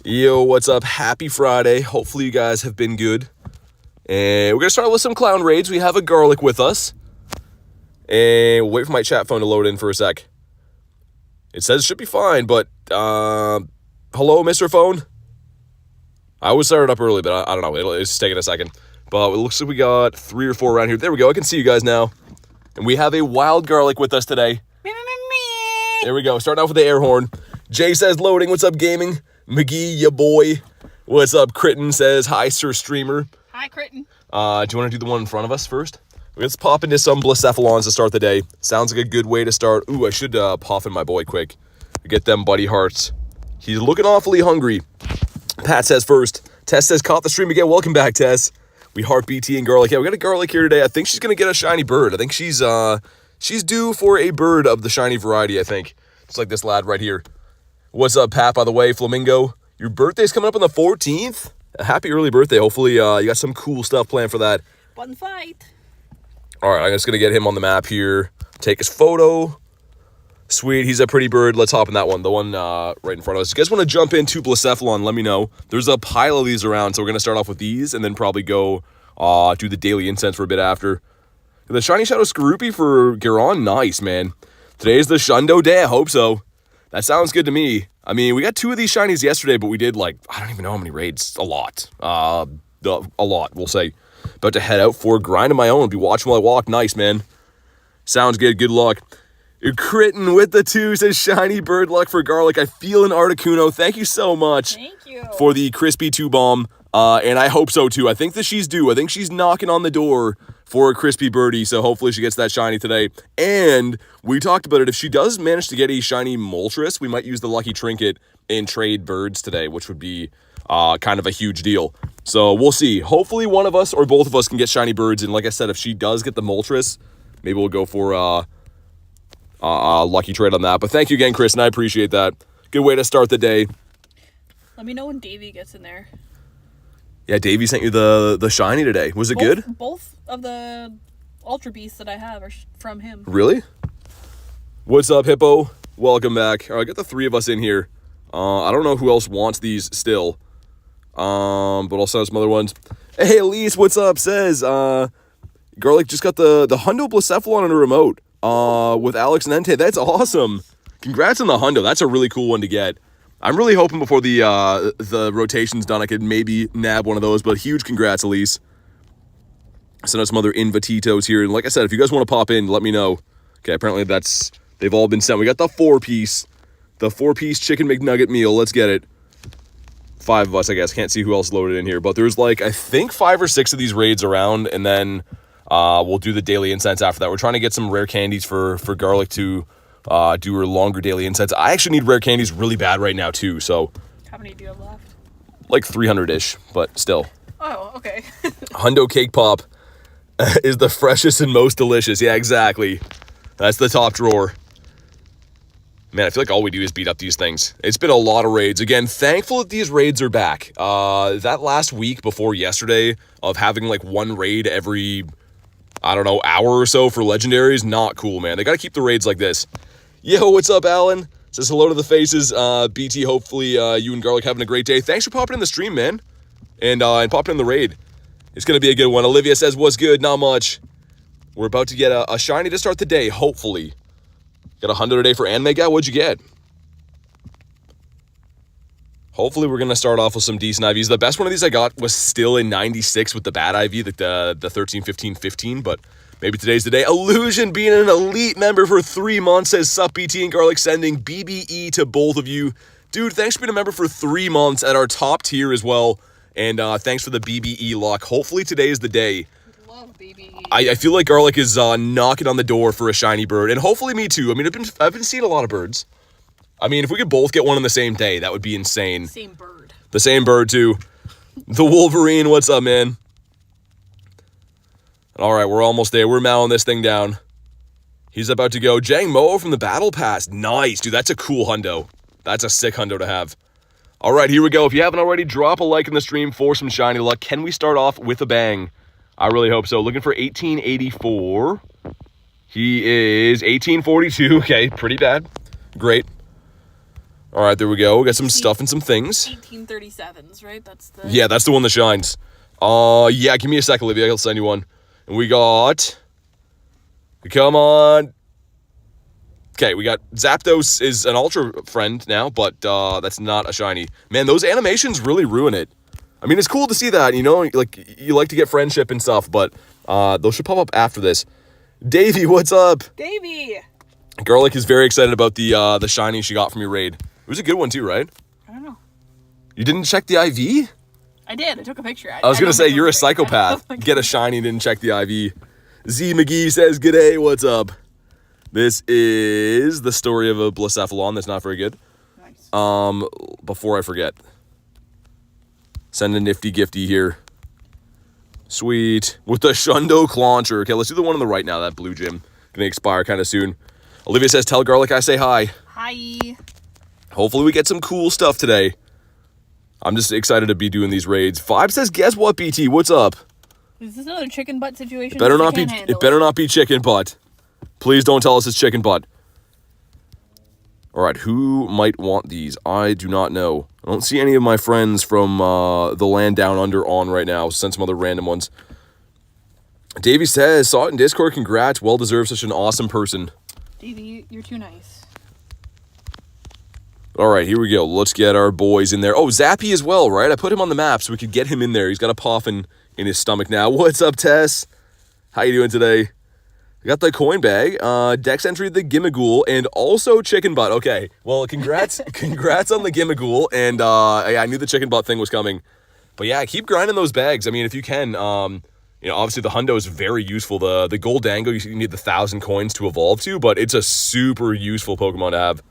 Yo, what's up? Happy Friday. Hopefully you guys have been good. And we're going to start with some clown raids. We have a Growlithe with us. And we'll wait for my chat phone to load in for a sec. It says it should be fine, but, hello, Mr. Phone? I always start it up early, but I don't know. It's taking a second. But it looks like we got 3 or 4 around here. There we go. I can see you guys now. And we have a wild Growlithe with us today. There we go. Starting off with the air horn. Jay says, loading. What's up, gaming? McGee, ya boy. What's up, Critten says, hi, Sir Streamer. Hi, Critten. Do you want to do the one in front of us first? Let's pop into some Blacephalons to start the day. Sounds like a good way to start. Ooh, I should pop in my boy quick. Get them buddy hearts. He's looking awfully hungry. Pat says first. Tess says, caught the stream again. Welcome back, Tess. We heart BT and Garlic. Yeah, we got a Garlic here today. I think she's going to get a shiny bird. I think she's due for a bird of the shiny variety, I think. Just like this lad right here. What's up, Pat, by the way, Flamingo? Your birthday's coming up on the 14th. A happy early birthday. Hopefully, you got some cool stuff planned for that. Fun fight. All right, I'm just going to get him on the map here. Take his photo. Sweet, he's a pretty bird. Let's hop in that one, the one right in front of us. If you guys want to jump into Blacephalon, let me know. There's a pile of these around, so we're going to start off with these and then probably go do the daily incense for a bit after. The Shiny Shadow Skorupi for Garon, nice, man. Today's the Shundo day, I hope so. That sounds good to me. I mean, we got 2 of these shinies yesterday, but we did, like, I don't even know how many raids. A lot. A lot, we'll say. About to head out for Grind of my own. Be watching while I walk. Nice, man. Sounds good. Good luck. Critten with the 2 says shiny bird luck for Garlic. I feel an Articuno. Thank you so much. Thank you. For the crispy 2 bomb. And I hope so, too. I think that she's due. I think she's knocking on the door for a crispy birdie, so hopefully she gets that shiny today. And we talked about it. If she does manage to get a shiny Moltres, we might use the lucky trinket and trade birds today, which would be kind of a huge deal. So we'll see. Hopefully one of us or both of us can get shiny birds. And like I said, if she does get the Moltres, maybe we'll go for a lucky trade on that. But thank you again, Chris, and I appreciate that. Good way to start the day. Let me know when Davey gets in there. Yeah, Davey sent you the shiny today. Was it good? Both of the Ultra Beasts that I have are from him. Really? What's up, Hippo? Welcome back. All right, got the 3 of us in here. I don't know who else wants these still. But I'll send some other ones. Hey, Elise, what's up? Says, Garlic just got the Hundo Blacephalon on a remote. With Alex and Entei. That's awesome. Congrats on the Hundo. That's a really cool one to get. I'm really hoping before the rotation's done, I could maybe nab one of those, but huge congrats, Elise. Send out some other invititos here. And like I said, if you guys want to pop in, let me know. Okay, apparently they've all been sent. We got the 4-piece. The 4-piece chicken McNugget meal. Let's get it. 5 of us, I guess. Can't see who else loaded in here. But there's like, I think 5 or 6 of these raids around. And then we'll do the daily incense after that. We're trying to get some rare candies for Garlic to do her longer daily incense. I actually need rare candies really bad right now, too. So How many do you have left? like 300-ish, but still. Oh, okay. Hundo Cake Pop is the freshest and most delicious. Yeah, exactly. That's the top drawer. Man, I feel like all we do is beat up these things. It's been a lot of raids. Again, thankful that these raids are back. That last week before yesterday of having like 1 raid every, I don't know, hour or so for legendaries, not cool, man. They got to keep the raids like this. Yo, what's up, Alan? Says hello to the faces. BT, hopefully you and Garlic having a great day. Thanks for popping in the stream, man. And popping in the raid. It's going to be a good one. Olivia says, what's good? Not much. We're about to get a shiny to start the day, hopefully. Got 100 a day for Anime Guy. What'd you get? Hopefully we're going to start off with some decent IVs. The best one of these I got was still in 96 with the bad IV, the 13, 15, 15, but maybe today's the day. Illusion being an elite member for 3 months says, sup BT and Garlic, sending BBE to both of you. Dude, thanks for being a member for 3 months at our top tier as well. And thanks for the BBE luck. Hopefully today is the day. Love BBE. I feel like Garlic is knocking on the door for a shiny bird. And hopefully me too. I mean, I've been seeing a lot of birds. I mean, if we could both get one on the same day, that would be insane. Same bird. The same bird, too. The Wolverine, what's up, man? All right, we're almost there. We're mowing this thing down. He's about to go. Jang Mo from the Battle Pass. Nice, dude. That's a cool hundo. That's a sick hundo to have. All right, here we go. If you haven't already, drop a like in the stream for some shiny luck. Can we start off with a bang? I really hope so. Looking for 1884. He is 1842. Okay, pretty bad. Great. All right, there we go. We got some stuff and some things. 1837s, right? That's the... Yeah, that's the one that shines. Yeah, give me a sec, Olivia. I'll send you one. And we got... Come on. Okay, we got Zapdos is an Ultra friend now, but that's not a shiny. Man, those animations really ruin it. I mean, it's cool to see that, you know? Like, you like to get friendship and stuff, but those should pop up after this. Davey, what's up? Davey! Growlithe is very excited about the shiny she got from your raid. It was a good one too, right? I don't know. You didn't check the IV? I did. I took a picture. I was going to say, you're a psychopath. Get a shiny and didn't check the IV. Z McGee says, "G'day, what's up?" This is the story of a Blacephalon that's not very good. Nice. Before I forget. Send a nifty gifty here. Sweet. With the Shundo Clauncher. Okay, let's do the one on the right now, that blue gym. Gonna expire kind of soon. Olivia says, "Tell Garlic I say hi." Hi. Hopefully we get some cool stuff today. I'm just excited to be doing these raids. Vibe says, "Guess what, BT? What's up?" Is this another chicken butt situation? It better not be chicken butt. Please don't tell us it's chicken butt. All right, who might want these? I do not know. I don't see any of my friends from the land down under on right now. Send some other random ones. Davey says, "Saw it in Discord. Congrats. Well deserved. Such an awesome person." Davey, you're too nice. All right, here we go. Let's get our boys in there. Oh, Zappy as well, right? I put him on the map so we could get him in there. He's got a poffin in his stomach now. What's up, Tess? How you doing today? I got the coin bag, Dex entry, the Gimmighoul, and also chicken butt. Okay, well, congrats on the Gimmighoul, and yeah, I knew the chicken butt thing was coming. But yeah, keep grinding those bags. I mean, if you can, you know, obviously the Hundo is very useful. The Gold Dango, you need the 1,000 coins to evolve to, but it's a super useful Pokemon to have.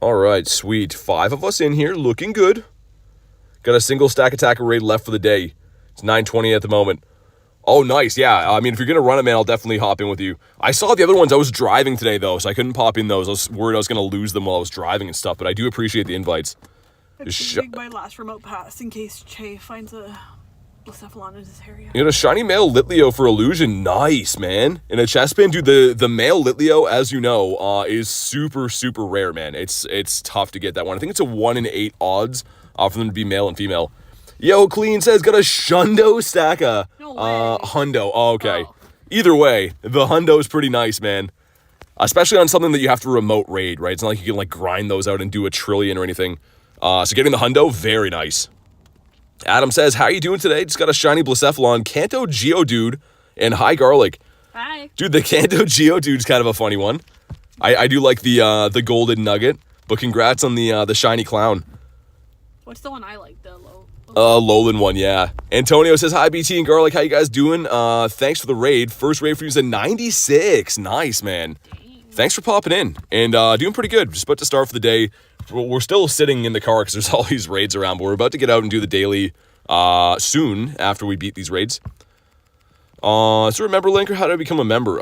All right, sweet. 5 of us in here, looking good. Got a single Stakataka raid left for the day. It's 9:20 at the moment. Oh, nice. Yeah, I mean, if you're going to run it, man, I'll definitely hop in with you. I saw the other ones. I was driving today, though, so I couldn't pop in those. I was worried I was going to lose them while I was driving and stuff, but I do appreciate the invites. It's my last remote pass in case Che finds a Blacephalon in his area. You got a shiny male Litleo for Illusion. Nice, man. In a chest pin, dude, the male Litleo, as you know, is super, super rare, man. It's tough to get that one. I think it's a 1 in 8 odds for them to be male and female. Yo, Clean says, got a Shundo Stacka. No way. Hundo. Oh, okay. Oh. Either way, the Hundo is pretty nice, man. Especially on something that you have to remote raid, right? It's not like you can, like, grind those out and do a trillion or anything. So getting the Hundo, very nice. Adam says, how you doing today? Just got a shiny Blacephalon, Kanto Geodude, and hi, Garlic. Hi. Dude, the Kanto Geodude's kind of a funny one. I do like the golden nugget, but congrats on the shiny clown. What's the one I like? The Lowland one, yeah. Antonio says, hi, BT and Garlic. How you guys doing? Thanks for the raid. First raid for you is a 96. Nice, man. Dang. Thanks for popping in. And doing pretty good. Just about to start for the day. We're still sitting in the car because there's all these raids around, but we're about to get out and do the daily soon after we beat these raids. Is there a member link or how do I become a member?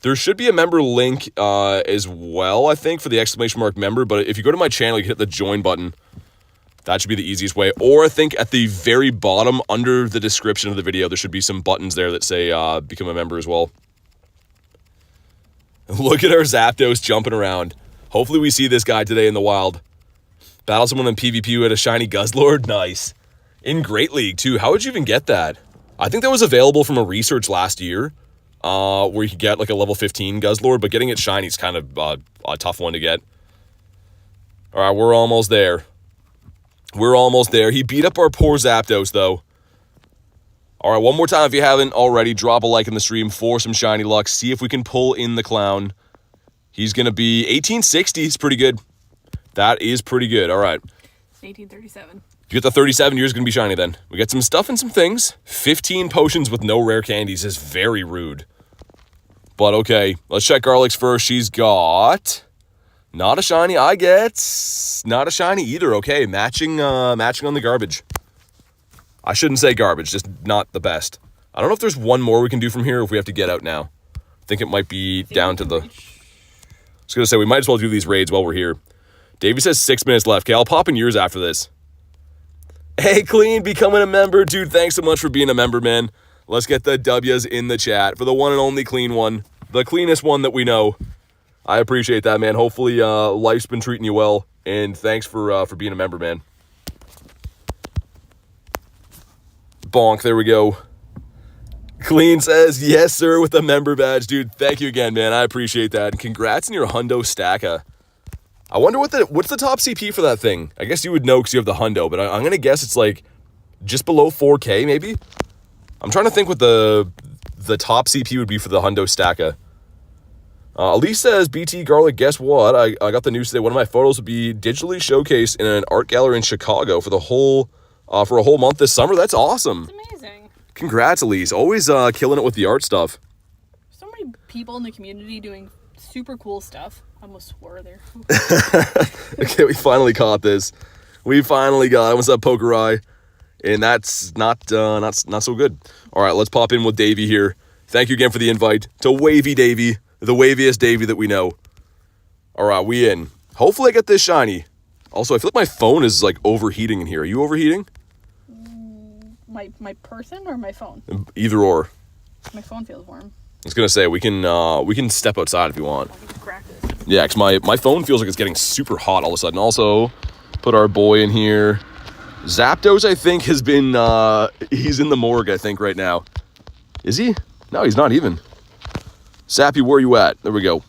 There should be a member link as well, I think, for the exclamation mark member. But if you go to my channel, you hit the join button. That should be the easiest way. Or I think at the very bottom, under the description of the video, there should be some buttons there that say become a member as well. Look at our Zapdos jumping around. Hopefully we see this guy today in the wild. Battle someone in PvP who had a shiny Guzzlord. Nice. In Great League, too. How would you even get that? I think that was available from a research last year. Where you could get like a level 15 Guzzlord. But getting it shiny is kind of a tough one to get. Alright, we're almost there. We're almost there. He beat up our poor Zapdos, though. Alright, one more time if you haven't already. Drop a like in the stream for some shiny luck. See if we can pull in the clown. He's going to be 1860. It's pretty good. That is pretty good. All right. It's 1837. If you get the 37, yours going to be shiny then. We got some stuff and some things. 15 potions with no rare candies is very rude. But okay, let's check Garlic's first. She's got not a shiny. I get not a shiny either. Okay, matching on the garbage. I shouldn't say garbage, just not the best. I don't know if there's one more we can do from here or if we have to get out now. I think it might be down to the... I was going to say, we might as well do these raids while we're here. Davey says 6 minutes left. Okay, I'll pop in yours after this. Hey, Clean, becoming a member. Dude, thanks so much for being a member, man. Let's get the W's in the chat for the one and only Clean one. The cleanest one that we know. I appreciate that, man. Hopefully, life's been treating you well, and thanks for being a member, man. Bonk, there we go. Clean says, yes, sir, with the member badge. Dude, thank you again, man. I appreciate that. And congrats on your hundo Staka. I wonder what's the top CP for that thing? I guess you would know because you have the hundo, but I'm going to guess it's like just below 4K, maybe? I'm trying to think what the top CP would be for the hundo Staka. Elise says, BT Garlic, guess what? I got the news today. One of my photos would be digitally showcased in an art gallery in Chicago for a whole month this summer. That's awesome. It's amazing. Congrats, Elise. Always killing it with the art stuff. So many people in the community doing super cool stuff. I almost swore there. Okay, we finally caught this. We finally got it. What's up, Poker Eye? And that's not so good. All right, let's pop in with Davey here. Thank you again for the invite to Wavy Davey, the waviest Davey that we know. All right, we in. Hopefully I get this shiny. Also, I feel like my phone is like overheating in here. Are you overheating? My person or my phone? Either or. My phone feels warm. I was gonna say we can step outside if you want. I can crack this. Yeah, because my phone feels like it's getting super hot all of a sudden. Also, put our boy in here. Zapdos, I think, has been he's in the morgue, I think, right now. Is he? No, he's not even. Zappy, where you at? There we go.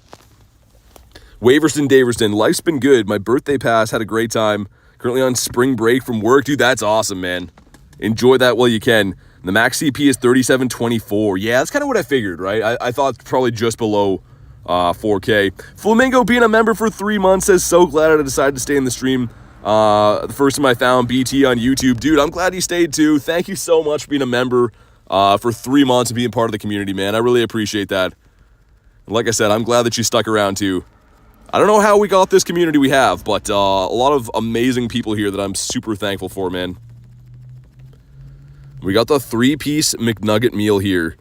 Waverston Daverston, life's been good. My birthday pass, had a great time. Currently on spring break from work. Dude, that's awesome, man. Enjoy that while you can. The max CP is 3724. Yeah, that's kind of what I figured, right? I thought probably just below 4K. Flamingo being a member for 3 months says, so glad I decided to stay in the stream. The first time I found BT on YouTube. Dude, I'm glad you stayed too. Thank you so much for being a member for 3 months and being part of the community, man. I really appreciate that. And like I said, I'm glad that you stuck around too. I don't know how we got this community we have, but a lot of amazing people here that I'm super thankful for, man. We got the 3-piece McNugget meal here.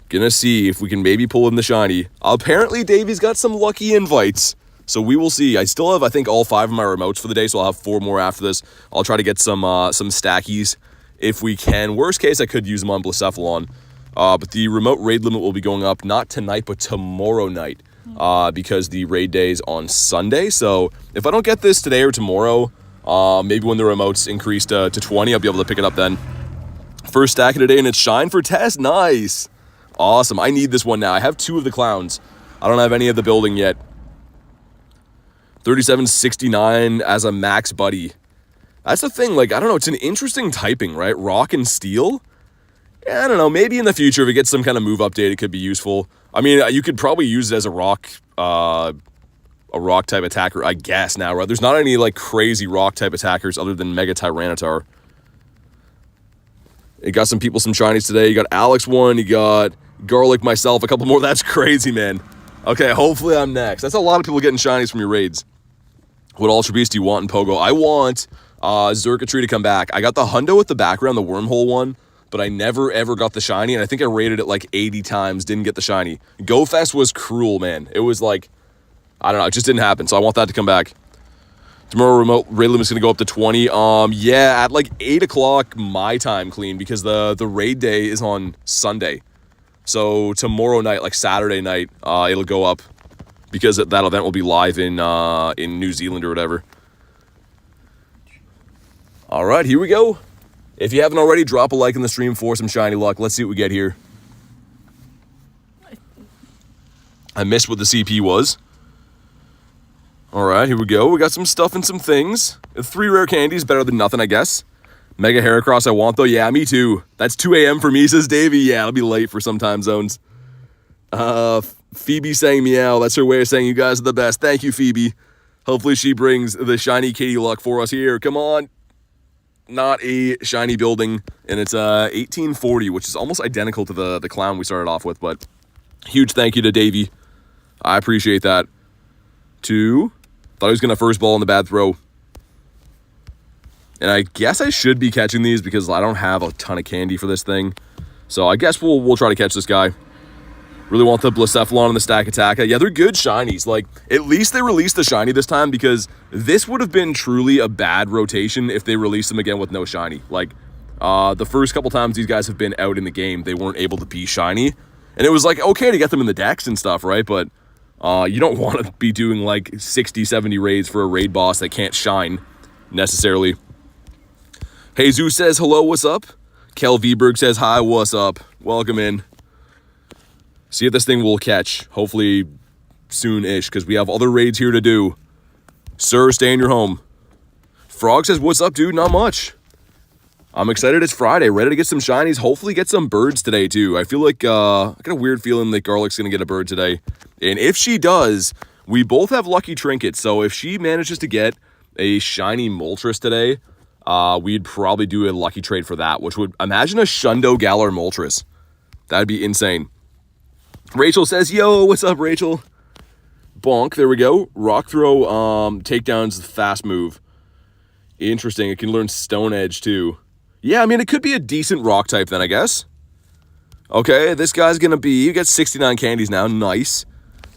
Gonna see if we can maybe pull in the shiny. Apparently, Davey's got some lucky invites, so we will see. I still have, I think, all 5 of my remotes for the day, so I'll have 4 more after this. I'll try to get some stackies if we can. Worst case, I could use them on Blacephalon. But the remote raid limit will be going up, not tonight, but tomorrow night, because the raid day is on Sunday. So if I don't get this today or tomorrow, maybe when the remotes increase to 20, I'll be able to pick it up then. First stack of the day, and it's Shine for Test. Nice. Awesome. I need this one now. I have 2 of the clowns. I don't have any of the building yet. 3769 as a max buddy. That's the thing. Like, I don't know. It's an interesting typing, right? Rock and Steel. Yeah, I don't know. Maybe in the future, if it gets some kind of move update, it could be useful. I mean, you could probably use it as a rock type attacker, I guess now, right? There's not any like crazy rock type attackers other than Mega Tyranitar. You got some people, some shinies today. You got Alex one, you got Garlic, myself, a couple more. That's crazy, man. Okay, hopefully I'm next. That's a lot of people getting shinies from your raids. What Ultra Beast do you want in Pogo? I want Xurkitree to come back. I got the hundo with the background, the wormhole one, but I never ever got the shiny, and I think I rated it like 80 times, didn't get the shiny. GoFest was cruel, man. It was like, I don't know, it just didn't happen, so I want that to come back. Tomorrow remote raid limit is going to go up to 20. Yeah, at like 8 o'clock my time, Clean, because the raid day is on Sunday. So tomorrow night, like Saturday night, it'll go up because that event will be live in New Zealand or whatever. All right, here we go. If you haven't already, drop a like in the stream for some shiny luck. Let's see what we get here. I missed what the CP was. All right, here we go. We got some stuff and some things. 3 rare candies, better than nothing, I guess. Mega Heracross I want, though. Yeah, me too. That's 2 a.m. for me, says Davey. Yeah, it'll be late for some time zones. Phoebe saying meow. That's her way of saying you guys are the best. Thank you, Phoebe. Hopefully she brings the shiny Katie luck for us here. Come on. Not a shiny building. And it's 1840, which is almost identical to the clown we started off with. But huge thank you to Davey. I appreciate that. 2. Thought he was going to first ball in the bad throw. And I guess I should be catching these because I don't have a ton of candy for this thing. So I guess we'll try to catch this guy. Really want the Blacephalon and the Stakataka. Yeah, they're good shinies. Like, at least they released the shiny this time because this would have been truly a bad rotation if they released them again with no shiny. Like, the first couple times these guys have been out in the game, they weren't able to be shiny. And it was like, okay to get them in the decks and stuff, right? But You don't want to be doing like 60, 70 raids for a raid boss that can't shine necessarily. Jesus says, hello, what's up? Kel Vberg says, hi, what's up? Welcome in. See if this thing will catch. Hopefully soon-ish, because we have other raids here to do. Sir, stay in your home. Frog says, what's up, dude? Not much. I'm excited it's Friday. Ready to get some shinies. Hopefully get some birds today, too. I feel like, I got a weird feeling that Garlic's going to get a bird today. And if she does, we both have lucky trinkets. So if she manages to get a shiny Moltres today, we'd probably do a lucky trade for that, which would, imagine a Shundo Galar Moltres. That'd be insane. Rachel says, yo, what's up, Rachel? Bonk, there we go. Rock throw, takedown's the fast move. Interesting, it can learn Stone Edge too. Yeah, I mean, it could be a decent rock type then, I guess. Okay, this guy's gonna be, you got 69 candies now, nice.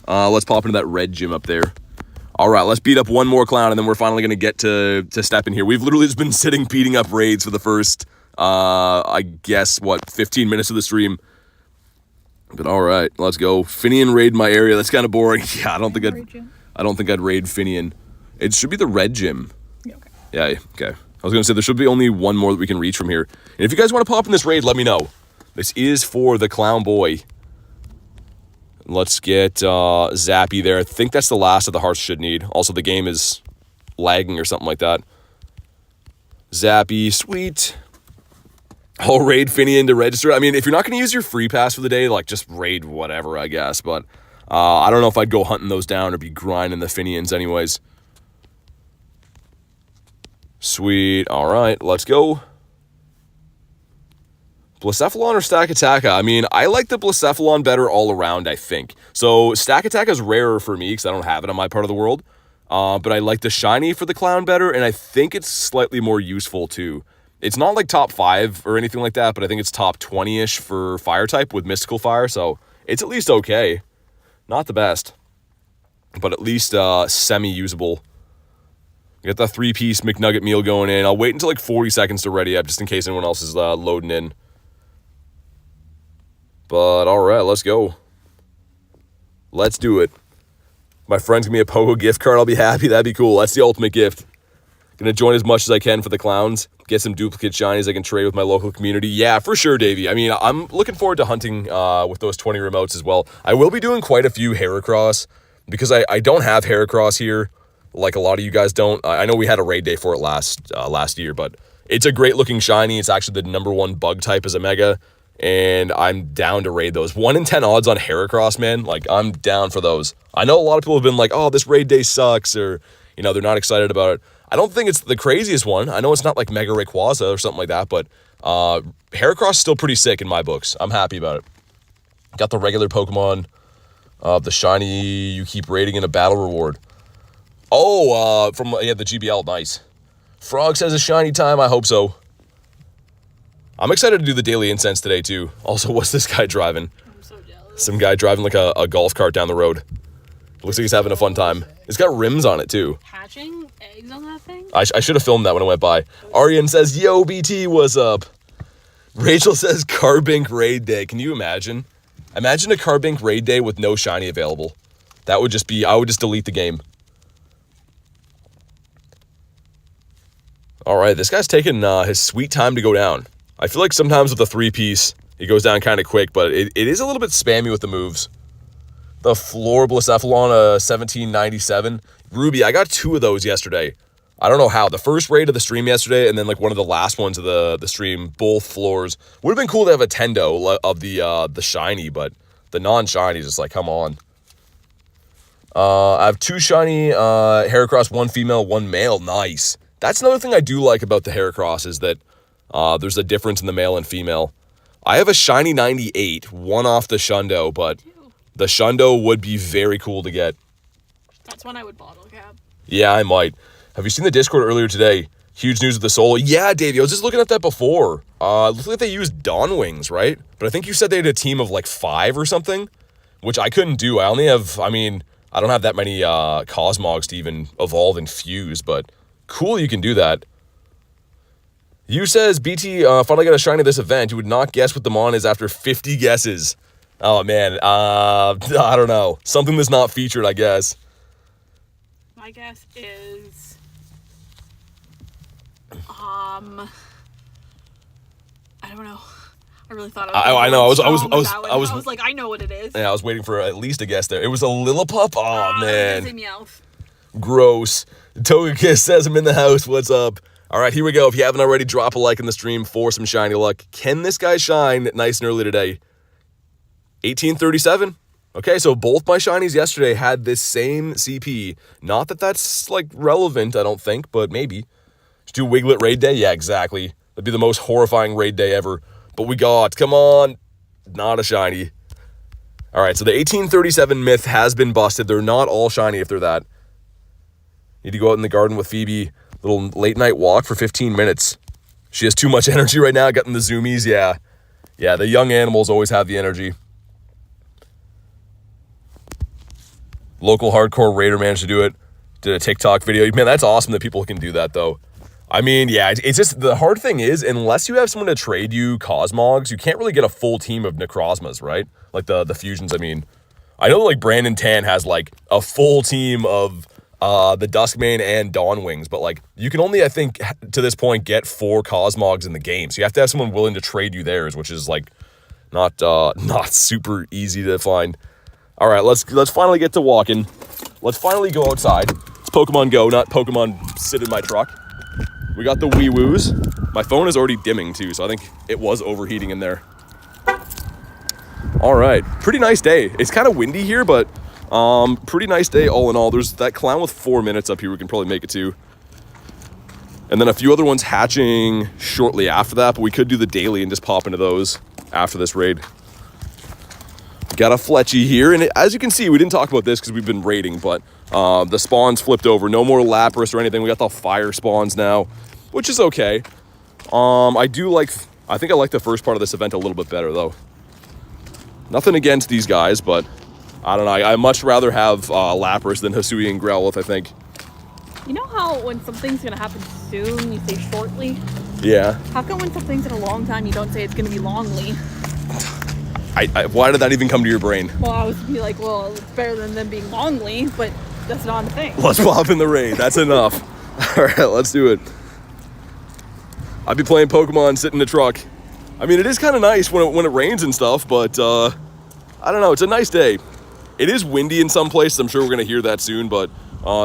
Let's pop into that red gym up there. All right, let's beat up one more clown, and then we're finally gonna get to step in here. We've literally just been sitting beating up raids for the first, I guess, what, 15 minutes of the stream. But all right, let's go. Finian raid my area. That's kind of boring. Yeah, I don't think I'd raid Finian. It should be the red gym. Yeah, okay. Yeah, okay. I was gonna say there should be only one more that we can reach from here. And if you guys want to pop in this raid, let me know. This is for the clown boy. Let's get Zappy there. I think that's the last of the hearts should need. Also, the game is lagging or something like that. Zappy, sweet. I'll raid Finian to register. I mean, if you're not going to use your free pass for the day, like, just raid whatever, I guess. But I don't know if I'd go hunting those down or be grinding the Finians anyways. Sweet. All right, let's go. Blacephalon or Stakataka? I mean, I like the Blacephalon better all around, I think. So Stakataka is rarer for me because I don't have it on my part of the world. But I like the shiny for the clown better, and I think it's slightly more useful too. It's not like top 5 or anything like that, but I think it's top 20-ish for fire type with mystical fire, so it's at least okay. Not the best, but at least semi-usable. Get the 3-piece McNugget meal going in. I'll wait until like 40 seconds to ready up just in case anyone else is loading in. But all right, let's go. Let's do it. My friend's gonna be a Pogo gift card. I'll be happy. That'd be cool. That's the ultimate gift. Gonna join as much as I can for the clowns. Get some duplicate shinies I can trade with my local community. Yeah, for sure, Davey. I mean, I'm looking forward to hunting with those 20 remotes as well. I will be doing quite a few Heracross because I don't have Heracross here like a lot of you guys don't. I know we had a raid day for it last year, but it's a great looking shiny. It's actually the #1 bug type as a mega, and I'm down to raid those. 1 in 10 odds on Heracross, man. Like, I'm down for those. I know a lot of people have been like, oh, this raid day sucks, or, you know, they're not excited about it. I don't think it's the craziest one. I know it's not like Mega Rayquaza or something like that, but Heracross is still pretty sick in my books. I'm happy about it. Got the regular Pokemon, the shiny you keep raiding in a battle reward. Oh, from the GBL, nice. Frog says it's shiny time, I hope so. I'm excited to do the daily incense today too. Also, what's this guy driving? I'm so jealous. Some guy driving like a golf cart down the road. Looks like he's having a fun time. It's got rims on it too. Hatching eggs on that thing? I should have filmed that when I went by. Aryan says, yo, BT, what's up? Rachel says, Carbink raid day. Can you imagine? Imagine a Carbink raid day with no shiny available. That would just be, I would just delete the game. All right, this guy's taking his sweet time to go down. I feel like sometimes with a 3-piece, he goes down kind of quick, but it is a little bit spammy with the moves. The Floor Blacephalon 1797. Ruby, I got 2 of those yesterday. I don't know how. The first raid of the stream yesterday, and then like one of the last ones of the stream, both floors. Would have been cool to have a Tendo of the shiny, but the non-shiny is just like, come on. I have 2 shiny Heracross, 1 female, 1 male. Nice. That's another thing I do like about the Heracross is that there's a difference in the male and female. I have a shiny 98, 1 off the Shundo, but the Shundo would be very cool to get. That's one I would bottle cap. Yeah, I might. Have you seen the Discord earlier today? Huge news of the solo. Yeah, Davey, I was just looking at that before. Looks like they used Dawn Wings, right? But I think you said they had a team of like 5 or something, which I couldn't do. I only have, I don't have that many Cosmogs to even evolve and fuse, but cool you can do that. You says, BT, finally got a shiny this event. You would not guess what the Mon is after 50 guesses. Oh, man. I don't know. Something that's not featured, I guess. My guess is... I don't know. I really thought I know. I was like, I know what it is. Yeah, I was waiting for at least a guess there. It was a Lillipup? Oh, man. Meowth. Gross. Togekiss says I'm in the house. What's up? All right, here we go. If you haven't already, drop a like in the stream for some shiny luck. Can this guy shine nice and early today? 1837. Okay, so both my shinies yesterday had this same CP. Not that that's, like, relevant, I don't think, but maybe. Just do Wiglet raid day? Yeah, exactly. That'd be the most horrifying raid day ever. But we got, come on, not a shiny. All right, so the 1837 myth has been busted. They're not all shiny if they're that. Need to go out in the garden with Phoebe. Little late night walk for 15 minutes. She has too much energy right now, getting the zoomies. Yeah. Yeah, the young animals always have the energy. Local hardcore raider managed to do it. Did a TikTok video. Man, that's awesome that people can do that, though. I mean, yeah, it's just, the hard thing is, unless you have someone to trade you Cosmogs, you can't really get a full team of Necrozmas, right? Like the fusions, I mean. I know, like, Brandon Tan has, like, a full team of the Duskmane and Dawnwings, but, like, you can only, I think, to this point, get 4 Cosmogs in the game. So you have to have someone willing to trade you theirs, which is, like, not super easy to find. All right, let's finally get to walking. Let's finally go outside. It's Pokemon Go, not Pokemon sit in my truck. We got the wee-woos. My phone is already dimming, too, so I think it was overheating in there. All right, pretty nice day. It's kind of windy here, but pretty nice day all in all. There's that clown with 4 minutes up here we can probably make it to. And then a few other ones hatching shortly after that, but we could do the daily and just pop into those after this raid. Got a Fletchy here, and as you can see, we didn't talk about this because we've been raiding, but the spawns flipped over. No more Lapras or anything. We got the fire spawns now, which is okay. I think I like the first part of this event a little bit better, though. Nothing against these guys, but I don't know. I much rather have Lapras than Hisui and Growlithe, I think. You know how when something's going to happen soon, you say shortly? Yeah. How come when something's in a long time, you don't say it's going to be longly? Why did that even come to your brain? Well, I was be like, well, it's better than them being longly, but that's not a thing. Let's pop in the raid. That's enough. All right, let's do it. I'd be playing Pokemon sitting in the truck. I mean, it is kind of nice when it rains and stuff, but I don't know. It's a nice day. It is windy in some places. I'm sure we're going to hear that soon, but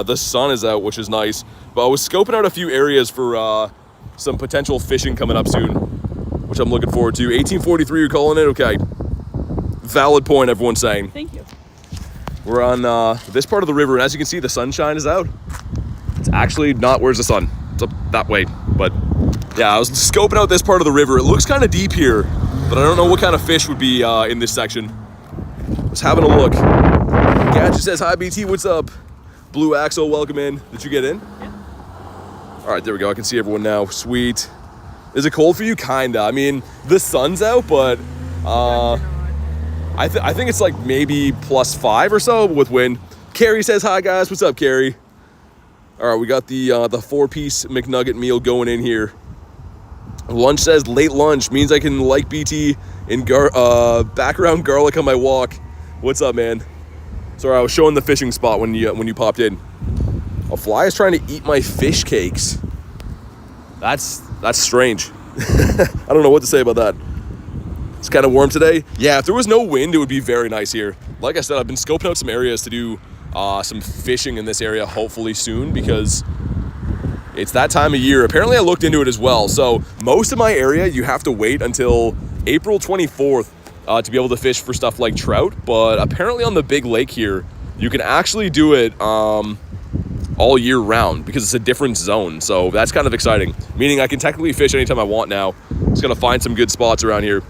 the sun is out, which is nice. But I was scoping out a few areas for some potential fishing coming up soon, which I'm looking forward to. 1843, you're calling it? Okay. Valid point, everyone's saying. Thank you. We're on this part of the river, and as you can see, the sunshine is out. It's actually not, where's the sun? It's up that way, but yeah, I was scoping out this part of the river. It looks kind of deep here, but I don't know what kind of fish would be in this section. Just having a look. Gadget says, hi, BT, what's up? Blue Axel, welcome in. Did you get in? Yeah. All right, there we go. I can see everyone now. Sweet. Is it cold for you? Kinda. I mean, the sun's out, but I think it's like maybe +5 or so with wind. Carrie says, hi, guys. What's up, Carrie? All right, we got the 4-piece McNugget meal going in here. Lunch says, late lunch means I can like BT in background garlic on my walk. What's up, man? Sorry, I was showing the fishing spot when you popped in. A fly is trying to eat my fish cakes. That's strange. I don't know what to say about that. It's kind of warm today. Yeah, if there was no wind, it would be very nice here. Like I said, I've been scoping out some areas to do some fishing in this area hopefully soon because it's that time of year. Apparently I looked into it as well. So most of my area, you have to wait until April 24th to be able to fish for stuff like trout. But apparently on the big lake here, you can actually do it all year round because it's a different zone. So that's kind of exciting. Meaning I can technically fish anytime I want now. Just gonna find some good spots around here.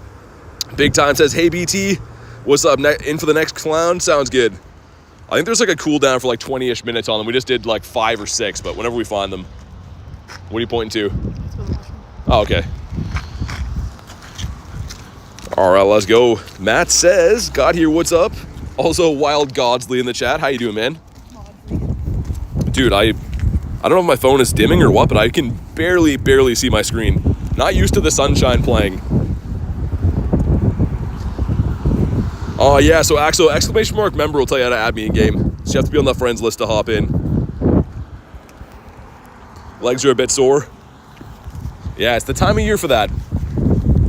Big Time says, hey BT, what's up? In for the next clown? Sounds good. I think there's like a cooldown for like 20-ish minutes on them. We just did like 5 or 6, but whenever we find them. What are you pointing to? Oh, okay. All right, let's go. Matt says, got here, what's up? Also, Wild Godsley in the chat. How you doing, man? Dude, I don't know if my phone is dimming or what, but I can barely see my screen. Not used to the sunshine playing. Yeah, so Axel, exclamation mark member will tell you how to add me in game. So you have to be on the friends list to hop in. Legs are a bit sore. Yeah, it's the time of year for that.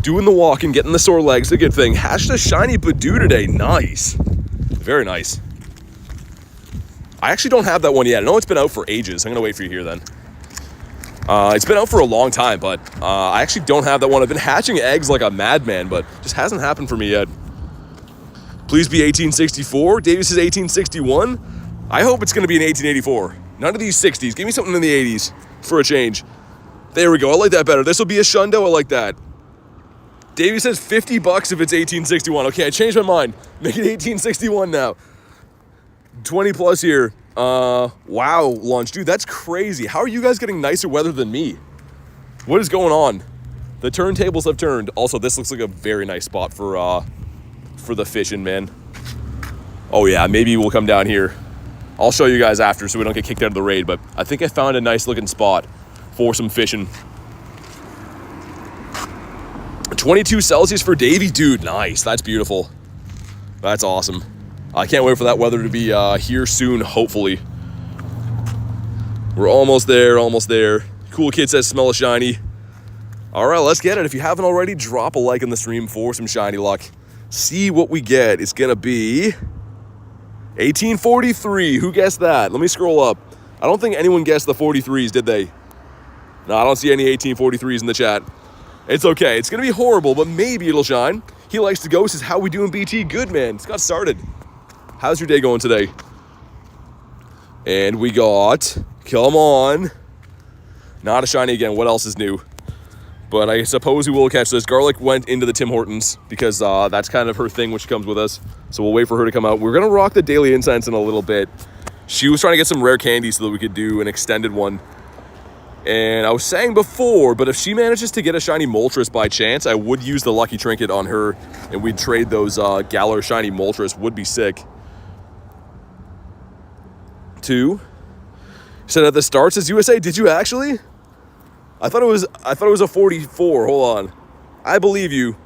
Doing the walk and getting the sore legs, a good thing. Hashed a shiny Badoo today. Nice. Very nice. I actually don't have that one yet. I know it's been out for ages. I'm going to wait for you here then. It's been out for a long time, but I actually don't have that one. I've been hatching eggs like a madman, but just hasn't happened for me yet. Please be 1864. Davis is 1861. I hope it's going to be an 1884. None of these 60s. Give me something in the 80s for a change. There we go. I like that better. This will be a shundo. I like that. Davey says $50 if it's 1861. Okay, I changed my mind. Make it 1861 now. 20 plus here. Wow, Lunch. Dude, that's crazy. How are you guys getting nicer weather than me? What is going on? The turntables have turned. Also, this looks like a very nice spot for the fishing, man. Oh yeah, maybe we'll come down here. I'll show you guys after so we don't get kicked out of the raid, but I think I found a nice looking spot for some fishing. 22 Celsius for Davey. Dude, nice. That's beautiful. That's awesome. I can't wait for that weather to be here soon, hopefully. We're almost there, almost there. Cool Kid says smell a shiny. All right, let's get it. If you haven't already, drop a like in the stream for some shiny luck. See what we get. It's going to be 1843. Who guessed that? Let me scroll up. I don't think anyone guessed the 43s, did they? No, I don't see any 1843s in the chat. It's okay. It's going to be horrible, but maybe it'll shine. He likes to go. Says, how we doing, BT? Good, man. It's got started. How's your day going today? And we got, come on. Not a shiny again. What else is new? But I suppose we will catch this. Garlic went into the Tim Hortons because that's kind of her thing when she comes with us. So we'll wait for her to come out. We're going to rock the daily incense in a little bit. She was trying to get some rare candy so that we could do an extended one. And I was saying before, but if she manages to get a shiny Moltres by chance, I would use the lucky trinket on her and we'd trade those Galar shiny Moltres. Would be sick. 2. Said at the start says USA. Did you actually? I thought it was a 44. Hold on. I believe you.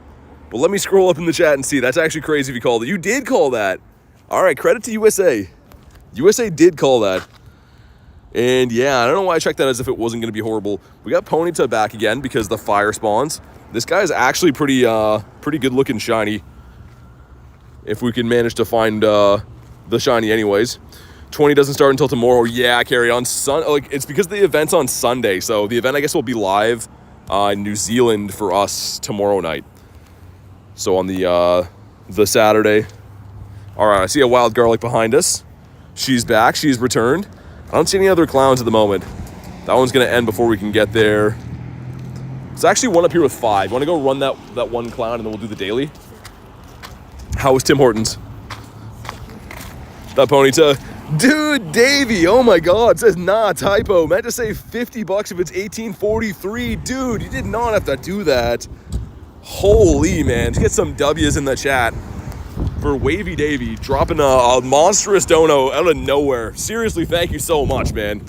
But let me scroll up in the chat and see. That's actually crazy if you called it. You did call that. All right, credit to USA. USA did call that. And yeah, I don't know why I checked that as if it wasn't going to be horrible. We got Ponyta back again because the fire spawns. This guy is actually pretty good looking shiny. If we can manage to find the shiny anyways. 20 doesn't start until tomorrow. Yeah, Carrie, on it's because the event's on Sunday. So the event, I guess, will be live in New Zealand for us tomorrow night. So on the Saturday. All right, I see a wild garlic behind us. She's back. She's returned. I don't see any other clowns at the moment. That one's going to end before we can get there. There's actually one up here with 5. You want to go run that one clown and then we'll do the daily? How was Tim Hortons? That Ponyta. Dude, Davey, oh my God, says nah, typo. Meant to say $50 if it's 1843. Dude, you did not have to do that. Holy man, let's get some W's in the chat for Wavy Davey dropping a monstrous dono out of nowhere. Seriously, thank you so much, man.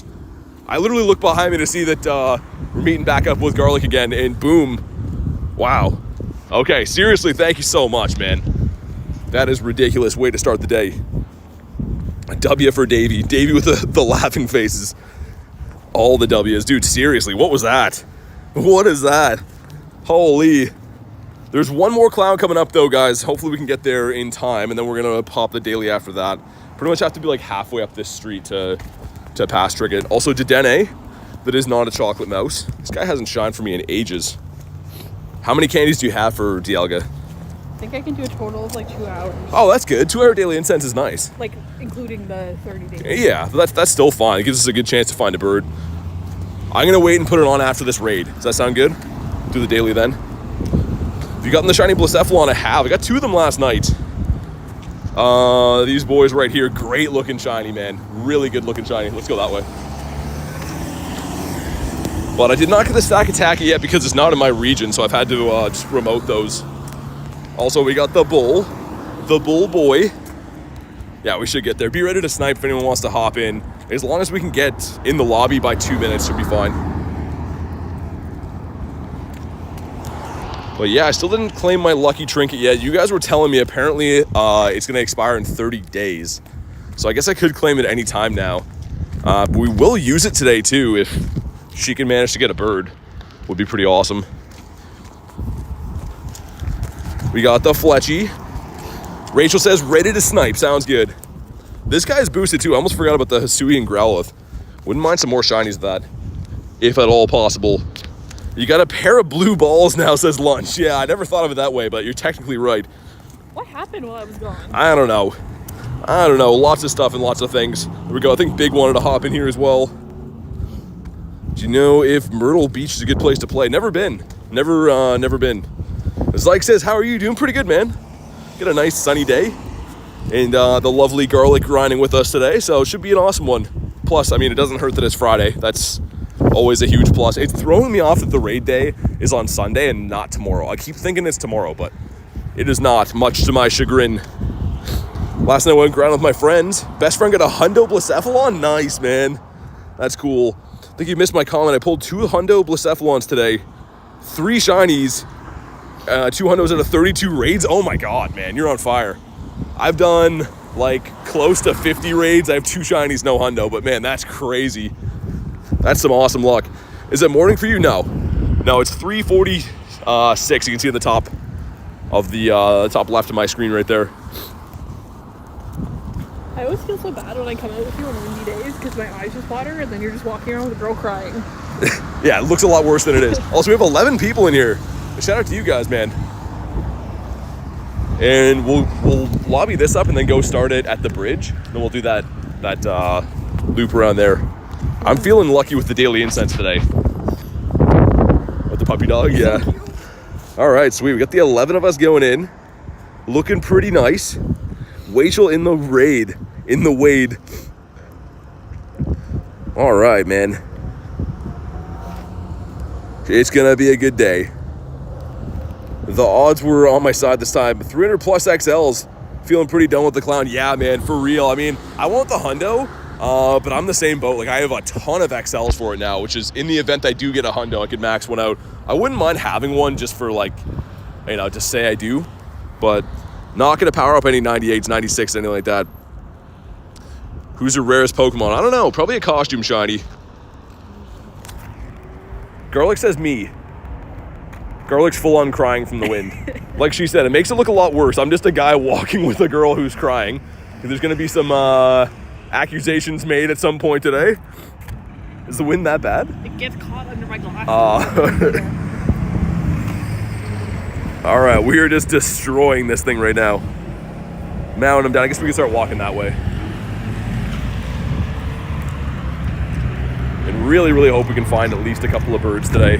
I literally looked behind me to see that we're meeting back up with Garlic again, and boom. Wow. Okay, seriously, thank you so much, man. That is a ridiculous way to start the day. A W for Davey. Davey with the laughing faces. All the W's. Dude, seriously, what was that? What is that? Holy. There's one more clown coming up, though, guys. Hopefully we can get there in time, and then we're going to pop the daily after that. Pretty much have to be, like, halfway up this street to pass trick it. Also, Dedenne, that is not a chocolate mouse. This guy hasn't shined for me in ages. How many candies do you have for Dialga? I think I can do a total of like 2 hours. Oh, that's good. 2 hour daily incense is nice. Like, including the 30 days. Yeah, that's still fine. It gives us a good chance to find a bird. I'm going to wait and put it on after this raid. Does that sound good? Do the daily then. Have you gotten the shiny Blacephalon? I have. I got 2 of them last night. These boys right here. Great looking shiny, man. Really good looking shiny. Let's go that way. But I did not get the Stakataka yet because it's not in my region, so I've had to just remote those. Also, we got the bull boy. Yeah, we should get there. Be ready to snipe if anyone wants to hop in. As long as we can get in the lobby by 2 minutes, should be fine. But yeah, I still didn't claim my lucky trinket yet. You guys were telling me apparently it's going to expire in 30 days. So I guess I could claim it any time now. But we will use it today too if she can manage to get a bird. Would be pretty awesome. We got the Fletchy. Rachel says, ready to snipe. Sounds good. This guy's boosted too. I almost forgot about the Hisui and Growlithe. Wouldn't mind some more shinies of that, if at all possible. You got a pair of blue balls now, says Lunch. Yeah, I never thought of it that way, but you're technically right. What happened while I was gone? I don't know. Lots of stuff and lots of things. There we go. I think Big wanted to hop in here as well. Do you know if Myrtle Beach is a good place to play? Never been. Never been. Zyke says, how are you? Doing pretty good, man. Get a nice sunny day. And the lovely Garlic grinding with us today, so it should be an awesome one. Plus, I mean, it doesn't hurt that it's Friday. That's always a huge plus. It's throwing me off that the raid day is on Sunday and not tomorrow. I keep thinking it's tomorrow, but it is not, much to my chagrin. Last night I went ground with my friends. Best friend got a hundo Blacephalon. Nice, man. That's cool. I think you missed my comment. I pulled 2 hundo Blacephalons today. 3 shinies. 2 hundos out of 32 raids. Oh my god, man. You're on fire. I've done like close to 50 raids. I have 2 shinies, no hundo. But man, that's crazy. That's some awesome luck. Is it morning for you? No. No, it's 3:46. You can see at the top of the top left of my screen right there. I always feel so bad when I come out with you on windy days because my eyes just water and then you're just walking around with a girl crying. Yeah, it looks a lot worse than it is. Also, we have 11 people in here. Shout out to you guys, man. And we'll lobby this up and then go start it at the bridge. Then we'll do that loop around there. I'm feeling lucky with the daily incense today. With the puppy dog, yeah. All right, sweet. We got the 11 of us going in. Looking pretty nice. Rachel in the raid. In the wade. All right, man. It's gonna be a good day. The odds were on my side this time. 300 plus XLs. Feeling pretty done with the clown. Yeah, man, for real. I mean, I want the hundo. But I'm the same boat. Like, I have a ton of XLs for it now, which is in the event I do get a hundo, I could max one out. I wouldn't mind having one just for, like, you know, just say I do. But not going to power up any 98s, 96s, anything like that. Who's your rarest Pokemon? I don't know. Probably a costume shiny. Garlic says me. Garlic's full on crying from the wind. Like she said, it makes it look a lot worse. I'm just a guy walking with a girl who's crying. There's going to be some accusations made at some point today. Is the wind that bad? It gets caught under my glasses. All right, we are just destroying this thing right now. Mount him down. I guess we can start walking that way. And really, really hope we can find at least a couple of birds today.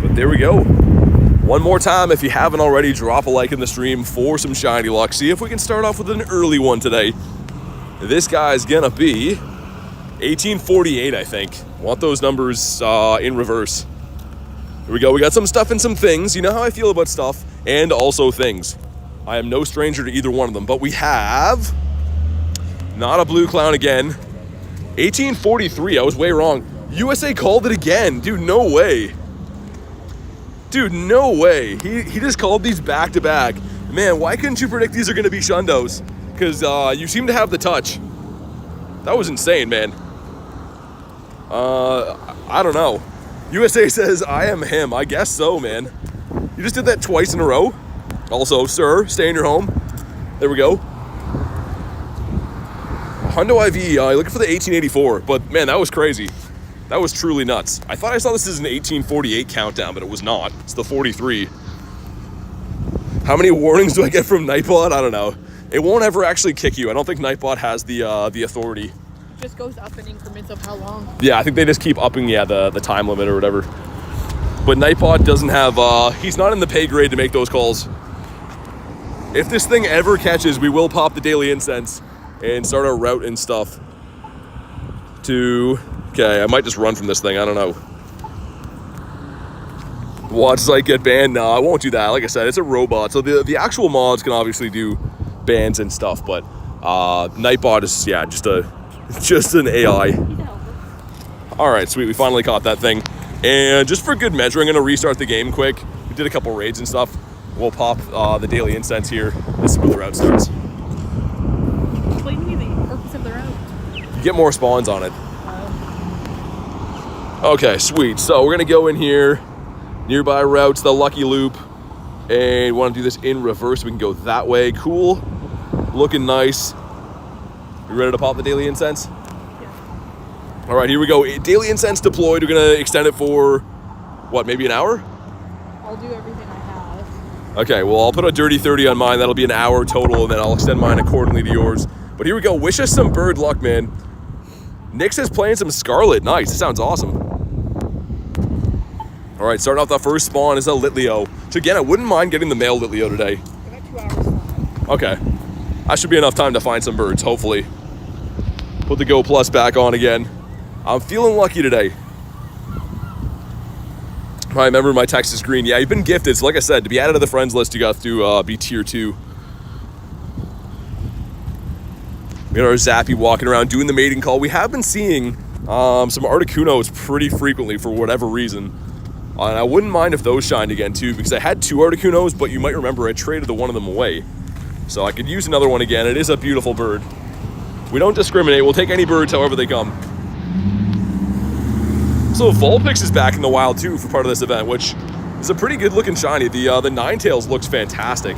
But there we go. One more time, if you haven't already, drop a like in the stream for some shiny luck. See if we can start off with an early one today. This guy's gonna be 1848, I think. Want those numbers in reverse. Here we go. We got some stuff and some things. You know how I feel about stuff and also things. I am no stranger to either one of them, but we have not a blue clown again. 1843. I was way wrong. USA called it again. Dude, no way. Dude, no way. He just called these back to back. Man, why couldn't you predict these are going to be shundos? Because you seem to have the touch. That was insane, man. I don't know. USA says, I am him. I guess so, man. You just did that twice in a row. Also, sir, stay in your home. There we go. Hundo IV, looking for the 1884. But, man, that was crazy. That was truly nuts. I thought I saw this as an 1848 countdown, but it was not. It's the 43. How many warnings do I get from Nightbot? I don't know. It won't ever actually kick you. I don't think Nightbot has the authority. It just goes up in increments of how long. Yeah, I think they just keep upping, the time limit or whatever. But Nightbot doesn't have, he's not in the pay grade to make those calls. If this thing ever catches, we will pop the daily incense and start our route and stuff to... Okay, I might just run from this thing. I don't know. Watch Zyke get banned. No, I won't do that. Like I said, it's a robot. So the actual mods can obviously do bans and stuff, but Nightbot is, just an AI. All right, sweet. We finally caught that thing. And just for good measure, I'm going to restart the game quick. we did a couple raids and stuff. We'll pop the daily incense here. This is where the route starts. Explain to me the purpose of the route. You get more spawns on it. Okay, sweet. So we're gonna go in here. Nearby routes, the Lucky Loop. And we want to do this in reverse. We can go that way. Cool. Looking nice. You ready to pop the daily incense? Yeah. All right, here we go. Daily incense deployed. We're gonna extend it for, what, maybe an hour? I'll do everything I have. Okay, well, I'll put a dirty 30 on mine. That'll be an hour total, and then I'll extend mine accordingly to yours. But here we go. Wish us some bird luck, man. Nix is playing some Scarlet. Nice. This sounds awesome. All right, starting off the first spawn is a Litleo. So again, I wouldn't mind getting the male Litleo today. I got 2 hours left. Okay. That should be enough time to find some birds, hopefully. Put the Go Plus back on again. I'm feeling lucky today. I remember my text is green. Yeah, you've been gifted. So like I said, to be added to the friends list, you got to be tier 2. We got our Zappy walking around doing the mating call. We have been seeing some Articunos pretty frequently for whatever reason. And I wouldn't mind if those shined again too, because I had 2 Articunos, but you might remember I traded the one of them away. So I could use another one again. It is a beautiful bird. We don't discriminate. We'll take any birds however they come. So Vulpix is back in the wild too for part of this event, which is a pretty good looking shiny. The Ninetales looks fantastic.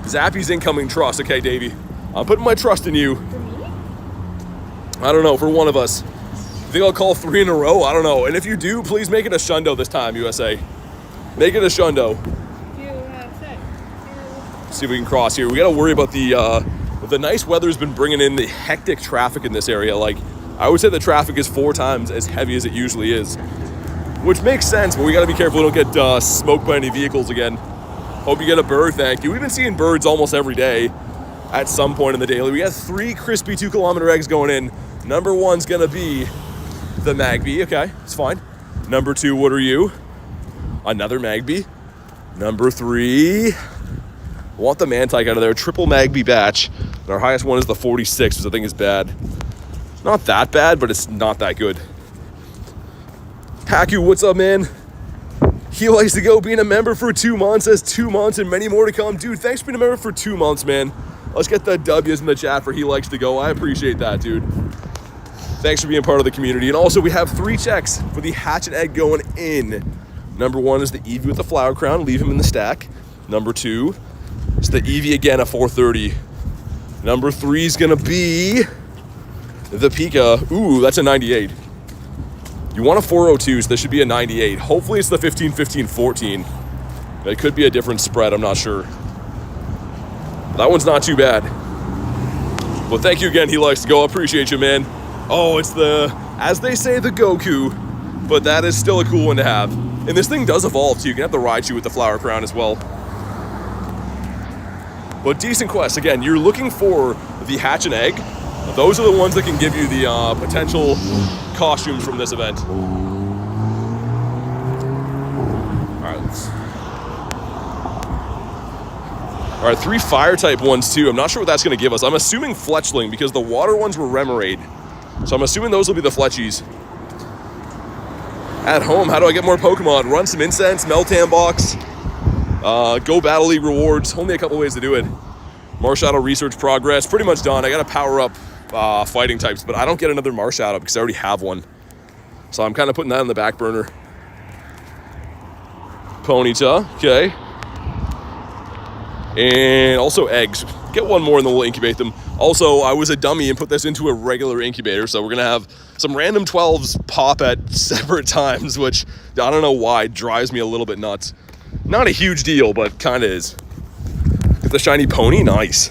Zappy's incoming trust. Okay, Davey. I'm putting my trust in you. For me? I don't know, for one of us. You think I'll call 3 in a row? I don't know. And if you do, please make it a Shundo this time, USA. Make it a Shundo. USA. See if we can cross here. We got to worry about the nice weather's been bringing in the hectic traffic in this area. Like, I would say the traffic is 4 times as heavy as it usually is, which makes sense, but we got to be careful we don't get smoked by any vehicles again. Hope you get a bird, thank you. We've been seeing birds almost every day at some point in the daily. We got 3 crispy 2-kilometer eggs going in. Number 1's going to be the Magby. Okay, it's fine. Number 2, what are you? Another Magby. Number 3, I want the Mantike out of there. Triple Magby batch. And our highest one is the 46, which I think is bad. Not that bad, but it's not that good. Haku, what's up, man? He likes to go being a member for 2 months, says 2 months and many more to come. Dude, thanks for being a member for 2 months, man. Let's get the W's in the chat for he likes to go. I appreciate that, dude. Thanks for being part of the community. And also, we have 3 checks for the hatch and egg going in. Number 1 is the Eevee with the flower crown. Leave him in the stack. Number 2 is the Eevee again at 430. Number 3 is going to be the Pika. Ooh, that's a 98. You want a 402, so this should be a 98. Hopefully it's the 15, 15, 14. It could be a different spread, I'm not sure. That one's not too bad. Well, thank you again, he likes to go. I appreciate you, man. Oh, it's the, as they say, the Goku, but that is still a cool one to have. And this thing does evolve too. You can have the Raichu with the flower crown as well. But decent quest. Again, you're looking for the hatch and egg. Those are the ones that can give you the potential costumes from this event. All right, 3 fire type ones too. I'm not sure what that's going to give us. I'm assuming Fletchling because the water ones were Remoraid. So I'm assuming those will be the Fletchies. At home, how do I get more Pokemon? Run some incense, Meltan box, go Battle League rewards. Only a couple ways to do it. Marshadow research progress, pretty much done. I got to power up fighting types, but I don't get another Marshadow because I already have one. So I'm kind of putting that on the back burner. Ponyta, okay. And also eggs. Get one more and then we'll incubate them. Also, I was a dummy and put this into a regular incubator, so we're going to have some random 12s pop at separate times, which I don't know why drives me a little bit nuts. Not a huge deal, but kind of is. Get the shiny pony, nice.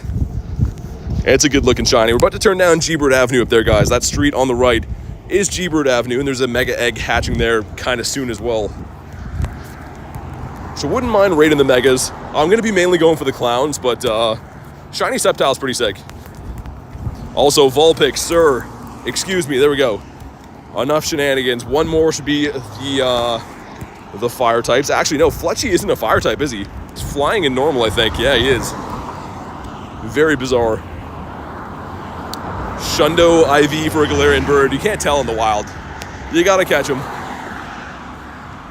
It's a good looking shiny. We're about to turn down G-Bird Avenue up there, guys. That street on the right is G-Bird Avenue, and there's a mega egg hatching there kind of soon as well. So wouldn't mind raiding the megas. I'm going to be mainly going for the clowns, but shiny Sceptile's pretty sick. Also, Vulpix, sir. Excuse me, there we go. Enough shenanigans. One more should be the fire types. Actually, no, Fletchy isn't a fire type, is he? He's flying in normal, I think. Yeah, he is. Very bizarre. Shundo IV for a Galarian bird. You can't tell in the wild. You gotta catch him.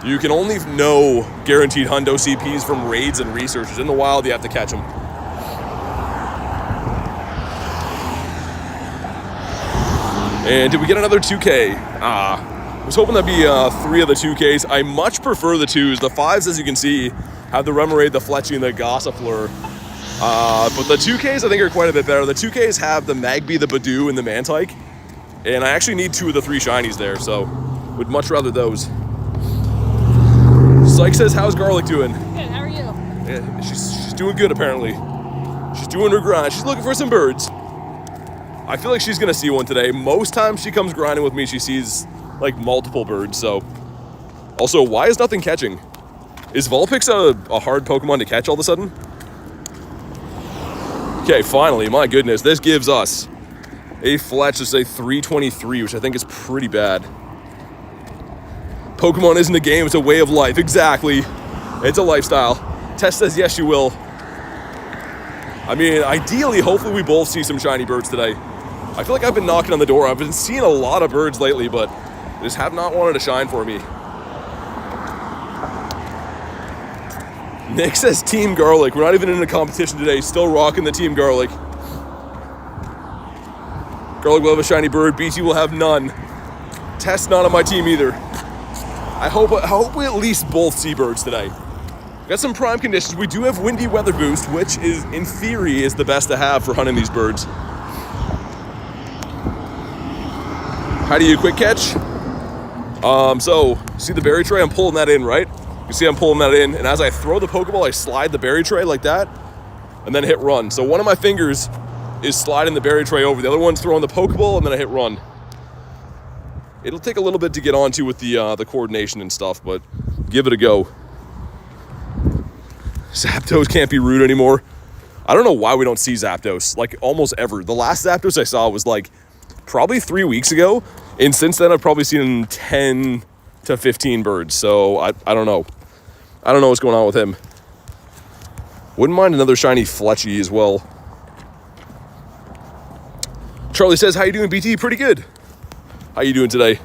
You can only know guaranteed hundo CPs from raids and researchers. In the wild, you have to catch them. And did we get another 2K? I was hoping that'd be 3 of the 2Ks. I much prefer the 2s. The 5s, as you can see, have the Remoraid, the Fletchling, the Gossifleur. But the 2Ks, I think, are quite a bit better. The 2Ks have the Magby, the Badoo, and the Mantike. And I actually need 2 of the 3 shinies there, so would much rather those. Psych says, how's Garlic doing? Good, how are you? Yeah, she's doing good, apparently. She's doing her grind. She's looking for some birds. I feel like she's gonna see one today. Most times she comes grinding with me, she sees like multiple birds, so. Also, why is nothing catching? Is Vulpix a hard Pokemon to catch all of a sudden? Okay, finally, my goodness, this gives us a Fletch, let's say 323, which I think is pretty bad. Pokemon isn't a game, it's a way of life. Exactly. It's a lifestyle. Tess says yes, you will. I mean, ideally, hopefully we both see some shiny birds today. I feel like I've been knocking on the door. I've been seeing a lot of birds lately, but they just have not wanted to shine for me. Nick says Team Garlic. We're not even in a competition today. Still rocking the Team Garlic. Garlic will have a shiny bird. BT will have none. Tess not on my team either. I hope we at least both see birds today. Got some prime conditions. We do have windy weather boost, which is, in theory, is the best to have for hunting these birds. How do you quick catch? So, see the berry tray? I'm pulling that in, right? You see I'm pulling that in, and as I throw the Pokeball, I slide the berry tray like that, and then hit run. So one of my fingers is sliding the berry tray over. The other one's throwing the Pokeball, and then I hit run. It'll take a little bit to get onto with the coordination and stuff, but give it a go. Zapdos can't be rude anymore. I don't know why we don't see Zapdos, like almost ever. The last Zapdos I saw was like probably 3 weeks ago, and since then I've probably seen 10 to 15 birds, so I don't know. I don't know what's going on with him. Wouldn't mind another shiny Fletchy as well. Charlie says, how you doing, BT? Pretty good. How you doing today?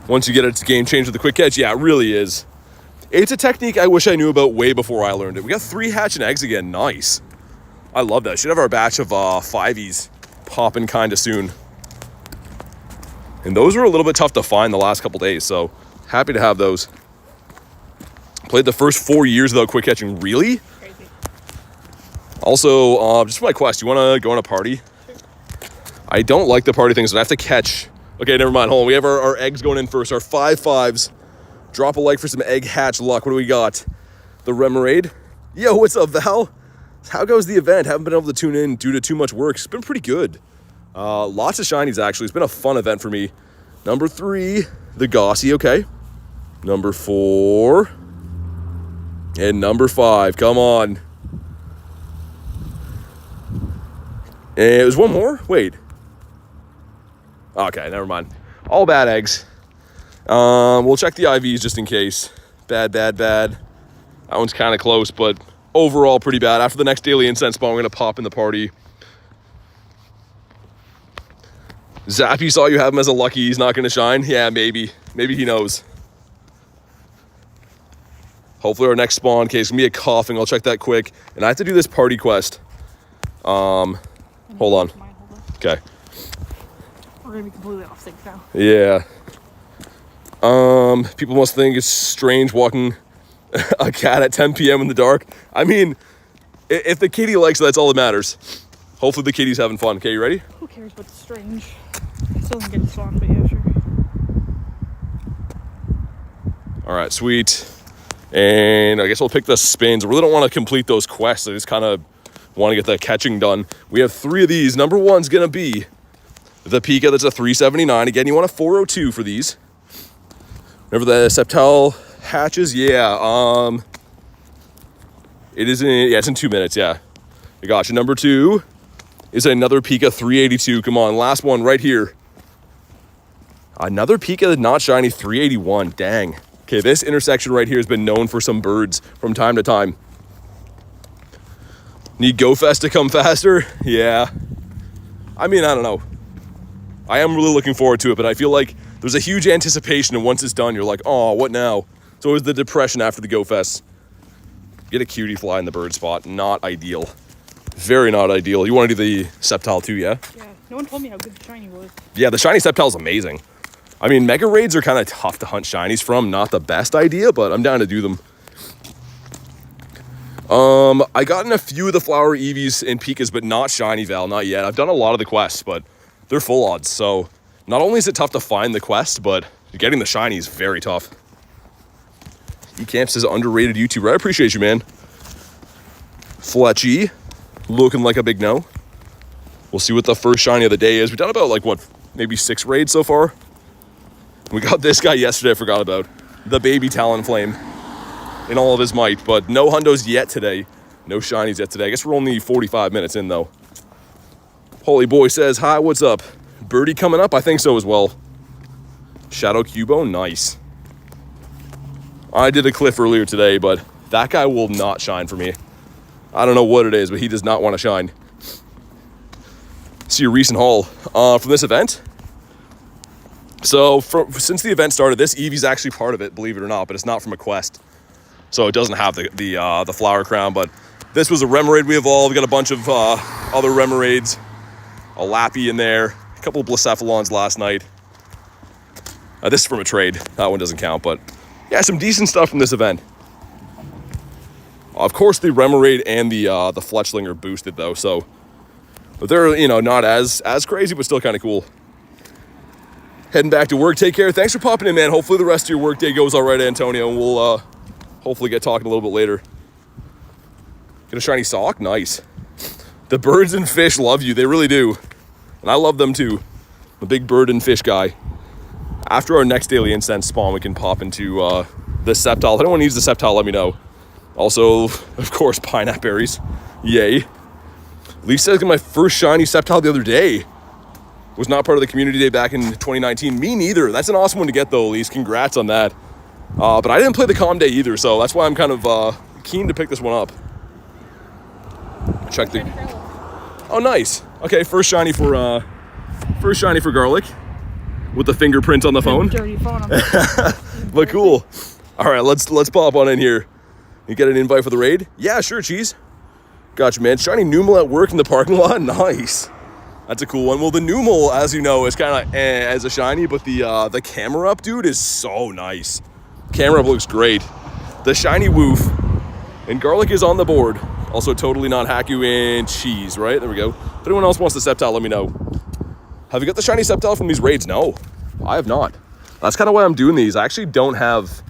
Once you get it, it's game change with the quick catch. Yeah, it really is. It's a technique I wish I knew about way before I learned it. We got 3 hatch and eggs again. Nice. I love that. Should have our batch of 5Es popping kind of soon. And those were a little bit tough to find the last couple days, so happy to have those. Played the first 4 years without quick catching. Really? Crazy. Also, just for my quest, you want to go on a party? Sure. I don't like the party things, but I have to catch. Okay, never mind. Hold on. We have our eggs going in first. Our 5/5s. Drop a like for some egg hatch luck. What do we got? The Remoraid. Yo, what's up, Val? How goes the event? Haven't been able to tune in due to too much work. It's been pretty good. Lots of shinies, actually. It's been a fun event for me. Number 3, the Gossy. Okay. Number 4. And number 5. Come on. And it was one more? Wait. Okay, never mind. All bad eggs. We'll check the IVs just in case. Bad. That one's kind of close, but overall pretty bad. After the next daily incense spawn, we're going to pop in the party. Zappy saw you have him as a lucky. He's not going to shine. Yeah, maybe. Maybe he knows. Hopefully our next spawn case can be a coughing. I'll check that quick. And I have to do this party quest. Hold on. Okay. We're going to be completely off sync now. Yeah. People must think it's strange walking a cat at 10 p.m. in the dark. I mean, if the kitty likes it, that's all that matters. Hopefully the kitty's having fun. Okay, you ready? Who cares what's strange? Still doesn't get a spawn, but yeah, sure. All right, sweet. And I guess we'll pick the spins. I really don't want to complete those quests. I just kind of want to get the catching done. We have 3 of these. Number 1's going to be the Pika. That's a 379. Again, you want a 402 for these. Remember the Septel hatches? Yeah. It's in 2 minutes. Yeah. I got you. Number 2 is another Pika 382. Come on. Last one right here. Another Pika not shiny 381. Dang. Okay, this intersection right here has been known for some birds from time to time. Need GoFest to come faster? Yeah. I mean, I don't know. I am really looking forward to it, but I feel like there's a huge anticipation, and once it's done, you're like, oh, what now? It's always the depression after the Go Fest. Get a cutie fly in the bird spot. Not ideal. Very not ideal. You want to do the Sceptile too, yeah? Yeah, no one told me how good the shiny was. Yeah, the shiny Sceptile is amazing. I mean, Mega Raids are kind of tough to hunt shinies from. Not the best idea, but I'm down to do them. I gotten a few of the Flower Eevees and Pikas, but not Shiny Val, not yet. I've done a lot of the quests, but they're full odds. So not only is it tough to find the quest, but getting the shiny is very tough. Ekamps is underrated YouTuber. I appreciate you, man. Fletchy, looking like a big no. We'll see what the first shiny of the day is. We've done about, like, what, maybe 6 raids so far? We got this guy yesterday I forgot about. The baby Talonflame in all of his might, but no hundos yet today. No shinies yet today. I guess we're only 45 minutes in, though. Holy Boy says, hi, what's up? Birdie coming up? I think so as well. Shadow Cubo, nice. I did a Cliff earlier today, but that guy will not shine for me. I don't know what it is, but he does not want to shine. See a recent haul from this event. So since the event started, this Eevee's actually part of it, believe it or not, but it's not from a quest. So it doesn't have the flower crown, but this was a Remoraid we evolved. We got a bunch of other Remoraids, a Lappy in there, a couple of Blacephalons last night. This is from a trade. That one doesn't count, but yeah, some decent stuff from this event. Of course, the Remoraid and the Fletchling are boosted though, so but they're, you know, not as crazy, but still kind of cool. Heading back to work. Take care. Thanks for popping in, man. Hopefully the rest of your work day goes all right, Antonio, and we'll hopefully get talking a little bit later. Get a shiny sock? Nice. The birds and fish love you. They really do. And I love them too. I'm a big bird and fish guy. After our next daily incense spawn, we can pop into the Sceptile. If anyone needs the Sceptile, let me know. Also, of course, pineapple berries. Yay. Lisa says my first shiny Sceptile the other day. Was not part of the community day back in 2019. Me neither. That's an awesome one to get though, Elise. Congrats on that. But I didn't play the comm day either, so that's why I'm kind of keen to pick this one up. Check the. Oh, nice. Okay, first shiny for Garlic, with the fingerprint on the phone. Dirty phone. But cool. All right, let's pop on in here. You get an invite for the raid? Yeah, sure, cheese. Gotcha, man. Shiny Numel at work in the parking lot. Nice. That's a cool one. Well, the Numel, as you know, is kind of as a shiny, but the camera up, dude, is so nice. Camera up looks great. The shiny Woof and Garlic is on the board. Also, totally not Haku and cheese, right? There we go. If anyone else wants the Sceptile, let me know. Have you got the shiny Sceptile from these raids? No, I have not. That's kind of why I'm doing these. I actually don't have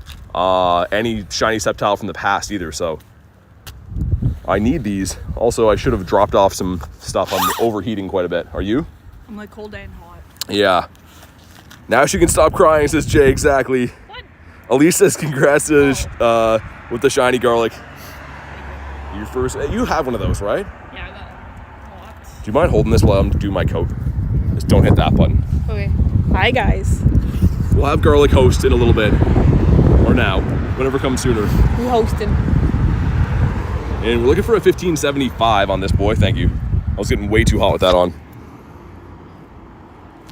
any shiny Sceptile from the past either, so I need these. Also, I should have dropped off some stuff. I'm overheating quite a bit. Are you? I'm like cold and hot. Yeah. Now she can stop crying, says Jay. Exactly. What? Elise says congrats to, with the shiny Garlic. Your first. You have one of those, right? Yeah, I got a lot. Do you mind holding this while I'm doing my coat? Just don't hit that button. Okay. Hi, guys. We'll have Garlic host in a little bit. Or now. Whatever comes sooner. We're hosting. And we're looking for a 1575 on this boy. Thank you. I was getting way too hot with that on.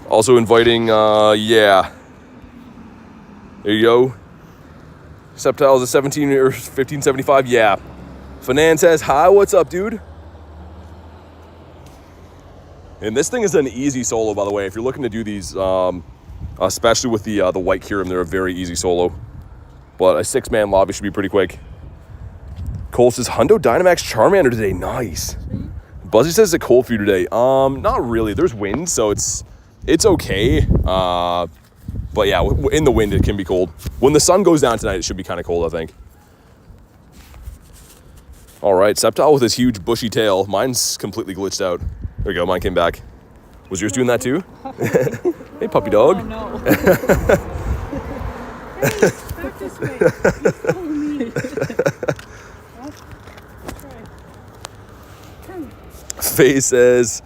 Also inviting, yeah. There you go. Sceptile is a 17 or 1575. Yeah. Fanan says, hi, what's up, dude? And this thing is an easy solo, by the way. If you're looking to do these, especially with the white Kyurem, they're a very easy solo. But a 6-man lobby should be pretty quick. Cole says, Hundo Dynamax Charmander today. Nice. Buzzy says it's cold for you today. Not really. There's wind, so it's okay. But yeah, in the wind, it can be cold. When the sun goes down tonight, it should be kind of cold, I think. All right, Sceptile with his huge bushy tail. Mine's completely glitched out. There we go, mine came back. Was yours doing that too? Hey, puppy dog. Oh, no. Hey, back this way. You follow me. Faye says,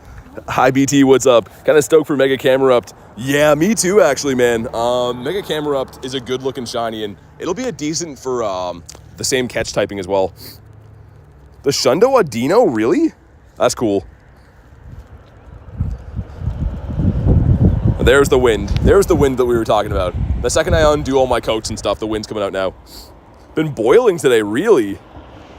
hi BT, what's up? Kind of stoked for Mega Camerupt. Yeah, me too, actually, man. Mega Camerupt is a good looking shiny, and it'll be a decent for the same catch typing as well. The Shundo Adino, really? That's cool. There's the wind. There's the wind that we were talking about. The second I undo all my coats and stuff, the wind's coming out now. Been boiling today, really.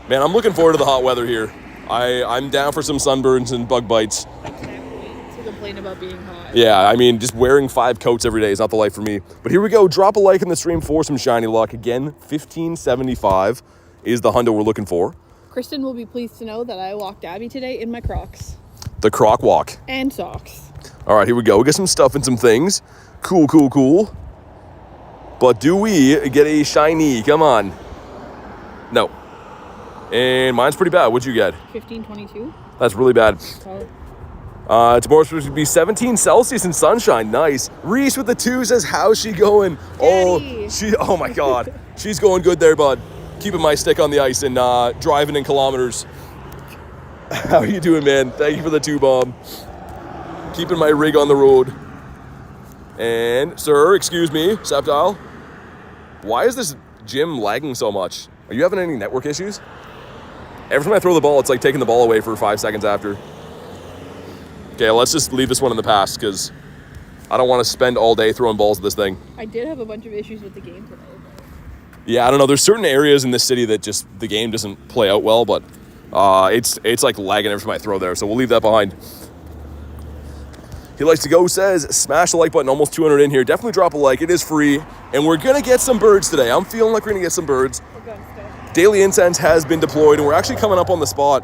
Man, I'm looking forward to the hot weather here. I'm down for some sunburns and bug bites. I can't wait to complain about being hot. Yeah, I mean, just wearing 5 coats every day is not the life for me. But here we go. Drop a like in the stream for some shiny luck. Again, 1575 is the hundo we're looking for. Kristen will be pleased to know that I walked Abby today in my Crocs. The croc walk. And socks. All right, here we go. We get some stuff and some things. Cool, cool, cool. But do we get a shiny? Come on. No. And mine's pretty bad. What'd you get? 1522. That's really bad. Oh. It's more supposed to be 17 Celsius and sunshine. Nice. Reese with the 2 says, how's she going? Daddy. Oh my God. She's going good there, bud. Keeping my stick on the ice and driving in kilometers. How you doing, man? Thank you for the 2 bomb. Keeping my rig on the road. And, sir, excuse me, Septile. Why is this gym lagging so much? Are you having any network issues? Every time I throw the ball, it's like taking the ball away for 5 seconds after. Okay, let's just leave this one in the past because I don't want to spend all day throwing balls at this thing. I did have a bunch of issues with the game today. Yeah, I don't know. There's certain areas in this city that just the game doesn't play out well, but it's like lagging every time I throw there, so we'll leave that behind. He likes to go says, smash the like button, almost 200 in here. Definitely drop a like. It is free. And we're going to get some birds today. I'm feeling like we're going to get some birds. Daily Incense has been deployed, and we're actually coming up on the spot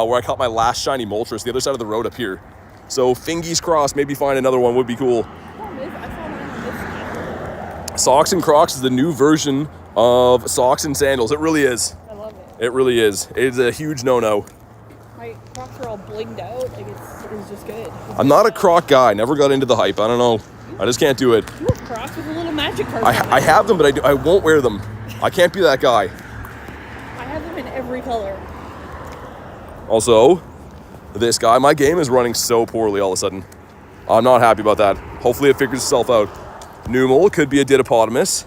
where I caught my last shiny Moltres, the other side of the road up here. So fingies crossed, maybe find another one would be cool. Socks and Crocs is the new version of socks and sandals. It really is. I love it. It really is. It is a huge no-no. My Crocs are all blinged out. Like it's just good. I'm not a Croc guy. Never got into the hype. I don't know. I just can't do it. You have Crocs with a little magic card. I have them, but I won't wear them. I can't be that guy. I have them in every color. Also, this guy, my game is running so poorly all of a sudden. I'm not happy about that. Hopefully it figures itself out. Numel could be a Didopotamus.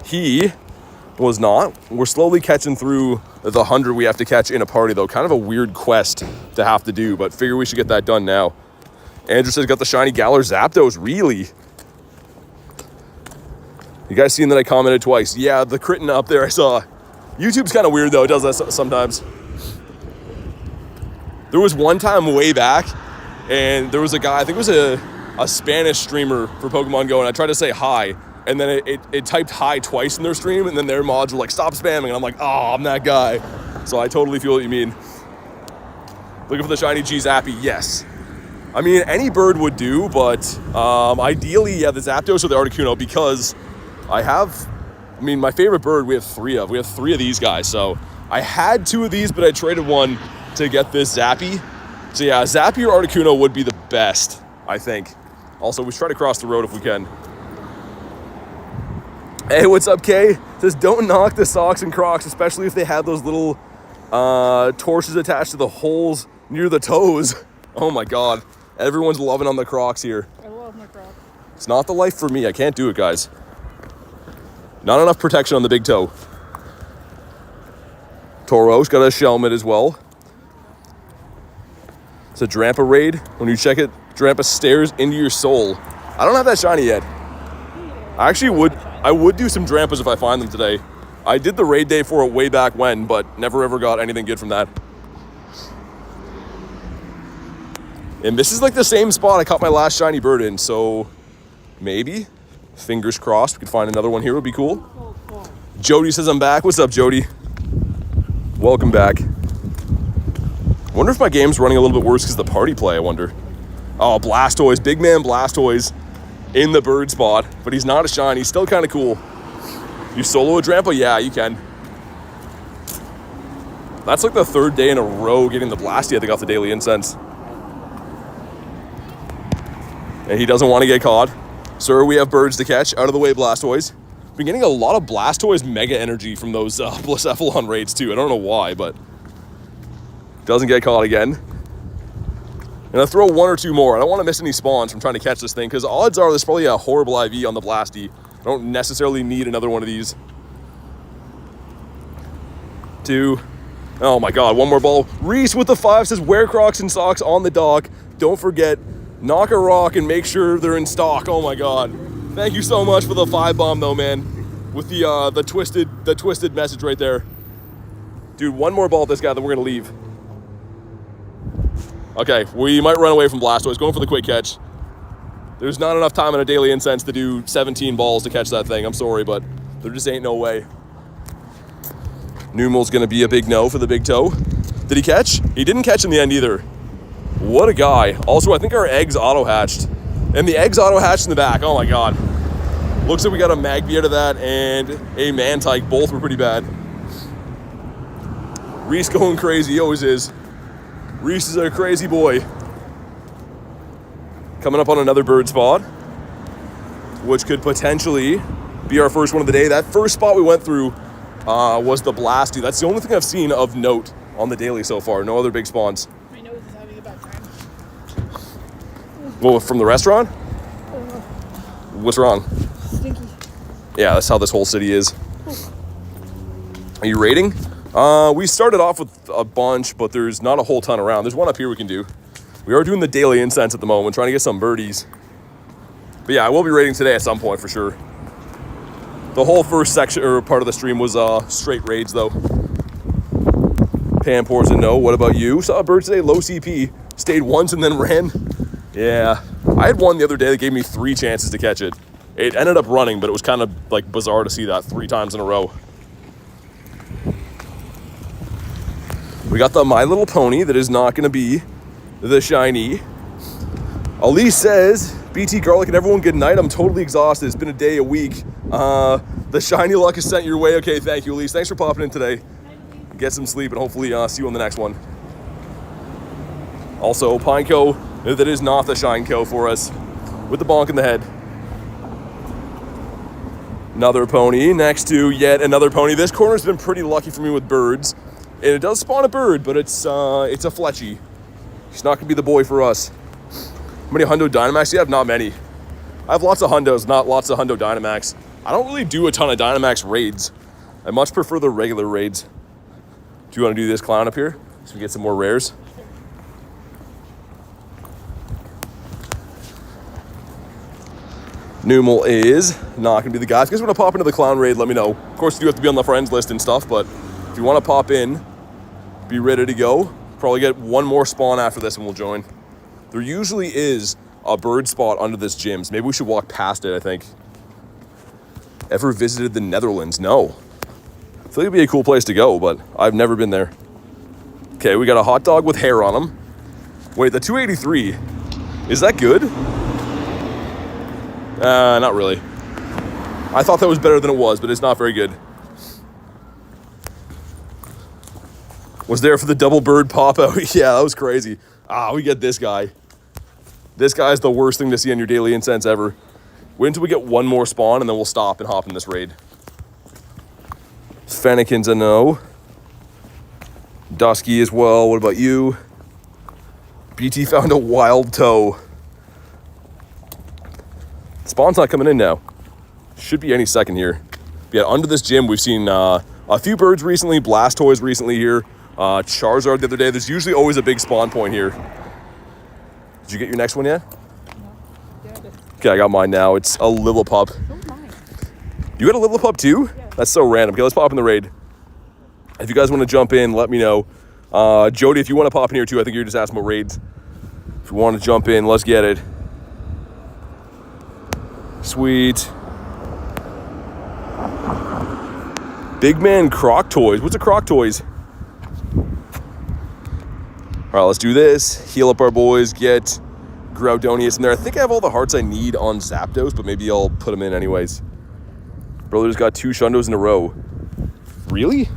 He was not. We're slowly catching through the 100 we have to catch in a party, though. Kind of a weird quest to have to do, but figure we should get that done now. Andrew says, got the shiny Galar Zapdos. Really? You guys seen that I commented twice? Yeah, the Kritten up there I saw. YouTube's kind of weird, though. It does that sometimes. There was one time way back, and there was a guy, I think it was a Spanish streamer for Pokemon GO, and I tried to say hi, and then it typed hi twice in their stream, and then their mods were like, stop spamming, and I'm like, oh, I'm that guy. So I totally feel what you mean. Looking for the shiny G-Zappy, yes. I mean, any bird would do, but ideally, yeah, the Zapdos or the Articuno, because my favorite bird we have 3 of. We have 3 of these guys, so I had 2 of these, but I traded one to get this Zappy. So yeah, Zappy or Articuno would be the best, I think. Also, we should try to cross the road if we can. Hey, what's up, Kay? It says, don't knock the socks and Crocs, especially if they have those little torches attached to the holes near the toes. Oh my God. Everyone's loving on the Crocs here. I love my Crocs. It's not the life for me. I can't do it, guys. Not enough protection on the big toe. Tauros got a Shelmet as well. It's a Drampa raid. When you check it, Drampa stares into your soul. I don't have that shiny yet. I would do some Drampas if I find them today. I did the raid day for it way back when, but never ever got anything good from that. And this is like the same spot I caught my last shiny bird in, so maybe, fingers crossed, we could find another one here, would be cool. Jody says I'm back. What's up, Jody? Welcome back. Wonder if my game's running a little bit worse because of the party play, I wonder. Oh, Blastoise, big man Blastoise in the bird spot, but he's not a shiny, still kind of cool. You solo a Drampa? Yeah, you can. That's like the 3rd day in a row getting the Blasty, I think, off the Daily Incense. And he doesn't want to get caught. Sir, we have birds to catch. Out of the way, Blastoise. Been getting a lot of Blastoise mega energy from those Blacephalon raids too. I don't know why, but doesn't get caught again. And I'll throw 1 or 2 more. I don't want to miss any spawns from trying to catch this thing, because odds are there's probably a horrible IV on the Blasty. I don't necessarily need another one of these. 2. Oh my God, 1 more ball. Reese with the 5 says, wear Crocs and socks on the dock. Don't forget knock a rock and make sure they're in stock. Oh my god. Thank you so much for the 5 bomb though, man. With the twisted message right there. Dude, one more ball at this guy, then we're gonna leave. Okay, we might run away from Blastoise, going for the quick catch. There's not enough time in a daily incense to do 17 balls to catch that thing. I'm sorry, but there just ain't no way. Numal's gonna be a big no for the big toe. Did he catch? He didn't catch in the end either. What a guy. Also, I think our eggs auto-hatched. And the eggs auto-hatched in the back. Oh my god. Looks like we got a Magby out of that and a Mantike. Both were pretty bad. Reese going crazy. He always is. Reese is a crazy boy. Coming up on another bird spot, which could potentially be our first one of the day. That first spot we went through was the Blasty. That's the only thing I've seen of note on the daily so far. No other big spawns. My nose is having a bad time. Well, from the restaurant? What's wrong? Stinky. Yeah, that's how this whole city is. Are you raiding? We started off with a bunch, but there's not a whole ton around. There's one up here we can do. We are doing the daily incense at the moment, trying to get some birdies. But yeah, I will be raiding today at some point for sure. The whole first section or part of the stream was straight raids though. Pam pours a no. What about you? Saw a bird today, low CP. Stayed once and then ran. Yeah, I had one the other day that gave me 3 chances to catch it. It ended up running, but it was kind of like bizarre to see that 3 times in a row. We got the My Little Pony that is not going to be the shiny. Elise says, BT Garlic and everyone, good night. I'm totally exhausted. It's been a day, a week. The shiny luck is sent your way. Okay, thank you, Elise. Thanks for popping in today. Get some sleep and hopefully see you on the next one. Also, Pineco, that is not the Shineco for us, with the bonk in the head. Another pony next to yet another pony. This corner's been pretty lucky for me with birds. And it does spawn a bird, but it's a Fletchy. He's not gonna be the boy for us. How many Hundo Dynamax do you have? Not many. I have lots of Hundos, not lots of Hundo Dynamax. I don't really do a ton of Dynamax raids. I much prefer the regular raids. Do you want to do this clown up here so we get some more rares? Numal is not gonna be the guy. If you guys want to pop into the clown raid, let me know. Of course, you do have to be on the friends list and stuff, but if you want to pop in, be ready to go. Probably get one more spawn after this and we'll join. There usually is a bird spot under this gym, so maybe we should walk past it, I think. Ever visited the Netherlands? No. I feel like it'd be a cool place to go, but I've never been there. Okay, we got a hot dog with hair on him. Wait, the 283, is that good? Not really. I thought that was better than it was, but it's not very good. Was there for the double bird pop out? Yeah, that was crazy. We get this guy. This guy is the worst thing to see on your daily incense ever. Wait until we get one more spawn and then we'll stop and hop in this raid. Fennekin's a no. Dusky as well. What about you? BT found a wild toe. Spawn's not coming in now. Should be any second here. But yeah, under this gym, we've seen a few birds recently, Blastoise recently here, Charizard the other day. There's usually always a big spawn point here. Did you get your next one yet? No. Yeah, Okay, I got mine now. It's a Lillipup. so mine. You got a Lillipup too? Yeah. That's so random. Okay, let's pop in the raid. If you guys want to jump in, let me know. Jody, if you want to pop in here too, I think you're just asking about raids. If you want to jump in, let's get it. Sweet. Big Man Croc Toys. What's a Croc Toys? All right, let's do this. Heal up our boys. Get Groudonius in there. I think I have all the hearts I need on Zapdos, but maybe I'll put them in anyways. Brother's got 2 Shundos in a row. Really?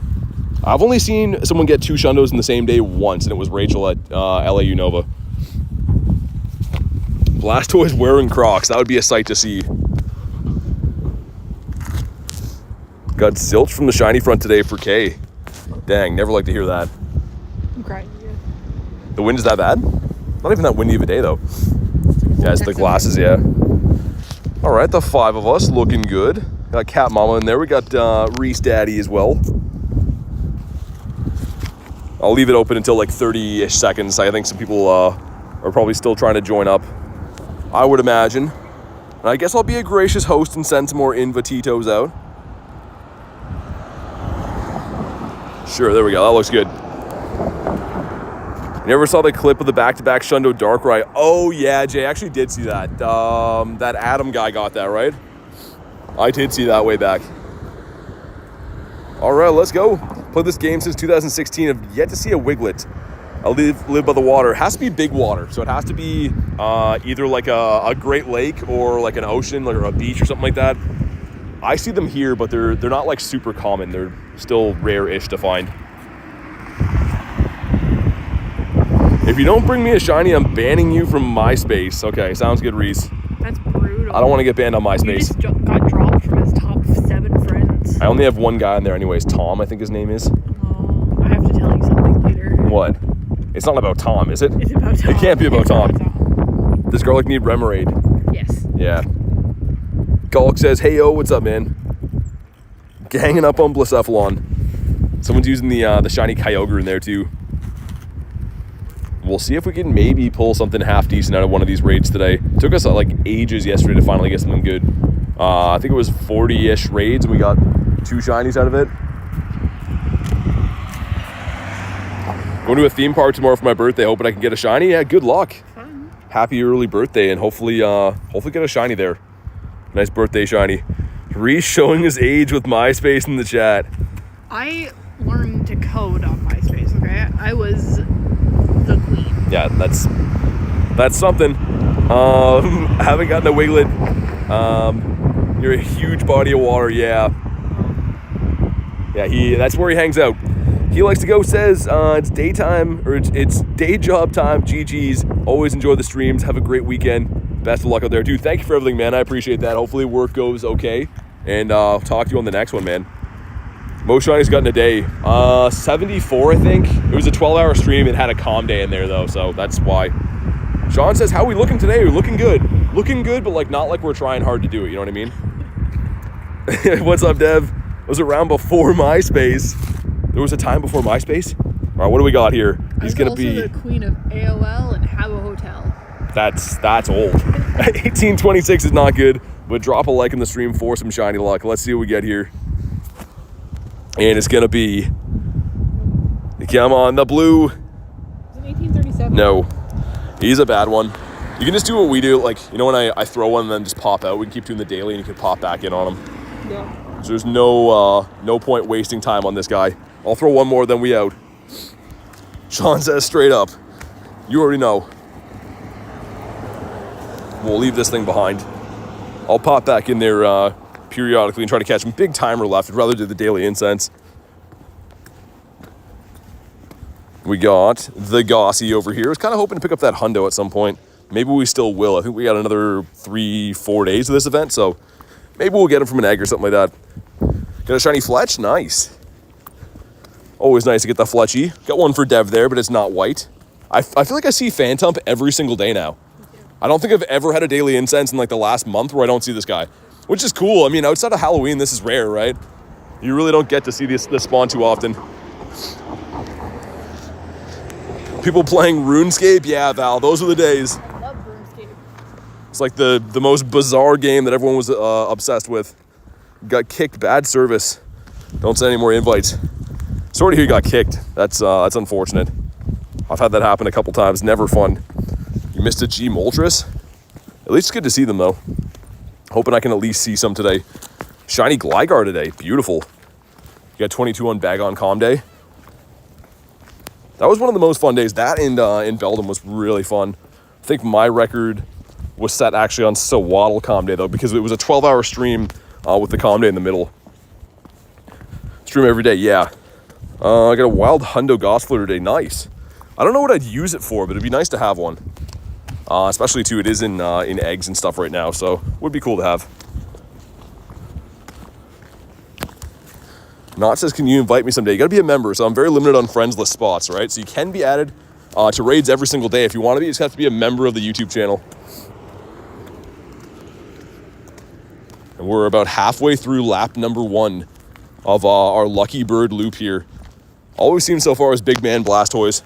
I've only seen someone get 2 Shundos in the same day once, and it was Rachel at LA Unova. Blastoise wearing Crocs. That would be a sight to see. Got zilch from the shiny front today for K. Dang, never like to hear that. I'm crying. The wind is that bad? Not even that windy of a day, though. Yeah, it's the glasses, yeah. All right, the 5 of us looking good. Got Cat Mama in there. We got Reese Daddy as well. I'll leave it open until like 30-ish seconds. I think some people are probably still trying to join up. I would imagine. And I guess I'll be a gracious host and send some more Invititos out. Sure, there we go. That looks good. You ever saw the clip of the back-to-back Shundo Darkrai? Oh, yeah, Jay, I actually did see that. That Adam guy got that, right? I did see that way back. All right, let's go. Played this game since 2016. I've yet to see a Wiglet. I live by the water. It has to be big water, so it has to be either like a Great Lake or like an ocean, like or a beach or something like that. I see them here, but they're not like super common. They're still rare-ish to find. If you don't bring me a shiny, I'm banning you from MySpace. Okay, sounds good, Reese. That's brutal. I don't want to get banned on MySpace. You just got dropped from his top 7 friends. I only have one guy in there anyways. Tom, I think his name is. Oh, I have to tell you something later. What? It's not about Tom, is it? It's about Tom. It can't be about Tom. Does Garlic need Remoraid? Yes. Yeah. Gulk says, hey, yo, what's up, man? Ganging up on Blacephalon. Someone's using the shiny Kyogre in there, too. We'll see if we can maybe pull something half decent out of one of these raids today. It took us like ages yesterday to finally get something good. I think it was 40-ish raids, and we got 2 shinies out of it. Going to a theme park tomorrow for my birthday, hoping I can get a shiny. Yeah, good luck. Fun. Happy early birthday, and hopefully get a shiny there. Nice birthday shiny. Reese showing his age with MySpace in the chat. I learned to code on MySpace, okay? I was the queen. Yeah, that's something. Haven't gotten a Wiglet. You're a huge body of water, yeah. Yeah, that's where he hangs out. He likes to go, says it's daytime, or it's day job time. GG's. Always enjoy the streams. Have a great weekend. Best of luck out there, dude. Thank you for everything, man. I appreciate that. Hopefully work goes okay. And I'll talk to you on the next one, man. Most shinies got in a day. 74, I think. It was a 12-hour stream. It had a calm day in there, though, so that's why. Sean says, how are we looking today? We're looking good. Looking good, but like not like we're trying hard to do it. You know what I mean? What's up, Dev? I was around before MySpace. There was a time before MySpace? All right, what do we got here? He's going to be... also the queen of AOL and have a hotel. That's old. 1826 is not good, but drop a like in the stream for some shiny luck. Let's see what we get here. And it's going to be... Come on, the blue. Is it 1837? No. He's a bad one. You can just do what we do. Like, you know when I throw one and then just pop out? We can keep doing the daily and you can pop back in on him. Yeah. So there's no point wasting time on this guy. I'll throw one more, then we out. Sean says straight up. You already know. We'll leave this thing behind. I'll pop back in there periodically and try to catch him. Big timer left. I'd rather do the daily incense. We got the Gossy over here. I was kind of hoping to pick up that hundo at some point. Maybe we still will. I think we got another 3-4 days of this event, so maybe we'll get him from an egg or something like that. Got a shiny Fletch? Nice. Always nice to get the Fletchy. Got one for Dev there, but it's not white. I feel like I see Phantump every single day now. I don't think I've ever had a daily incense in like the last month where I don't see this guy, which is cool. I mean, outside of Halloween, this is rare, right? You really don't get to see this spawn too often. People playing RuneScape? Yeah, Val, those were the days. I love RuneScape. It's like the most bizarre game that everyone was obsessed with. Got kicked, bad service. Don't send any more invites. Sorry to hear you got kicked. That's unfortunate. I've had that happen a couple times. Never fun. You missed a G Moltres? At least it's good to see them, though. Hoping I can at least see some today. Shiny Gligar today. Beautiful. You got 22 on Bagon Calm Day. That was one of the most fun days. That and in Beldum was really fun. I think my record was set actually on Sawaddle Calm Day, though, because it was a 12-hour stream with the Calm Day in the middle. Stream every day, yeah. I got a Wild Hundo Gossfleur today. Nice. I don't know what I'd use it for, but it'd be nice to have one. Especially, too, it is in eggs and stuff right now, so would be cool to have. Knot says, can you invite me someday? You got to be a member, so I'm very limited on friends list spots, right? So you can be added to raids every single day. If you want to be, you just have to be a member of the YouTube channel. And we're about halfway through lap number 1 of our Lucky Bird loop here. All we've seen so far is Big Man Blastoise.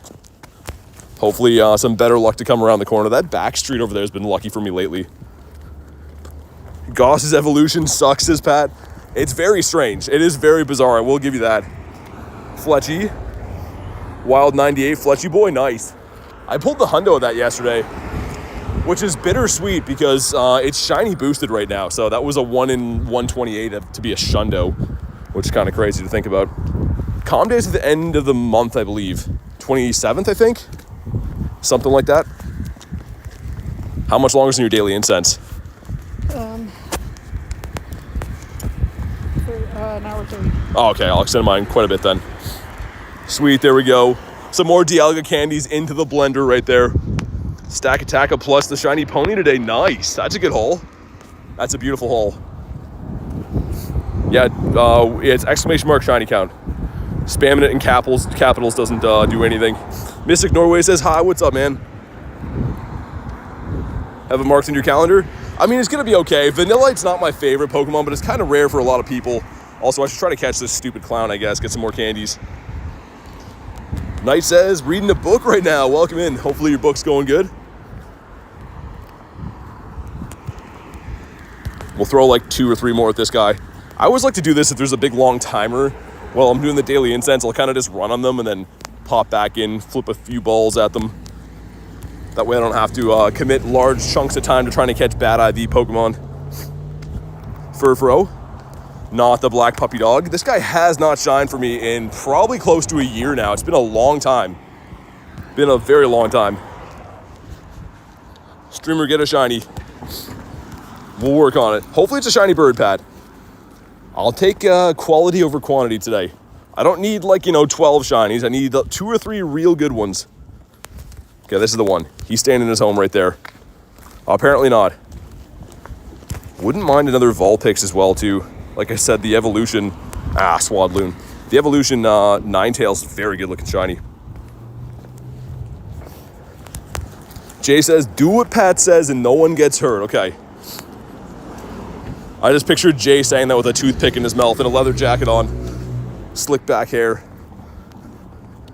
Hopefully some better luck to come around the corner. That back street over there has been lucky for me lately. Goss's evolution sucks, says Pat. It's very strange. It is very bizarre. I will give you that. Fletchy. Wild 98. Fletchy boy, nice. I pulled the hundo of that yesterday, which is bittersweet because it's shiny boosted right now. So that was a 1 in 128 to be a shundo, which is kind of crazy to think about. Calm days at the end of the month, I believe. 27th, I think. Something like that. How much longer is in your daily incense? For an hour 30. Oh, okay, I'll extend mine quite a bit then. Sweet, there we go. Some more Dialga candies into the blender right there. Stakataka plus the shiny pony today. Nice. That's a good haul. That's a beautiful haul. Yeah, it's exclamation mark shiny count. Spamming it in capitals doesn't do anything. Mystic Norway says, hi, what's up, man? Have it marked in your calendar? I mean, it's going to be okay. Vanillite's not my favorite Pokemon, but it's kind of rare for a lot of people. Also, I should try to catch this stupid clown, I guess. Get some more candies. Knight says, reading a book right now. Welcome in. Hopefully your book's going good. We'll throw like 2 or 3 more at this guy. I always like to do this if there's a big long timer. While I'm doing the daily incense, I'll kind of just run on them and then pop back in, flip a few balls at them. That way I don't have to commit large chunks of time to trying to catch bad IV Pokemon. Furfro, not the black puppy dog. This guy has not shined for me in probably close to a year now. It's been a long time. Been a very long time. Streamer, get a shiny. We'll work on it. Hopefully it's a shiny bird, Pat. I'll take quality over quantity today. I don't need 12 shinies. I need 2 or 3 real good ones. Okay, this is the one. He's staying in his home right there. Apparently not. Wouldn't mind another Vulpix as well, too. Like I said, the evolution... Swadloon. The evolution Ninetales, very good looking shiny. Jay says, do what Pat says and no one gets hurt. Okay. I just pictured Jay saying that with a toothpick in his mouth and a leather jacket on. Slick back hair.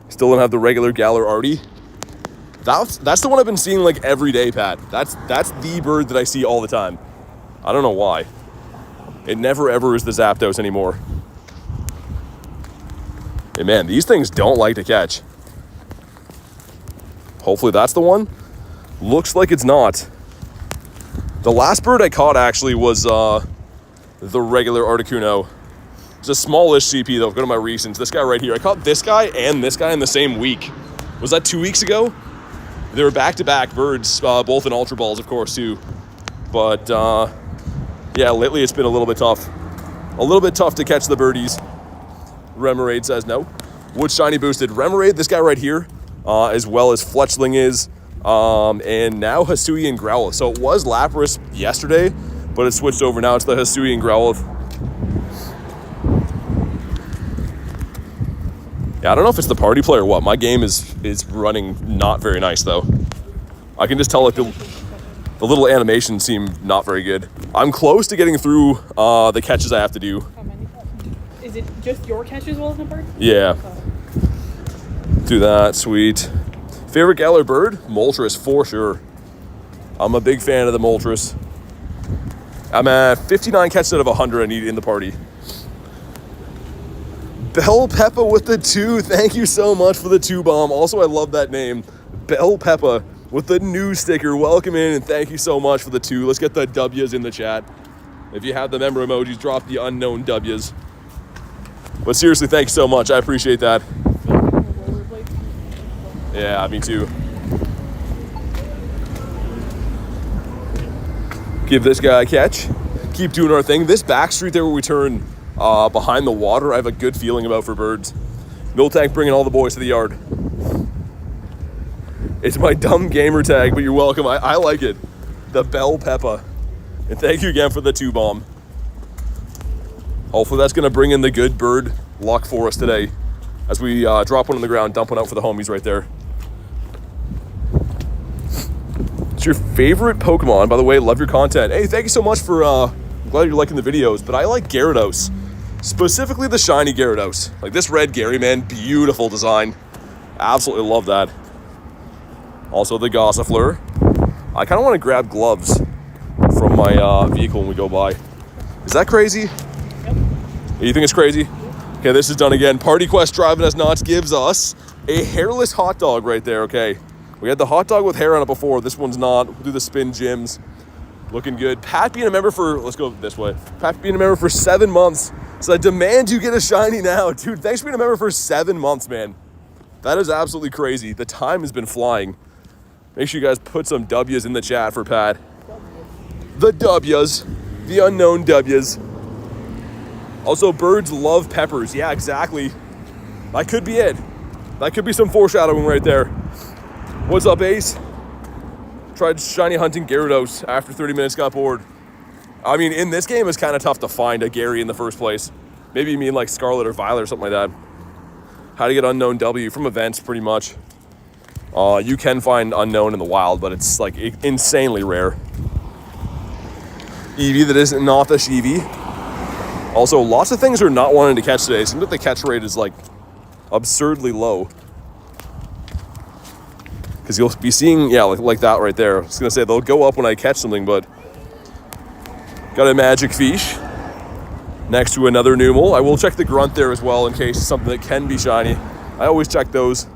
Still don't have the regular Galar Artie. That's the one I've been seeing like every day, Pat. That's the bird that I see all the time. I don't know why. It never ever is the Zapdos anymore. Hey man, these things don't like to catch. Hopefully that's the one. Looks like it's not. The last bird I caught actually was the regular Articuno. It's a smallish CP though. Go to my recents. This guy right here. I caught this guy and this guy in the same week. Was that 2 weeks ago? They were back-to-back birds, both in Ultra Balls, of course, too. But, yeah, lately it's been a little bit tough. A little bit tough to catch the birdies. Remoraid says no. Wood Shiny boosted. Remoraid, this guy right here, as well as Fletchling is, and now Hisui and Growlithe. So it was Lapras yesterday, but it switched over. Now it's the Hisui and Growlithe. Yeah, I don't know if it's the party play or what. My game is running not very nice, though. I can just tell like the little animations seem not very good. I'm close to getting through the catches I have to do. How many? Is it just your catches while in the park? Yeah. Do that, sweet. Favorite Galar bird? Moltres, for sure. I'm a big fan of the Moltres. I'm at 59 catches out of 100 I need in the party. Bell Peppa with the 2. Thank you so much for the 2 bomb. Also, I love that name. Bell Peppa with the new sticker. Welcome in and thank you so much for the 2. Let's get the W's in the chat. If you have the member emojis, drop the unknown W's. But seriously, thank you so much. I appreciate that. Yeah, me too. Give this guy a catch. Keep doing our thing. This back street there where we turn behind the water, I have a good feeling about for birds. Miltank bringing all the boys to the yard. It's my dumb gamer tag, but you're welcome. I like it. The Bell Peppa. And thank you again for the 2 bomb. Hopefully that's going to bring in the good bird luck for us today. As we drop one on the ground, dump one out for the homies right there. It's your favorite Pokemon. By the way, love your content. Hey, thank you so much for... I'm glad you're liking the videos, but I like Gyarados. Specifically the shiny Gyarados. Like this red Gary, man, beautiful design. Absolutely love that. Also the Gossifleur. I kind of want to grab gloves from my vehicle when we go by. Is that crazy? Yep. You think it's crazy? Okay, this is done again. Party Quest Driving Us Nuts gives us a hairless hot dog right there, okay. We had the hot dog with hair on it before. This one's not. We'll do the spin gyms. Looking good. Pat being a member for, let's go this way. Pat being a member for 7 months. So I demand you get a shiny now. Dude, thanks for being a member for 7 months, man. That is absolutely crazy. The time has been flying. Make sure you guys put some W's in the chat for Pat. The W's. The unknown W's. Also, birds love peppers. Yeah, exactly. That could be it. That could be some foreshadowing right there. What's up, Ace? Tried shiny hunting Gyarados after 30 minutes, got bored. I mean, in this game, it's kind of tough to find a Gary in the first place. Maybe you mean like Scarlet or Violet or something like that. How to get unknown W from events, pretty much. You can find unknown in the wild, but it's like insanely rare. Eevee that is not the Eevee. Also, lots of things are not wanting to catch today. It seems like the catch rate is like absurdly low. Because you'll be seeing, yeah, like that right there. I was gonna say they'll go up when I catch something, but got a magic fish next to another Numel. I will check the grunt there as well in case it's something that can be shiny. I always check those.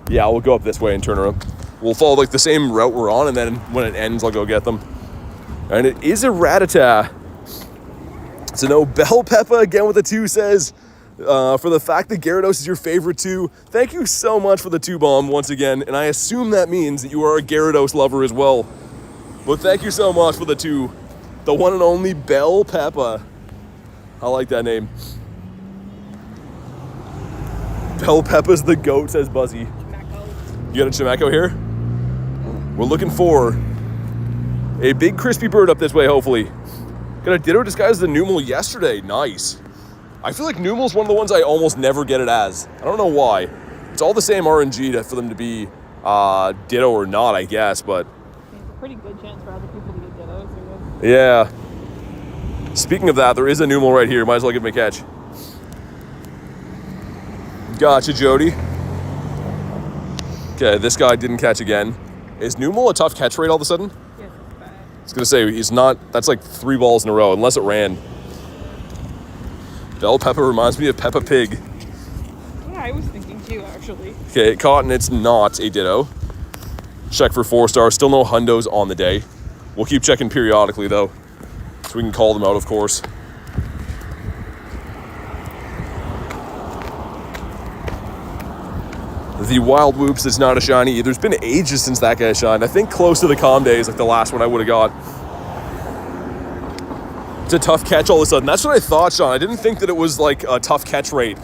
Yeah, we'll go up this way and turn around. We'll follow like the same route we're on, and then when it ends, I'll go get them. And it is a Rattata. So no, Bell Peppa again with a 2 says, for the fact that Gyarados is your favorite 2, thank you so much for the 2 bomb once again. And I assume that means that you are a Gyarados lover as well. But thank you so much for the 2. The one and only Bell Peppa. I like that name. Bell Peppa's the goat, says Buzzy. You got a Chimecho here? We're looking for a big crispy bird up this way, hopefully. Got a Ditto disguised as a Numel yesterday. Nice. I feel like Numel's one of the ones I almost never get it as. I don't know why. It's all the same RNG for them to be Ditto or not, I guess, but... It's a pretty good chance for other people to get Dittos, I guess. Yeah. Speaking of that, there is a Numel right here. Might as well give him a catch. Gotcha, Jody. Okay, this guy didn't catch again. Is Numel a tough catch rate all of a sudden? Yes, it's bad. I was gonna say, he's not, that's like 3 balls in a row, unless it ran. Bell Peppa reminds me of Peppa Pig. Yeah, I was thinking too, actually. Okay, it caught and it's not a Ditto. Check for 4 stars, still no hundos on the day. We'll keep checking periodically though, so we can call them out, of course. The Wild Whoops is not a shiny either. It's been ages since that guy shined. I think close to the calm days, like the last one I would have got. It's a tough catch all of a sudden. That's what I thought, Sean. I didn't think that it was like a tough catch rate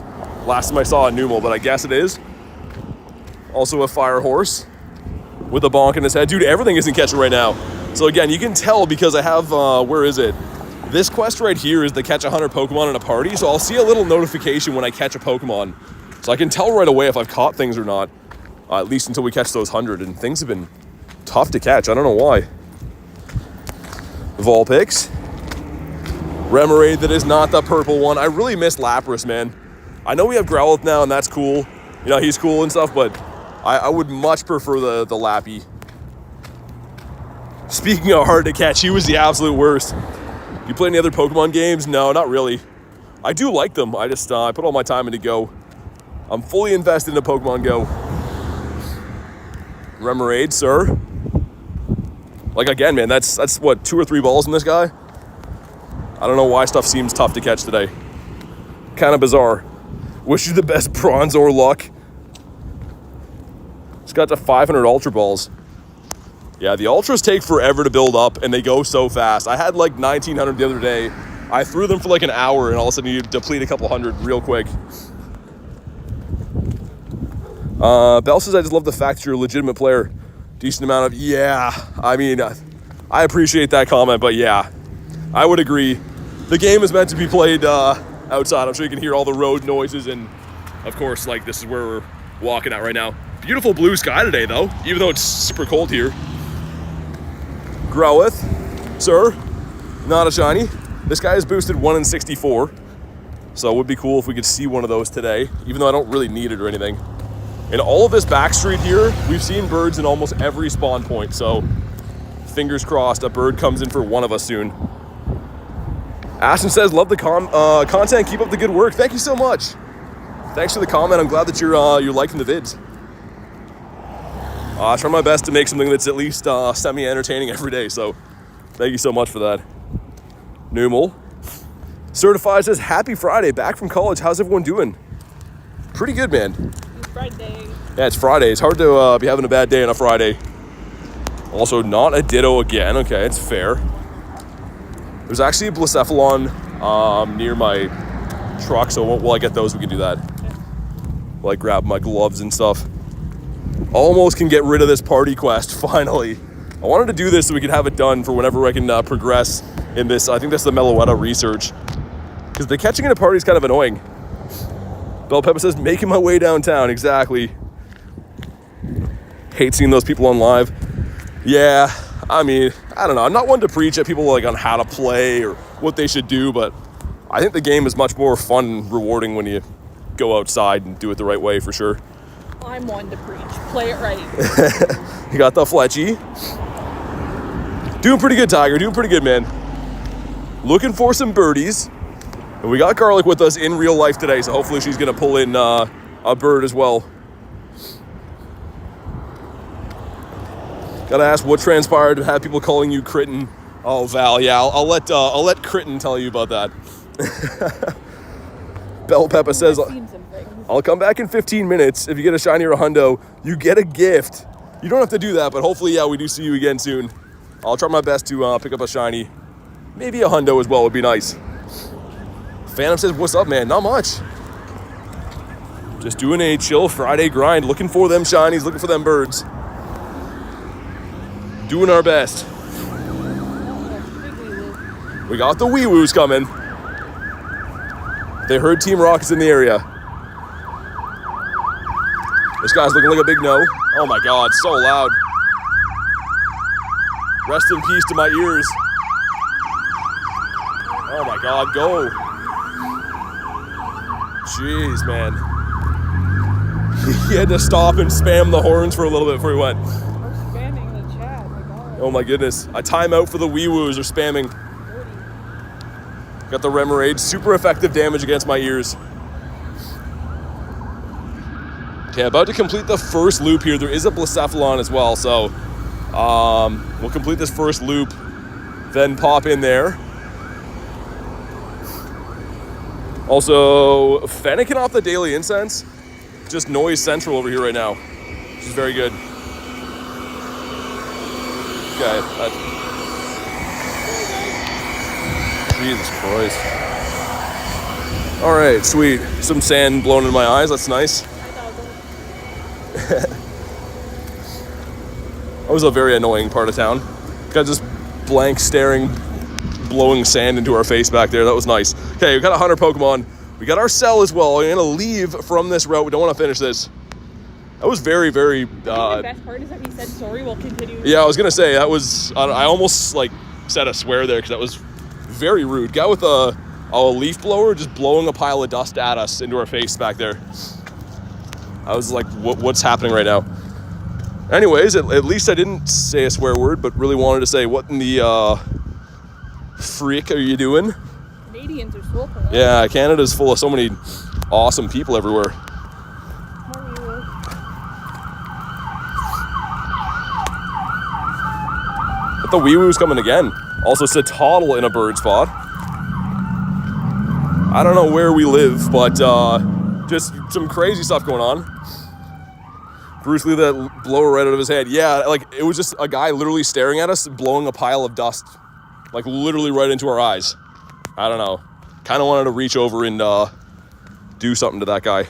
last time I saw a Numel, but I guess it is. Also a Fire Horse with a bonk in his head. Dude, everything isn't catching right now. So again, you can tell because I have, where is it? This quest right here is the catch 100 Pokemon in a party. So I'll see a little notification when I catch a Pokemon. So I can tell right away if I've caught things or not, at least until we catch those 100, and things have been tough to catch. I don't know why. Vulpix. Remoraid that is not the purple one. I really miss Lapras, man. I know we have Growlithe now, and that's cool. You know, he's cool and stuff, but I would much prefer the Lappy. Speaking of hard to catch, he was the absolute worst. You play any other Pokemon games? No, not really. I do like them. I just I put all my time into Go. I'm fully invested into Pokemon Go. Remoraid, sir. Like, again, man, that's what, 2 or 3 balls in this guy? I don't know why stuff seems tough to catch today. Kind of bizarre. Wish you the best Bronzor luck. Just got to 500 Ultra Balls. Yeah, the Ultras take forever to build up, and they go so fast. I had like 1,900 the other day. I threw them for like an hour, and all of a sudden you deplete a couple hundred real quick. Bell says, I just love the fact that you're a legitimate player. Decent amount of, yeah. I mean, I appreciate that comment, but yeah, I would agree. The game is meant to be played outside. I'm sure you can hear all the road noises, and of course, like, this is where we're walking at right now. Beautiful blue sky today, though, even though it's super cold here. Growlithe, sir, not a shiny. This guy is boosted 1 in 64, so it would be cool if we could see one of those today, even though I don't really need it or anything. In all of this back street here, we've seen birds in almost every spawn point, so fingers crossed a bird comes in for one of us soon. Ashton says, love the content, keep up the good work. Thank you so much. Thanks for the comment. I'm glad that you're liking the vids. I try my best to make something that's at least semi-entertaining every day, so thank you so much for that. Numal Certified says, happy Friday, back from college. How's everyone doing? Pretty good, man. It's Friday. Yeah, it's Friday. It's hard to be having a bad day on a Friday. Also, not a ditto again. Okay, it's fair. There's actually a Blacephalon near my truck, so while I get those, we can do that. Okay. Like, grab my gloves and stuff. Almost can get rid of this party quest, finally. I wanted to do this so we could have it done for whenever I can progress in this. I think that's the Meloetta research. Because the catching in a party is kind of annoying. Bell Pepper says, making my way downtown. Exactly. Hate seeing those people on live. Yeah, I mean, I don't know. I'm not one to preach at people like on how to play or what they should do, but I think the game is much more fun and rewarding when you go outside and do it the right way, for sure. I'm one to preach. Play it right. You got the Fletchy. Doing pretty good, Tiger. Doing pretty good, man. Looking for some birdies. And we got Garlic with us in real life today, so hopefully she's going to pull in a bird as well. Gotta ask what transpired to have people calling you Critten. Oh, Val, yeah, I'll let Critten tell you about that. Bell Peppa says, I'll come back in 15 minutes. If you get a shiny or a hundo, you get a gift. You don't have to do that, but hopefully, yeah, we do see you again soon. I'll try my best to pick up a shiny. Maybe a hundo as well would be nice. Phantom says, what's up, man? Not much. Just doing a chill Friday grind, looking for them shinies, looking for them birds. Doing our best. We got the wee-woos coming. They heard Team Rocket's in the area. This guy's looking like a big no. Oh my God, so loud. Rest in peace to my ears. Oh my God, go. Jeez, man. He had to stop and spam the horns for a little bit before he went. I'm spamming the chat, my God. Oh my goodness. A timeout for the wee-woos are spamming. Got the Remoraid. Super effective damage against my ears. Okay, about to complete the first loop here. There is a Blacephalon as well, so we'll complete this first loop, then pop in there. Also, Fennekin off the Daily Incense. Just noise central over here right now. Which is very good. Okay. Jesus Christ. Alright, sweet. Some sand blown in my eyes. That's nice. That was a very annoying part of town. Got just blank staring, blowing sand into our face back there. That was nice. Okay, we got 100 Pokemon. We got our cell as well. We're gonna leave from this route. We don't want to finish this. That was very, very. The best part is that he said sorry. We'll continue. Yeah, I was gonna say that was. I almost like said a swear there because that was very rude. Guy with a leaf blower just blowing a pile of dust at us into our face back there. I was like, what's happening right now? Anyways, at least I didn't say a swear word, but really wanted to say, what in the freak are you doing? Canadians are so polite. Yeah, Canada's full of so many awesome people everywhere. But the wee-woo's coming again. Also, Satoddle in a bird spot. I don't know where we live, but just some crazy stuff going on. Bruce Lee, that blower right out of his head. Yeah, like it was just a guy literally staring at us, blowing a pile of dust, like literally right into our eyes. I don't know. Kind of wanted to reach over and do something to that guy.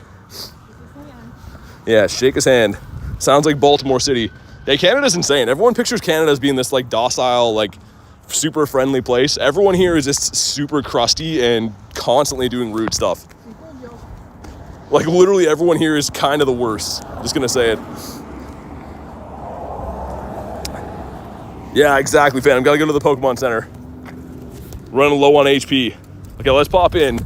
Yeah, shake his hand. Sounds like Baltimore City. Yeah, Canada's insane. Everyone pictures Canada as being this like docile, like super friendly place. Everyone here is just super crusty and constantly doing rude stuff. Like literally everyone here is kind of the worst. Just gonna say it. Yeah, exactly, Phantom. Gotta go to the Pokemon Center. Running low on HP. Okay, let's pop in.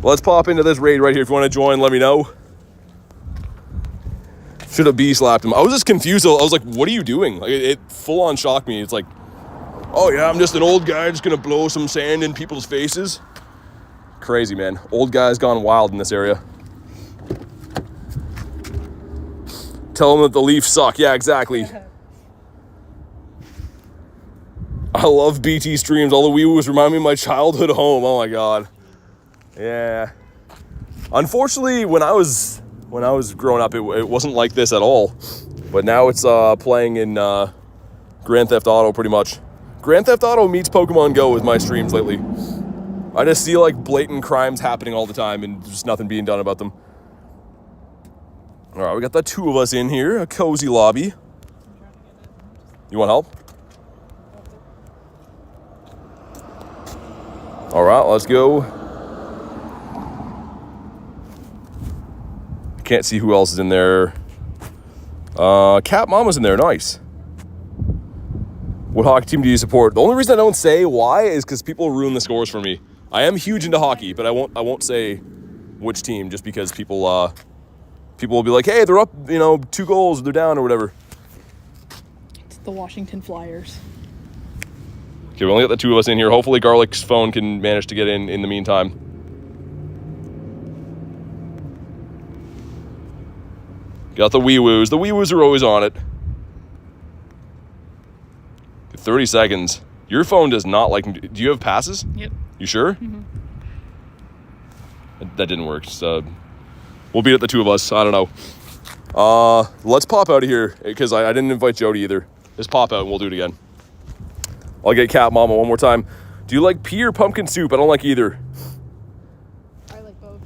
Let's pop into this raid right here. If you want to join, let me know. Should have slapped him. I was just confused. I was like, what are you doing? Like, it full on shocked me. It's like, oh yeah, I'm just an old guy just gonna blow some sand in people's faces. Crazy, man. Old guy's gone wild in this area. Tell them that the Leafs suck. Yeah, exactly. I love BT streams. All the wee-woos remind me of my childhood home. Oh my god. Yeah. Unfortunately, when I was growing up, it wasn't like this at all. But now it's playing in Grand Theft Auto pretty much. Grand Theft Auto meets Pokemon GO with my streams lately. I just see like blatant crimes happening all the time and just nothing being done about them. All right, we got the two of us in here, a cozy lobby. You want help? All right, let's go. Can't see who else is in there. Cat Mama's in there, nice. What hockey team do you support? The only reason I don't say why is because people ruin the scores for me. I am huge into hockey, but I won't say which team just because people will be like, hey, they're up, 2 goals, they're down or whatever. It's the Washington Flyers. Okay, we only got the two of us in here. Hopefully Garlic's phone can manage to get in the meantime. Got the wee-woos. The wee-woos are always on it. 30 seconds. Your phone does not like... Do you have passes? Yep. You sure? Mm-hmm. That didn't work. So we'll beat it, the two of us. I don't know. Let's pop out of here because I didn't invite Jody either. Just pop out and we'll do it again. I'll get Cat Mama one more time. Do you like pea or pumpkin soup? I don't like either. I like both.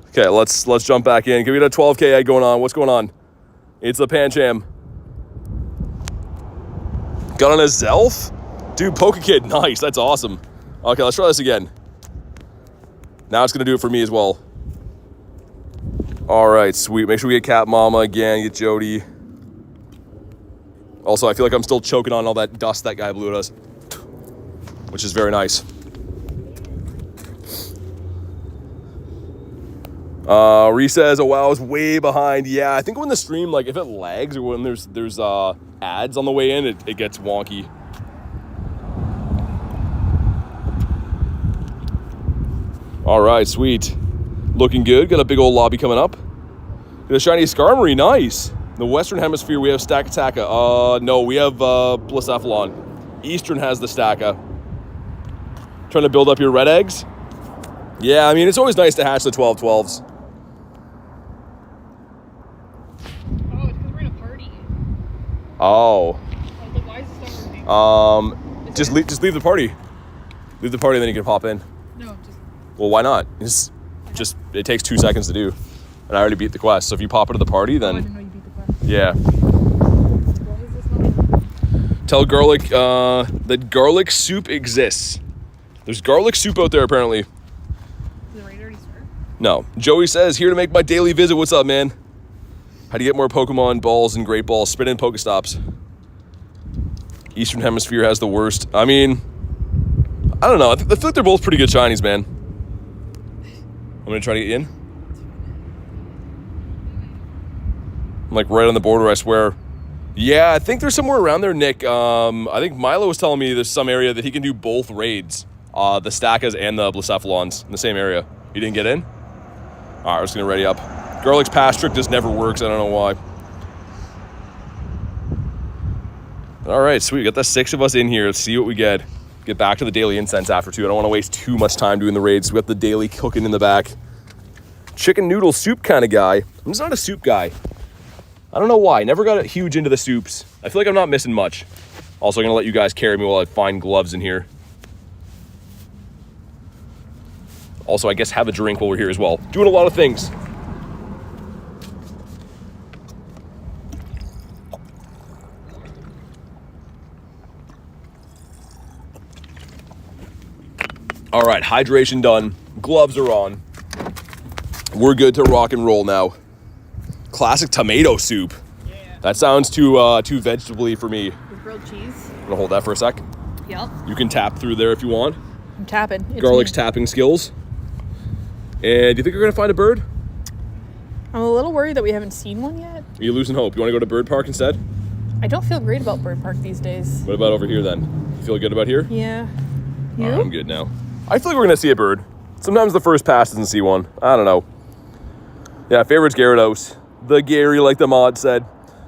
Okay, let's jump back in. Give me a 12K egg going on. What's going on? It's the Pancham. Got on a Zelf? Dude, Pokekid, nice. That's awesome. Okay, let's try this again. Now it's going to do it for me as well. All right, sweet. Make sure we get Cat Mama again, get Jody. Also, I feel like I'm still choking on all that dust that guy blew at us, which is very nice. Ree says, oh wow, I was way behind. Yeah, I think when the stream, like if it lags or when there's ads on the way in, it gets wonky. All right, sweet. Looking good. Got a big old lobby coming up. Got a shiny Skarmory, nice. The Western Hemisphere, we have Stakataka. No, we have Blacephalon. Eastern has the Staka. Trying to build up your red eggs? Yeah, I mean, it's always nice to hatch the 12-12s. Oh, it's because we're in a party. Oh. Like, why is this not working? Just leave the party. Leave the party, and then you can pop in. No, just... Well, why not? It's just, it takes 2 seconds to do. And I already beat the quest. So if you pop into the party, then... Oh, I didn't know you beat the quest. Yeah. Why is this not... Tell Garlic that garlic soup exists. There's garlic soup out there, apparently. Did the raid already start? No. Joey says, here to make my daily visit. What's up, man? How do you get more Pokemon balls and Great Balls? Spin in Pokestops. Eastern Hemisphere has the worst. I mean, I don't know. I feel like they're both pretty good shinies, man. I'm going to try to get you in. I'm like right on the border, I swear. Yeah, I think there's somewhere around there, Nick. I think Milo was telling me there's some area that he can do both raids. The Stakas and the Blacephalons in the same area. You didn't get in? All right, we're just going to ready up. Garlic's pass trick just never works. I don't know why. All right, sweet. We got the 6 of us in here. Let's see what we get. Get back to the daily incense after 2. I don't want to waste too much time doing the raids. We got the daily cooking in the back. Chicken noodle soup kind of guy. I'm just not a soup guy. I don't know why. Never got huge into the soups. I feel like I'm not missing much. Also, I'm going to let you guys carry me while I find gloves in here. Also, I guess have a drink while we're here as well. Doing a lot of things. All right, hydration done. Gloves are on. We're good to rock and roll now. Classic tomato soup. Yeah. That sounds too vegetable-y for me. With grilled cheese. I'm gonna hold that for a sec. Yep. You can tap through there if you want. I'm tapping. It's Garlic's me. tapping skills. And do you think you're gonna find a bird? I'm a little worried that we haven't seen one yet. Are you losing hope? You want to go to Bird Park instead? I don't feel great about Bird Park these days. What about over here then? You feel good about here? Yeah. You? I'm good now. I feel like we're going to see a bird. Sometimes the first pass doesn't see one. I don't know. Yeah, favorite's Gyarados. The Gary, like the mod said.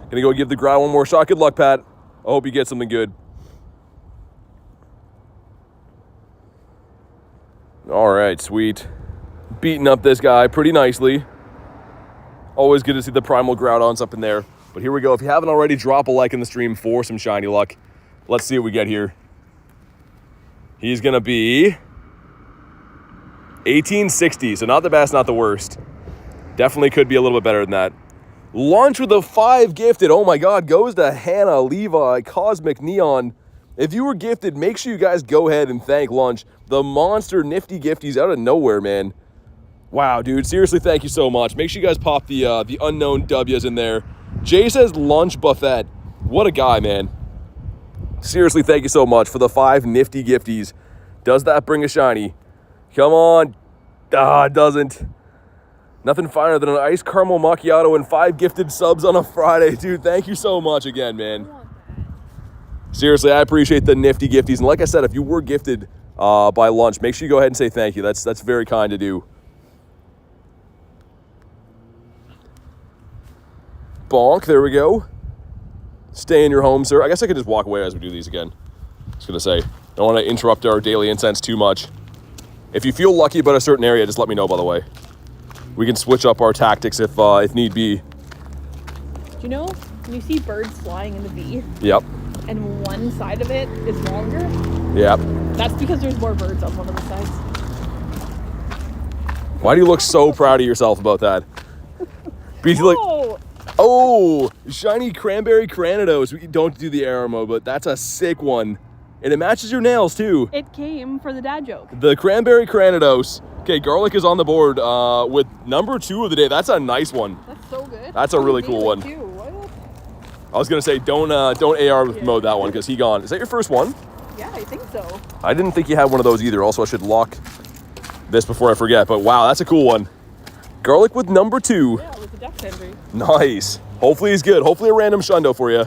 Gonna go give the Growl one more shot. Good luck, Pat. I hope you get something good. All right, sweet. Beating up this guy pretty nicely. Always good to see the Primal Groudons up in there. But here we go. If you haven't already, drop a like in the stream for some shiny luck. Let's see what we get here. He's going to be 1860, so not the best, not the worst. Definitely could be a little bit better than that. Launch with a 5 gifted. Oh my God, goes to Hannah, Levi, Cosmic Neon. If you were gifted, make sure you guys go ahead and thank Lunch. The monster nifty gifties out of nowhere, man. Wow, dude, seriously, thank you so much. Make sure you guys pop the unknown W's in there. Jay says Lunch Buffet. What a guy, man. Seriously, thank you so much for the 5 nifty gifties. Does that bring a shiny? Come on. Ah, it doesn't. Nothing finer than an iced caramel macchiato and 5 gifted subs on a Friday. Dude, thank you so much again, man. Seriously, I appreciate the nifty gifties. And like I said, if you were gifted by Lunch, make sure you go ahead and say thank you. That's very kind to do. Bonk, there we go. Stay in your home, sir. I guess I could just walk away as we do these again. I was going to say, don't want to interrupt our daily incense too much. If you feel lucky about a certain area, just let me know, by the way. We can switch up our tactics if need be. Do you know when you see birds flying in the V? Yep. And one side of it is longer? Yep. That's because there's more birds on one of the sides. Why do you look so proud of yourself about that? BT, like, oh, shiny cranberry Cranidos. We don't do the arrow mode, but that's a sick one. And it matches your nails, too. It came for the dad joke. The cranberry Cranidos. Okay, Garlic is on the board with number 2 of the day. That's a nice one. That's so good. That's a really cool one. I was gonna say don't AR mode that one because he gone. Is that your first one? Yeah, I think so. I didn't think you had one of those either. Also, I should lock this before I forget. But wow, that's a cool one. Garlic with number 2. Yeah, with the Death Henry. Nice. Hopefully he's good. Hopefully a random Shundo for you.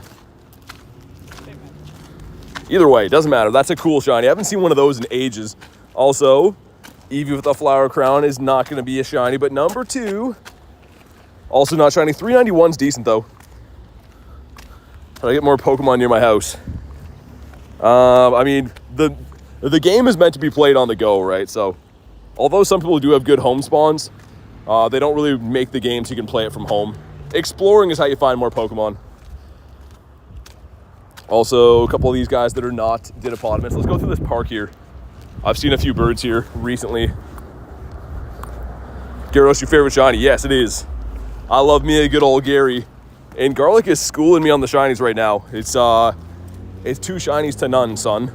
Either way, doesn't matter. That's a cool shiny. I haven't seen one of those in ages. Also, Eevee with a flower crown is not going to be a shiny, but number 2, also not shiny. 391's decent, though. How do I get more Pokemon near my house? I mean, the game is meant to be played on the go, right? So, although some people do have good home spawns, they don't really make the game so you can play it from home. Exploring is how you find more Pokemon. Also, a couple of these guys that are not Didapodimus. Let's go through this park here. I've seen a few birds here recently. Gyarados, your favorite shiny? Yes, it is. I love me a good old Gary. And Garlic is schooling me on the shinies right now. It's 2 shinies to none, son.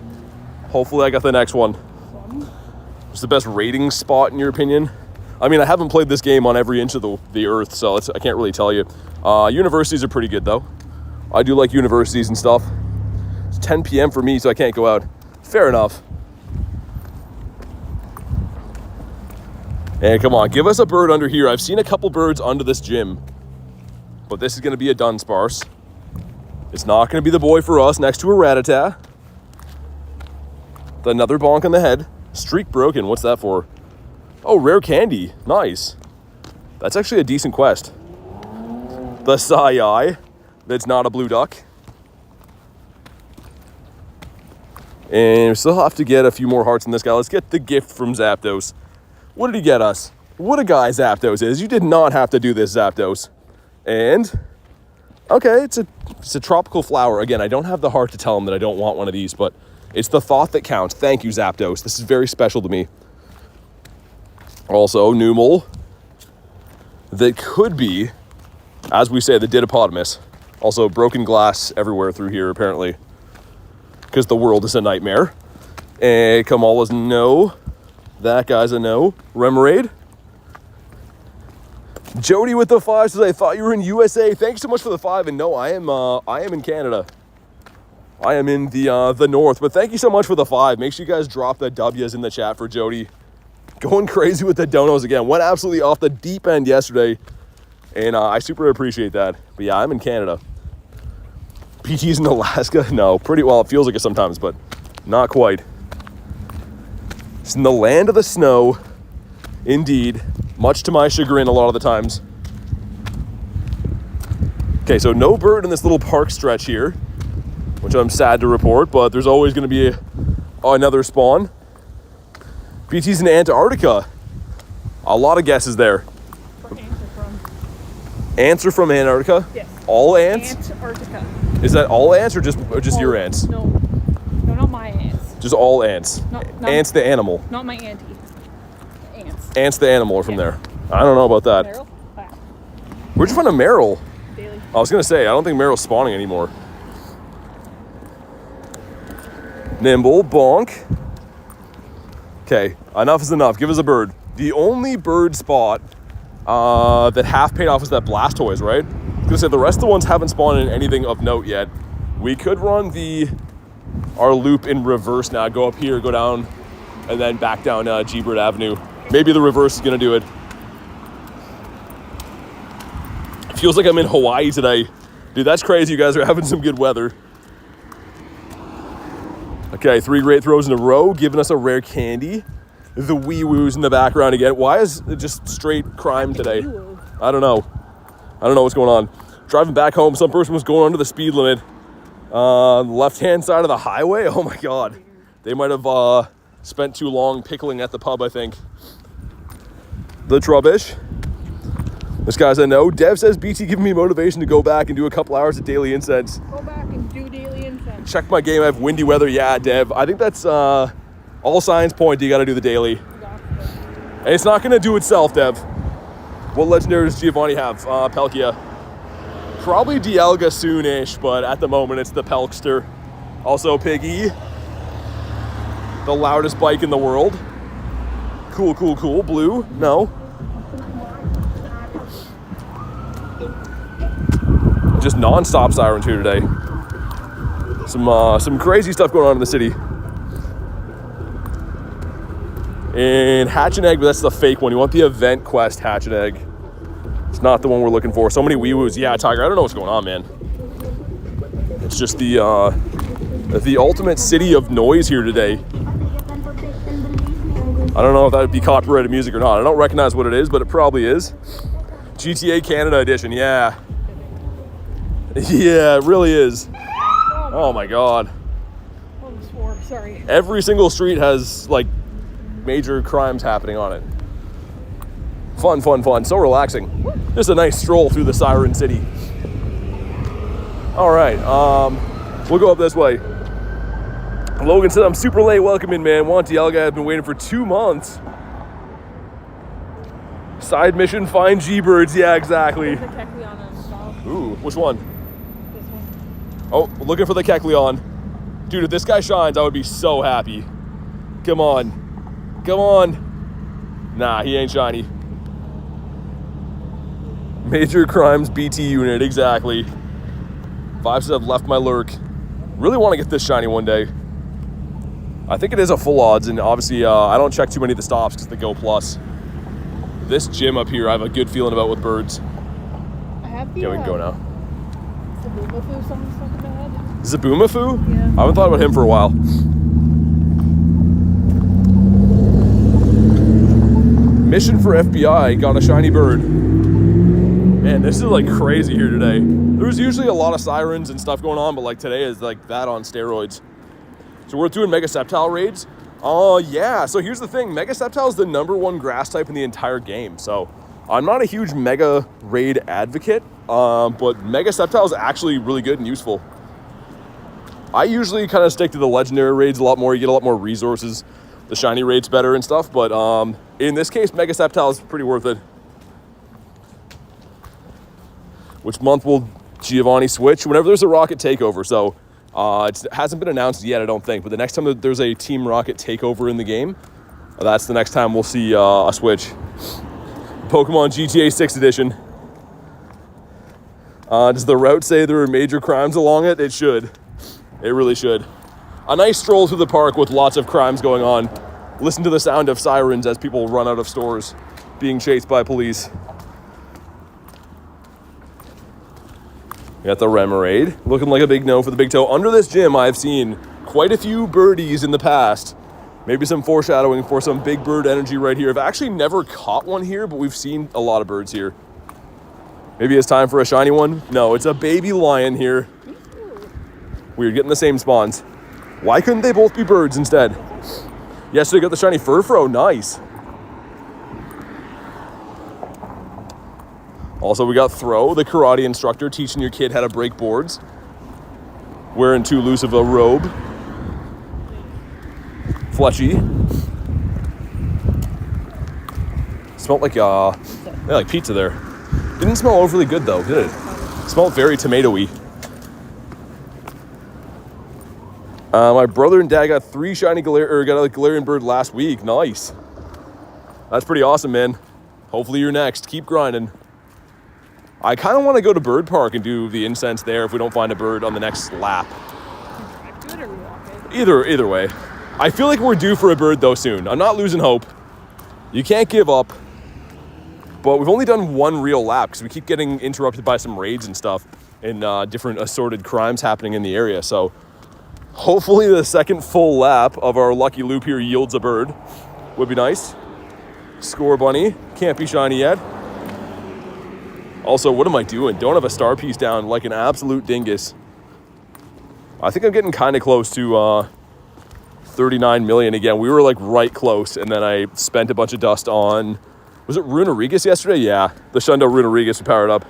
Hopefully I got the next one. What's the best rating spot in your opinion? I mean, I haven't played this game on every inch of the earth, so I can't really tell you. Universities are pretty good, though. I do like universities and stuff. It's 10 p.m. for me, so I can't go out. Fair enough. And come on, give us a bird under here. I've seen a couple birds under this gym. But this is going to be a Dunsparce. It's not going to be the boy for us next to a Rattata. Another bonk on the head. Streak broken. What's that for? Oh, rare candy. Nice. That's actually a decent quest. The Sai-Ai. That's not a blue duck. And we still have to get a few more hearts in this guy. Let's get the gift from Zapdos. What did he get us? What a guy Zapdos is. You did not have to do this, Zapdos. And, okay, it's a tropical flower. Again, I don't have the heart to tell him that I don't want one of these, but it's the thought that counts. Thank you, Zapdos. This is very special to me. Also, Numel. That could be, as we say, the Didapodimus. Also, broken glass everywhere through here, apparently. Because the world is a nightmare. And Kamala's no. That guy's a no. Remoraid. Jody with the 5 says, I thought you were in USA. Thanks so much for the 5. And no, I am in Canada. I am in the north. But thank you so much for the 5. Make sure you guys drop the W's in the chat for Jody. Going crazy with the donos again. Went absolutely off the deep end yesterday. And I super appreciate that. But yeah, I'm in Canada. PT's in Alaska? No, pretty well. It feels like it sometimes, but not quite. It's in the land of the snow. Indeed. Much to my chagrin a lot of the times. Okay, so no bird in this little park stretch here, which I'm sad to report, but there's always going to be another spawn. BT's in Antarctica. A lot of guesses there. Where ants are from. Ants are from Antarctica? Yes. All ants? Antarctica. Is that all ants or just your ants? No. No, not my ants. Just all ants. No, Ants the animal. Not my auntie. Ants. Ants the animal are from there. I don't know about that. Meryl? Wow. Where'd you find a Meryl? Daily. I was going to say, I don't think Meryl's spawning anymore. Nimble, bonk. Okay, enough is enough. Give us a bird. The only bird spot that half paid off was that Blastoise, right? I was gonna say the rest of the ones haven't spawned in anything of note yet. We could run our loop in reverse now. Go up here, go down, and then back down G-Bird Avenue. Maybe the reverse is gonna do it. Feels like I'm in Hawaii today. Dude, that's crazy. You guys are having some good weather. Okay, 3 great throws in a row, giving us a rare candy. The wee-woos in the background again. Why is it just straight crime today? I don't know. I don't know what's going on. Driving back home, some person was going under the speed limit. Left-hand side of the highway? Oh my God. They might have spent too long pickling at the pub, I think. The Trubbish. This guy said no. Dev says BT giving me motivation to go back and do a couple hours of daily incense. Go back and do daily incense. Check my game. I have windy weather. Yeah, Dev. I think that's all signs point to you got to do the daily. And it's not going to do itself, Dev. What legendary does Giovanni have? Palkia. Probably Dialga soon-ish, but at the moment it's the Pelkster. Also Piggy. The loudest bike in the world. Cool, cool, cool. Blue? No. Just non-stop sirens here today. Some crazy stuff going on in the city. And Hatch and Egg, but that's the fake one. You want the event quest Hatch and Egg. It's not the one we're looking for. So many wee-woos. Yeah, Tiger, I don't know what's going on, man. It's just the ultimate city of noise here today. I don't know if that would be copyrighted music or not. I don't recognize what it is, but it probably is. GTA Canada edition, yeah. Yeah, it really is. Oh my God. Oh, sorry. Every single street has, like, major crimes happening on it. Fun, fun, fun. So relaxing. Just a nice stroll through the Siren City. All right, we'll go up this way. Logan said, I'm super late. Welcome in, man. Want Dialga. I've been waiting for 2 months. Side mission, find G-Birds. Yeah, exactly. Ooh, which one? This one. Oh, looking for the Kecleon. Dude, if this guy shines, I would be so happy. Come on. Come on. Nah, he ain't shiny. Major crimes BT unit, exactly. Vibes have left my lurk. Really want to get this shiny one day. I think it is a full odds, and obviously I don't check too many of the stops because they go plus. This gym up here I have a good feeling about with birds. I have the, yeah, we can go now. Zaboomafoo someone's talking about. Zaboomafoo? Yeah. I haven't thought about him for a while. Mission for FBI, got a shiny bird. Man, this is like crazy here today. There's usually a lot of sirens and stuff going on, but like today is like that on steroids. So we're doing Mega Sceptile raids. Yeah, so here's the thing. Mega Sceptile is the #1 grass type in the entire game. So I'm not a huge Mega Raid advocate, but Mega Sceptile is actually really good and useful. I usually kind of stick to the legendary raids a lot more. You get a lot more resources. The shiny raid's better and stuff, but in this case, Mega Sceptile is pretty worth it. Which month will Giovanni switch? Whenever there's a Rocket takeover. So it hasn't been announced yet, I don't think, but the next time that there's a Team Rocket takeover in the game, that's the next time we'll see a switch. Pokemon GTA 6 edition. Does the route say there are major crimes along it? It should. It really should. A nice stroll through the park with lots of crimes going on. Listen to the sound of sirens as people run out of stores being chased by police. We got the Remoraid, looking like a big no for the big toe. Under this gym, I've seen quite a few birdies in the past. Maybe some foreshadowing for some big bird energy right here. I've actually never caught one here, but we've seen a lot of birds here. Maybe it's time for a shiny one. No, it's a baby lion here. Weird, getting the same spawns. Why couldn't they both be birds instead? Yes, we got the shiny Furfro, nice. Also, we got Throw, the karate instructor, teaching your kid how to break boards. Wearing too loose of a robe. Fletchy. Smelled like like pizza there. Didn't smell overly good though, did it? Smelled very tomatoey. My brother and dad got 3 shiny got a Galarian bird last week. Nice. That's pretty awesome, man. Hopefully you're next. Keep grinding. I kind of want to go to Bird Park and do the incense there if we don't find a bird on the next lap. Either way. I feel like we're due for a bird though soon. I'm not losing hope. You can't give up. But we've only done 1 real lap because we keep getting interrupted by some raids and stuff and different assorted crimes happening in the area. So hopefully the second full lap of our lucky loop here yields a bird. Would be nice. Score bunny. Can't be shiny yet. Also, what am I doing? Don't have a star piece down like an absolute dingus. I think I'm getting kind of close to 39 million again. We were like right close, and then I spent a bunch of dust on, was it Remoraid yesterday? Yeah, the Shundo Remoraid we powered up.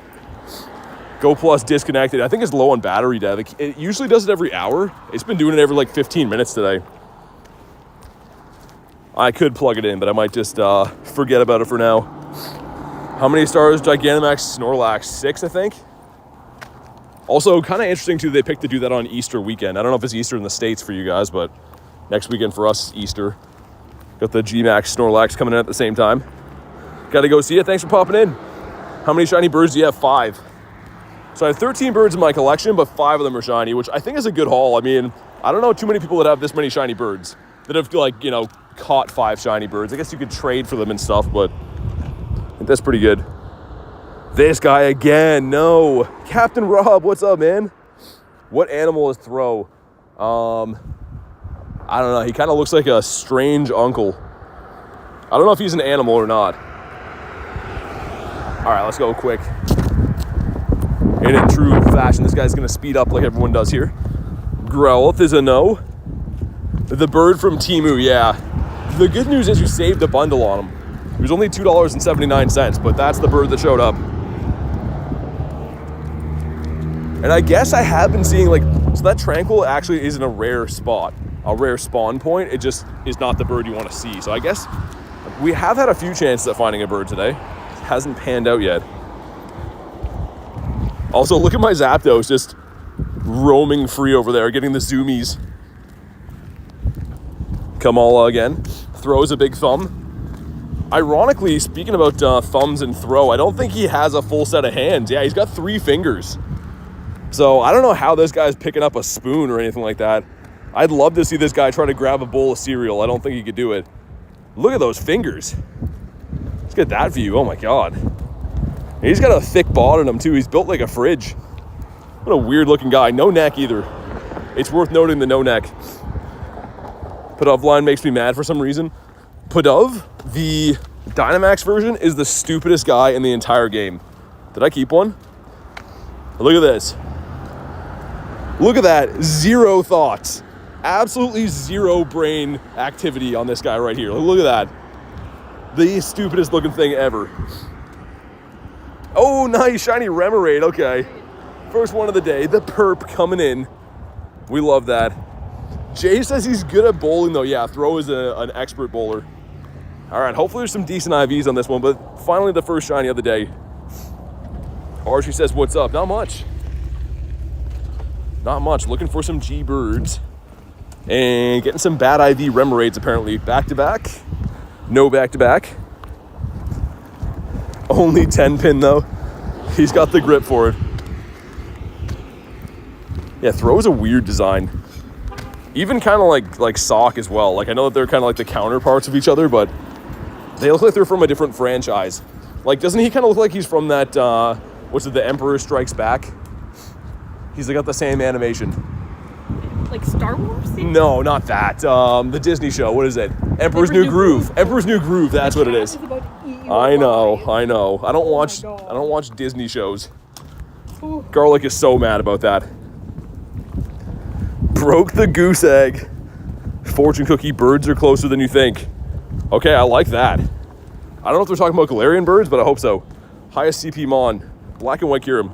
Go Plus disconnected. I think it's low on battery dev. It usually does it every hour. It's been doing it every like 15 minutes today. I could plug it in, but I might just forget about it for now. How many stars Gigantamax Snorlax? 6, I think. Also, kind of interesting too, they picked to do that on Easter weekend. I don't know if it's Easter in the States for you guys, but next weekend for us, Easter. Got the G-Max Snorlax coming in at the same time. Got to go see it. Thanks for popping in. How many shiny birds do you have? 5. So I have 13 birds in my collection, but 5 of them are shiny, which I think is a good haul. I mean, I don't know too many people that have this many shiny birds that have, like, you know, caught 5 shiny birds. I guess you could trade for them and stuff, but I think that's pretty good. This guy again. No. Captain Rob, what's up, man? What animal is Throw? I don't know. He kind of looks like a strange uncle. I don't know if he's an animal or not. All right, let's go quick. And in true fashion, this guy's going to speed up like everyone does here. Growlithe is a no. The bird from Temu, yeah. The good news is you saved a bundle on him. It was only $2.79, but that's the bird that showed up. And I guess I have been seeing, like, so that Tranquil actually isn't a rare spot, a rare spawn point. It just is not the bird you want to see. So I guess we have had a few chances at finding a bird today. It hasn't panned out yet. Also, look at my Zapdos just roaming free over there, getting the zoomies. Kamala again. Throws a big thumb. Ironically, speaking about thumbs and Throw, I don't think he has a full set of hands. Yeah, he's got 3 fingers. So I don't know how this guy's picking up a spoon or anything like that. I'd love to see this guy try to grab a bowl of cereal. I don't think he could do it. Look at those fingers. Let's get that view. Oh my God. He's got a thick bod on him too. He's built like a fridge. What a weird looking guy. No neck either. It's worth noting the no neck. Pudov line makes me mad for some reason. Pudov, the Dynamax version, is the stupidest guy in the entire game. Did I keep one? Look at this. Look at that. 0 thoughts. Absolutely 0 brain activity on this guy right here. Look at that. The stupidest looking thing ever. Oh, nice. Shiny Remoraid. Okay. First one of the day. The perp coming in. We love that. Jay says he's good at bowling, though. Yeah, Throw is an expert bowler. All right. Hopefully there's some decent IVs on this one, but finally the first shiny of the day. Archie says, what's up? Not much. Not much. Looking for some G-Birds. And getting some bad IV Remoraids, apparently. Back-to-back. No back-to-back. Only 10-pin, though. He's got the grip for it. Yeah, Throw is a weird design. Even kind of like Sock as well. Like, I know that they're kind of like the counterparts of each other, but they look like they're from a different franchise. Like, doesn't he kind of look like he's from that, what's it, The Emperor Strikes Back? He's got the same animation. Like Star Wars? No, not that. The Disney show. What is it? Emperor's New Groove. Emperor's New Groove. That's what it is. I know. I don't watch Disney shows. Ooh. Garlic is so mad about that. Broke the goose egg. Fortune cookie. Birds are closer than you think. Okay, I like that. I don't know if they're talking about Galarian birds, but I hope so. Highest CP Mon. Black and white Kyurem.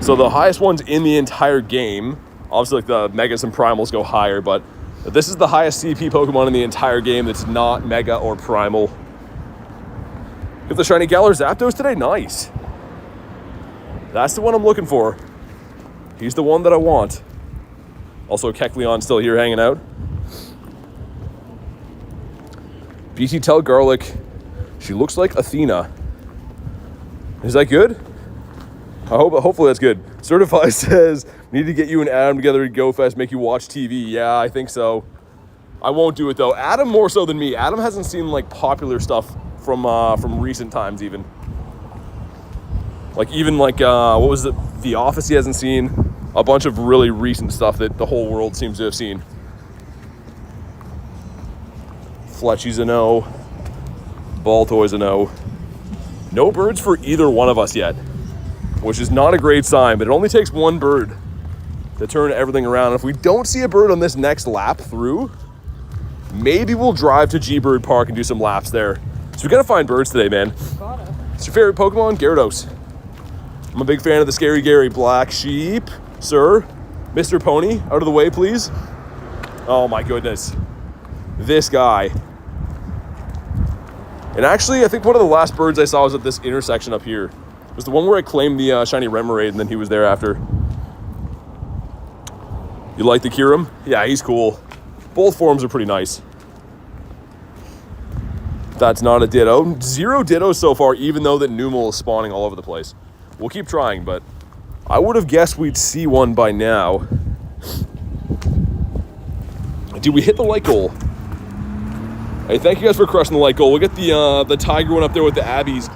So the highest ones in the entire game, obviously like the Megas and Primals go higher, but this is the highest CP Pokemon in the entire game that's not Mega or Primal. Get the Shiny Galar Zapdos today? Nice. That's the one I'm looking for. He's the one that I want. Also, Kecleon still here hanging out. BT tell Garlic, she looks like Athena. Is that good? Hopefully that's good. Certified says, need to get you and Adam together at GoFest, make you watch TV. Yeah, I think so. I won't do it though. Adam more so than me. Adam hasn't seen like popular stuff from recent times even. Like even like, what was it? The Office he hasn't seen. A bunch of really recent stuff that the whole world seems to have seen. Fletchy's a no. Baltoy's a no. No birds for either one of us yet, which is not a great sign, but it only takes one bird to turn everything around. If we don't see a bird on this next lap through, maybe we'll drive to G-Bird Park and do some laps there. So we gotta find birds today, man. Gotta. What's your favorite Pokemon? Gyarados. I'm a big fan of the Scary Gary. Black Sheep, sir. Mr. Pony, out of the way, please. Oh my goodness. This guy. And actually, I think one of the last birds I saw was at this intersection up here. It was the one where I claimed the Shiny Remoraid, and then he was there after. You like the Kyurem? Yeah, he's cool. Both forms are pretty nice. That's not a Ditto. 0 Dittos so far, even though that Numel is spawning all over the place. We'll keep trying, but I would have guessed we'd see one by now. Did we hit the like goal? Hey, thank you guys for crushing the like goal. We'll get the tiger one up there with the Abbeys.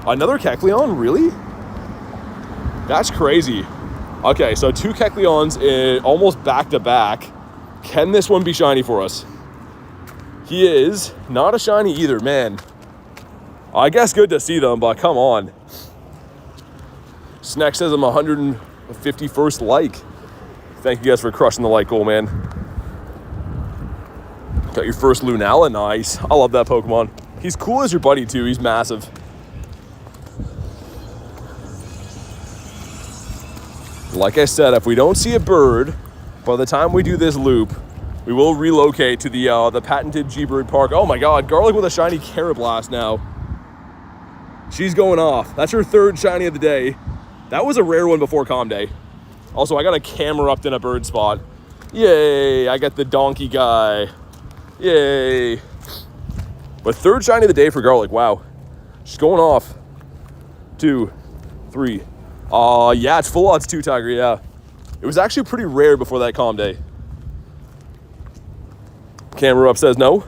Another Kecleon? Really? That's crazy. Okay, so 2 Kecleons almost back to back. Can this one be shiny for us? He is not a shiny either, man. I guess good to see them, but come on. Snack says I'm 151st like. Thank you guys for crushing the like goal, man. Got your first Lunala, nice. I love that Pokemon. He's cool as your buddy too, he's massive. Like I said, if we don't see a bird, by the time we do this loop, we will relocate to the patented G-Bird Park. Oh my god, Garlic with a shiny Carablast now. She's going off. That's her 3rd shiny of the day. That was a rare one before Calm Day. Also, I got a camera up in a bird spot. Yay, I got the donkey guy. Yay. But 3rd shiny of the day for Garlic, wow. She's going off. 2, 3. Yeah, it's full odds 2 Tiger, yeah. It was actually pretty rare before that Calm Day. Camera up says no.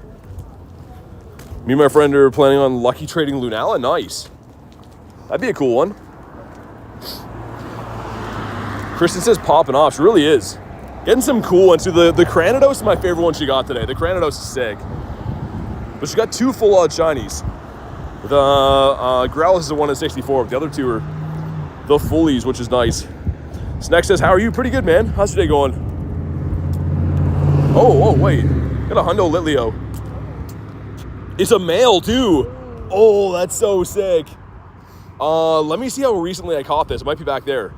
Me and my friend are planning on lucky trading Lunala, nice. That'd be a cool one. Kristen says popping off, she really is. Getting some cool ones too. The Cranidos is my favorite one she got today. The Cranidos is sick. But she got 2 full odd shinies. The Growlithe is the one at 64, but the other 2 are the fullies, which is nice. Snack says, how are you? Pretty good, man. How's your day going? Oh, wait. Got a Hundo Litleo. It's a male, too. Oh, that's so sick. Let me see how recently I caught this. It might be back there.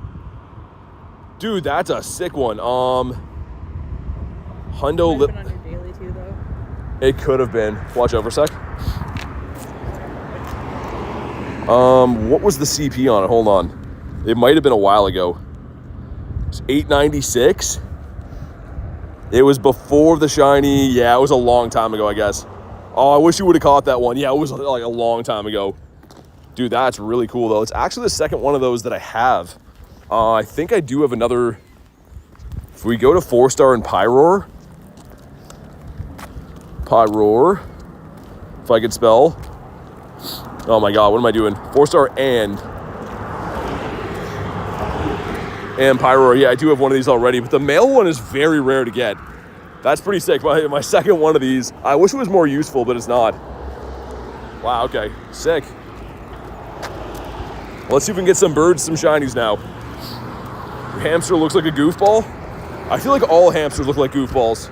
Dude, that's a sick one. Hundo Lit. On your daily too, though. It could have been. Watch out for a sec. What was the CP on it? Hold on. It might have been a while ago. It's 896. It was before the shiny. Yeah, it was a long time ago, I guess. Oh, I wish you would have caught that one. Yeah, it was like a long time ago. Dude, that's really cool, though. It's actually the second one of those that I have. I think I do have another. If we go to 4-star and Pyroar. If I could spell. Oh my god, what am I doing? 4-star and. And Pyro, yeah, I do have one of these already, but the male one is very rare to get. That's pretty sick. My second one of these. I wish it was more useful, but it's not. Wow, okay. Sick. Let's see if we can get some birds, some shinies now. Your hamster looks like a goofball. I feel like all hamsters look like goofballs.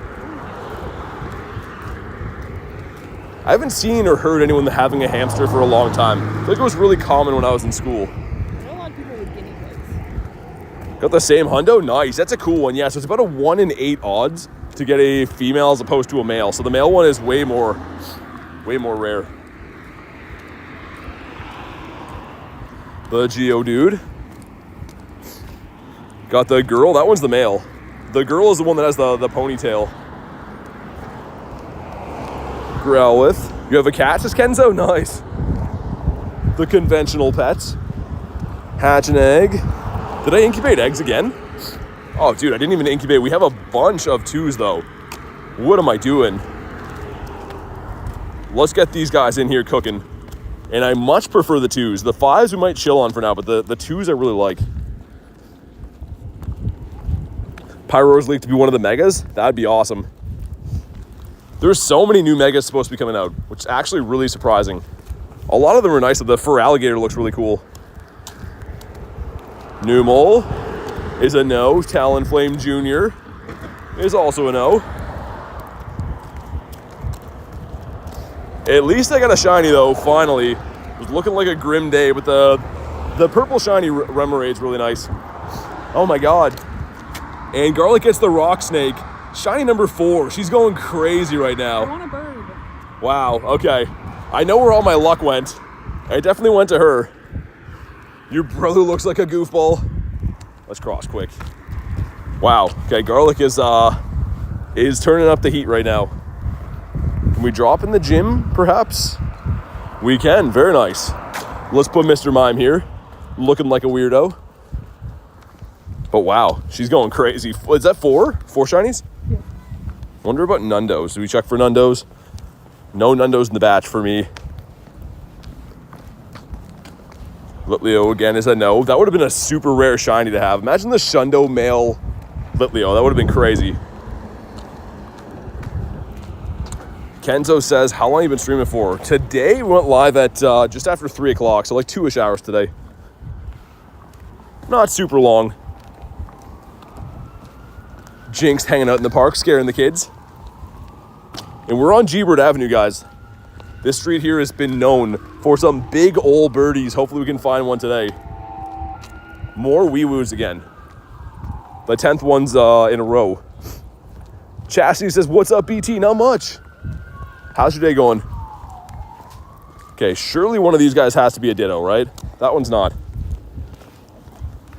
I haven't seen or heard anyone having a hamster for a long time. I feel like it was really common when I was in school. I know a lot of people with guinea pigs. Got the same hundo? Nice. That's a cool one. Yeah, so it's about a 1 in 8 odds to get a female as opposed to a male. So the male one is way more rare. The Geodude. Got the girl. That one's the male. The girl is the one that has the ponytail. Growlithe. You have a cat, says Kenzo? Nice. The conventional pets. Hatch an egg. Did I incubate eggs again? Oh, dude, I didn't even incubate. We have a bunch of 2s, though. What am I doing? Let's get these guys in here cooking. And I much prefer the 2s. The 5s we might chill on for now, but the 2s I really like. Pyro's leaked to be one of the megas. That'd be awesome. There's so many new megas supposed to be coming out, which is actually really surprising. A lot of them are nice. The Feraligatr looks really cool. Numel is a no. Talonflame Jr. is also a no. At least I got a shiny though, finally. It was looking like a grim day, but the purple shiny Remoraid's really nice. Oh my god. And Garlic gets the Rock Snake. Shiny number 4. She's going crazy right now. I want a bird. Wow, okay. I know where all my luck went. I definitely went to her. Your brother looks like a goofball. Let's cross quick. Wow, okay, Garlic is turning up the heat right now. Can we drop in the gym, perhaps? We can, very nice. Let's put Mr. Mime here, looking like a weirdo. But wow, she's going crazy. Is that 4? 4 shinies? Yeah. Wonder about Nundos. Do we check for Nundos? No Nundos in the batch for me. Litleo again is a no. That would have been a super rare shiny to have. Imagine the Shundo male Litleo. That would have been crazy. Kenzo says, how long have you been streaming for? Today we went live at just after 3 o'clock, so like 2-ish hours today. Not super long. Jinx hanging out in the park, scaring the kids. And we're on G-Bird Avenue, guys. This street here has been known for some big old birdies. Hopefully we can find one today. More wee-woos again. The 10th one's in a row. Chastity says, what's up, BT? Not much. How's your day going? Okay, surely one of these guys has to be a Ditto, right? That one's not.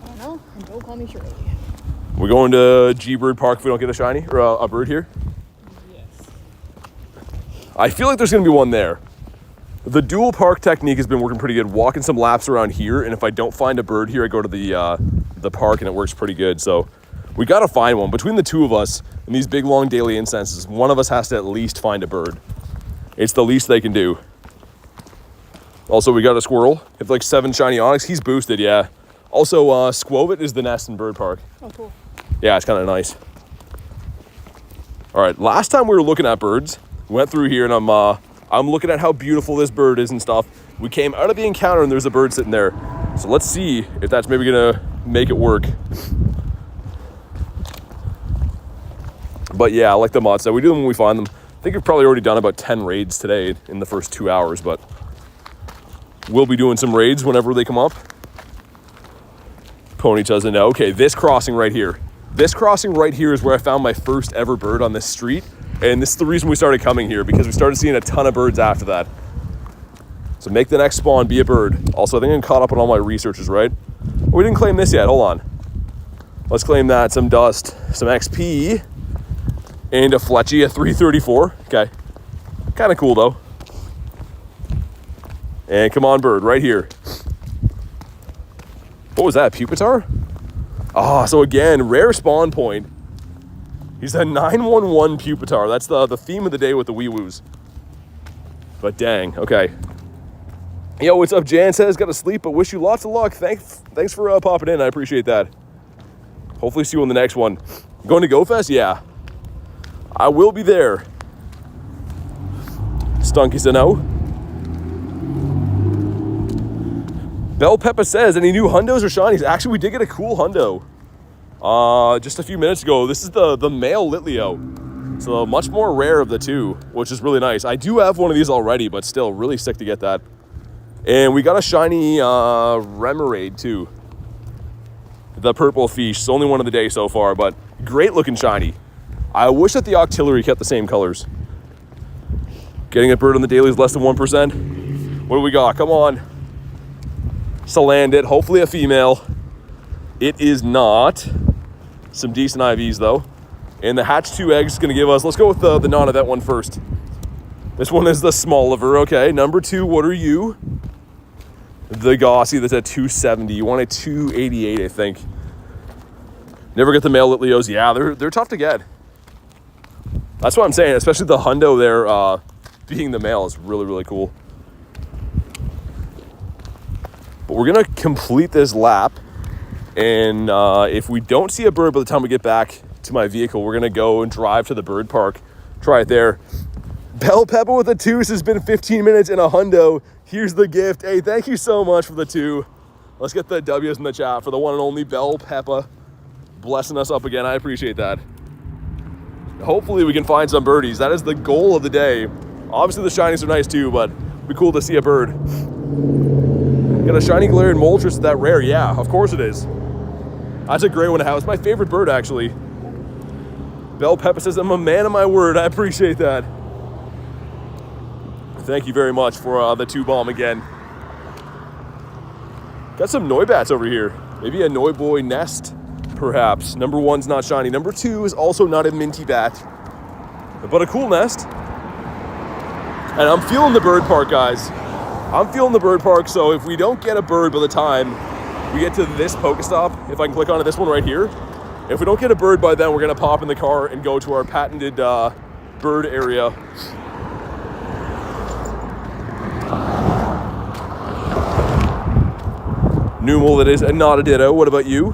I don't know. And don't call me Shirley. We're going to G-Bird Park if we don't get a shiny or a bird here. Yes. I feel like there's going to be one there. The dual park technique has been working pretty good. Walking some laps around here, and if I don't find a bird here, I go to the park, and it works pretty good. So we got to find one. Between the 2 of us and these big, long daily incenses, one of us has to at least find a bird. It's the least they can do. Also, we got a squirrel. Have like 7 shiny Onyx. He's boosted, yeah. Also, Squovit is the nest in Bird Park. Oh, cool. Yeah, it's kind of nice. All right, last time we were looking at birds, went through here, and I'm looking at how beautiful this bird is and stuff. We came out of the encounter, and there's a bird sitting there. So let's see if that's maybe gonna make it work. But yeah, I like the mods. So we do them when we find them. I think we've probably already done about 10 raids today in the first 2 hours, but we'll be doing some raids whenever they come up. Pony doesn't know. Okay, this crossing right here. This crossing right here is where I found my first ever bird on this street. And this is the reason we started coming here, because we started seeing a ton of birds after that. So make the next spawn be a bird. Also, I think I'm caught up on all my researches, right? Oh, we didn't claim this yet. Hold on. Let's claim that. Some dust, some XP, and a Fletchy at 334. Okay. Kind of cool, though. And come on, bird, right here. What was that, Pupitar? Ah, so again, rare spawn point. He's a 911 Pupitar. That's the theme of the day with the wee-woos. But dang, okay. Yo, what's up, Jan says, gotta sleep, but wish you lots of luck. Thanks for popping in, I appreciate that. Hopefully see you on the next one. Going to Go Fest? Yeah. I will be there. Stunky said no. Bell Peppa says, any new hundos or shinies? Actually, we did get a cool hundo just a few minutes ago. This is the male Litleo. So much more rare of the two, which is really nice. I do have one of these already, but still really sick to get that. And we got a shiny Remoraid too. The purple fish. It's only one of the day so far, but great looking shiny. I wish that the Octillery kept the same colors. Getting a bird on the daily is less than 1%. What do we got? Come on. So land it. Hopefully a female. It is not. Some decent IVs though. And the hatch 2 eggs is going to give us, let's go with the non-event one first. This one is the small liver. Okay, number 2, what are you? The Gaussy, that's at 270. You want a 288, I think. Never get the male Litleos. Yeah, they're tough to get. That's what I'm saying, especially the hundo there being the male is really, really cool. But we're going to complete this lap. And if we don't see a bird by the time we get back to my vehicle, we're going to go and drive to the bird park. Try it there. Bell Peppa with a 2 has been 15 minutes in a hundo. Here's the gift. Hey, thank you so much for the 2. Let's get the W's in the chat for the one and only Bell Peppa blessing us up again. I appreciate that. Hopefully we can find some birdies. That is the goal of the day. Obviously the shinies are nice too, but it'd be cool to see a bird. Got a shiny Galarian Moltres, is that rare? Yeah, of course it is. That's a great one to have. It's my favorite bird actually. Bell Peppa says, I'm a man of my word. I appreciate that. Thank you very much for the 2 bomb again. Got some Noibats over here. Maybe a Noiboy nest, perhaps. Number 1's not shiny. Number 2 is also not a minty bat, but a cool nest. And I'm feeling the bird park, guys. I'm feeling the bird park, so if we don't get a bird by the time we get to this Pokestop, if I can click onto this one right here, if we don't get a bird by then, we're gonna pop in the car and go to our patented bird area. Numal, that is, and not a ditto. What about you?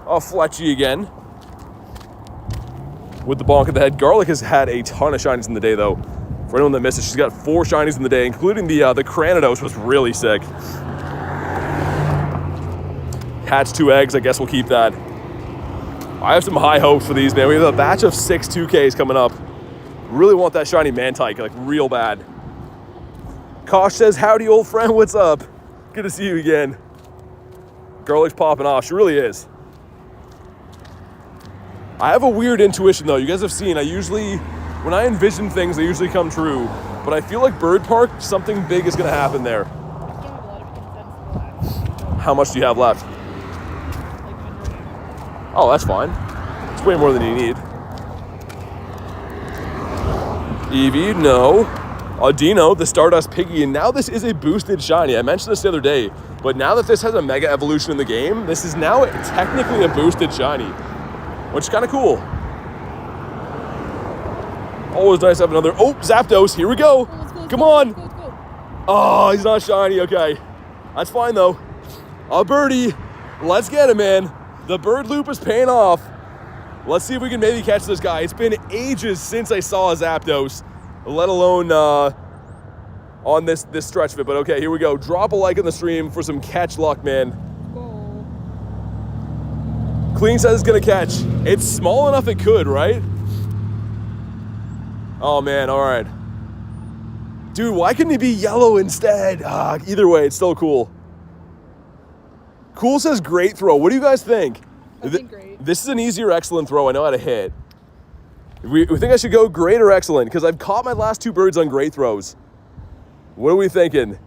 Oh, Fletchy again. With the bonk of the head. Growlithe has had a ton of shinies in the day, though. For anyone that missed it, she's got 4 shinies in the day, including the Cranidos, was really sick. Hatch 2 eggs, I guess we'll keep that. I have some high hopes for these, man. We have a batch of 6 2Ks coming up. Really want that shiny Mantike, like real bad. Kosh says, howdy old friend, what's up? Good to see you again. Growlithe's popping off, she really is. I have a weird intuition though. You guys have seen, when I envision things, they usually come true. But I feel like Bird Park, something big is gonna happen there. How much do you have left? Oh, that's fine. It's way more than you need. Eevee, no. Audino, the Stardust Piggy, and now this is a boosted shiny. I mentioned this the other day, but now that this has a mega evolution in the game, this is now technically a boosted shiny, which is kind of cool. Always nice to have another. Oh, Zapdos, here we go. Come on. Oh, he's not shiny. Okay, that's fine though. A birdie. Let's get it, man. The bird loop is paying off. Let's see if we can maybe catch this guy. It's been ages since I saw a Zapdos, let alone on this stretch of it. But okay, here we go. Drop a like on the stream for some catch luck, man. Clean says it's gonna catch. It's small enough it could, right? Oh man, all right. Dude, why couldn't he be yellow instead? Either way, it's still cool. Cool says great throw. What do you guys think? I think great. This is an easier excellent throw. I know how to hit. We think I should go great or excellent because I've caught my last 2 birds on great throws. What are we thinking?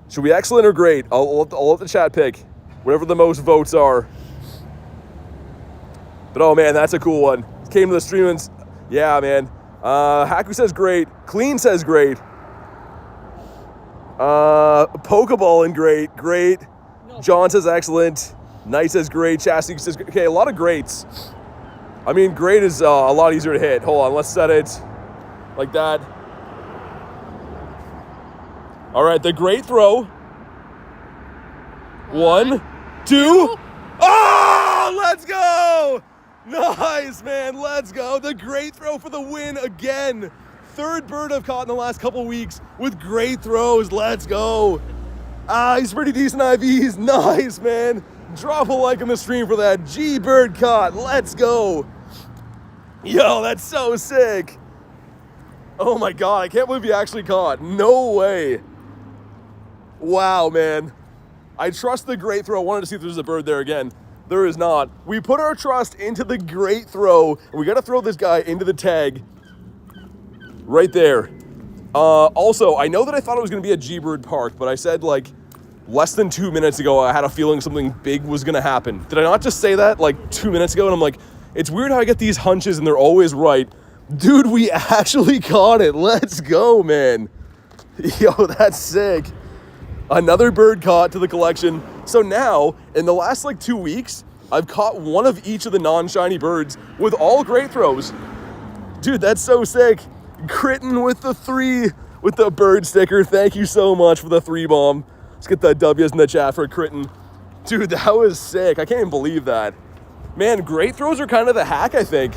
Should we excellent or great? I'll let the chat pick. Whatever the most votes are. But oh man, that's a cool one. Came to the stream and yeah, man. Haku says great. Clean says great. Pokeball and great. Great. No. John says excellent. Knight says great. Chastity says great. Okay, a lot of greats. I mean, great is a lot easier to hit. Hold on, let's set it like that. All right, the great throw. 1, 2. Oh, Nice, man. Let's go. The great throw for the win again. Third bird I've caught in the last couple weeks with great throws. Let's go. He's pretty decent IVs. Nice, man. Drop a like on the stream for that. G-bird caught. Let's go. Yo, that's so sick. Oh my God, I can't believe he actually caught. No way. Wow, man. I trust the great throw. I wanted to see if there's a bird there again. There is not. We put our trust into the great throw, and we got to throw this guy into the tag right there. Also, I know that I thought it was going to be a G-Bird Park, but I said like less than 2 minutes ago, I had a feeling something big was going to happen. Did I not just say that like 2 minutes ago? And I'm like, it's weird how I get these hunches and they're always right. Dude, we actually caught it. Let's go, man. Yo, that's sick. Another bird caught to the collection. So now, in the last like 2 weeks, I've caught one of each of the non-shiny birds with all great throws. Dude, that's so sick. Critten with the 3 with the bird sticker. Thank you so much for the 3 bomb. Let's get the W's in the chat for Critten. Dude, that was sick. I can't even believe that. Man, great throws are kind of the hack, I think.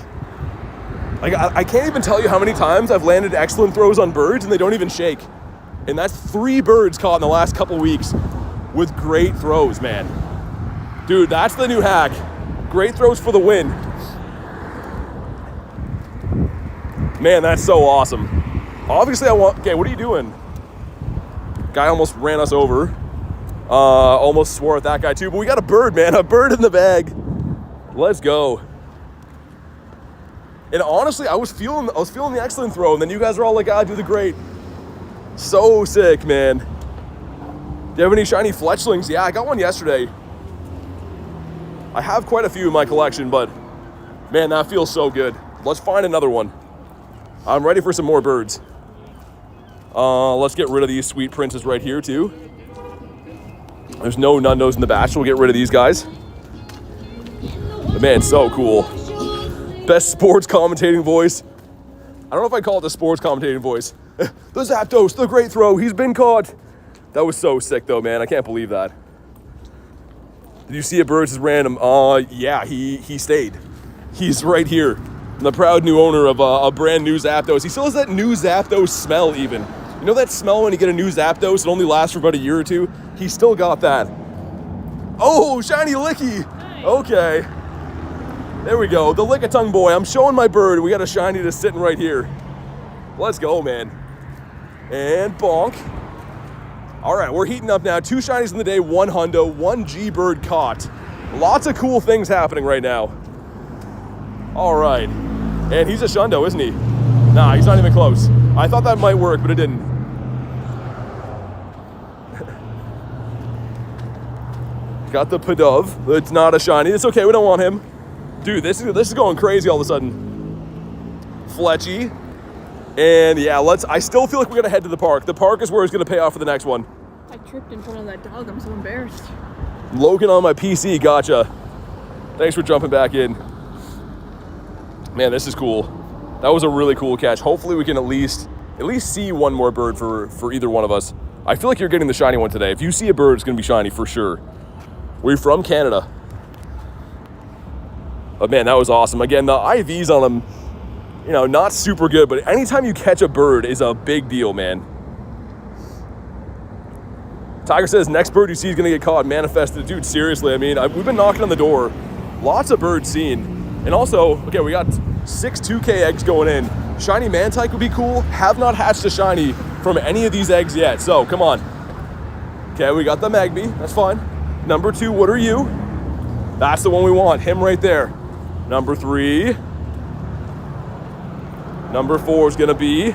Like, I can't even tell you how many times I've landed excellent throws on birds and they don't even shake. And that's 3 birds caught in the last couple weeks with great throws, man. Dude, that's the new hack. Great throws for the win. Man, that's so awesome. Obviously, okay, what are you doing? Guy almost ran us over. Almost swore at that guy too, but we got a bird, man. A bird in the bag. Let's go. And honestly, I was feeling the excellent throw, and then you guys are all like, do the great. So sick, man. Do you have any shiny Fletchlings? Yeah, I got one yesterday. I have quite a few in my collection, but man, that feels so good. Let's find another one. I'm ready for some more birds. Let's get rid of these sweet princes right here too. There's no Nundos in the batch, so we'll get rid of these guys. But man, so cool. Best sports commentating voice. I don't know if I call it the sports commentating voice. The Zapdos, the great throw, he's been caught. That was so sick though, man. I can't believe that. Did you see a bird just random? Yeah, he stayed. He's right here. I'm the proud new owner of a brand new Zapdos. He still has that new Zapdos smell even. You know that smell when you get a new Zapdos? It only lasts for about a year or two? He still got that. Oh, shiny Licky. Okay. There we go. The Lickitung boy. I'm showing my bird. We got a shiny just sitting right here. Let's go, man. And bonk. All right, we're heating up now. 2 shinies in the day, 1 hundo, 1 G-bird caught. Lots of cool things happening right now. All right. And he's a shundo, isn't he? Nah, he's not even close. I thought that might work, but it didn't. Got the Pidove. It's not a shiny. It's okay, we don't want him. Dude, this is going crazy all of a sudden. Fletchy. And yeah, I still feel like we're gonna head to the park. The park is where it's gonna pay off for the next one. I tripped in front of that dog. I'm so embarrassed. Logan on my PC, gotcha. Thanks for jumping back in. Man, this is cool. That was a really cool catch. Hopefully we can at least see one more bird for either one of us. I feel like you're getting the shiny one today. If you see a bird, it's gonna be shiny for sure. We're from Canada. But man, that was awesome. Again, the IVs on them, you know, not super good, but anytime you catch a bird is a big deal, man. Tiger says, next bird you see is gonna get caught, manifested. Dude, seriously, I mean, we've been knocking on the door. Lots of birds seen. And also, okay, we got 6 2K eggs going in. Shiny Mantike would be cool. Have not hatched a shiny from any of these eggs yet, so come on. Okay, we got the Magby, that's fine. Number 2, what are you? That's the one we want, him right there. Number 3. Number 4 is gonna be,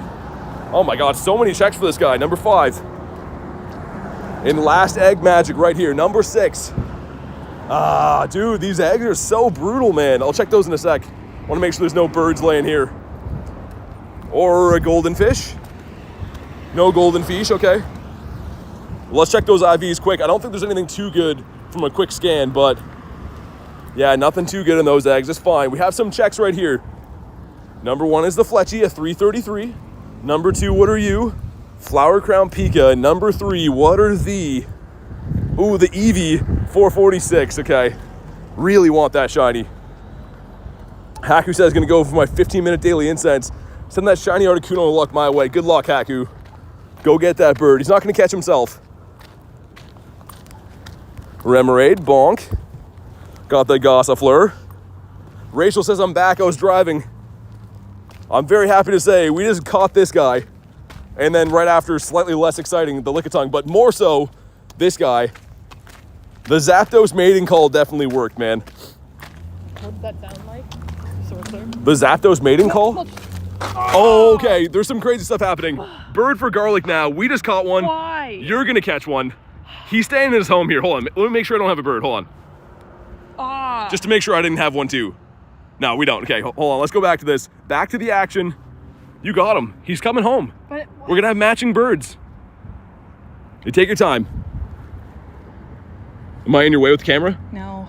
oh my God, so many checks for this guy. Number 5. In last egg magic right here, number 6. Dude, these eggs are so brutal, man. I'll check those in a sec. Wanna make sure there's no birds laying here. Or a golden fish. No golden fish, okay. Let's check those IVs quick. I don't think there's anything too good from a quick scan, but yeah, nothing too good in those eggs. It's fine. We have some checks right here. Number 1 is the Fletchy at 333. Number 2, what are you? Flower Crown Pika. Number 3, what are the? Ooh, the Eevee 446. Okay, really want that shiny. Haku says gonna go for my 15-minute daily incense. Send that shiny Articuno luck my way. Good luck, Haku. Go get that bird. He's not gonna catch himself. Remoraid, bonk. Got the Gossifleur. Rachel says I'm back. I was driving. I'm very happy to say we just caught this guy. And then right after, slightly less exciting, the Lickitung, but more so, this guy. The Zapdos mating call definitely worked, man. What did that sound like? So we're clear. The Zapdos mating call? Oh, okay. There's some crazy stuff happening. Bird for Garlic now. We just caught one. Why? You're going to catch one. He's staying in his home here. Hold on. Let me make sure I don't have a bird. Hold on. Just to make sure I didn't have one too. No, we don't. Okay, hold on. Let's go back to this. Back to the action. You got him. He's coming home. But we're going to have matching birds. You take your time. Am I in your way with the camera? No.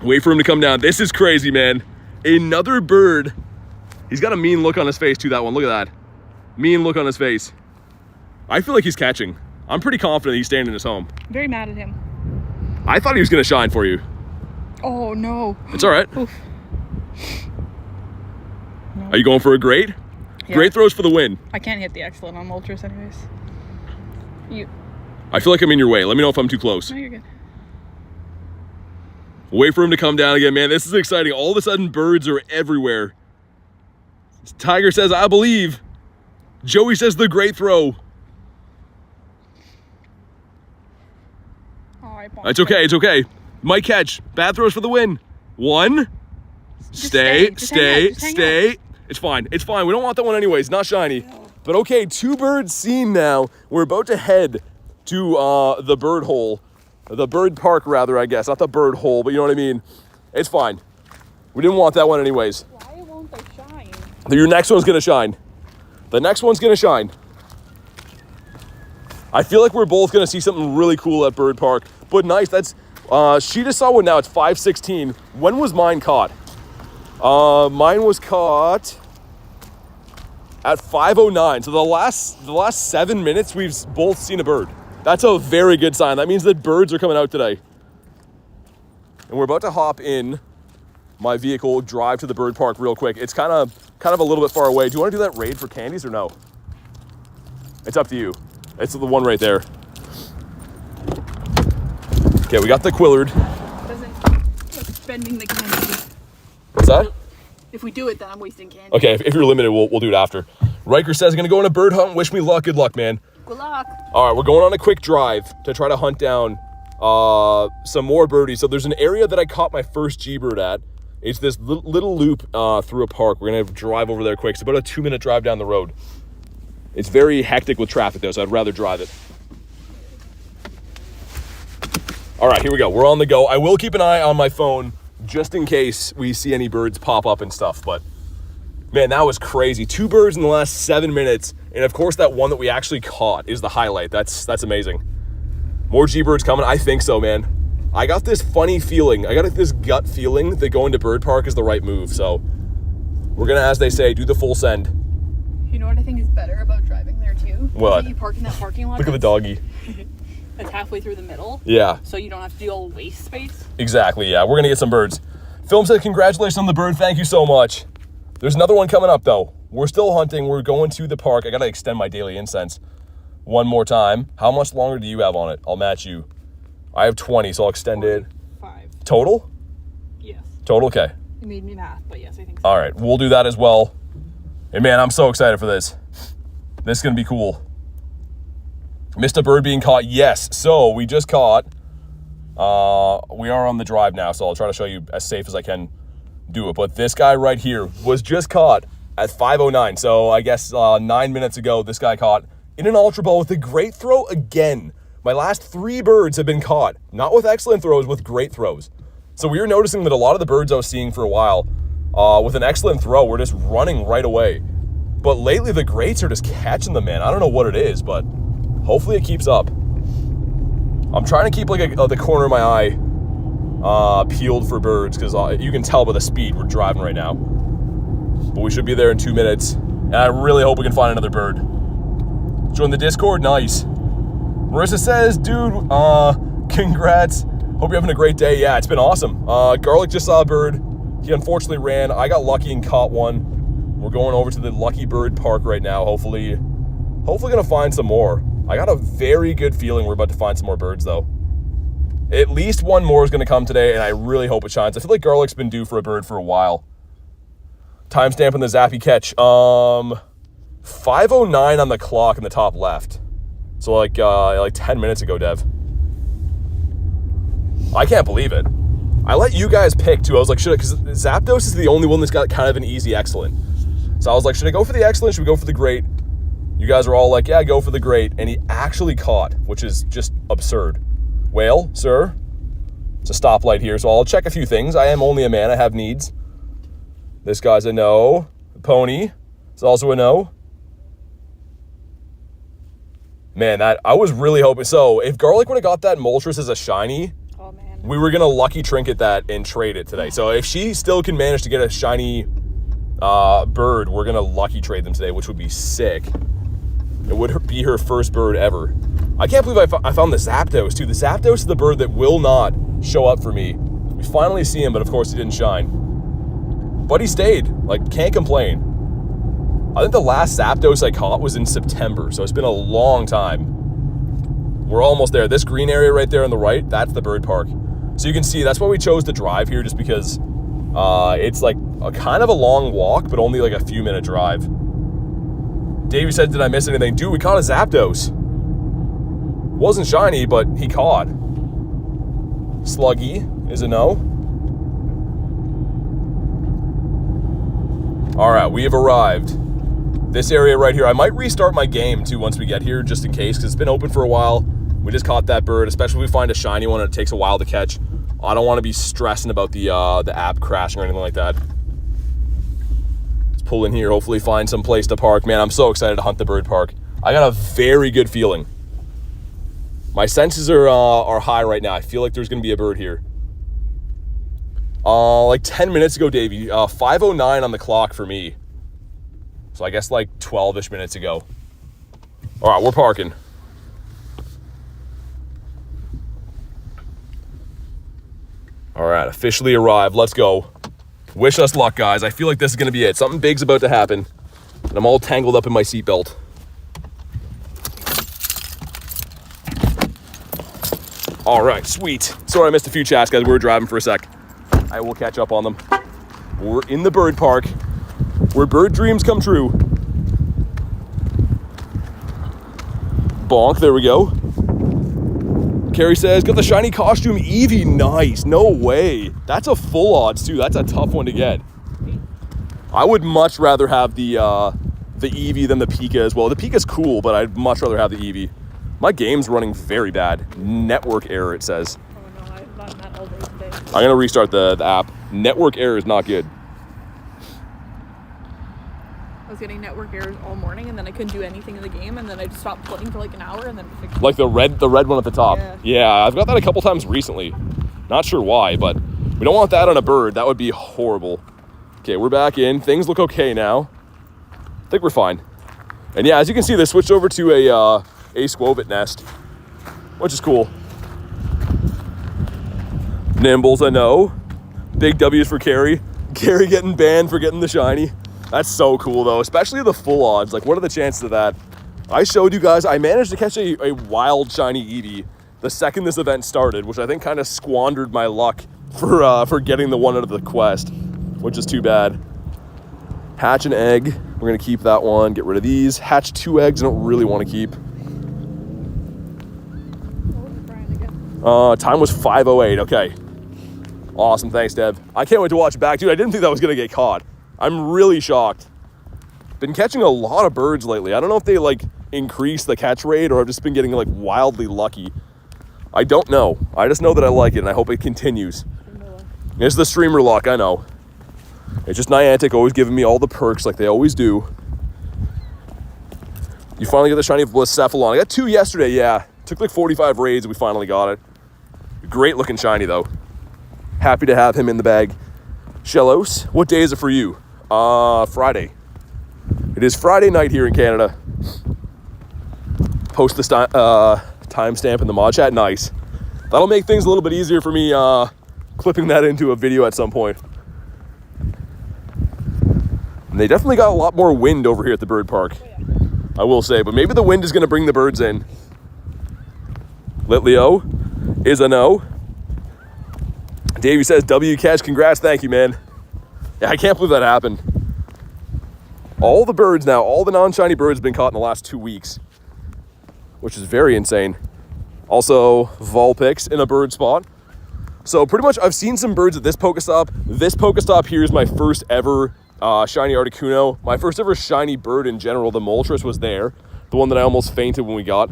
Wait for him to come down. This is crazy, man. Another bird. He's got a mean look on his face too, that one. Look at that. Mean look on his face. I feel like he's catching. I'm pretty confident he's staying in his home. I'm very mad at him. I thought he was going to shine for you. Oh, no. It's all right. Oof. No. Are you going for a great? Yeah. Great throws for the win. I can't hit the excellent on Ultras anyways. I feel like I'm in your way. Let me know if I'm too close. No, you're good. Wait for him to come down again, man. This is exciting. All of a sudden, birds are everywhere. Tiger says, I believe. Joey says the great throw. It's okay, it's okay. Might catch. Bad throws for the win. One. Stay. It's fine, it's fine. We don't want that one anyways, not shiny. No. But okay, 2 birds seen now. We're about to head to the bird hole. The bird park, rather, I guess. Not the bird hole, but you know what I mean. It's fine. We didn't want that one anyways. Why won't they shine? Your next one's gonna shine. The next one's gonna shine. I feel like we're both gonna see something really cool at Bird Park. But nice, that's, she just saw one now, it's 5:16. When was mine caught? Mine was caught at 5:09. So the last 7 minutes, we've both seen a bird. That's a very good sign. That means that birds are coming out today. And we're about to hop in my vehicle, drive to the bird park real quick. It's kind of a little bit far away. Do you want to do that raid for candies or no? It's up to you. It's the one right there. Okay, we got the Quillard. Doesn't spending the candy. What's that? If we do it, then I'm wasting candy. Okay, if you're limited, we'll do it after. Riker says, gonna go on a bird hunt. Wish me luck. Good luck, man. Good luck. All right, we're going on a quick drive to try to hunt down some more birdies. So there's an area that I caught my first G-bird at. It's this little loop through a park. We're gonna drive over there quick. It's about a 2-minute drive down the road. It's very hectic with traffic though, so I'd rather drive it. All right, here we go. We're on the go. I will keep an eye on my phone just in case we see any birds pop up and stuff, but man, that was crazy. 2 birds in the last 7 minutes, and of course that one that we actually caught is the highlight. That's amazing. More G-birds coming? I think so, man. I got this funny feeling. I got this gut feeling that going to Bird Park is the right move, so we're gonna, as they say, do the full send. You know what I think is better about driving there too? What? You park in that parking lot. Look at the doggy. It's halfway through the middle. Yeah. So you don't have to do all waste space. Exactly, yeah. We're gonna get some birds. Film said, congratulations on the bird. Thank you so much. There's another one coming up though. We're still hunting. We're going to the park. I gotta extend my daily incense one more time. How much longer do you have on it? I'll match you. I have 20, so I'll extend it. 5. Total? Yes. Total, okay. You made me math, but yes, I think so. All right, we'll do that as well. And man, I'm so excited for this. This is gonna be cool. Missed a bird being caught, yes. So we just caught, we are on the drive now, so I'll try to show you as safe as I can do it. But this guy right here was just caught at 5:09. So I guess 9 minutes ago, this guy caught in an Ultra Ball with a great throw again. My last 3 birds have been caught, not with excellent throws, with great throws. So we were noticing that a lot of the birds I was seeing for a while, with an excellent throw, were just running right away. But lately the greats are just catching them, man. I don't know what it is, but hopefully it keeps up. I'm trying to keep like the corner of my eye peeled for birds, because you can tell by the speed we're driving right now. But we should be there in 2 minutes, and I really hope we can find another bird. Join the Discord, nice. Marissa says, dude, congrats. Hope you're having a great day. Yeah, it's been awesome. Garlic just saw a bird. He unfortunately ran. I got lucky and caught one. We're going over to the Lucky Bird Park right now. Hopefully gonna find some more. I got a very good feeling we're about to find some more birds though. At least one more is gonna come today, and I really hope it shines. I feel like Garlic's been due for a bird for a while. Timestamp on the Zappy catch. 5:09 on the clock in the top left. So like 10 minutes ago, Dev. I can't believe it. I let you guys pick too. I was like, should I? Because Zapdos is the only one that's got kind of an easy excellent. So I was like, should I go for the excellent? Should we go for the great? You guys are all like, yeah, go for the great. And he actually caught, which is just absurd. Whale, sir. It's a stoplight here, so I'll check a few things. I am only a man. I have needs. This guy's a no. Pony is also a no. Man, I was really hoping. So if Garlic would have got that Moltres as a shiny, oh, man. We were going to lucky trinket that and trade it today. So if she still can manage to get a shiny bird, we're going to lucky trade them today, which would be sick. It would be her first bird ever. I can't believe I found the Zapdos, too. The Zapdos is the bird that will not show up for me. We finally see him, but of course he didn't shine. But he stayed. Like, can't complain. I think the last Zapdos I caught was in September, so it's been a long time. We're almost there. This green area right there on the right, that's the bird park. So you can see, that's why we chose to drive here, just because it's like a kind of a long walk, but only like a few minute drive. Davey said, did I miss anything? Dude, we caught a Zapdos. Wasn't shiny, but he caught. Sluggy is a no. All right, we have arrived. This area right here, I might restart my game too once we get here, just in case, because it's been open for a while. We just caught that bird, especially if we find a shiny one and it takes a while to catch. I don't want to be stressing about the app crashing or anything like that. Let's pull in here, hopefully find some place to park. Man, I'm so excited to hunt the bird park. I got a very good feeling. My senses are high right now. I feel like there's going to be a bird here. Like 10 minutes ago, Davey, 5:09 on the clock for me. So I guess like 12-ish minutes ago. All right, we're parking. All right, officially arrived. Let's go. Wish us luck, guys. I feel like this is going to be it. Something big's about to happen. And I'm all tangled up in my seatbelt. All right, sweet. Sorry I missed a few chats, guys. We were driving for a sec. I will catch up on them. We're in the bird park, where bird dreams come true. Bonk, there we go. Carrie says, got the shiny costume Eevee. Nice, no way. That's a full odds too. That's a tough one to get. I would much rather have the Eevee than the Pika as well. The Pika's cool, but I'd much rather have the Eevee. My game's running very bad. Network error, it says. Oh no, I've gotten that all day today. I'm gonna restart the app. Network error is not good. I was getting network errors all morning, and then I couldn't do anything in the game, and then I just stopped playing for like an hour, and then it fixed it. Like the red one at the top. Yeah, I've got that a couple times recently. Not sure why, but we don't want that on a bird. That would be horrible. Okay, we're back in. Things look okay now. I think we're fine. And yeah, as you can see, they switched over to a Squovit nest, which is cool. Nimbles, I know. Big W's for Carrie. Carrie getting banned for getting the shiny. That's so cool though, especially the full odds. Like, what are the chances of that? I showed you guys, I managed to catch a wild shiny Eevee the second this event started, which I think kind of squandered my luck for getting the one out of the quest, which is too bad. Hatch an egg. We're gonna keep that one, get rid of these. Hatch 2 eggs, I don't really want to keep. Time was 5:08, okay. Awesome, thanks, Dev. I can't wait to watch it back. Dude, I didn't think that was gonna get caught. I'm really shocked. Been catching a lot of birds lately. I don't know if they like increase the catch rate or I've just been getting like wildly lucky. I don't know. I just know that I like it and I hope it continues. It's the streamer luck, I know. It's just Niantic always giving me all the perks like they always do. You finally got the shiny Blacephalon. I got 2 yesterday, yeah. Took like 45 raids and we finally got it. Great looking shiny though. Happy to have him in the bag. Shellos, what day is it for you? Friday. It is Friday night here in Canada. Post the timestamp in the mod chat. Nice. That'll make things a little bit easier for me clipping that into a video at some point. And they definitely got a lot more wind over here at the bird park. I will say, but maybe the wind is going to bring the birds in. Litleo is a no. Davey says, W catch, congrats, thank you, man. Yeah, I can't believe that happened. All the birds now, all the non-shiny birds have been caught in the last 2 weeks, which is very insane. Also, Vulpix in a bird spot. So pretty much I've seen some birds at this Pokestop. This Pokestop here is my first ever shiny Articuno. My first ever shiny bird in general. The Moltres was there. The one that I almost fainted when we got.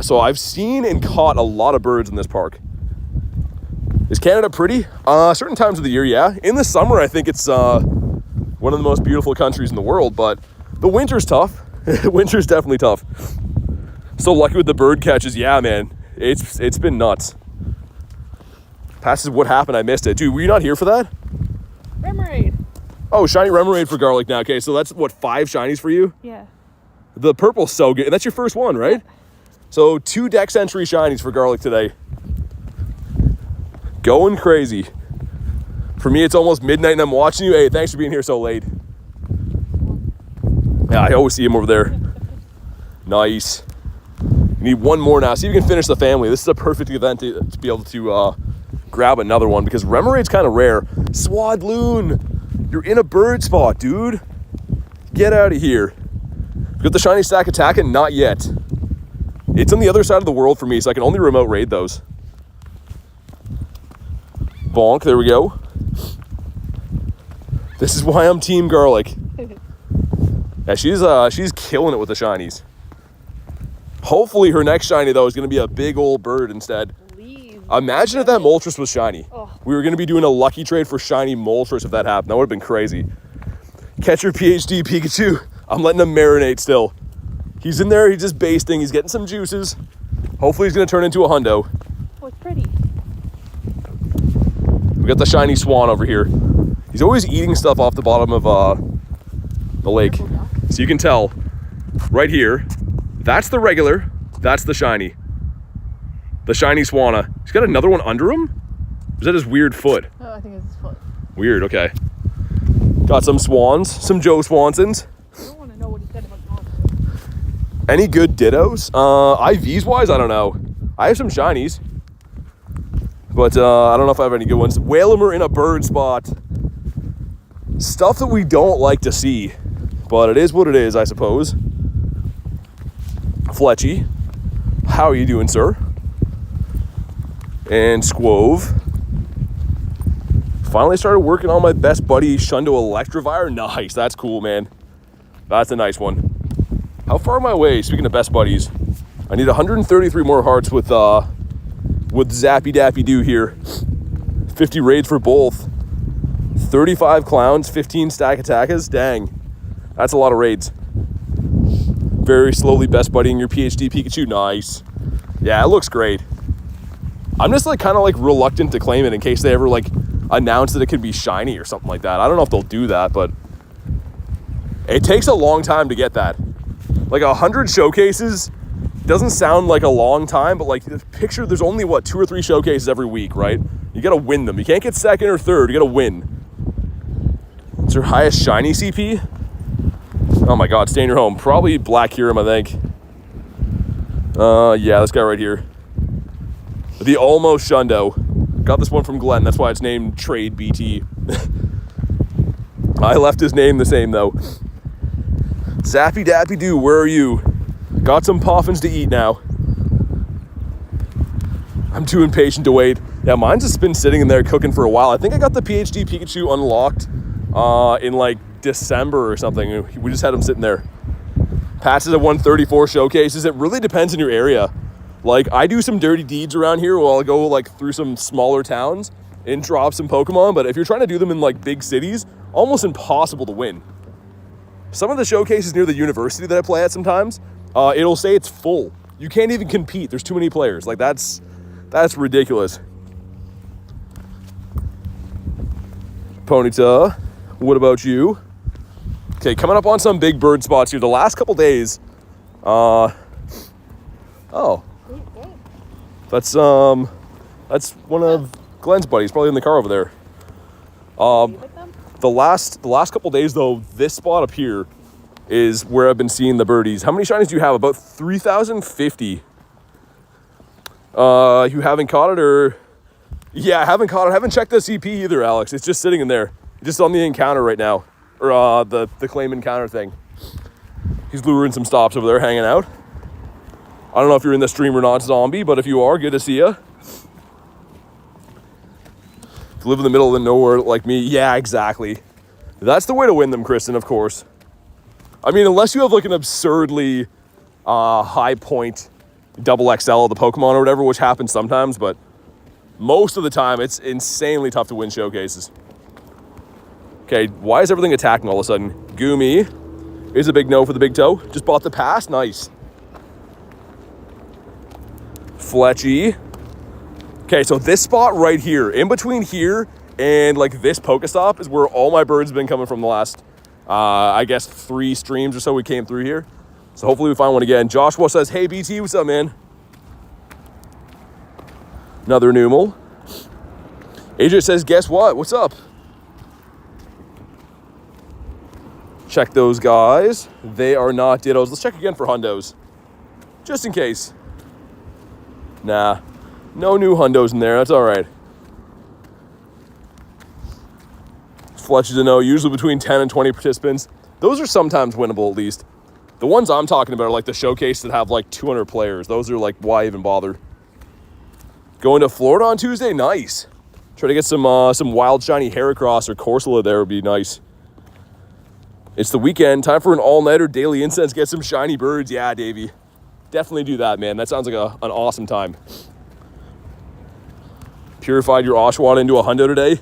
So I've seen and caught a lot of birds in this park. Is Canada pretty? Certain times of the year, yeah. In the summer, I think it's one of the most beautiful countries in the world, but the winter's tough. Winter's definitely tough. So lucky with the bird catches. Yeah, man. It's been nuts. Passes what happened, I missed it. Dude, were you not here for that? Remoraid. Oh, shiny Remoraid for Garlic now. Okay, so that's what, 5 shinies for you? Yeah. The purple's so good. And that's your first one, right? Yeah. So 2 Dex entry shinies for Garlic today. Going crazy. For me, it's almost midnight and I'm watching you. Hey, thanks for being here so late. Yeah, I always see him over there. Nice. You need one more now. See if you can finish the family. This is a perfect event to be able to grab another one because Remoraid's kind of rare. Swadloon, you're in a bird spot, dude. Get out of here. Got the shiny Stakataka? Not yet. It's on the other side of the world for me, so I can only remote raid those. Bonk, there we go. This is why I'm Team Garlic. Yeah, she's killing it with the shinies. Hopefully her next shiny, though, is going to be a big old bird instead. Please. Imagine if that Moltres was shiny. Oh. We were going to be doing a lucky trade for shiny Moltres if that happened. That would have been crazy. Catch your PhD Pikachu. I'm letting him marinate still. He's in there. He's just basting. He's getting some juices. Hopefully he's going to turn into a hundo. Oh, it's pretty. We got the shiny swan over here. He's always eating stuff off the bottom of the lake. So you can tell right here, that's the regular, that's the shiny. The shiny swana. He's got another one under him? Is that his weird foot? Oh, I think it's his foot. Weird, okay. Got some swans, some Joe Swansons. I don't want to know what he said about dogs. Any good dittos? IVs wise, I don't know. I have some shinies. But I don't know if I have any good ones. Whalmer in a bird spot. Stuff that we don't like to see. But it is what it is, I suppose. Fletchy. How are you doing, sir? And Squove. Finally started working on my best buddy Shundo Electivire. Nice, that's cool, man. That's a nice one. How far am I away? Speaking of best buddies, I need 133 more hearts with Zappy Dappy Doo here. 50 raids for both. 35 clowns, 15 Stakatakas. Dang, that's a lot of raids. Very slowly best buddying your PhD Pikachu. Nice. Yeah, it looks great. I'm just like kind of like reluctant to claim it in case they ever like announce that it could be shiny or something like that. I don't know if they'll do that, but it takes a long time to get that. Like 100 showcases doesn't sound like a long time, but like picture there's only what 2 or 3 showcases every week, right? You gotta win them. You can't get second or third. You gotta win. It's your highest shiny CP? Oh my god, stay in your home. Probably Black Hiram, I think. Yeah, this guy right here. The almost Shundo. Got this one from Glenn. That's why it's named Trade BT. I left his name the same though. Zappy Dappy Doo, where are you? Got some poffins to eat now. I'm too impatient to wait. Yeah, mine's just been sitting in there cooking for a while. I think I got the PhD Pikachu unlocked in like December or something. We just had him sitting there. Passes at 134 showcases. It really depends on your area. Like, I do some dirty deeds around here while I go like through some smaller towns and drop some Pokemon, but if you're trying to do them in like big cities, almost impossible to win. Some of the showcases near the university that I play at sometimes, it'll say it's full. You can't even compete. There's too many players. Like, that's ridiculous. Ponyta, what about you? Okay, coming up on some big bird spots here. The last couple days, oh, that's one of Glenn's buddies, probably in the car over there. The last couple days, though, this spot up here is where I've been seeing the birdies. How many shinies do you have? About 3,050. You haven't caught it, or... Yeah, I haven't caught it. I haven't checked the CP either, Alex. It's just sitting in there. Just on the encounter right now. Or the claim encounter thing. He's luring some stops over there, hanging out. I don't know if you're in the stream or not, Zombie, but if you are, good to see you. If you live in the middle of nowhere like me, yeah, exactly. That's the way to win them, Kristen, of course. I mean, unless you have like an absurdly high point double XL of the Pokemon or whatever, which happens sometimes, but most of the time it's insanely tough to win showcases. Okay, why is everything attacking all of a sudden? Goomy is a big no for the big toe. Just bought the pass, nice. Fletchy. Okay, so this spot right here, in between here and like this Pokestop is where all my birds have been coming from the last, I guess 3 streams or so we came through here. So hopefully we find one again. Joshua says, hey BT, what's up, man? Another Numal. AJ says, guess what? What's up? Check those guys. They are not Dittos. Let's check again for Hundos. Just in case. Nah. No new Hundos in there. That's all right. Fletch is a no. Usually between 10 and 20 participants. Those are sometimes winnable, at least. The ones I'm talking about are like the showcase that have like 200 players. Those are like, why even bother? Going to Florida on Tuesday? Nice. Try to get some wild shiny Heracross or Corsola there would be nice. It's the weekend. Time for an all-nighter daily incense. Get some shiny birds. Yeah, Davey. Definitely do that, man. That sounds like an awesome time. Purified your Oshawott into a hundo today?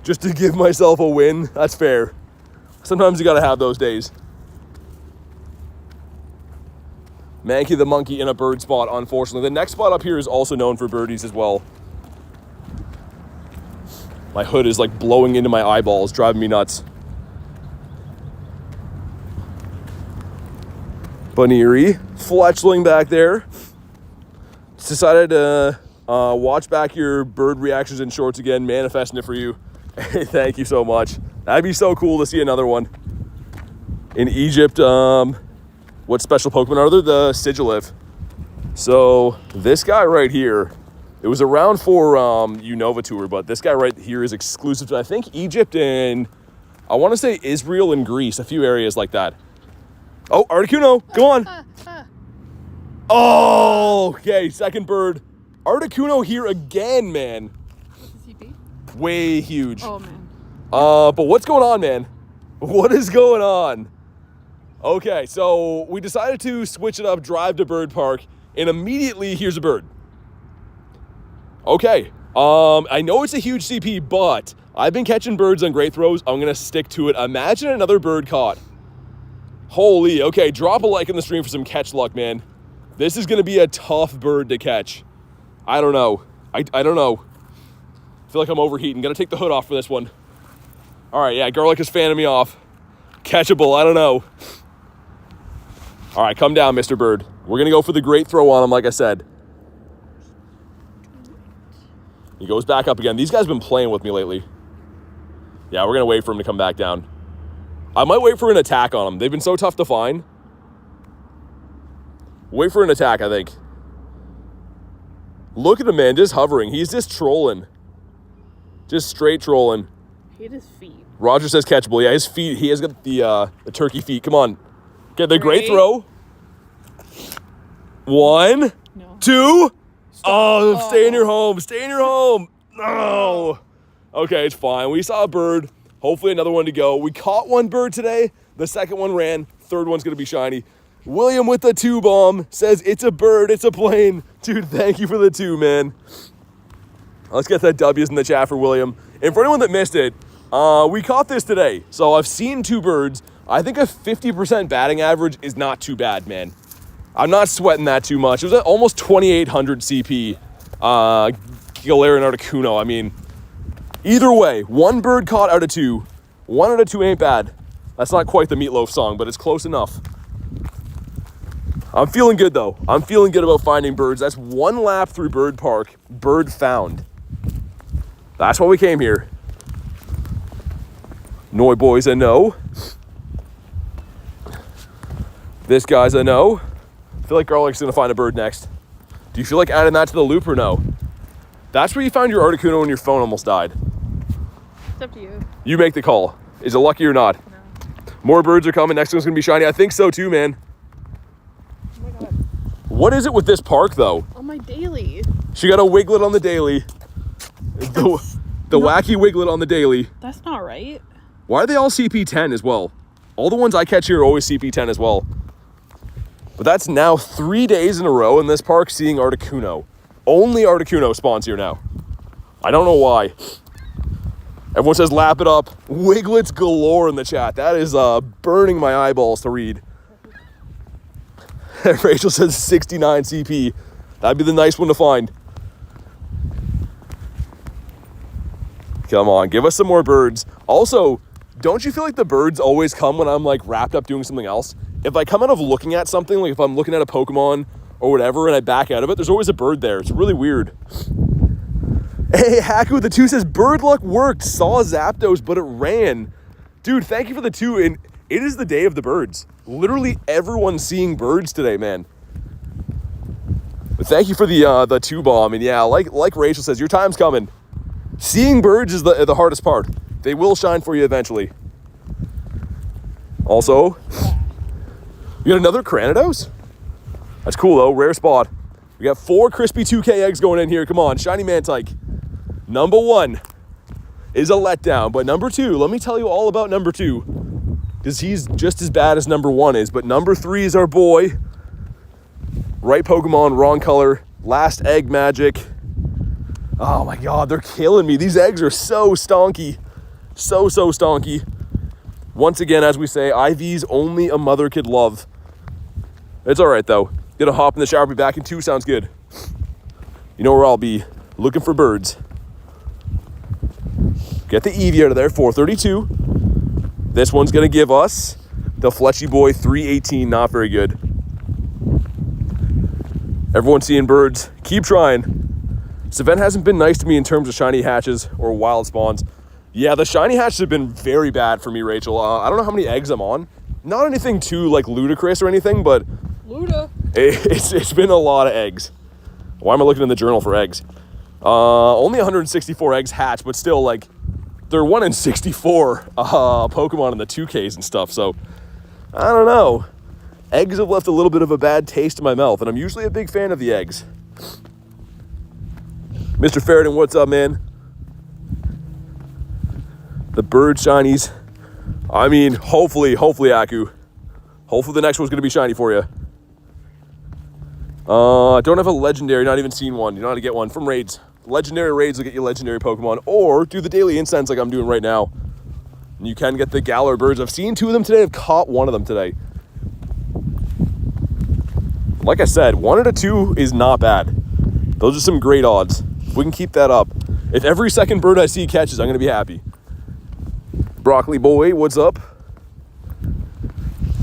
Just to give myself a win? That's fair. Sometimes you gotta have those days. Mankey the monkey in a bird spot, unfortunately. The next spot up here is also known for birdies as well. My hood is like blowing into my eyeballs, driving me nuts. Baneri, Fletchling back there. Just decided to watch back your bird reactions in shorts again, manifesting it for you. Hey, thank you so much. That'd be so cool to see another one. In Egypt, what special Pokemon are there? The Sigilif. So this guy right here, it was around for Unova Tour, but this guy right here is exclusive to, I think, Egypt and I want to say Israel and Greece, a few areas like that. Oh, Articuno, come on. Oh, okay, second bird. Articuno here again, man. What's the CP? Way huge. Oh, man. But what's going on, man? What is going on? Okay, so we decided to switch it up, drive to Bird Park, and immediately here's a bird. Okay, I know it's a huge CP, but I've been catching birds on great throws. I'm gonna stick to it. Imagine another bird caught. Holy, okay, drop a like in the stream for some catch luck, man. This is gonna be a tough bird to catch. I don't know. I don't know. I feel like I'm overheating. Gotta take the hood off for this one. All right, yeah, garlic is fanning me off. Catchable, I don't know. All right, come down, Mr. Bird. We're gonna go for the great throw on him, like I said. He goes back up again. These guys have been playing with me lately. Yeah, we're gonna wait for him to come back down. I might wait for an attack on him. They've been so tough to find. Wait for an attack, I think. Look at him, man, just hovering. He's just trolling. Just straight trolling. Hit his feet. Roger says catchable. Yeah, his feet, he has got the turkey feet. Come on. Get the great throw. 1, 2. Oh, stay in your home. Stay in your home. No. Okay, it's fine. We saw a bird. Hopefully another one to go. We caught one bird today. The second one ran. Third one's going to be shiny. William with the 2 bomb says, it's a bird, it's a plane. Dude, thank you for the 2, man. Let's get that W's in the chat for William. And for anyone that missed it, we caught this today. So I've seen 2 birds. I think a 50% batting average is not too bad, man. I'm not sweating that too much. It was at almost 2,800 CP. Galarian Articuno. I mean, either way, 1 bird caught out of 2. 1 out of 2 ain't bad. That's not quite the Meatloaf song, but it's close enough. I'm feeling good, though. I'm feeling good about finding birds. That's 1 lap through Bird Park. Bird found. That's why we came here. Noi boy's a no. This guy's a no. I feel like Growlithe's gonna find a bird next. Do you feel like adding that to the loop or no? That's where you found your Articuno when your phone almost died. It's up to you. You make the call. Is it lucky or not? No. More birds are coming. Next one's gonna be shiny. I think so too, man. Oh my god. What is it with this park though? On my daily. She got a Wiglet on the daily. The wacky Wiglet on the daily. That's not right. Why are they all CP10 as well? All the ones I catch here are always CP10 as well. But that's now 3 days in a row in this park seeing Articuno. Only Articuno spawns here now. I don't know why. Everyone says lap it up. Wiglets galore in the chat. That is burning my eyeballs to read. Rachel says 69 CP. That'd be the nice one to find. Come on, give us some more birds. Also, don't you feel like the birds always come when I'm like wrapped up doing something else? If I come out of looking at something, like if I'm looking at a Pokemon or whatever and I back out of it, there's always a bird there. It's really weird. Hey, Haku, the 2 says, bird luck worked. Saw Zapdos, but it ran. Dude, thank you for the 2. And it is the day of the birds. Literally everyone's seeing birds today, man. But thank you for the 2 bomb. And yeah, like Rachel says, your time's coming. Seeing birds is the hardest part. They will shine for you eventually. Also, you got another Cranidos? That's cool though, rare spot. We got 4 crispy 2K eggs going in here. Come on, shiny Mantike. Number 1 is a letdown, but number 2, let me tell you all about number 2, because he's just as bad as number 1 is. But number 3 is our boy. Right Pokemon, wrong color. Last egg magic. Oh my god, they're killing me. These eggs are so stonky. So stonky. Once again, as we say, IVs only a mother could love. It's all right though. Gonna hop in the shower, be back in 2, sounds good. You know where I'll be, looking for birds. Get the Eevee out of there, 432. This one's gonna give us the Fletchy Boy 318, not very good. Everyone's seeing birds, keep trying. This event hasn't been nice to me in terms of shiny hatches or wild spawns. Yeah, the shiny hatches have been very bad for me, Rachel. I don't know how many eggs I'm on. Not anything too like ludicrous or anything, but it's been a lot of eggs. Why am I looking in the journal for eggs? Only 164 eggs hatched, but still, like, they're 1 in 64 Pokemon in the 2Ks and stuff. So I don't know. Eggs have left a little bit of a bad taste in my mouth, and I'm usually a big fan of the eggs. Mr. Ferritin, what's up, man? The bird shinies. I mean, hopefully, Aku. Hopefully the next one's going to be shiny for you. I don't have a legendary, not even seen one. You know how to get one from raids. Legendary raids will get you legendary Pokemon, or do the daily incense like I'm doing right now. And you can get the Galar birds. I've seen 2 of them today. I've caught 1 of them today. Like I said, 1 out of 2 is not bad. Those are some great odds. If we can keep that up. If every second bird I see catches, I'm going to be happy. Broccoli boy, what's up?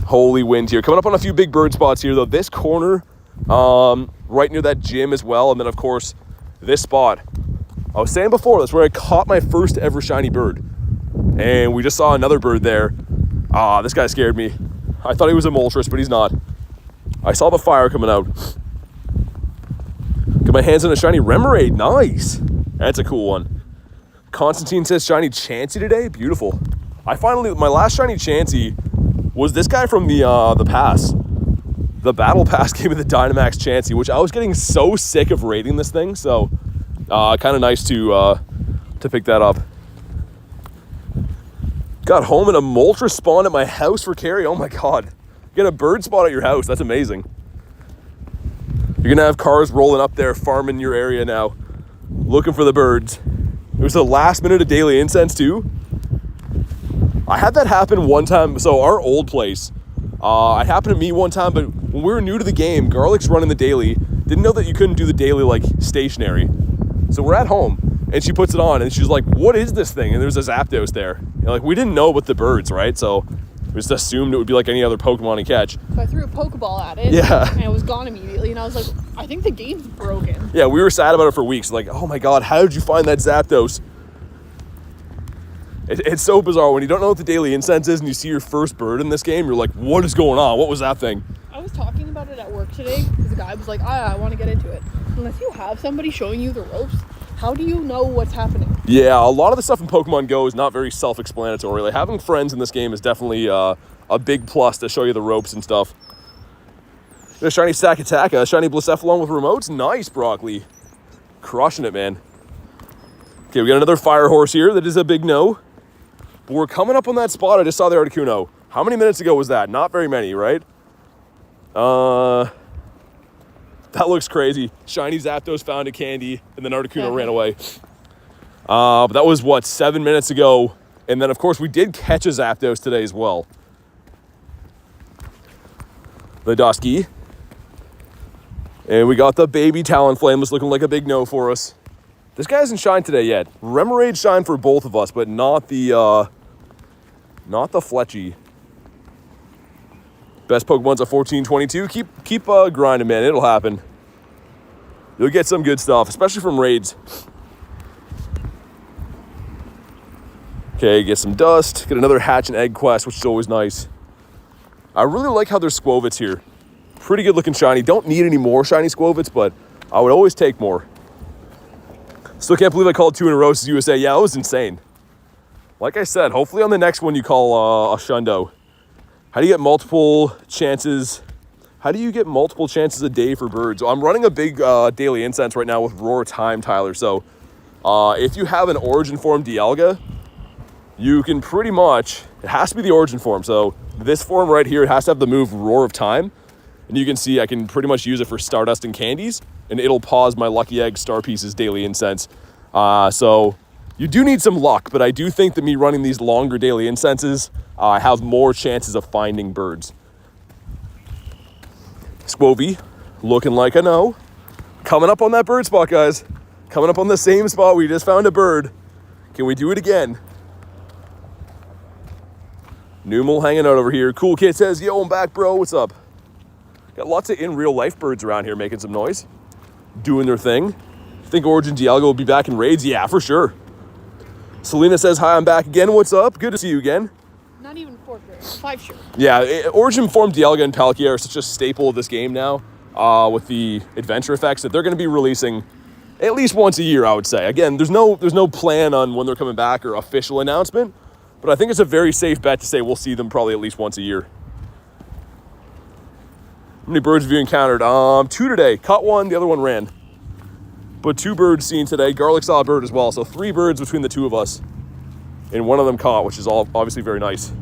Holy wind here. Coming up on a few big bird spots here, though. This corner, right near that gym as well. And then, of course, this spot. I was saying before, that's where I caught my first ever shiny bird. And we just saw another bird there. This guy scared me. I thought he was a Moltres, but he's not. I saw the fire coming out. Get my hands on a shiny Remoraid. Nice. That's a cool one. Constantine says shiny Chansey today. Beautiful. My last shiny Chansey was this guy from the pass. The battle pass gave me the Dynamax Chansey, which I was getting so sick of raiding this thing. So kind of nice to pick that up. Got home and a Moltres spawned at my house for carry. Oh my god. Get a bird spawn at your house. That's amazing. You're gonna have cars rolling up there, farming your area now, looking for the birds. It was the last minute of daily incense too. I had that happen one time. So our old place, it happened to me one time, but when we were new to the game, Garlic's running the daily, didn't know that you couldn't do the daily like stationary. So we're at home and she puts it on and she's like, what is this thing? And there's a Zapdos there. And like, we didn't know about the birds, right? So we just assumed it would be like any other Pokemon to catch. So I threw a Pokeball at it. Yeah. And it was gone immediately. And I was like, I think the game's broken. Yeah, we were sad about it for weeks. Like, oh my god, how did you find that Zapdos? It's so bizarre. When you don't know what the daily incense is and you see your first bird in this game, you're like, what is going on? What was that thing? I was talking about it at work today because the guy was like, I want to get into it. Unless you have somebody showing you the ropes, how do you know what's happening? Yeah, a lot of the stuff in Pokemon Go is not very self-explanatory. Like, having friends in this game is definitely a big plus to show you the ropes and stuff. There's Shiny Stakataka, Shiny Blacephalon with remotes. Nice, Broccoli. Crushing it, man. Okay, we got another Fire Horse here. That is a big no. But we're coming up on that spot. I just saw the Articuno. How many minutes ago was that? Not very many, right? That looks crazy. Shiny Zapdos found a candy, and then Articuno ran away. But that was, what, 7 minutes ago. And then, of course, we did catch a Zapdos today as well. The Dusky. And we got the baby Talonflame. Was looking like a big no for us. This guy hasn't shined today yet. Remoraid shined for both of us, but not the Fletchy. Best Pokemon's at 1422. Keep grinding, man. It'll happen. You'll get some good stuff, especially from raids. Okay, get some dust. Get another hatch and egg quest, which is always nice. I really like how there's Squovits here. Pretty good looking shiny. Don't need any more shiny Squovits, but I would always take more. Still can't believe I called 2 in a row as USA. Yeah, it was insane. Like I said, hopefully on the next one you call a Shundo. How do you get multiple chances? How do you get multiple chances a day for birds? I'm running a big daily incense right now with Roar Time, Tyler. So if you have an Origin Form Dialga, you can pretty much, it has to be the Origin Form. So this form right here, it has to have the move Roar of Time. And you can see I can pretty much use it for Stardust and candies. And it'll pause my Lucky Egg Star Pieces daily incense. So you do need some luck, but I do think that me running these longer daily incenses, I have more chances of finding birds. Squovy, looking like a no. Coming up on that bird spot, guys. Coming up on the same spot we just found a bird. Can we do it again? Numal hanging out over here. Cool Kid says, yo, I'm back, bro. What's up? Got lots of in real life birds around here making some noise. Doing their thing. Think Origin Dialga will be back in raids? Yeah, for sure. Selena says, hi, I'm back again. What's up? Good to see you again. Not even 4th grade. 5 sure. Yeah, Origin Form Dialga and Palkia are such a staple of this game now with the adventure effects that they're going to be releasing at least once a year, I would say. Again, there's no plan on when they're coming back or official announcement, but I think it's a very safe bet to say we'll see them probably at least once a year. How many birds have you encountered? 2 today. Caught one, the other one ran. But 2 birds seen today. Garlic saw a bird as well, so 3 birds between the 2 of us. And one of them caught, which is all obviously very nice.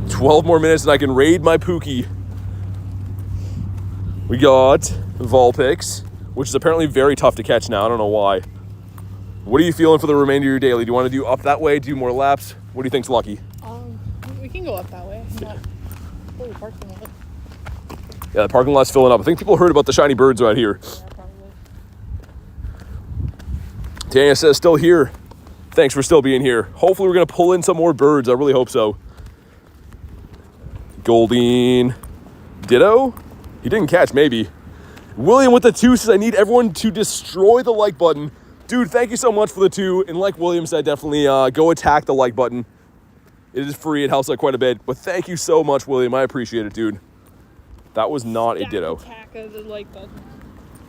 12 more minutes and I can raid my Pookie. We got Vulpix, which is apparently very tough to catch now. I don't know why. What are you feeling for the remainder of your daily? Do you want to do up that way, do more laps? What do you think's lucky? We can go up that way. Not fully parking lot. Yeah, the parking lot's filling up. I think people heard about the shiny birds right here. Yeah, probably. Tanya says, still here. Thanks for still being here. Hopefully we're going to pull in some more birds. I really hope so. Goldeen. Ditto? He didn't catch, maybe. William with the 2 says, I need everyone to destroy the like button. Dude, thank you so much for the 2. And like William said, definitely go attack the like button. It is free. It helps out quite a bit. But thank you so much, William. I appreciate it, dude. That was not a ditto. Attack of the like button.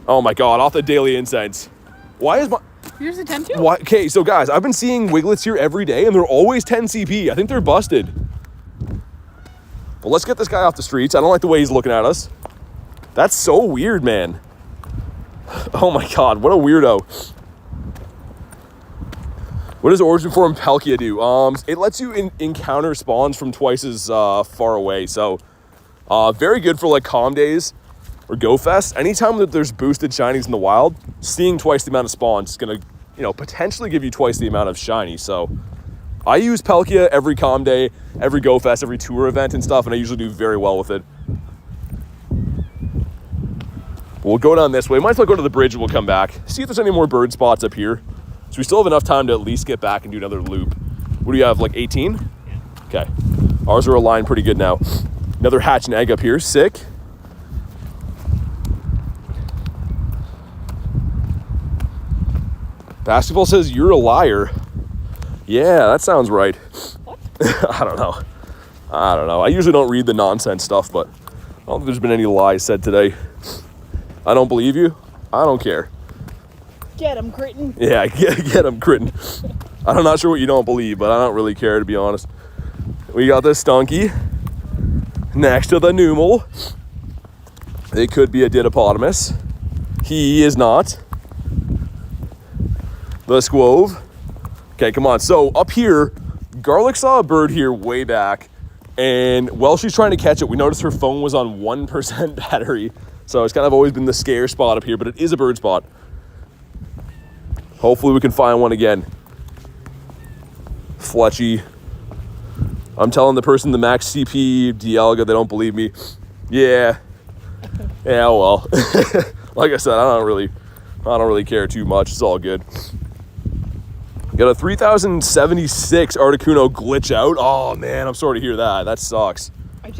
Oh my god, off the daily incense. Why is my... Here's a 10 too. Why? Okay, so guys, I've been seeing Wiglets here every day, and they're always 10 CP. I think they're busted. Well, let's get this guy off the streets. I don't like the way he's looking at us. That's so weird, man. Oh my god, what a weirdo. What does Origin Form Palkia do? It lets you encounter spawns from twice as far away. So, very good for like calm days or Go Fest. Anytime that there's boosted shinies in the wild, seeing twice the amount of spawns is gonna, potentially give you twice the amount of shinies. So, I use Palkia every calm day, every Go Fest, every tour event and stuff, and I usually do very well with it. We'll go down this way. Might as well go to the bridge and we'll come back. See if there's any more bird spots up here. So we still have enough time to at least get back and do another loop. What do you have, like 18? Yeah. Okay. Ours are aligned pretty good now. Another hatch and egg up here. Sick. Basketball says you're a liar. Yeah, that sounds right. What? I don't know. I usually don't read the nonsense stuff, but I don't think there's been any lies said today. I don't believe you. I don't care. Get him, Critton. Yeah, get him, Critton. I'm not sure what you don't believe, but I don't really care, to be honest. We got this Stunky next to the Numel. It could be a Didopotamus. He is not. The Squove. Okay, come on. So up here, Garlic saw a bird here way back, and while she's trying to catch it, we noticed her phone was on 1% battery. So it's kind of always been the scare spot up here, but it is a bird spot. Hopefully we can find one again. Fletchy. I'm telling the person the max CP Dialga, they don't believe me. Yeah, well. Like I said, I don't really care too much. It's all good. Got a 3076 Articuno glitch out. Oh man, I'm sorry to hear that. That sucks. I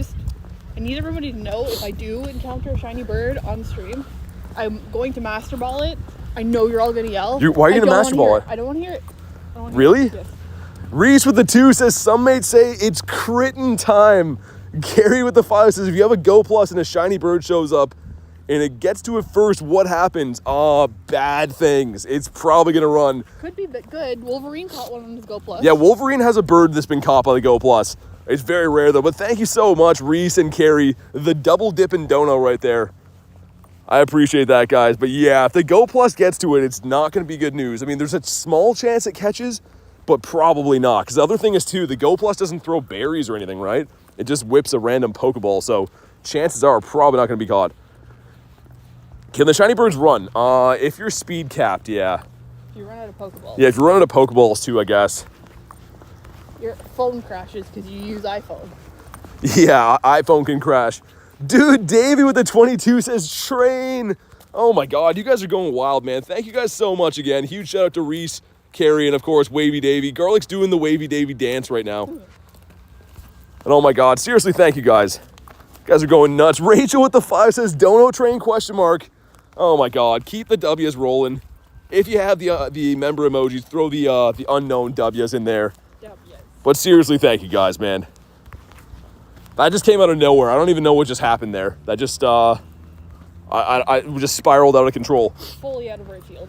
need everybody to know, if I do encounter a shiny bird on stream, I'm going to Master Ball it. I know you're all gonna yell. Why are you gonna Master Ball it? I don't want to hear it. Really? Yes. Reese with the 2 says, some mates say it's Critton time. Gary with the 5 says, if you have a Go Plus and a shiny bird shows up and it gets to it first, what happens? Bad things. It's probably gonna run. Could be good. Wolverine caught one on his Go Plus. Yeah, Wolverine has a bird that's been caught by the Go Plus. It's very rare though, but thank you so much, Reese and Carrie. The double dipping dono right there. I appreciate that, guys. But yeah, if the Go Plus gets to it, it's not going to be good news. I mean, there's a small chance it catches, but probably not. Because the other thing is, too, the Go Plus doesn't throw berries or anything, right? It just whips a random Pokeball, so chances are probably not going to be caught. Can the shiny birds run? If you're speed capped, yeah. If you run out of Pokeballs. Yeah, if you run out of Pokeballs, too, I guess. Your phone crashes because you use iPhone. Yeah, iPhone can crash. Dude, Davey with the 22 says train. Oh my God, you guys are going wild, man. Thank you guys so much again. Huge shout out to Reese, Carrie, and of course, Wavy Davey. Garlic's doing the Wavy Davey dance right now. And oh my God, seriously, thank you guys. You guys are going nuts. Rachel with the 5 says dono train question mark. Oh my God, keep the W's rolling. If you have the member emojis, throw the unknown W's in there. But seriously, thank you guys, man. That just came out of nowhere. I don't even know what just happened there. That just, I just spiraled out of control. Fully out of right field.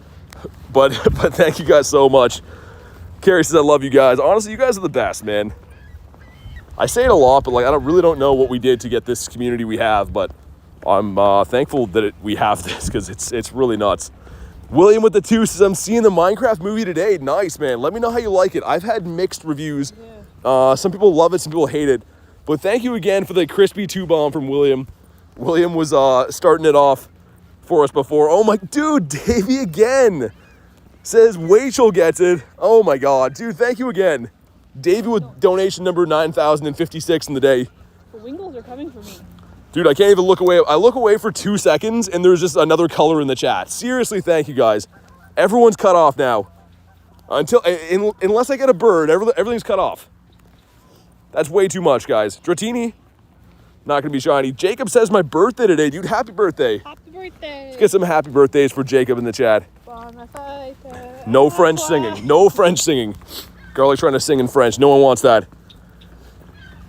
But thank you guys so much. Carrie says I love you guys. Honestly, you guys are the best, man. I say it a lot, but like I really don't know what we did to get this community we have. But I'm thankful that we have this because it's really nuts. William with the 2 says, I'm seeing the Minecraft movie today. Nice, man. Let me know how you like it. I've had mixed reviews. Yeah. Some people love it, some people hate it. But thank you again for the crispy 2-bomb from William. William was starting it off for us before. Oh my, dude, Davey again. Says Rachel gets it. Oh my God, dude, thank you again. Davey with donation number 9,056 in the day. The Wingles are coming for me. Dude, I can't even look away. I look away for 2 seconds, and there's just another color in the chat. Seriously, thank you, guys. Everyone's cut off now. Unless I get a bird, everything's cut off. That's way too much, guys. Dratini, not going to be shiny. Jacob says my birthday today. Dude, happy birthday. Happy birthday. Let's get some happy birthdays for Jacob in the chat. No French singing. No French singing. Garlic trying to sing in French. No one wants that.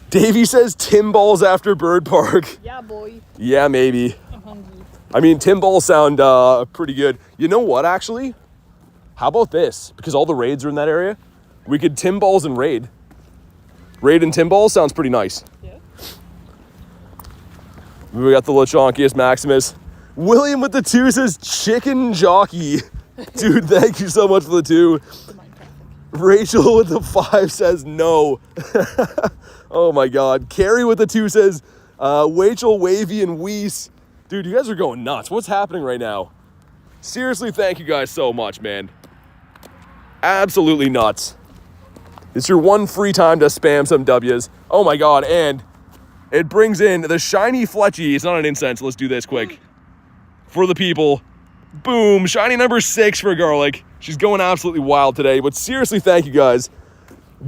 Davey says Timballs after Bird Park. Yeah, boy. Yeah, maybe. I'm hungry. I mean, Timballs sound pretty good. You know what, actually? How about this? Because all the raids are in that area. We could Timballs and raid. Raid and Timballs sounds pretty nice. Yeah. We got the Lechonkius Maximus. William with the 2 says chicken jockey. Dude, thank you so much for the 2. Rachel with the 5 says no. Oh my God. Carrie with the 2 says Rachel, Wavy, and Weiss. Dude, you guys are going nuts. What's happening right now? Seriously, thank you guys so much, man. Absolutely nuts. It's your one free time to spam some W's. Oh my God, and it brings in the Shiny Fletchy. It's not an incense. Let's do this quick. For the people. Boom. Shiny number 6 for Garlic. She's going absolutely wild today. But seriously, thank you guys.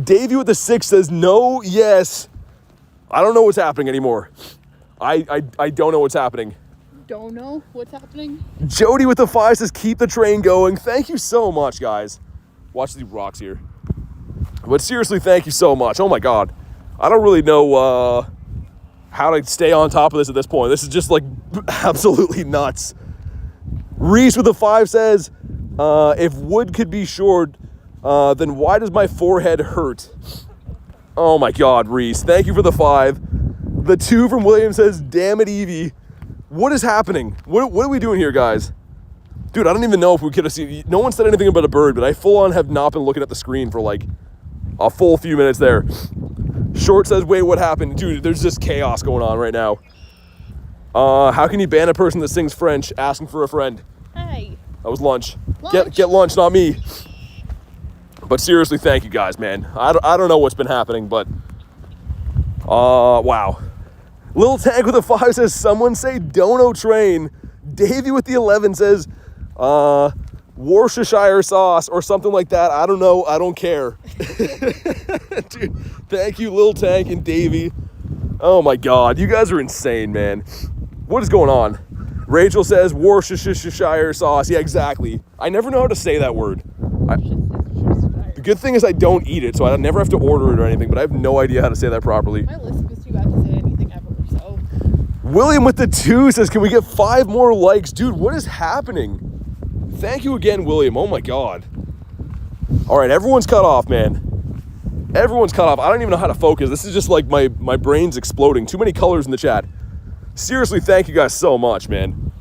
Davey with the 6 says no, yes. I don't know what's happening anymore. I don't know what's happening. don't know what's happening. Jody with the 5 says, keep the train going. Thank you so much, guys. Watch these rocks here. But seriously, thank you so much. Oh my God. I don't really know how to stay on top of this at this point. This is just like absolutely nuts. Reese with the 5 says, if wood could be short, then why does my forehead hurt? Oh my God, Reese. Thank you for the 5. The 2 from William says, damn it, Evie. What is happening? What are we doing here, guys? Dude, I don't even know if we could have seen. No one said anything about a bird, but I full on have not been looking at the screen for like a full few minutes there. Short says, wait, what happened? Dude, there's just chaos going on right now. How can you ban a person that sings French asking for a friend? Hey. That was lunch. Get lunch, not me. But seriously, thank you guys, man. I don't know what's been happening, but wow. Little Tank with a 5 says, someone say Dono Train. Davey with the 11 says, Worcestershire sauce or something like that. I don't know. I don't care. Dude, thank you, Little Tank and Davey. Oh my God, you guys are insane, man. What is going on? Rachel says Worcestershire sauce. Yeah, exactly. I never know how to say that word. The good thing is I don't eat it, so I never have to order it or anything, but I have no idea how to say that properly. My list is too bad to say anything ever, so. William with the 2 says, can we get 5 more likes? Dude, what is happening? Thank you again, William. Oh my God. All right, everyone's cut off, man. Everyone's cut off. I don't even know how to focus. This is just like my brain's exploding. Too many colors in the chat. Seriously, thank you guys so much, man.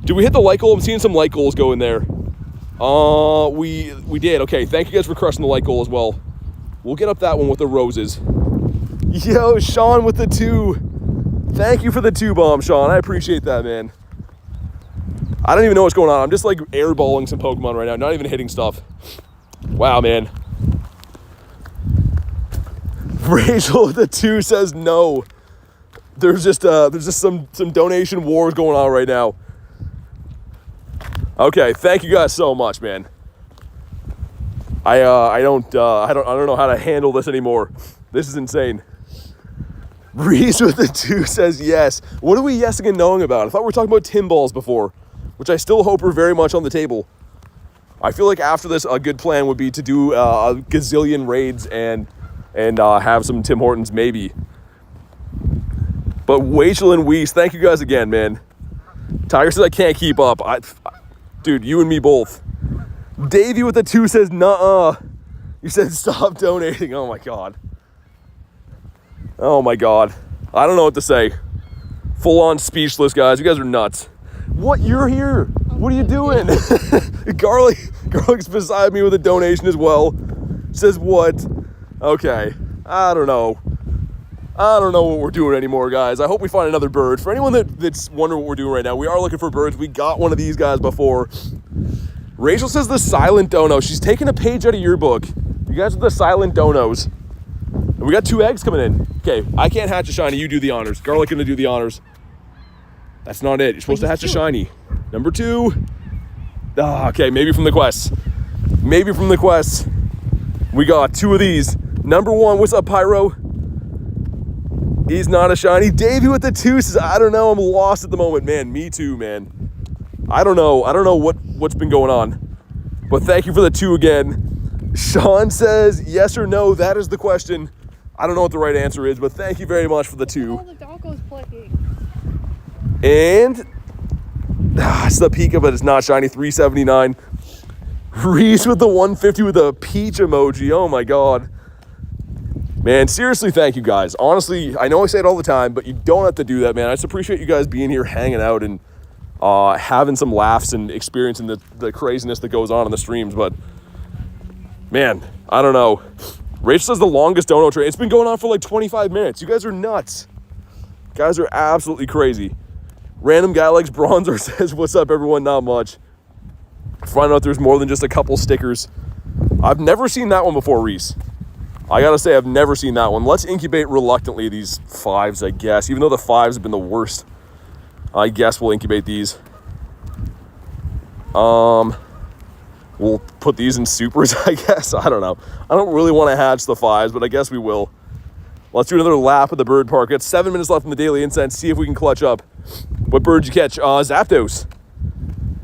Did we hit the like goal? I'm seeing some like goals go in there. We did. Okay, thank you guys for crushing the like goal as well. We'll get up that one with the roses. Yo, Sean with the 2. Thank you for the 2 bomb, Sean. I appreciate that, man. I don't even know what's going on. I'm just like airballing some Pokemon right now, not even hitting stuff. Wow, man. Rachel with the 2 says no. There's just some donation wars going on right now. Okay, thank you guys so much, man. I don't know how to handle this anymore. This is insane. Reese with the 2 says yes. What are we yesing and knowing about? I thought we were talking about tin balls before, which I still hope are very much on the table. I feel like after this, a good plan would be to do a gazillion raids and have some Tim Hortons maybe. But Rachel and Weiss, thank you guys again, man. Tiger says I can't keep up. Dude, you and me both. Davey with the 2 says nuh-uh. You said stop donating. Oh my God. Oh my God. I don't know what to say. Full on speechless, guys. You guys are nuts. What? You're here? What are you doing? Garlic's beside me with a donation as well. Says what? Okay. I don't know what we're doing anymore, guys. I hope we find another bird. For anyone that's wondering what we're doing right now, we are looking for birds. We got one of these guys before. Rachel says the silent dono. She's taking a page out of your book. You guys are the silent donos. And we got 2 eggs coming in. Okay, I can't hatch a shiny. You do the honors. Garlic gonna do the honors. That's not it. You're supposed to hatch a shiny. Number 2. Okay, maybe from the quest. Maybe from the quest. We got 2 of these. Number 1, what's up, Pyro? He's not a shiny. Davey with the 2 says, I don't know. I'm lost at the moment. Man, me too, man. I don't know what's been going on. But thank you for the 2 again. Sean says, yes or no. That is the question. I don't know what the right answer is, but thank you very much for the 2. Oh, the doggo's playing. And it's the Pika, but it's not shiny. 379. Reese with the 150 with a peach emoji. Oh my God. Man, seriously, thank you guys. Honestly, I know I say it all the time, but you don't have to do that, man. I just appreciate you guys being here, hanging out, and having some laughs and experiencing the craziness that goes on in the streams. But, man, I don't know. Rachel says the longest dono train. It's been going on for like 25 minutes. You guys are nuts. You guys are absolutely crazy. Random guy likes Bronzer says, what's up, everyone? Not much. Find out there's more than just a couple stickers. I've never seen that one before, Reese. I gotta say, I've never seen that one. Let's incubate reluctantly these 5s, I guess. Even though the 5s have been the worst, I guess we'll incubate these. We'll put these in supers, I guess. I don't know. I don't really want to hatch the 5s, but I guess we will. Let's do another lap of the bird park. Got 7 minutes left in the daily incense. See if we can clutch up What bird did you catch? Zapdos.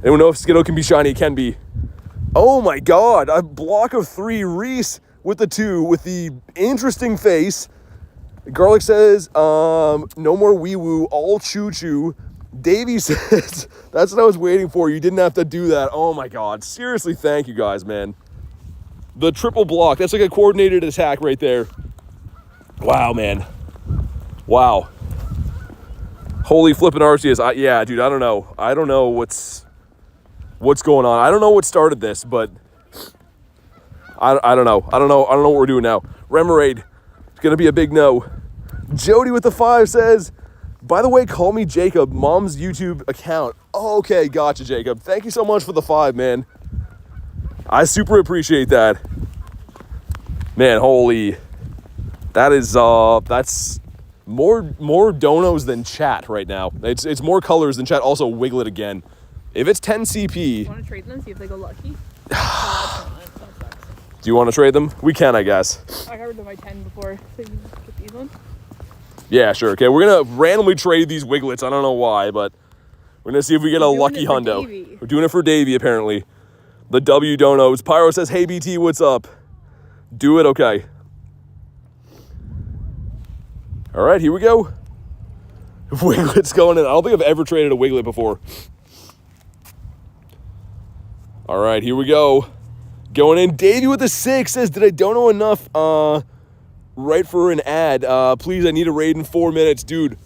Anyone know if Skittle can be shiny? It can be. Oh my god, a block of 3. Reese with the 2 with the interesting face. Garlic says, no more wee woo, all choo choo. Davey says, that's what I was waiting for. You didn't have to do that. Oh my god. Seriously, thank you guys, man. The triple block. That's like a coordinated attack right there. Wow, man. Wow. Holy flippin' Arceus. Yeah, dude, I don't know. I don't know what's going on. I don't know what started this, but I don't know. I don't know what we're doing now. Remoraid. It's going to be a big no. Jody with the 5 says, by the way, call me Jacob, Mom's YouTube account. Oh, okay, gotcha, Jacob. Thank you so much for the 5, man. I super appreciate that. Man, holy. That is, that's more donos than chat right now. It's more colors than chat. Also, Wiglet again. If it's 10 CP. Want to trade them, see if they go lucky? Do you want to trade them? We can, I guess. I covered them by 10 before, so you can get these ones. Yeah, sure. Okay, we're going to randomly trade these Wiglets. I don't know why, but we're going to see if we get a lucky hundo. Davey. We're doing it for Davey, apparently. The W donos. Pyro says, hey, BT, what's up? Do it, okay. All right, here we go. Wiglet's going in. I don't think I've ever traded a Wiglet before. All right, here we go. Going in. Davey with the 6 says, did I dono enough right for an ad? Please, I need a raid in 4 minutes. Dude,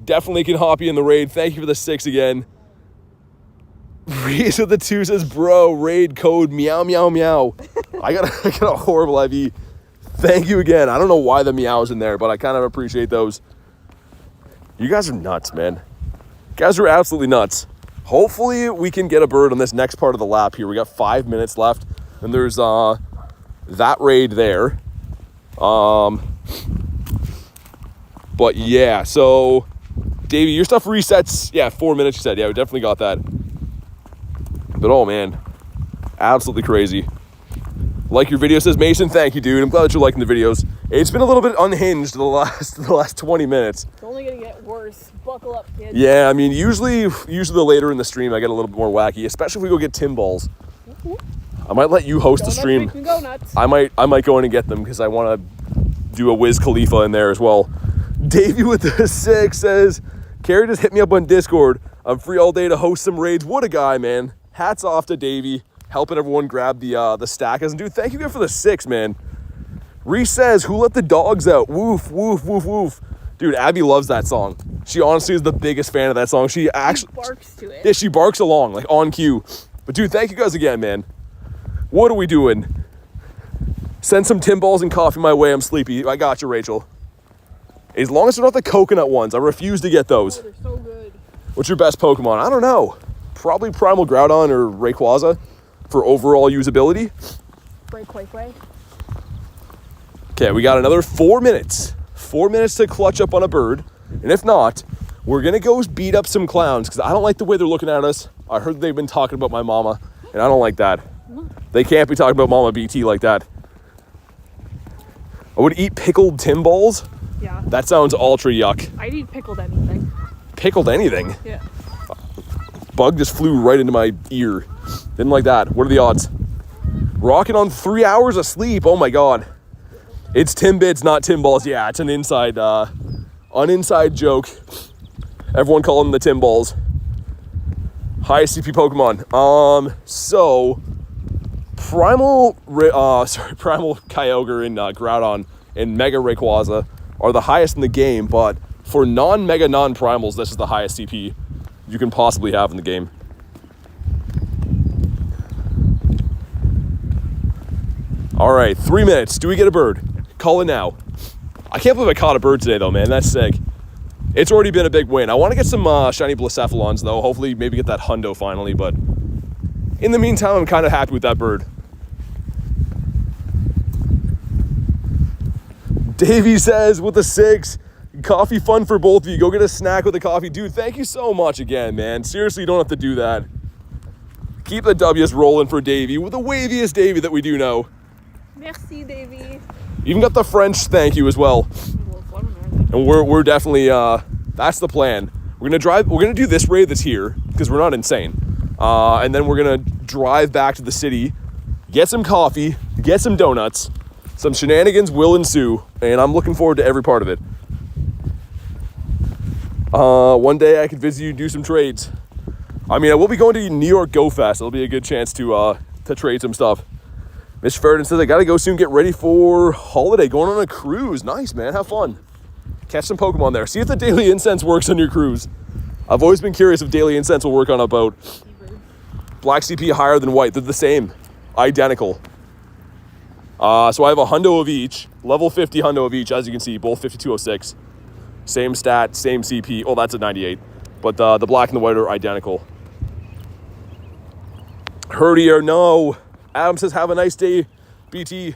definitely can hop you in the raid. Thank you for the 6 again. Reese with the 2 says, bro, raid code meow, meow, meow. I got a horrible IV. Thank you again. I don't know why the meow's in there, but I kind of appreciate those. You guys are nuts, man. You guys are absolutely nuts. Hopefully we can get a bird on this next part of the lap here. We got 5 minutes left, and there's that raid there. But yeah, so Davey, your stuff resets. Yeah, 4 minutes, you said. Yeah, we definitely got that. But oh man, absolutely crazy. Like your video, says Mason. Thank you, dude. I'm glad that you're liking the videos. It's been a little bit unhinged the last 20 minutes. It's only gonna get worse. Buckle up, kids. Yeah, I mean, usually the later in the stream, I get a little bit more wacky, especially if we go get Tim balls. I might let you host the stream. Make me go nuts. I might go in and get them because I want to do a Wiz Khalifa in there as well. Davey with the 6 says, Carrie just hit me up on Discord. I'm free all day to host some raids. What a guy, man. Hats off to Davey, helping everyone grab the stackers. And dude, thank you again for the 6, man. Reese says, who let the dogs out? Woof, woof, woof, woof. Dude, Abby loves that song. She honestly is the biggest fan of that song. She actually barks to it. Yeah, she barks along, like on cue. But dude, thank you guys again, man. What are we doing? Send some Tim balls and coffee my way. I'm sleepy. I got you, Rachel. As long as they're not the coconut ones. I refuse to get those. Oh, they're so good. What's your best Pokemon? I don't know. Probably Primal Groudon or Rayquaza for overall usability. Quay. Okay, we got another 4 minutes. 4 minutes to clutch up on a bird. And if not, we're going to go beat up some clowns because I don't like the way they're looking at us. I heard they've been talking about my mama, and I don't like that. They can't be talking about Mama BT like that. I would eat pickled Tim balls. Yeah. That sounds ultra yuck. I'd eat pickled anything. Pickled anything? Yeah. Bug just flew right into my ear. Didn't like that. What are the odds? Rocking on 3 hours of sleep. Oh my god. It's Timbits, not Tim balls. Yeah, it's an inside joke. Everyone call them the Tim balls. Highest CP Pokemon. So Primal Kyogre and Groudon and Mega Rayquaza are the highest in the game, but for non-Mega, non-Primals, this is the highest CP you can possibly have in the game. All right, 3 minutes. Do we get a bird? Call it now. I can't believe I caught a bird today, though, man. That's sick. It's already been a big win. I want to get some shiny Blacephalons, though. Hopefully, maybe get that hundo finally, but in the meantime, I'm kind of happy with that bird. Davey says with the 6, coffee fun for both of you. Go get a snack with a coffee. Dude, thank you so much again, man. Seriously, you don't have to do that. Keep the W's rolling for Davey with the waviest Davey that we do know. Merci, Davey. Even got the French thank you as well. And we're definitely, that's the plan. We're gonna do this raid that's here, because we're not insane. And then we're gonna drive back to the city, get some coffee, get some donuts, some shenanigans will ensue, and I'm looking forward to every part of it. One day I could visit you, do some trades. I mean, I will be going to New York Go Fest. It'll be a good chance to trade some stuff. Mr. Ferdinand says, I gotta go soon, get ready for holiday, going on a cruise. Nice, man, have fun. Catch some Pokemon there. See if the daily incense works on your cruise. I've always been curious if daily incense will work on a boat. Black CP higher than white, they're the same, identical. So I have a hundo of each, level 50 hundo of each, as you can see, both 5206. Same stat, same CP, oh, that's a 98. But the black and the white are identical. Herdier, no. Adam says, have a nice day, BT.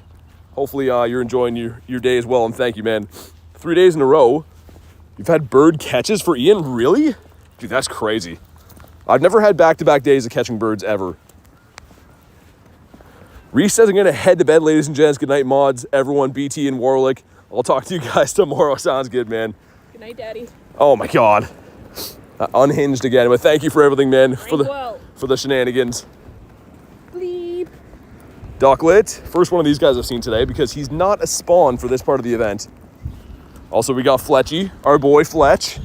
Hopefully you're enjoying your day as well, and thank you, man. 3 days in a row, you've had bird catches for Ian? Really? Dude, that's crazy. I've never had back-to-back days of catching birds ever. Reese says, I'm going to head to bed, ladies and gents. Good night, mods, everyone, BT and Warlick. I'll talk to you guys tomorrow. Sounds good, man. Good night, Daddy. Oh, my God. Unhinged again, but thank you for everything, man, for the shenanigans. Bleep. Ducklet, first one of these guys I've seen today because he's not a spawn for this part of the event. Also, we got Fletchy, our boy Fletch.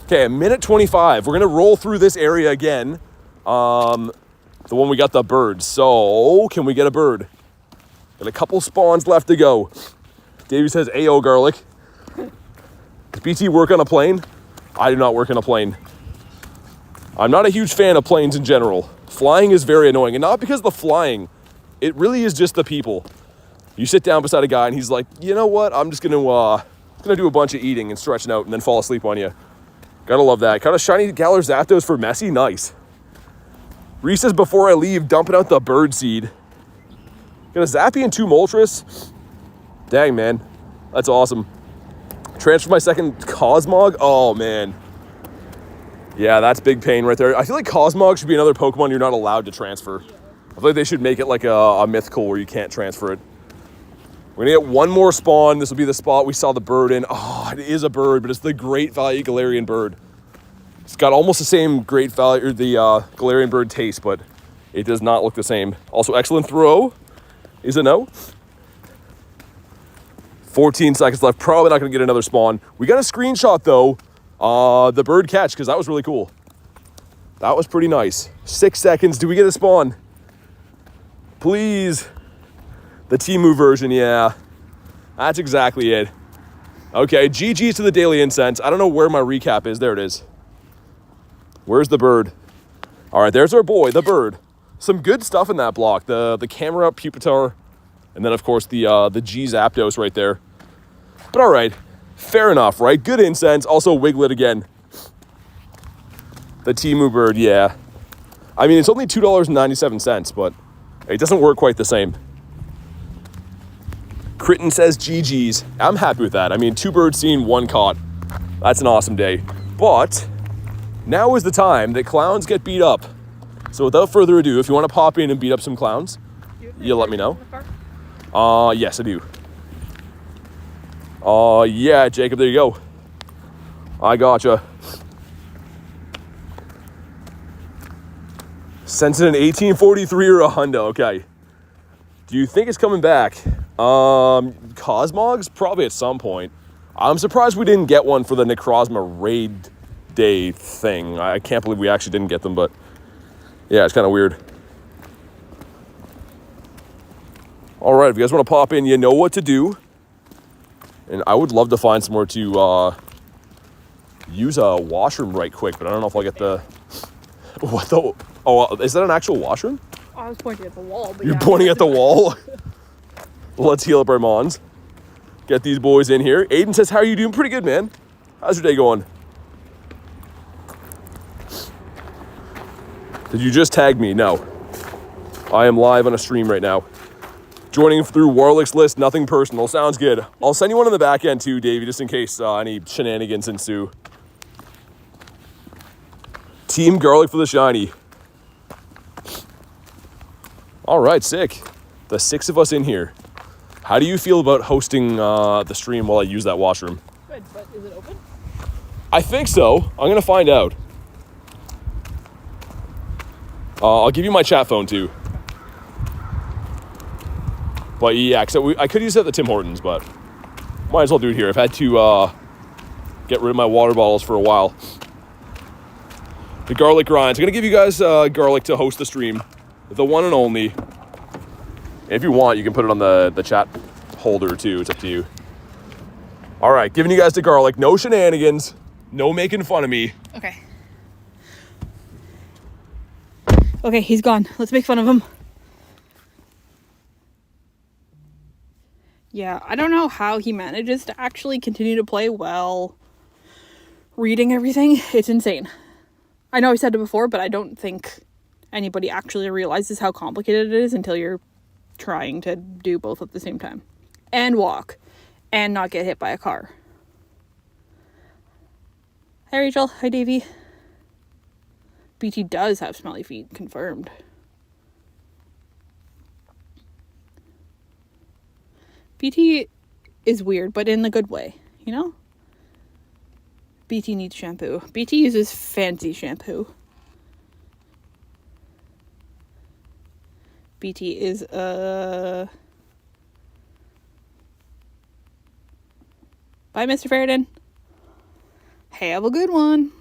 Okay, a minute 25. We're gonna roll through this area again. The one we got the birds. So, can we get a bird? Got a couple spawns left to go. Davey says, Ayo, garlic. Does BT work on a plane? I do not work on a plane. I'm not a huge fan of planes in general. Flying is very annoying, and not because of the flying. It really is just the people. You sit down beside a guy and he's like, you know what? I'm just gonna do a bunch of eating and stretching out and then fall asleep on you. Gotta love that. Kind of shiny Galar Zapdos for Messi. Nice. Reese says, before I leave, dumping out the bird seed. Got a Zappy and 2 Moltres. Dang, man. That's awesome. Transfer my second Cosmog. Oh, man. Yeah, that's big pain right there. I feel like Cosmog should be another Pokemon you're not allowed to transfer. I feel like they should make it like a mythical where you can't transfer it. We're going to get one more spawn. This will be the spot we saw the bird in. Oh, it is a bird, but it's the Great Value Galarian bird. It's got almost the same Great Value, or the Galarian bird taste, but it does not look the same. Also, excellent throw is a no. 14 seconds left. Probably not going to get another spawn. We got a screenshot, though, the bird catch, because that was really cool. That was pretty nice. 6 seconds. Do we get a spawn? Please. The Temu version, yeah. That's exactly it. Okay, GG's to the Daily Incense. I don't know where my recap is. There it is. Where's the bird? All right, there's our boy, the bird. Some good stuff in that block. The camera, Pupitar, and then, of course, the G Zapdos right there. But all right, fair enough, right? Good incense. Also, Wiglet again. The Temu bird, yeah. I mean, it's only $2.97, but it doesn't work quite the same. Critton says GG's. I'm happy with that. I mean, 2 birds seen, 1 caught. That's an awesome day. But now is the time that clowns get beat up. So without further ado, if you want to pop in and beat up some clowns, you let me know. Yes, I do. Yeah, Jacob, there you go. I gotcha. Sensing an 1843 or a hundo, okay. Do you think it's coming back? Cosmogs? Probably at some point. I'm surprised we didn't get one for the Necrozma raid day thing. I can't believe we actually didn't get them, but yeah, it's kind of weird. All right, if you guys want to pop in, you know what to do. And I would love to find somewhere to use a washroom right quick, but I don't know if I'll get the... What the... Oh, is that an actual washroom? I was pointing at the wall. But You're pointing at the wall? Let's heal up our Mons. Get these boys in here. Aiden says, how are you doing? Pretty good, man. How's your day going? Did you just tag me? No. I am live on a stream right now. Joining through Warlick's list, nothing personal. Sounds good. I'll send you one on the back end too, Davey, just in case any shenanigans ensue. Team Garlic for the shiny. All right, sick. The 6 of us in here. How do you feel about hosting the stream while I use that washroom? Good, but is it open? I think so. I'm going to find out. I'll give you my chat phone, too. But, yeah, cause I could use it at the Tim Hortons, but might as well do it here. I've had to get rid of my water bottles for a while. The garlic grinds. I'm going to give you guys garlic to host the stream. The one and only. If you want, you can put it on the chat holder, too. It's up to you. All right, giving you guys the garlic. No shenanigans. No making fun of me. Okay. Okay, he's gone. Let's make fun of him. Yeah, I don't know how he manages to actually continue to play while reading everything. It's insane. I know I said it before, but I don't think anybody actually realizes how complicated it is until you're trying to do both at the same time. And walk. And not get hit by a car. Hi, Rachel. Hi, Davey. BT does have smelly feet. Confirmed. BT is weird, but in a good way. You know? BT needs shampoo. BT uses fancy shampoo. BT is, Bye, Mr. Faraday. Have a good one.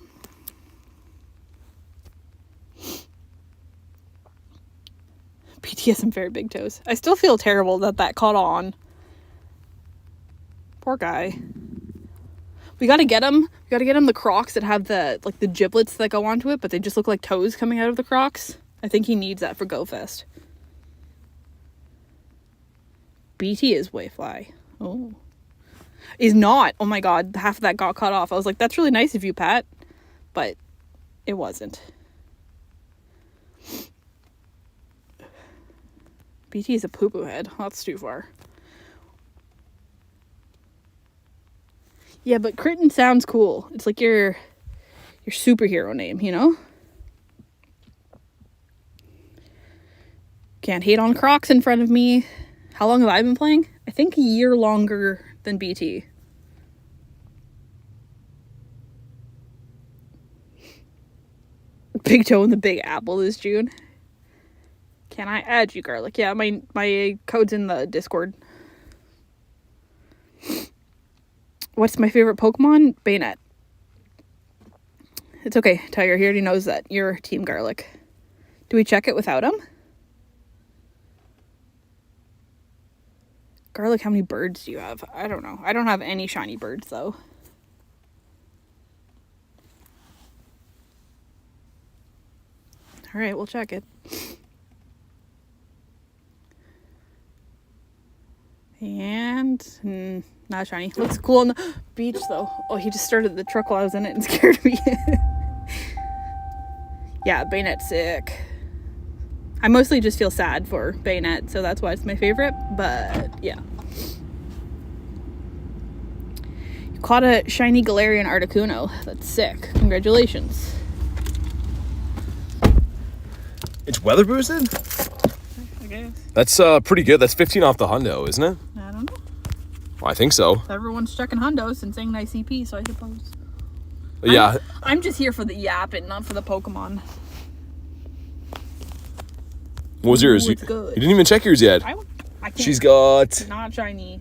BT has some very big toes. I still feel terrible that caught on. Poor guy. We gotta get him. We gotta get him the Crocs that have the giblets that go onto it, but they just look like toes coming out of the Crocs. I think he needs that for Go Fest. BT is Wayfly. Oh. Is not. Oh my god, half of that got cut off. I was like, that's really nice of you, Pat. But it wasn't. BT is a poo-poo head. That's too far. Yeah, but Critton sounds cool. It's like your superhero name, you know? Can't hate on Crocs in front of me. How long have I been playing? I think a year longer than BT. Big Toe and the Big Apple this June. Can I add you, Garlic? Yeah, my code's in the Discord. What's my favorite Pokemon? Bayonet. It's okay, Tiger. He already knows that. You're Team Garlic. Do we check it without him? Garlic, how many birds do you have? I don't know. I don't have any shiny birds, though. Alright, we'll check it. And... not shiny. Looks cool on the beach, though. Oh, he just started the truck while I was in it and scared me. Yeah, Bayonet's sick. I mostly just feel sad for Bayonet, so that's why it's my favorite, but yeah. You caught a shiny Galarian Articuno. That's sick. Congratulations. It's weather boosted? I guess. That's pretty good. That's 15 off the hundo, isn't it? I don't know. Well, I think so. Everyone's checking hundos and saying nice CP, so I suppose. Yeah. I'm just here for the yapping, not for the Pokemon. What was yours? You didn't even check yours yet. I can't. She's got... Not shiny.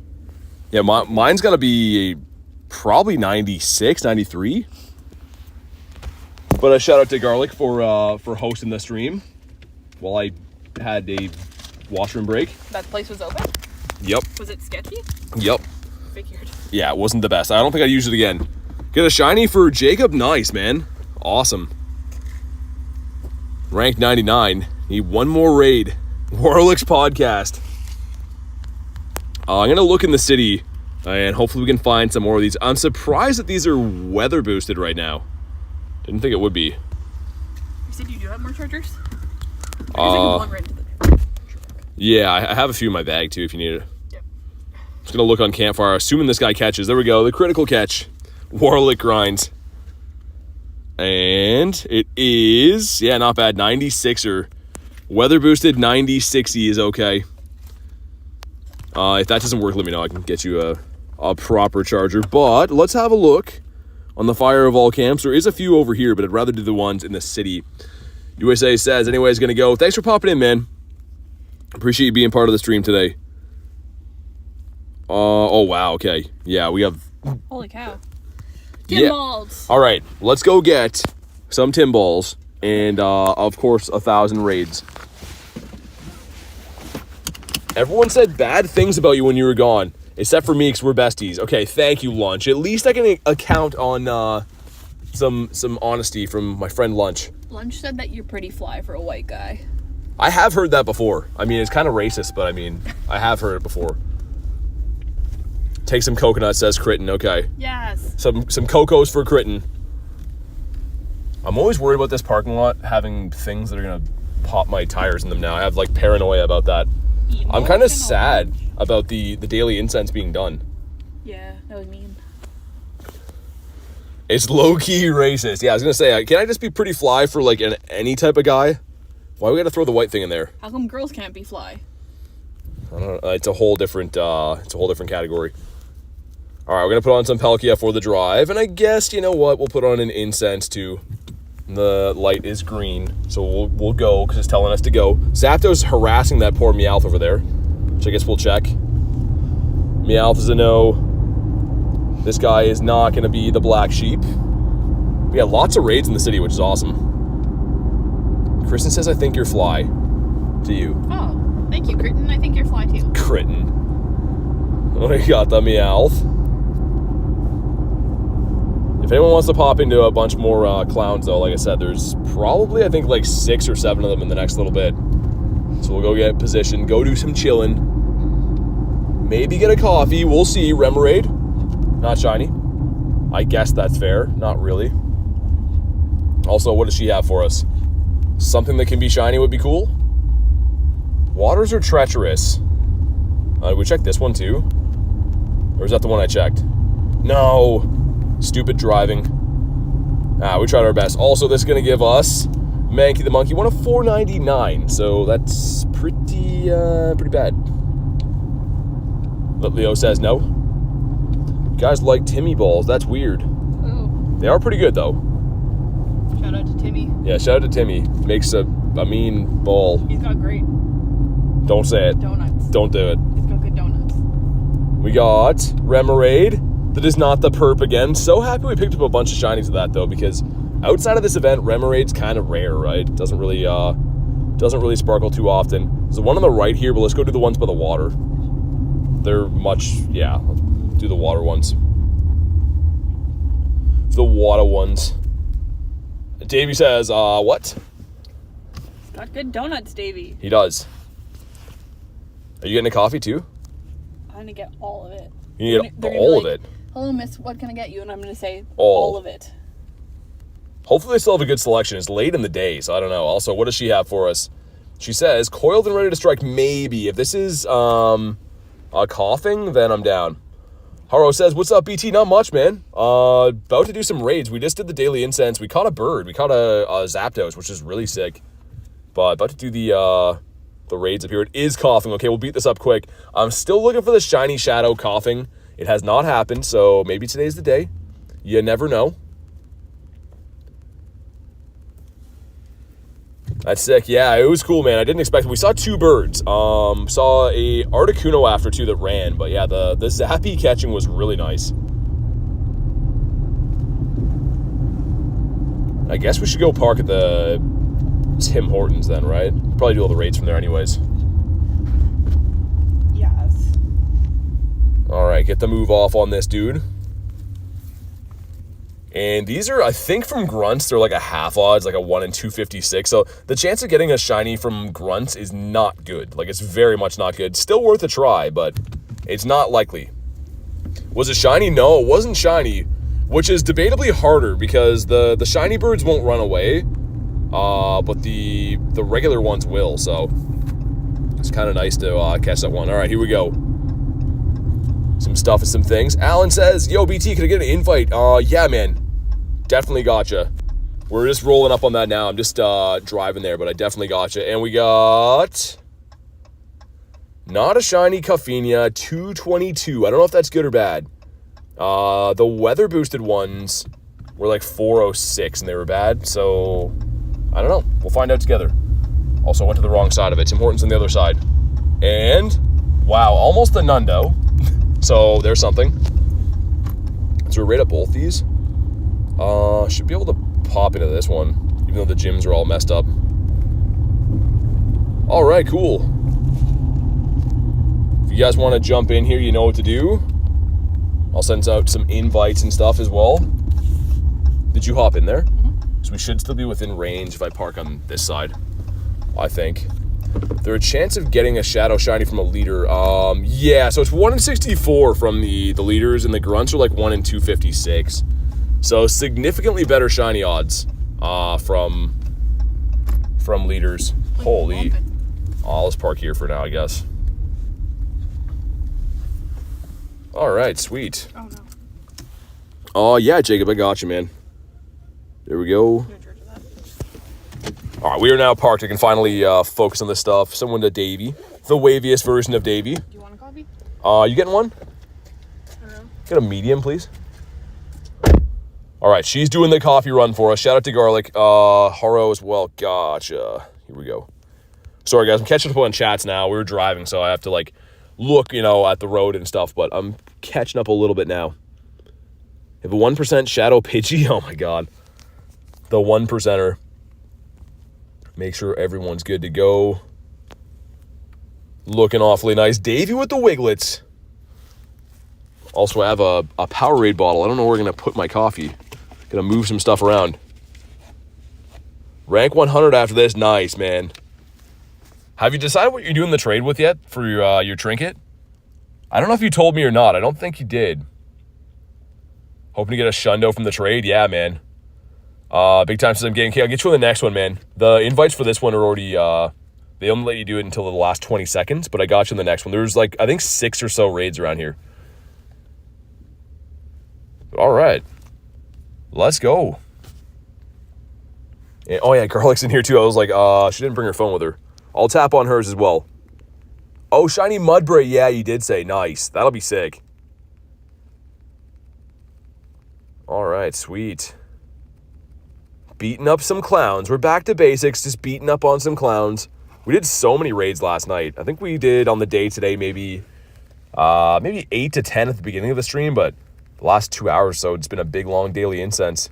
Yeah, mine's got to be probably 96, 93. But a shout out to Garlic for hosting the stream while I had a washroom break. That place was open? Yep. Was it sketchy? Yep. Figured. Yeah, it wasn't the best. I don't think I'd use it again. Get a shiny for Jacob. Nice, man. Awesome. Rank 99. Need one more raid. Warlick's podcast. I'm going to look in the city and hopefully we can find some more of these. I'm surprised that these are weather boosted right now. Didn't think it would be. You said you do have more chargers? I can plug right into the yeah, I have a few in my bag too if you need it. Yep. Just going to look on Campfire, assuming this guy catches. There we go. The critical catch. Warlick grinds. And it is, yeah, not bad. 96er. Weather boosted 90-60 is okay. If that doesn't work, let me know. I can get you a proper charger. But let's have a look on the fire of all camps. There is a few over here, but I'd rather do the ones in the city. USA says, anyways, gonna go. Thanks for popping in, man. Appreciate you being part of the stream today. Oh, wow, okay. Yeah, we have... Holy cow. Yeah. Balls. All right, let's go get some Tim Balls and, of course, 1,000 raids. Everyone said bad things about you when you were gone, except for me because we're besties. Okay, thank you, Lunch. At least I can account on some honesty from my friend Lunch. Lunch said that you're pretty fly for a white guy. I have heard that before. I mean, it's kind of racist, but I mean, I have heard it before. Take some coconut, says Critten. Okay. Yes. Some cocos for Critten. I'm always worried about this parking lot having things that are going to pop my tires in them now. I have, like, paranoia about that. I'm kind of sad about the daily incense being done. Yeah, that was mean. It's low-key racist. Yeah, I was going to say, can I just be pretty fly for, like, any type of guy? Why we got to throw the white thing in there? How come girls can't be fly? I don't know. It's a whole different category. All right, we're going to put on some Palkia for the drive. And I guess, you know what? We'll put on an incense, too. The light is green, so we'll go because it's telling us to go. Zapdos harassing that poor Meowth over there, which I guess we'll check. Meowth is a no. This guy is not going to be the black sheep. We got lots of raids in the city, which is awesome. Kristen says, I think you're fly. To you. Oh, thank you, Critten. I think you're fly, too. Critten. We got the Meowth. If anyone wants to pop into a bunch more clowns, though, like I said, there's probably, I think, like 6 or 7 of them in the next little bit. So we'll go get positioned, go do some chilling. Maybe get a coffee. We'll see. Remoraid. Not shiny. I guess that's fair. Not really. Also, what does she have for us? Something that can be shiny would be cool. Waters are treacherous. We checked this one, too. Or is that the one I checked? No. Stupid driving. We tried our best. Also, this is going to give us Mankey the Monkey, one of 499. So that's pretty bad. But Leo says no. You guys like Timmy balls. That's weird. Ooh. They are pretty good, though. Shout out to Timmy. Yeah, shout out to Timmy. Makes a mean ball. He's got great Don't say it. donuts. Don't do it. He's got good donuts. We got Remoraid. That is not the perp again. So happy we picked up a bunch of shinies of that, though, because outside of this event, Remoraid's kind of rare, right? Doesn't really sparkle too often. There's the one on the right here, but let's go do the ones by the water. They're much, yeah. Let's do the water ones. The water ones. Davey says, what? He's got good donuts, Davey. He does. Are you getting a coffee, too? I'm going to get all of it. You need all of it? Hello, miss, what can I get you? And I'm going to say All. all of it. Hopefully they still have a good selection. It's late in the day, so I don't know. Also, what does she have for us? She says, coiled and ready to strike, maybe. If this is a coughing, then I'm down. Haro says, what's up, BT? Not much, man. About to do some raids. We just did the daily incense. We caught a bird. We caught a Zapdos, which is really sick. But about to do the raids up here. It is coughing. Okay, we'll beat this up quick. I'm still looking for the shiny shadow coughing. It has not happened, so maybe today's the day. You never know. That's sick. Yeah, it was cool, man. I didn't expect it. We saw 2 birds. Saw a Articuno after, too, that ran. But yeah, the Zappy catching was really nice. I guess we should go park at the Tim Hortons then, right? Probably do all the raids from there anyways. Yes. All right, get the move off on this dude. And these are, I think, from Grunts. They're like a half odds, like a 1 in 256. So the chance of getting a shiny from Grunts is not good. Like, it's very much not good. Still worth a try, but it's not likely. Was it shiny? No, it wasn't shiny, which is debatably harder because the shiny birds won't run away, but the regular ones will. So it's kind of nice to catch that one. All right, here we go. Some stuff and some things. Alan says, yo, BT, can I get an invite? Yeah, man. Definitely gotcha. We're just rolling up on that now. I'm just driving there, but I definitely gotcha. And we got... not a shiny Cuffinia, 222. I don't know if that's good or bad. The weather boosted ones were like 406 and they were bad. So, I don't know. We'll find out together. Also, went to the wrong side of it. Tim Hortons on the other side. And, wow, almost a Nundo. So, there's something. So, we're right at both these. Should be able to pop into this one, even though the gyms are all messed up. All right, cool. If you guys want to jump in here, you know what to do. I'll send out some invites and stuff as well. Did you hop in there? Mm-hmm. So we should still be within range if I park on this side, I think. There's a chance of getting a Shadow Shiny from a leader. Yeah, so it's 1 in 64 from the leaders, and the grunts are like 1 in 256. So significantly better shiny odds from leaders. Holy. Oh, let's park here for now, I guess. All right, sweet. Oh, no. Oh, yeah, Jacob, I got you, man. There we go. All right, we are now parked. I can finally focus on this stuff. Someone to Davey, the waviest version of Davey. Do you want a coffee? You getting one? I don't know. Get a medium, please. All right, she's doing the coffee run for us. Shout out to Garlic. Haro as well. Gotcha. Here we go. Sorry, guys. I'm catching up on chats now. We were driving, so I have to, like, look, at the road and stuff, but I'm catching up a little bit now. Have a 1% Shadow Pidgey. Oh, my God. The 1%er. Make sure everyone's good to go. Looking awfully nice. Davey with the Wiglets. Also, I have a Powerade bottle. I don't know where we're going to put my coffee. Gonna move some stuff around. Rank 100 after this. Nice, man. Have you decided what you're doing the trade with yet for your trinket? I don't know if you told me or not. I don't think you did. Hoping to get a Shundo from the trade? Yeah, man. Big time since I'm getting... Okay, I'll get you on the next one, man. The invites for this one are already... they only let you do it until the last 20 seconds, but I got you on the next one. There's, like, I think 6 or so raids around here. All right. Let's go. And, oh, yeah, Garlic's in here, too. I was like, she didn't bring her phone with her. I'll tap on hers as well. Oh, Shiny Mudbray. Yeah, you did say. Nice. That'll be sick. All right, sweet. Beating up some clowns. We're back to basics, just beating up on some clowns. We did so many raids last night. I think we did on the day today maybe 8 to 10 at the beginning of the stream, but the last 2 hours or so, it's been a big, long daily incense.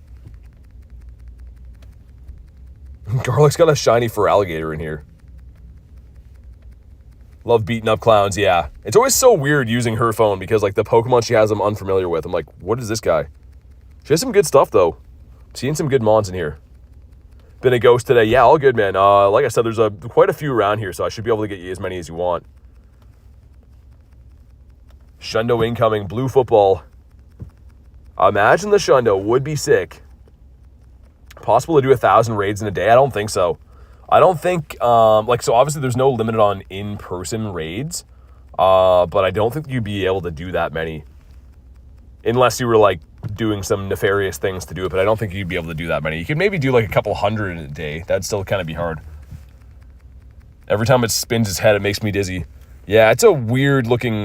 Garlic's got a shiny for alligator in here. Love beating up clowns, yeah. It's always so weird using her phone because, like, the Pokemon she has I'm unfamiliar with. I'm like, what is this guy? She has some good stuff, though. Seeing some good mons in here. Been a ghost today. Yeah, all good, man. Like I said, there's quite a few around here, so I should be able to get you as many as you want. Shundo incoming. Blue football. Imagine the Shundo would be sick. Possible to do 1,000 raids in a day? I don't think so. I don't think, so obviously there's no limit on in-person raids, but I don't think you'd be able to do that many. Unless you were, like, doing some nefarious things to do it, but I don't think you'd be able to do that many. You could maybe do, like, a couple hundred in a day. That'd still kind of be hard. Every time it spins its head, it makes me dizzy. Yeah, it's a weird-looking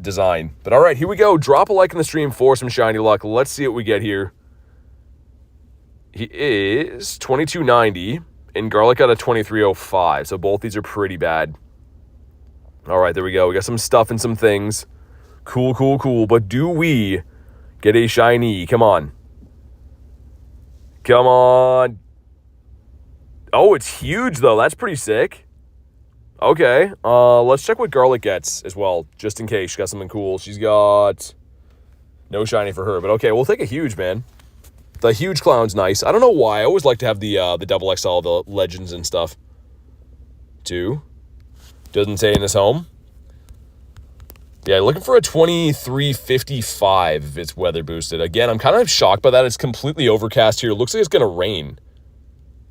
design. But all right, here we go. Drop a like in the stream for some shiny luck. Let's see what we get here. He is 2290, and Garlic got a 2305, so both these are pretty bad. All right, there we go. We got some stuff and some things. Cool, cool, cool. But do we get a shiny? Come on. Come on. Oh, it's huge, though. That's pretty sick. Okay. Let's check what Garlic gets as well, just in case. She's got something cool. She's got no shiny for her. But okay, we'll take a huge, man. The huge clown's nice. I don't know why. I always like to have the double XL, the legends and stuff. 2. Doesn't say in his home. Yeah, looking for a 2355 if it's weather boosted. Again, I'm kind of shocked by that. It's completely overcast here. It looks like it's going to rain.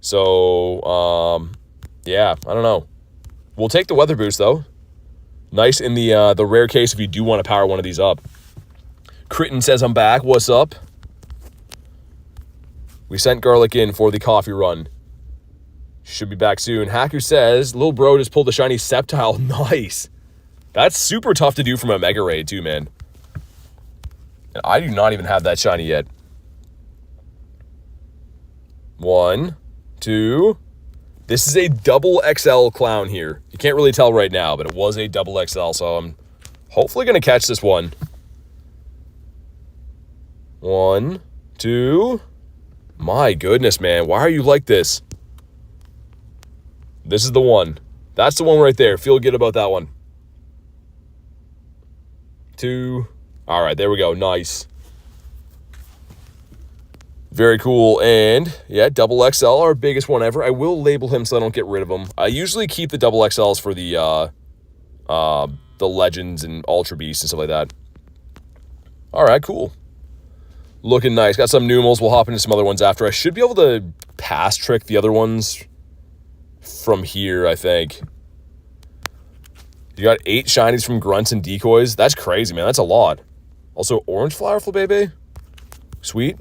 So, yeah, I don't know. We'll take the weather boost, though. Nice in the rare case if you do want to power one of these up. Critten says I'm back. What's up? We sent Garlic in for the coffee run. Should be back soon. Haku says, Lil Bro just pulled a shiny Sceptile. Nice. That's super tough to do from a Mega Raid, too, man. And I do not even have that shiny yet. 1, 2. This is a double XL clown here. You can't really tell right now, but it was a double XL, so I'm hopefully going to catch this one. 1, 2. My goodness, man. Why are you like this? This is the one. That's the one right there. Feel good about that one. 2. All right, there we go. Nice. Very cool. And yeah, double XL, our biggest one ever. I will label him so I don't get rid of him. I usually keep the double XLs for the Legends and Ultra Beasts and stuff like that. All right, cool. Looking nice. Got some Numels. We'll hop into some other ones after. I should be able to pass trick the other ones from here, I think. You got 8 shinies from Grunts and Decoys. That's crazy, man. That's a lot. Also, Orange Flower Flabébé. Sweet.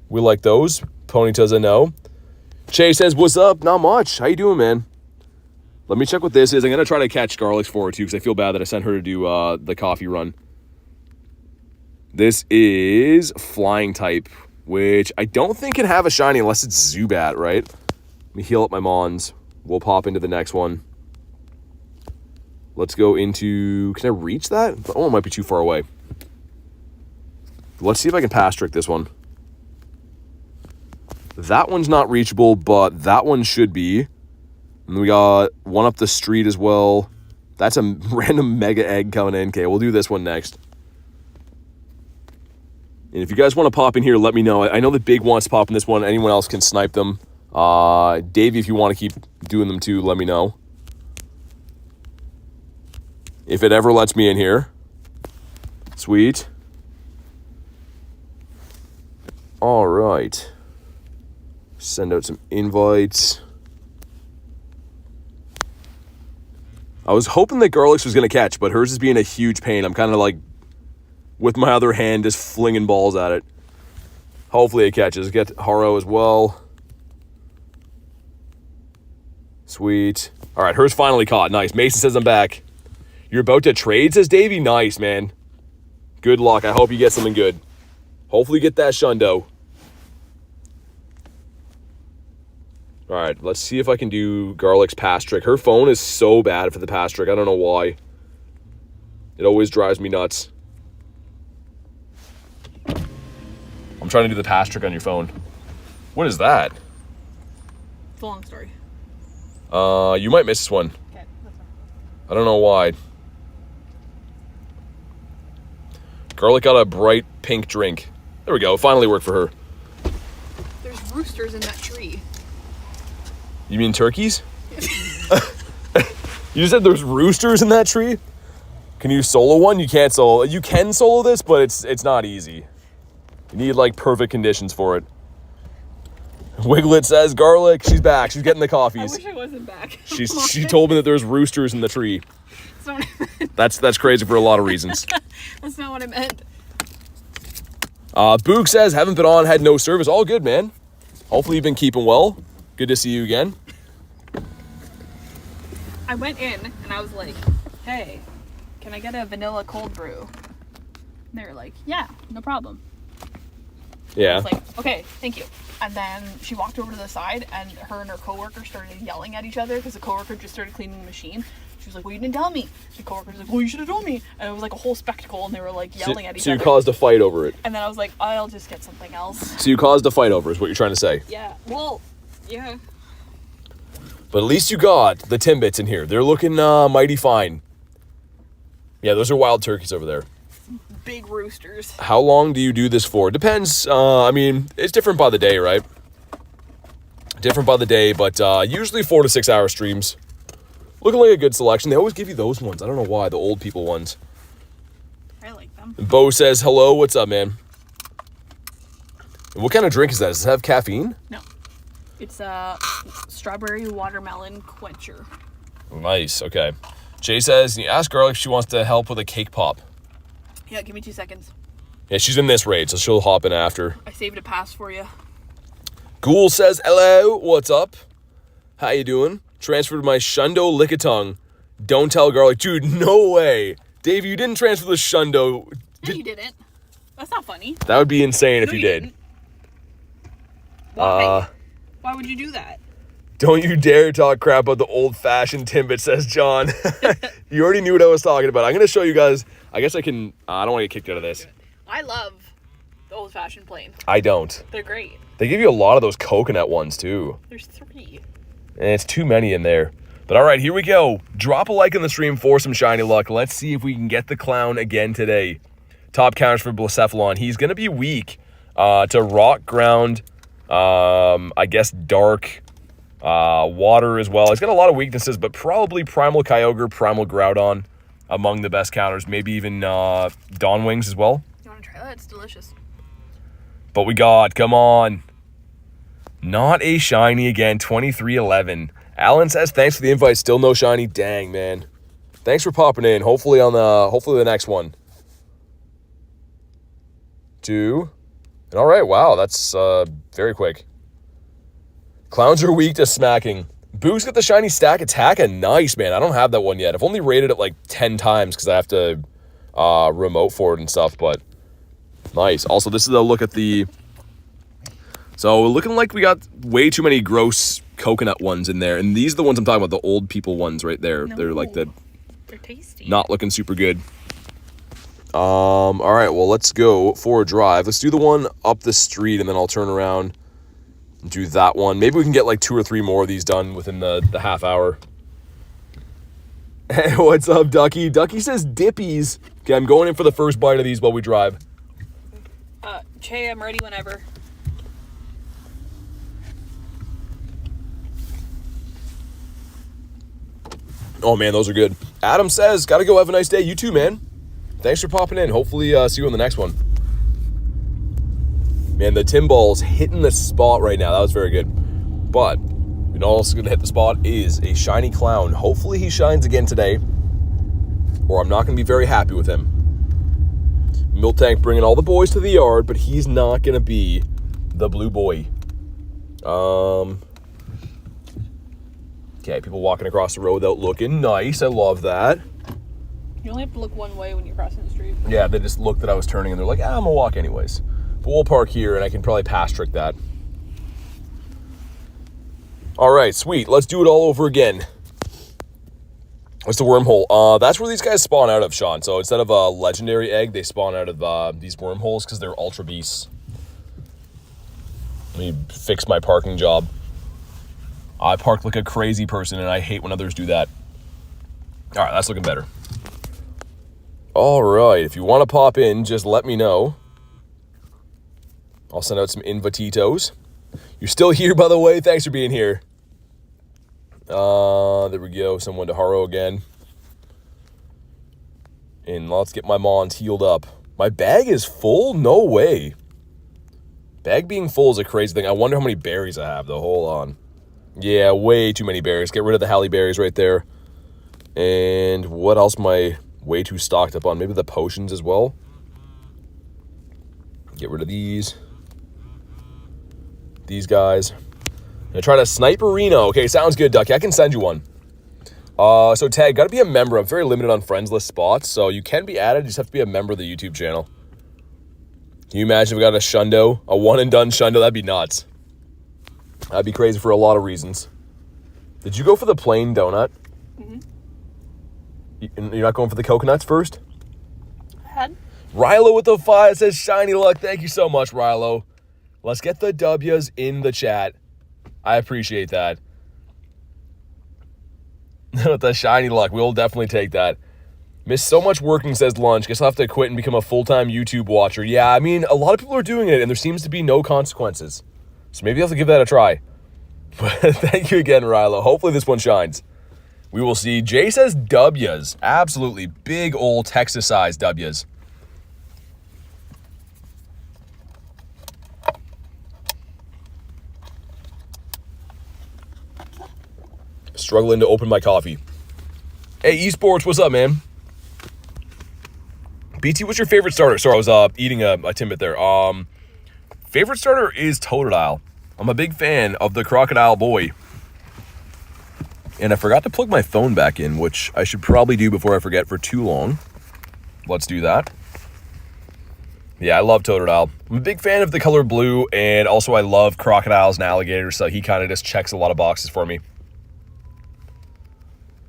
We like those. Ponytails, I know. Chase says, what's up? Not much. How you doing, man? Let me check what this is. I'm going to try to catch Garlics for her, too, because I feel bad that I sent her to do the coffee run. This is Flying type, which I don't think can have a shiny unless it's Zubat, right? Let me heal up my Mons. We'll pop into the next one. Let's go into... Can I reach that? Oh, it might be too far away. Let's see if I can pass trick this one. That one's not reachable, but that one should be. And we got one up the street as well. That's a random Mega Egg coming in. Okay, we'll do this one next. And if you guys want to pop in here, let me know. I know that Big wants to pop in this one. Anyone else can snipe them. Davey, if you want to keep doing them too, let me know. If it ever lets me in here. Sweet. All right. Send out some invites. I was hoping that Garlics was going to catch, but hers is being a huge pain. I'm kind of like, with my other hand, just flinging balls at it. Hopefully it catches. Get Haro as well. Sweet. All right, hers finally caught. Nice. Mason says I'm back. You're about to trade, says Davey. Nice, man. Good luck. I hope you get something good. Hopefully you get that Shundo. All right, let's see if I can do Garlic's pass trick. Her phone is so bad for the pass trick. I don't know why. It always drives me nuts. I'm trying to do the pass trick on your phone. What is that? It's a long story. You might miss this one. Okay, that's fine. I don't know why. Garlic got a bright pink drink. There we go. It finally worked for her. There's roosters in that tree. You mean turkeys? You said there's roosters in that tree? Can you solo one? You can't solo. You can solo this, but it's not easy. You need like perfect conditions for it. Wiglet says Garlic. She's back. She's getting the coffees. I wish I wasn't back. She told me that there's roosters in the tree. That's not what I meant. That's crazy for a lot of reasons. That's not what I meant. Boog says haven't been on, had no service. All good, man. Hopefully you've been keeping well. Good to see you again. I went in and I was like, hey, can I get a vanilla cold brew? And they were like, yeah, no problem. Yeah. I was like, okay, thank you. And then she walked over to the side and her and her coworker started yelling at each other because the coworker just started cleaning the machine. She was like, well, you didn't tell me. The coworker was like, well, you should have told me. And it was like a whole spectacle and they were like yelling at each other. So you caused a fight over it. And then I was like, I'll just get something else. So you caused a fight over is what you're trying to say. Yeah, well, yeah. But at least you got the Timbits in here. They're looking mighty fine. Yeah, those are wild turkeys over there. Big roosters. How long do you do this for? Depends. I mean, it's different by the day, right? Different by the day, but usually 4 to 6 hour streams. Looking like a good selection. They always give you those ones. I don't know why, the old people ones. I like them. Bo says, hello, what's up, man? What kind of drink is that? Does it have caffeine? No. It's a strawberry watermelon quencher. Nice, okay. Jay says, you ask Garlic if she wants to help with a cake pop. Yeah, give me 2 seconds. Yeah, she's in this raid, so she'll hop in after. I saved a pass for you. Ghoul says, hello, what's up? How you doing? Transferred my Shundo Lickitung. Don't tell Garlic. Dude, no way. Dave, you didn't transfer the Shundo. No, you didn't. That's not funny. That would be insane if No, you did. Didn't. Why? Why would you do that? Don't you dare talk crap about the old-fashioned Timbit, says John. You already knew what I was talking about. I'm going to show you guys. I guess I can... I don't want to get kicked out of this. I love the old-fashioned plain. I don't. They're great. They give you a lot of those coconut ones, too. There's 3. And it's too many in there. But all right, here we go. Drop a like in the stream for some shiny luck. Let's see if we can get the clown again today. Top counters for Blacephalon. He's going to be weak to rock, ground, I guess dark, water as well. He's got a lot of weaknesses, but probably Primal Kyogre, Primal Groudon among the best counters. Maybe even Dawn Wings as well. You want to try that? It's delicious. But we got, come on. Not a shiny again, 2311. Alan says, thanks for the invite. Still no shiny. Dang, man. Thanks for popping in. Hopefully the next one. 2. And all right, wow, that's very quick. Clowns are weak to smacking. Boo's got the shiny Stakataka. Nice, man. I don't have that one yet. I've only rated it like 10 times because I have to remote for it and stuff, but nice. Also, this is a look at the... So, looking like we got way too many gross coconut ones in there. And these are the ones I'm talking about, the old people ones right there. No, they're like the... They're tasty. Not looking super good. All right, well, let's go for a drive. Let's do the one up the street, and then I'll turn around and do that one. Maybe we can get like 2 or 3 more of these done within the half hour. Hey, what's up, Ducky? Ducky says dippies. Okay, I'm going in for the first bite of these while we drive. Che, I'm ready whenever. Oh, man, those are good. Adam says, gotta go, have a nice day. You too, man. Thanks for popping in. Hopefully see you on the next one. Man, the Timball's hitting the spot right now. That was very good. But, you know what else is going to hit the spot is a shiny clown. Hopefully he shines again today, or I'm not going to be very happy with him. Miltank bringing all the boys to the yard, but he's not going to be the blue boy. Okay, people walking across the road without looking. Nice, I love that. You only have to look one way when you're crossing the street. Yeah, they just looked that I was turning and they're like, I'm gonna walk anyways. But we'll park here and I can probably pass trick that. All right, sweet. Let's do it all over again. What's the wormhole? That's where these guys spawn out of, Sean. So instead of a legendary egg, they spawn out of these wormholes because they're ultra beasts. Let me fix my parking job. I park like a crazy person and I hate when others do that. All right, that's looking better. All right, if you want to pop in, just let me know. I'll send out some invititos. You're still here, by the way. Thanks for being here. There we go. Someone to Haro again. And let's get my Mons healed up. My bag is full? No way. Bag being full is a crazy thing. I wonder how many berries I have, though. Hold on. Yeah, way too many berries. Get rid of the Halle berries right there. And what else am I way too stocked up on? Maybe the potions as well. Get rid of these. These guys. I'm gonna try to sniper Reno. Okay, sounds good, Ducky. I can send you one. So Tag, gotta be a member. I'm very limited on friends list spots, so you can be added. You just have to be a member of the YouTube channel. Can you imagine if we got a Shundo? A one and done Shundo? That'd be nuts. That'd be crazy for a lot of reasons. Did you go for the plain donut? Mm-hmm. You're not going for the coconuts first? I had. Rilo with the 5 says shiny luck. Thank you so much, Rilo. Let's get the W's in the chat. I appreciate that. With the shiny luck, we'll definitely take that. Miss so much working, says Lunch. Guess I'll have to quit and become a full-time YouTube watcher. Yeah, I mean, a lot of people are doing it, and there seems to be no consequences. So maybe I'll have to give that a try. But thank you again, Rilo. Hopefully this one shines. We will see. Jay says W's. Absolutely. Big old Texas-sized W's. Struggling to open my coffee. Hey, esports, what's up, man? BT, what's your favorite starter? Sorry, I was eating a Timbit there. Favorite starter is Totodile. I'm a big fan of the Crocodile Boy. And I forgot to plug my phone back in, which I should probably do before I forget for too long. Let's do that. Yeah, I love Totodile. I'm a big fan of the color blue, and also I love crocodiles and alligators, so he kind of just checks a lot of boxes for me.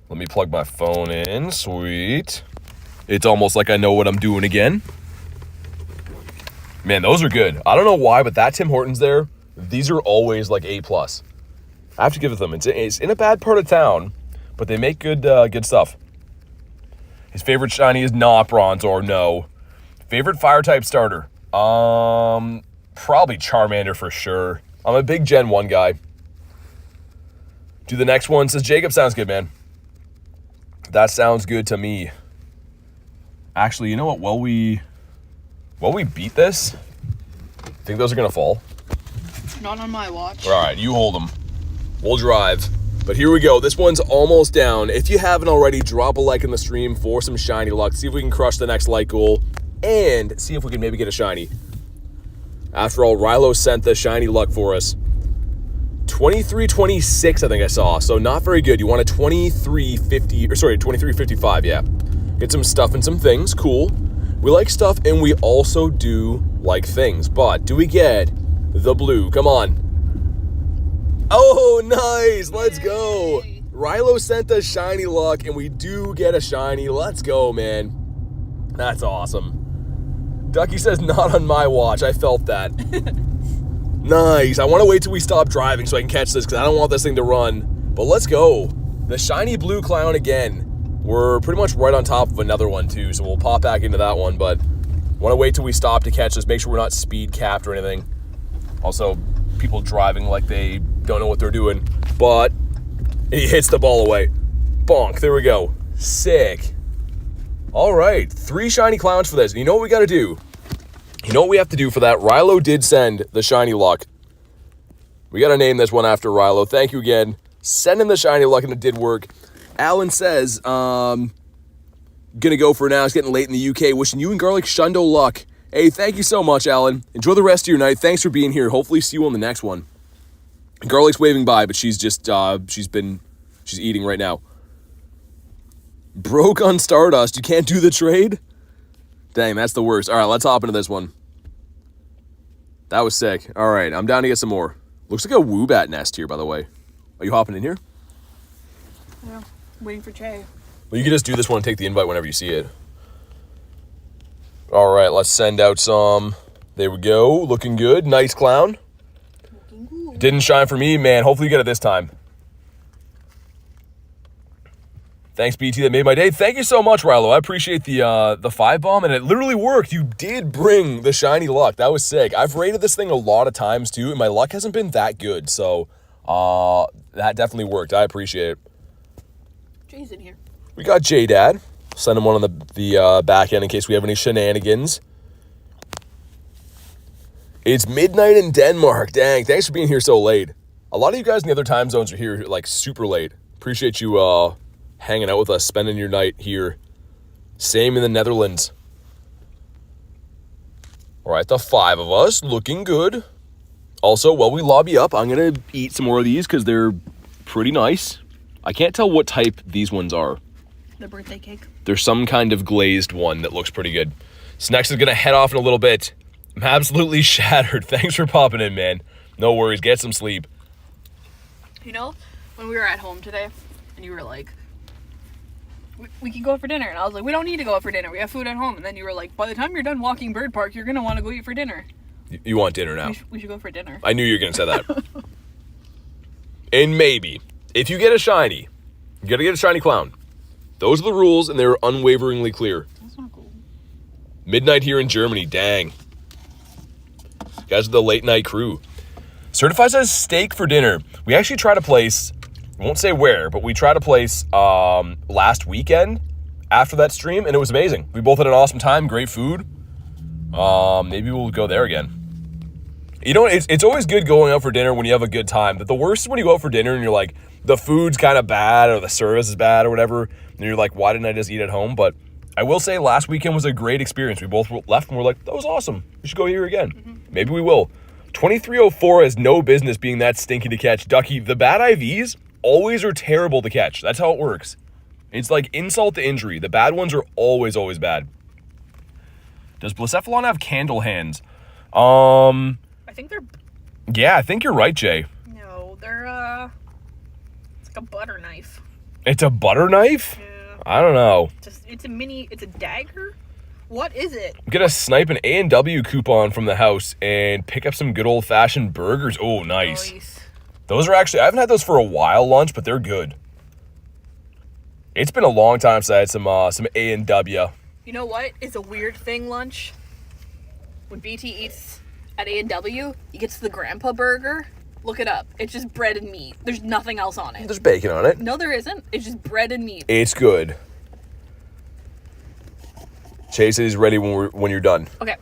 Let me plug my phone in. Sweet. It's almost like I know what I'm doing again. Man, those are good. I don't know why, but that Tim Hortons there, these are always like A+. I have to give it to them. It's in a bad part of town, but they make good stuff. His favorite shiny is not Bronzor, no. Favorite fire-type starter? Probably Charmander for sure. I'm a big Gen 1 guy. Do the next one. Says Jacob, sounds good, man. That sounds good to me. Actually, you know what? While we beat this, think those are going to fall? Not on my watch. All right, you hold them. We'll drive. But here we go. This one's almost down. If you haven't already, drop a like in the stream for some shiny luck. See if we can crush the next like goal. And see if we can maybe get a shiny. After all, Rilo sent the shiny luck for us. 2326, I think I saw. So not very good. You want a 2350, or sorry, 2355, yeah. Get some stuff and some things. Cool. We like stuff and we also do like things. But do we get the blue? Come on. Oh, nice. Let's go. Rilo sent the shiny luck and we do get a shiny. Let's go, man. That's awesome. Ducky says, not on my watch. I felt that. Nice. I want to wait till we stop driving so I can catch this because I don't want this thing to run. But let's go. The shiny blue clown again. We're pretty much right on top of another one too, so we'll pop back into that one. But want to wait till we stop to catch this. Make sure we're not speed capped or anything. Also, people driving like they don't know what they're doing. But he hits the ball away. Bonk. There we go. Sick. All right, 3 shiny clowns for this. And you know what we got to do? You know what we have to do for that? Rilo did send the shiny luck. We got to name this one after Rilo. Thank you again. Sending the shiny luck, and it did work. Alan says, gonna go for now. It's getting late in the UK. Wishing you and Garlic Shundo luck. Hey, thank you so much, Alan. Enjoy the rest of your night. Thanks for being here. Hopefully see you on the next one. Garlic's waving by, but she's just, she's eating right now. Broke on Stardust. You can't do the trade? Dang, that's the worst. All right, let's hop into this one. That was sick. All right, I'm down to get some more. Looks like a Woobat nest here, by the way. Are you hopping in here? Yeah, waiting for Che. Well, you can just do this one and take the invite whenever you see it. All right, let's send out some. There we go. Looking good. Nice clown. Looking good. Didn't shine for me, man. Hopefully you get it this time. Thanks, BT. That made my day. Thank you so much, Rilo. I appreciate the 5 bomb, and it literally worked. You did bring the shiny luck. That was sick. I've rated this thing a lot of times, too, and my luck hasn't been that good. So, that definitely worked. I appreciate it. Jay's in here. We got J-Dad. Send him one on the back end in case we have any shenanigans. It's midnight in Denmark. Dang, thanks for being here so late. A lot of you guys in the other time zones are here, like, super late. Appreciate you, hanging out with us, spending your night here. Same in the Netherlands. All right, the 5 of us, looking good. Also, while we lobby up, I'm going to eat some more of these because they're pretty nice. I can't tell what type these ones are. The birthday cake. There's some kind of glazed one that looks pretty good. Snex is going to head off in a little bit. I'm absolutely shattered. Thanks for popping in, man. No worries. Get some sleep. You know, when we were at home today, and you were like, we can go out for dinner. And I was like, we don't need to go out for dinner. We have food at home. And then you were like, by the time you're done walking Bird Park, you're going to want to go eat for dinner. You want dinner now? We should go for dinner. I knew you were going to say that. And maybe, if you get a shiny, you got to get a shiny clown. Those are the rules, and they're unwaveringly clear. That's not cool. Midnight here in Germany. Dang. Guys are the late night crew. Certified says steak for dinner. We actually tried a place, I won't say where, but we tried a place last weekend after that stream, and it was amazing. We both had an awesome time, great food. Maybe we'll go there again. You know, it's always good going out for dinner when you have a good time. But the worst is when you go out for dinner and you're like, the food's kind of bad or the service is bad or whatever. And you're like, why didn't I just eat at home? But I will say last weekend was a great experience. We both left and we're like, that was awesome. We should go here again. Mm-hmm. Maybe we will. 2304 has no business being that stinky to catch. Ducky, the bad IVs always are terrible to catch. That's how it works. It's like insult to injury. The bad ones are always, always bad. Does Blacephalon have candle hands? I think they're... Yeah, I think you're right, Jay. No, they're, it's like a butter knife. It's a butter knife? Yeah. I don't know. It's a dagger? What is it? I'm gonna snipe an A&W coupon from the house and pick up some good old-fashioned burgers. Oh, nice. Those are actually... I haven't had those for a while, lunch, but they're good. It's been a long time since I had some A&W. You know what is a weird thing, lunch? When BT eats at A&W, he gets the grandpa burger. Look it up. It's just bread and meat. There's nothing else on it. There's bacon on it. No, there isn't. It's just bread and meat. It's good. Chase is ready when you're done. Okay.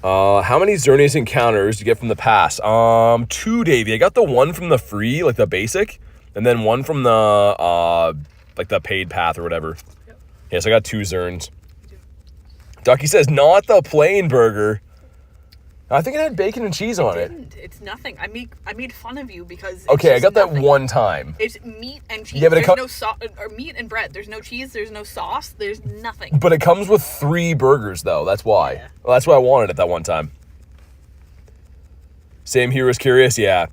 How many Xerneas encounters do you get from the pass? 2, Davey. I got the one from the free, like the basic, and then one from the like the paid path or whatever. Yep. Yeah, so I got 2 Zerns. Ducky says, not the plain burger. I think it had bacon and cheese on it. It's nothing. I made fun of you because it's okay, I got nothing. That one time. It's meat and cheese. Yeah, but there's no sauce or meat and bread. There's no cheese. There's no sauce. There's nothing. But it comes with 3 burgers though. That's why. Yeah. Well, that's why I wanted it that one time. Same here is curious. Yeah.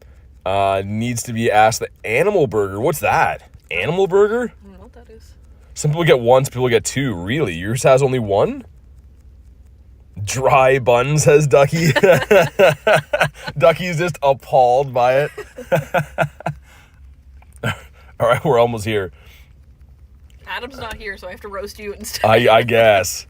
Needs to be asked the animal burger. What's that? Animal burger? I don't know what that is. Some people get 1, some people get 2. Really? Yours has only 1? Dry bun, says Ducky. Ducky's just appalled by it. All right, we're almost here. Adam's not here, so I have to roast you instead. I guess.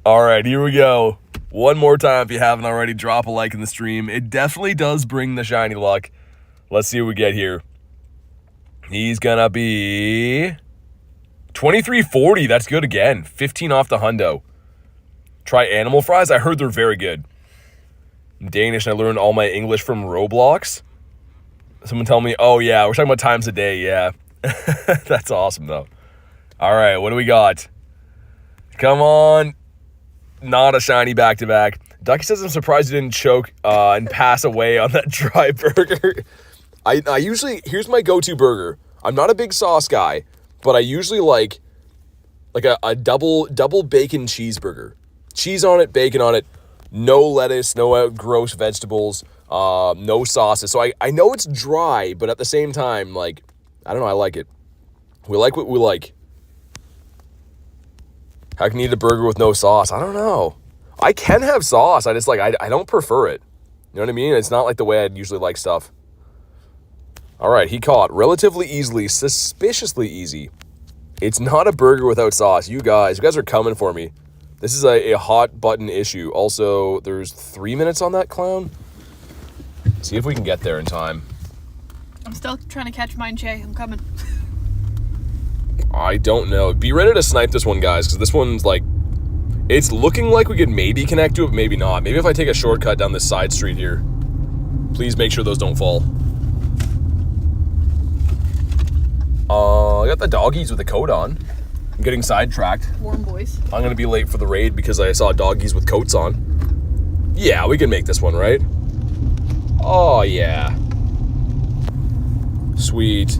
All right, here we go. One more time, if you haven't already, drop a like in the stream. It definitely does bring the shiny luck. Let's see what we get here. He's gonna be 23.40. That's good again. 15 off the hundo. Try animal fries. I heard they're very good. I'm Danish, and I learned all my English from Roblox. Someone tell me, oh yeah, we're talking about times a day. Yeah. That's awesome though. All right, what do we got? Come on. Not a shiny back-to-back. Ducky says I'm surprised you didn't choke and pass away on that dry burger. I usually, here's my go-to burger. I'm not a big sauce guy, but I usually like a double bacon cheeseburger. Cheese on it, bacon on it, no lettuce, no gross vegetables, no sauces. So I know it's dry, but at the same time, like, I don't know, I like it. We like what we like. How can you eat a burger with no sauce? I don't know. I can have sauce. I just like, I don't prefer it. You know what I mean? It's not like the way I'd usually like stuff. All right, he caught relatively easily, suspiciously easy. It's not a burger without sauce. You guys are coming for me. This is a hot button issue. Also, there's 3 minutes on that clown. See if we can get there in time. I'm still trying to catch mine, Jay. I'm coming. I don't know. Be ready to snipe this one, guys, because this one's like, it's looking like we could maybe connect to it, maybe not. Maybe if I take a shortcut down this side street here. Please make sure those don't fall. I got the doggies with the coat on. I'm getting sidetracked. Warm boys. I'm going to be late for the raid because I saw doggies with coats on. Yeah, we can make this one, right? Oh, yeah. Sweet.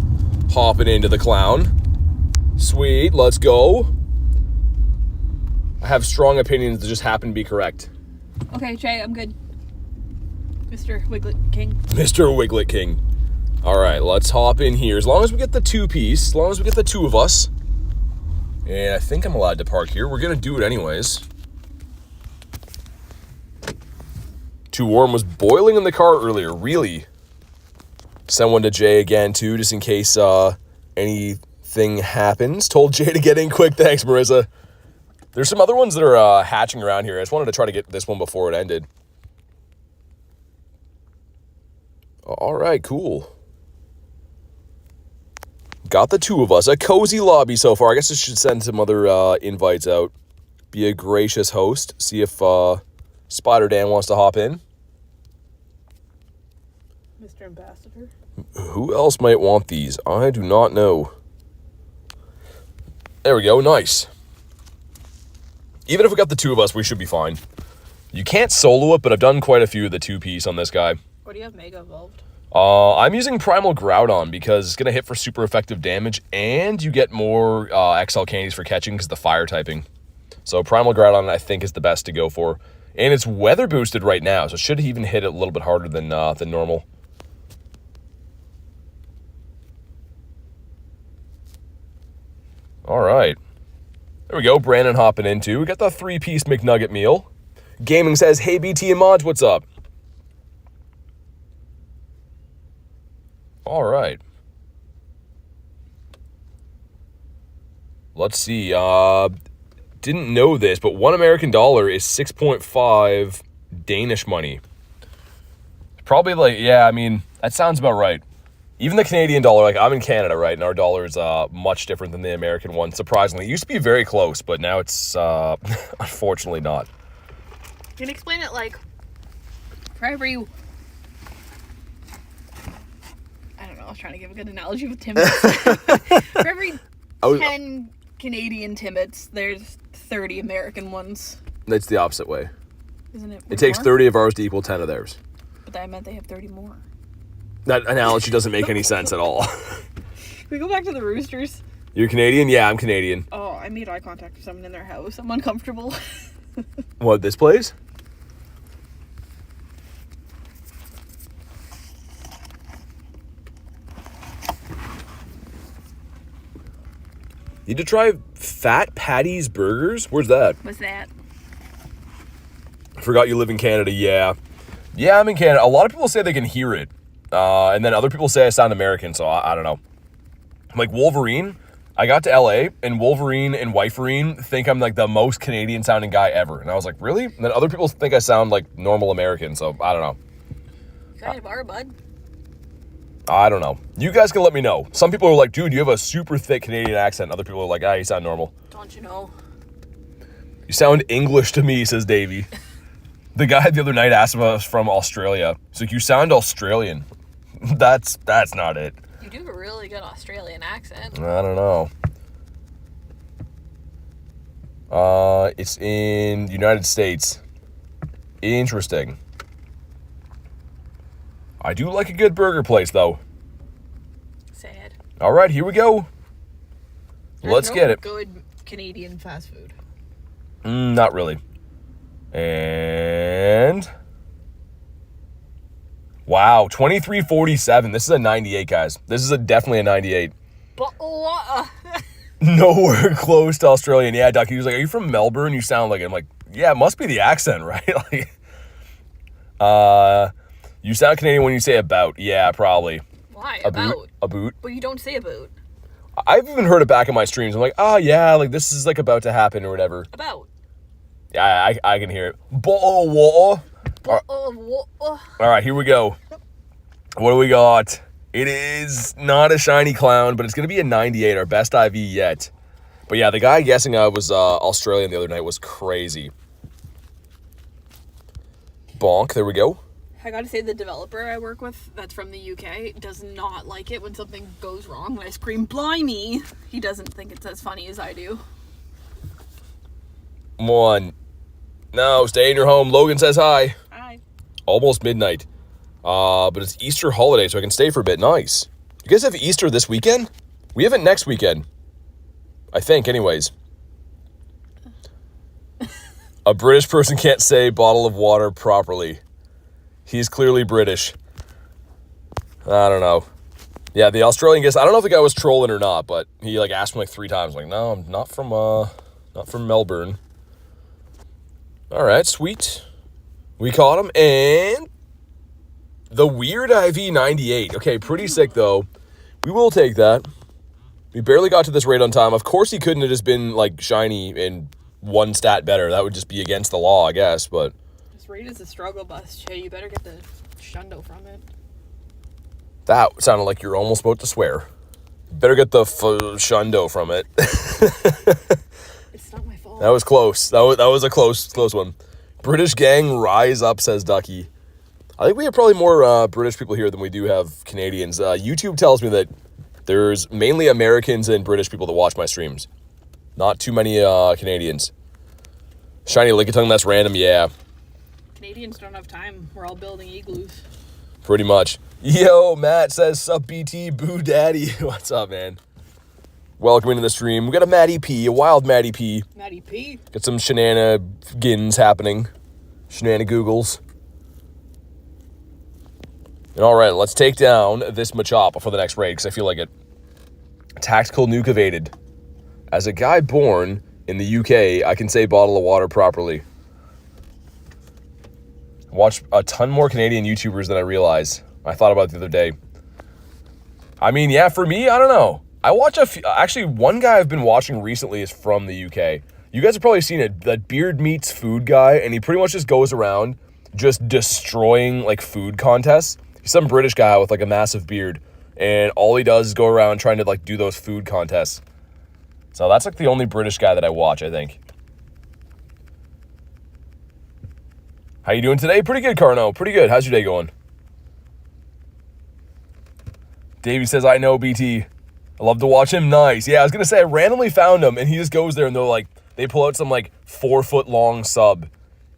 Hopping into the clown. Sweet, let's go. I have strong opinions that just happen to be correct. Okay, Jay, I'm good. Mr. Wiglet King. Mr. Wiglet King. All right, let's hop in here. As long as we get the 2-piece, as long as we get the 2 of us. And I think I'm allowed to park here. We're going to do it anyways. Too Warm was boiling in the car earlier. Really? Send one to Jay again, too, just in case anything happens. Told Jay to get in quick. Thanks, Marissa. There's some other ones that are hatching around here. I just wanted to try to get this one before it ended. All right, cool. Got the 2 of us. A cozy lobby so far. I guess I should send some other invites out. Be a gracious host. See if Spider Dan wants to hop in. Mr. Ambassador. Who else might want these? I do not know. There we go. Nice. Even if we got the 2 of us, we should be fine. You can't solo it, but I've done quite a few of the 2-piece on this guy. What do you have Mega Evolved? I'm using Primal Groudon because it's going to hit for super effective damage, and you get more XL candies for catching because of the fire typing. So Primal Groudon, I think, is the best to go for. And it's weather boosted right now, so it should even hit it a little bit harder than normal. All right. There we go. Brandon hopping into. We got the 3-piece McNugget meal. Gaming says, hey, BT and Mods, what's up? All right. Let's see. Didn't know this, but $1 American is 6.5 Danish money. Probably like, yeah, I mean, that sounds about right. Even the Canadian dollar, like I'm in Canada, right? And our dollar is much different than the American one, surprisingly. It used to be very close, but now it's unfortunately not. You can explain it like for every... I don't know, I was trying to give a good analogy with Timbits. For every 10 Canadian Timbits, there's 30 American ones. It's the opposite way. Isn't it? It takes 30 of ours to equal 10 of theirs. But I meant they have 30 more. That analogy doesn't make any sense at all. Can we go back to the roosters? You're Canadian? Yeah, I'm Canadian. Oh, I made eye contact with someone in their house. I'm uncomfortable. What, this place? Need to try Fat Patty's Burgers? Where's that? What's that? I forgot you live in Canada. Yeah. Yeah, I'm in Canada. A lot of people say they can hear it. And then other people say I sound American, so I don't know. Like Wolverine, I got to LA, and Wolverine and Wiferine think I'm like the most Canadian sounding guy ever. And I was like, really? And then other people think I sound like normal American, so I don't know. Kind of are, bud. I don't know. You guys can let me know. Some people are like, dude, you have a super thick Canadian accent. Other people are like, you sound normal. Don't you know? You sound English to me, says Davey. The guy the other night asked if I was from Australia. He's like, you sound Australian. That's not it. You do have a really good Australian accent. I don't know. It's in United States. Interesting. I do like a good burger place, though. Sad. All right, here we go. Let's get it. Good Canadian fast food. Not really. And... wow, 23.47. This is a 98, guys. This is definitely a 98. But Nowhere close to Australian. Yeah, Ducky was like, are you from Melbourne? You sound like it. I'm like, yeah, it must be the accent, right? Like, you sound Canadian when you say about. Yeah, probably. Why? About? A boot. But you don't say about. I've even heard it back in my streams. I'm like, oh, yeah, like this is like about to happen or whatever. About. Yeah, I can hear it. All right, here we go. What do we got? It is not a shiny clown, but it's going to be a 98, our best IV yet. But yeah, the guy guessing I was Australian the other night was crazy. Bonk, there we go. I gotta say, the developer I work with that's from the UK does not like it when something goes wrong. When I scream, blimey, he doesn't think it's as funny as I do. One. No, stay in your home. Logan says hi. Hi. Almost midnight. But it's Easter holiday, so I can stay for a bit. Nice. You guys have Easter this weekend? We have it next weekend. I think, anyways. A British person can't say bottle of water properly. He's clearly British. I don't know. Yeah, the Australian guess. I don't know if the guy was trolling or not, but he like asked me like 3 times. Like, no, I'm not from Melbourne. All right, sweet. We caught him, and the weird IV 98. Okay, pretty sick though. We will take that. We barely got to this raid on time. Of course, he couldn't have just been like shiny and 1 stat better. That would just be against the law, I guess. But this raid is a struggle bus, Che. You better get the shundo from it. that sounded like you're almost about to swear. Better get the shundo from it. It's not my fault. That was close. That was a close one. British gang, rise up, says Ducky. I think we have probably more British people here than we do have Canadians. YouTube tells me that there's mainly Americans and British people that watch my streams. Not too many Canadians. Shiny Lickitung, that's random, yeah. Canadians don't have time. We're all building igloos. Pretty much. Yo, Matt says, sup BT, boo daddy. What's up, man? Welcome into the stream. We got a Maddie P, a wild Maddie P. Maddie P. Got some shenanigans happening. Shenanigoogles. And all right, let's take down this Machop for the next raid, because I feel like it. Tactical nuke evaded. As a guy born in the UK, I can say bottle of water properly. Watch a ton more Canadian YouTubers than I realize. I thought about it the other day. I mean, yeah, for me, I don't know. I watch actually, one guy I've been watching recently is from the UK. You guys have probably seen it, that Beard Meats Food guy, and he pretty much just goes around just destroying, like, food contests. He's some British guy with, like, a massive beard, and all he does is go around trying to, like, do those food contests. So that's, like, the only British guy that I watch, I think. How you doing today? Pretty good, Carno. Pretty good. How's your day going? Davey says, I know, BT. I love to watch him. Nice. Yeah, I was going to say, I randomly found him, and he just goes there, and they're like, they pull out some, like, 4-foot-long sub,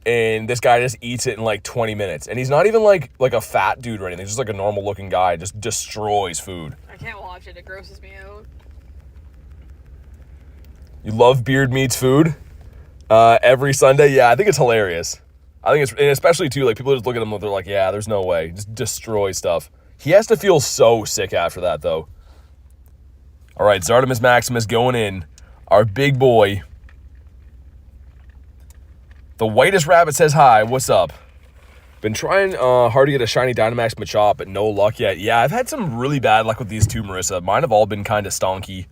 and this guy just eats it in, like, 20 minutes. And he's not even, like a fat dude or anything. He's just, like, a normal-looking guy. Just destroys food. I can't watch it. It grosses me out. You love Beard Meats Food? Every Sunday? Yeah, I think it's hilarious. I think it's, and especially too, like, people just look at him and they're like, yeah, there's no way. Just destroy stuff. He has to feel so sick after that, though. All right, Zardomus Maximus going in. Our big boy. The whitest rabbit says hi. What's up? Been trying hard to get a shiny Dynamax Machop, but no luck yet. Yeah, I've had some really bad luck with these two, Marissa. Mine have all been kind of stonky.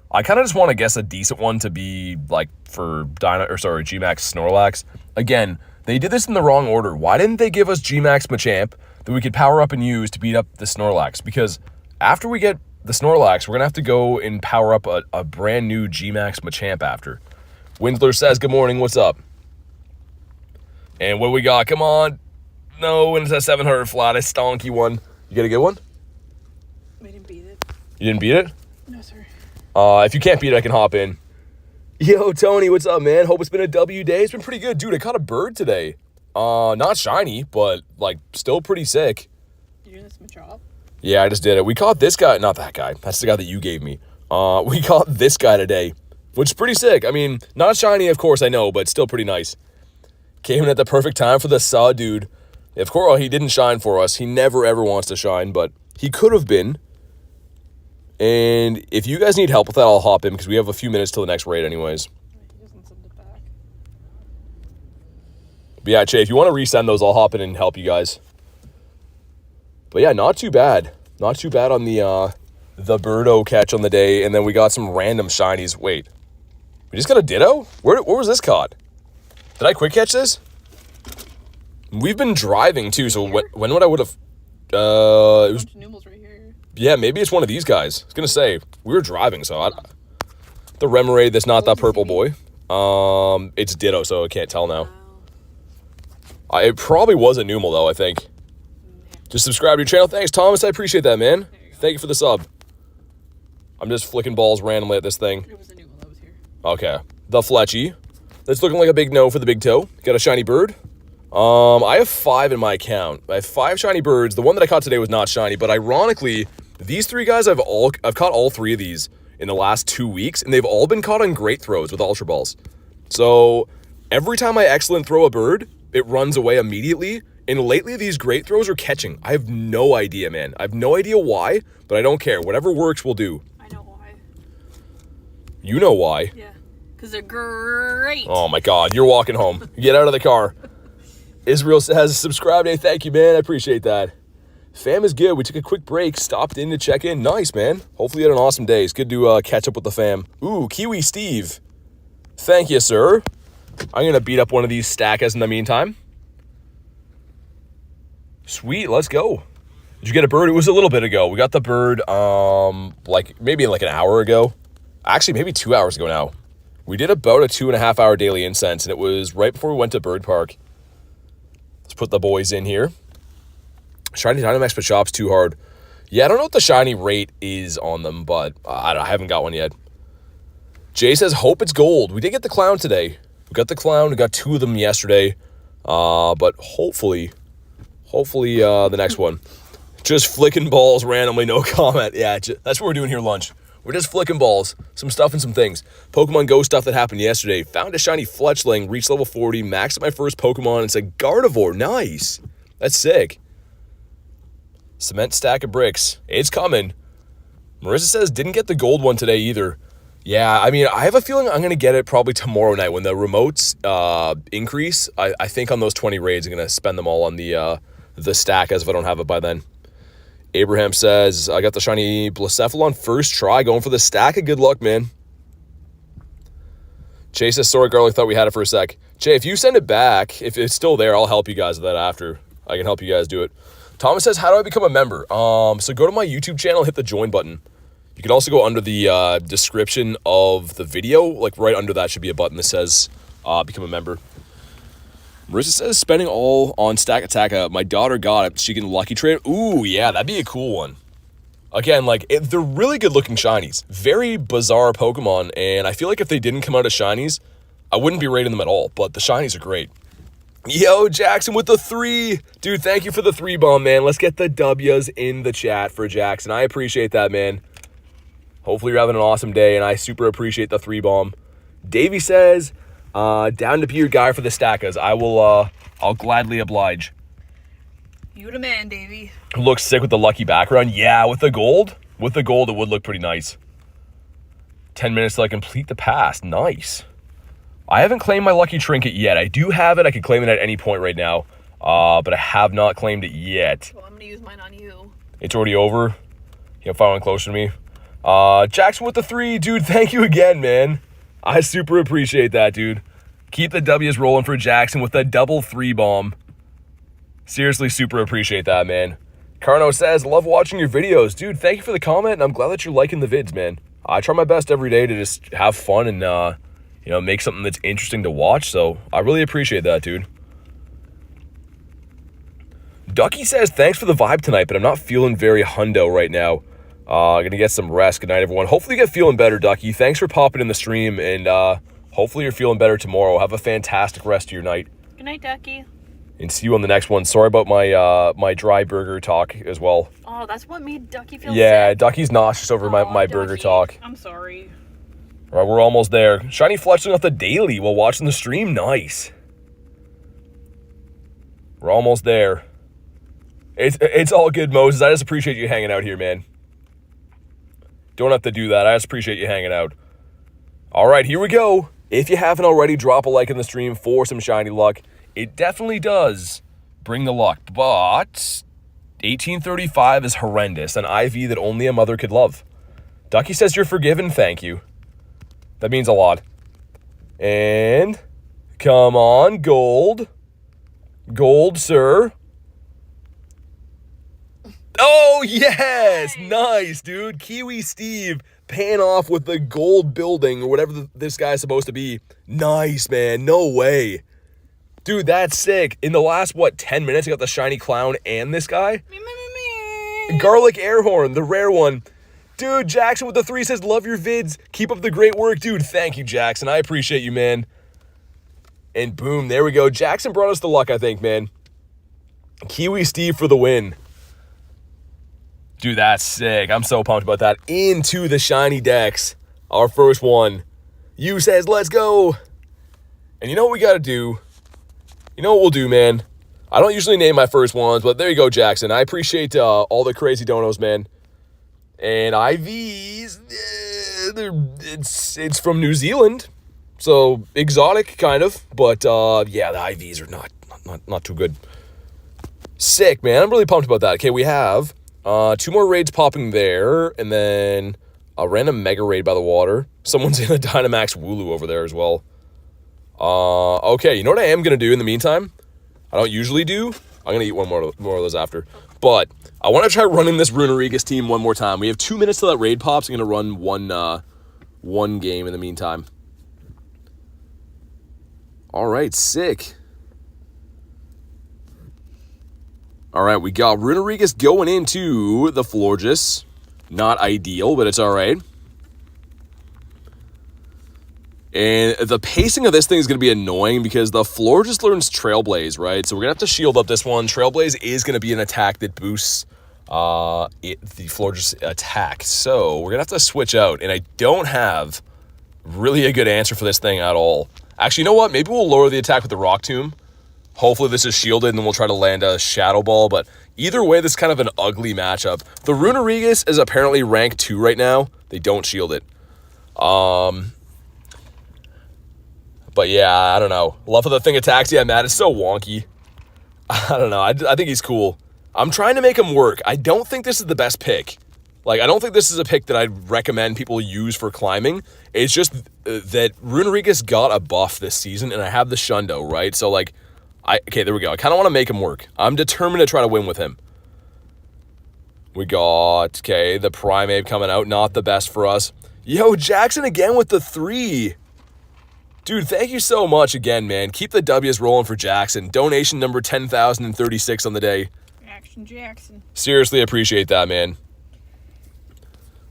I kind of just want to guess a decent one to be, like, for Gmax Snorlax. Again, they did this in the wrong order. Why didn't they give us Gmax Machamp that we could power up and use to beat up the Snorlax? Because after we get the Snorlax, we're going to have to go and power up a brand new Gmax Machamp after. Winsler says, good morning, what's up? And what do we got? Come on. No, and it's a 700 flat, a stonky one. You get a good one? We didn't beat it. You didn't beat it? No, sir. If you can't beat it, I can hop in. Yo, Tony, what's up, man? Hope it's been a W day. It's been pretty good. Dude, I caught a bird today. Not shiny, but, like, still pretty sick. You doing this Machop? Yeah, I just did it. We caught this guy. Not that guy. That's the guy that you gave me. We caught this guy today, which is pretty sick. I mean, not shiny, of course, I know, but still pretty nice. Came in at the perfect time for the saw dude. Of course, he didn't shine for us. He never, ever wants to shine, but he could have been. And if you guys need help with that, I'll hop in because we have a few minutes till the next raid anyways. He doesn't send it back. But yeah, Che, if you want to resend those, I'll hop in and help you guys. But yeah, not too bad. Not too bad on the Birdo catch on the day. And then we got some random shinies. Wait, we just got a Ditto? Where was this caught? Did I quick catch this? We've been driving too, so when would I would have... It was... Right here. Yeah, maybe it's one of these guys. I was going to say, we were driving, so the Remoraid that's not that purple boy. It's Ditto, so I can't tell now. It probably was a Numel, though, I think. Just subscribe to your channel. Thanks, Thomas. I appreciate that, man. Thank you for the sub. I'm just flicking balls randomly at this thing. It was a Numel that was here. Okay. The Fletchy. That's looking like a big no for the big toe. Got a shiny bird. I have 5 in my account. I have 5 shiny birds. The one that I caught today was not shiny, but ironically, these 3 guys, I've caught all 3 of these in the last 2 weeks, and they've all been caught on great throws with Ultra Balls. So every time I excellent throw a bird, it runs away immediately, and lately these great throws are catching. I have no idea, man. I have no idea why, but I don't care. Whatever works, we'll do. I know why. You know why. Yeah, because they're great. Oh my God, you're walking home. Get out of the car. Israel has subscribed. Hey, thank you, man. I appreciate that. Fam is good. We took a quick break, stopped in to check in. Nice, man. Hopefully you had an awesome day. It's good to catch up with the fam. Ooh, Kiwi Steve. Thank you, sir. I'm going to beat up one of these Stakas in the meantime. Sweet, let's go. Did you get a bird? It was a little bit ago. We got the bird, maybe like an hour ago. Actually, maybe 2 hours ago now. We did about a 2.5 hour daily incense, and it was right before we went to Bird Park. Let's put the boys in here. Shiny Dynamax Machop's too hard. Yeah, I don't know what the shiny rate is on them, but I haven't got one yet. Jay says, hope it's gold. We did get the clown today. We got the clown. We got 2 of them yesterday. But hopefully the next one. Just flicking balls randomly, no comment. Yeah, that's what we're doing here lunch. We're just flicking balls. Some stuff and some things. Pokemon GO stuff that happened yesterday. Found a Shiny Fletchling, reached level 40, maxed my first Pokemon. It's a Gardevoir. Nice. That's sick. Cement stack of bricks. It's coming. Marissa says, didn't get the gold one today either. Yeah, I mean, I have a feeling I'm going to get it probably tomorrow night when the remotes increase. I think on those 20 raids, I'm going to spend them all on the stack as if I don't have it by then. Abraham says, I got the shiny Blacephalon first try, going for the stack. Good luck, man. Chase says, sorry, Garlic, thought we had it for a sec. Jay, if you send it back, if it's still there, I'll help you guys with that after. I can help you guys do it. Thomas says, how do I become a member? So go to my YouTube channel, hit the join button. You can also go under the description of the video. Like right under that should be a button that says become a member. Marissa says, spending all on Stakataka. My daughter got it. She can lucky trade. Ooh, yeah, that'd be a cool one. Again, like, they're really good-looking shinies. Very bizarre Pokemon, and I feel like if they didn't come out as shinies, I wouldn't be rating them at all, but the shinies are great. Yo, Jackson with the 3. Dude, thank you for the 3 bomb, man. Let's get the W's in the chat for Jackson. I appreciate that, man. Hopefully you're having an awesome day, and I super appreciate the 3 bomb. Davey says, down to be your guy for the Stakas. I'll gladly oblige. You the man, Davey. Looks sick with the lucky background. Yeah, with the gold. With the gold, it would look pretty nice. 10 minutes till I complete the pass. Nice. I haven't claimed my lucky trinket yet. I do have it. I could claim it at any point right now. But I have not claimed it yet. Well, I'm going to use mine on you. It's already over. You're following closer to me. Jackson with the 3. Dude, thank you again, man. I super appreciate that, dude. Keep the W's rolling for Jackson with the double 3 bomb. Seriously, super appreciate that, man. Carno says, love watching your videos. Dude, thank you for the comment, and I'm glad that you're liking the vids, man. I try my best every day to just have fun and, you know, make something that's interesting to watch, so I really appreciate that, dude. Ducky says, thanks for the vibe tonight, but I'm not feeling very hundo right now. Gonna get some rest. Good night, everyone. Hopefully you get feeling better, Ducky. Thanks for popping in the stream, and hopefully you're feeling better tomorrow. Have a fantastic rest of your night. Good night, Ducky. And see you on the next one. Sorry about my my dry burger talk as well. Oh, that's what made Ducky feel sick. Ducky's nauseous over my burger talk. I'm sorry. All right, we're almost there. Shiny Fletchling off the daily while watching the stream. Nice. We're almost there. It's all good, Moses. I just appreciate you hanging out here, man. Don't have to do that. I just appreciate you hanging out. All right, here we go. If you haven't already, drop a like in the stream for some shiny luck. It definitely does bring the luck, but 1835 is horrendous, an IV that only a mother could love. Ducky says you're forgiven, thank you. That means a lot. And, come on, gold. Gold, sir. Oh, yes! Nice, dude. Kiwi Steve paying off with the gold building or whatever this guy's supposed to be. Nice, man. No way. Dude, that's sick. In the last, 10 minutes, I got the shiny clown and this guy? Garlic Airhorn, the rare one. Dude, Jackson with the 3 says, love your vids. Keep up the great work. Dude, thank you, Jackson. I appreciate you, man. And boom, there we go. Jackson brought us the luck, I think, man. Kiwi Steve for the win. Dude, that's sick. I'm so pumped about that. Into the shiny decks. Our first one. You says, let's go. And you know what we got to do? You know what we'll do, man? I don't usually name my first ones, but there you go, Jackson. I appreciate all the crazy donos, man. And IVs, it's from New Zealand. So, exotic, kind of. But, yeah, the IVs are not too good. Sick, man. I'm really pumped about that. Okay, we have 2 more raids popping there. And then a random mega raid by the water. Someone's in a Dynamax Wooloo over there as well. Okay, you know what I am going to do in the meantime? I don't usually do. I'm going to eat one more of those after. But I want to try running this Remoraid team one more time. We have 2 minutes till that raid pops. I'm going to run one game in the meantime. All right, sick. All right, we got Remoraid going into the Florges. Not ideal, but it's all right. And the pacing of this thing is going to be annoying because the Florges learns Trailblaze, right? So we're going to have to shield up this one. Trailblaze is going to be an attack that boosts the Florges attack. So we're going to have to switch out, and I don't have really a good answer for this thing at all. Actually, you know what? Maybe we'll lower the attack with the Rock Tomb. Hopefully this is shielded, and then we'll try to land a Shadow Ball, but either way, this is kind of an ugly matchup. The Remoraid is apparently rank 2 right now. They don't shield it. But yeah, I don't know. Love how the thing attacks. Yeah, Matt, it's so wonky. I don't know. I think he's cool. I'm trying to make him work. I don't think this is the best pick. Like, I don't think this is a pick that I'd recommend people use for climbing. It's just that Remoraid got a buff this season, and I have the Shundo, right? So, like, okay, there we go. I kind of want to make him work. I'm determined to try to win with him. We got, okay, the Primeape coming out. Not the best for us. Yo, Jackson again with the 3. Dude, thank you so much again, man. Keep the W's rolling for Jackson. Donation number 10,036 on the day. Jackson. Seriously appreciate that, man.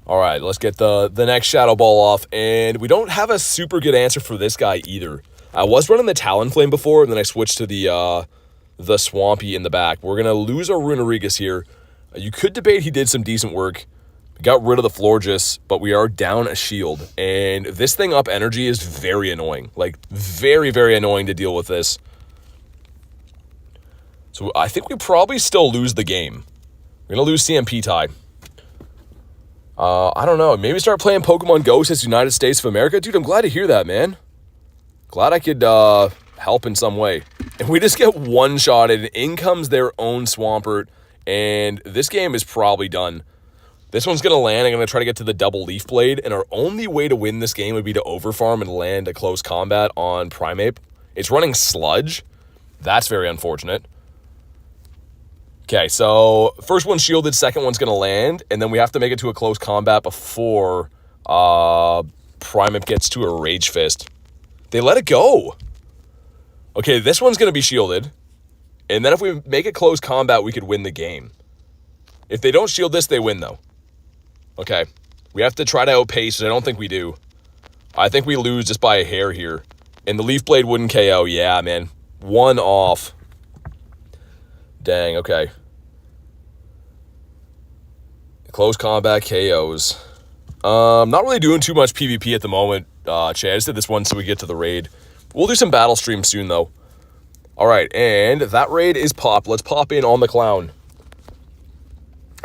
All right, let's get the next Shadow Ball off. And we don't have a super good answer for this guy either. I was running the Talonflame before, and then I switched to the Swampy in the back. We're going to lose our Remoraid here. You could debate he did some decent work. Got rid of the Florges, but we are down a shield. And this thing up energy is very annoying. Like, very, very annoying to deal with this. So I think we probably still lose the game. We're going to lose CMP tie. I don't know. Maybe start playing Pokemon GO since United States of America. Dude, I'm glad to hear that, man. Glad I could help in some way. And we just get one-shotted. In comes their own Swampert. And this game is probably done. This one's going to land. I'm going to try to get to the double Leaf Blade. And our only way to win this game would be to overfarm and land a close combat on Primeape. It's running Sludge. That's very unfortunate. Okay, so first one's shielded, second one's going to land, and then we have to make it to a close combat before Primeape gets to a Rage Fist. They let it go. Okay, this one's going to be shielded, and then if we make it close combat, we could win the game. If they don't shield this, they win, though. Okay, we have to try to outpace it. I don't think we do. I think we lose just by a hair here. And the Leaf Blade wouldn't KO. Yeah, man. One off. Dang, okay. Close combat KOs. Not really doing too much PvP at the moment, Chad. I just did this one so we get to the raid. We'll do some battle streams soon, though. All right, and that raid is popped. Let's pop in on the clown.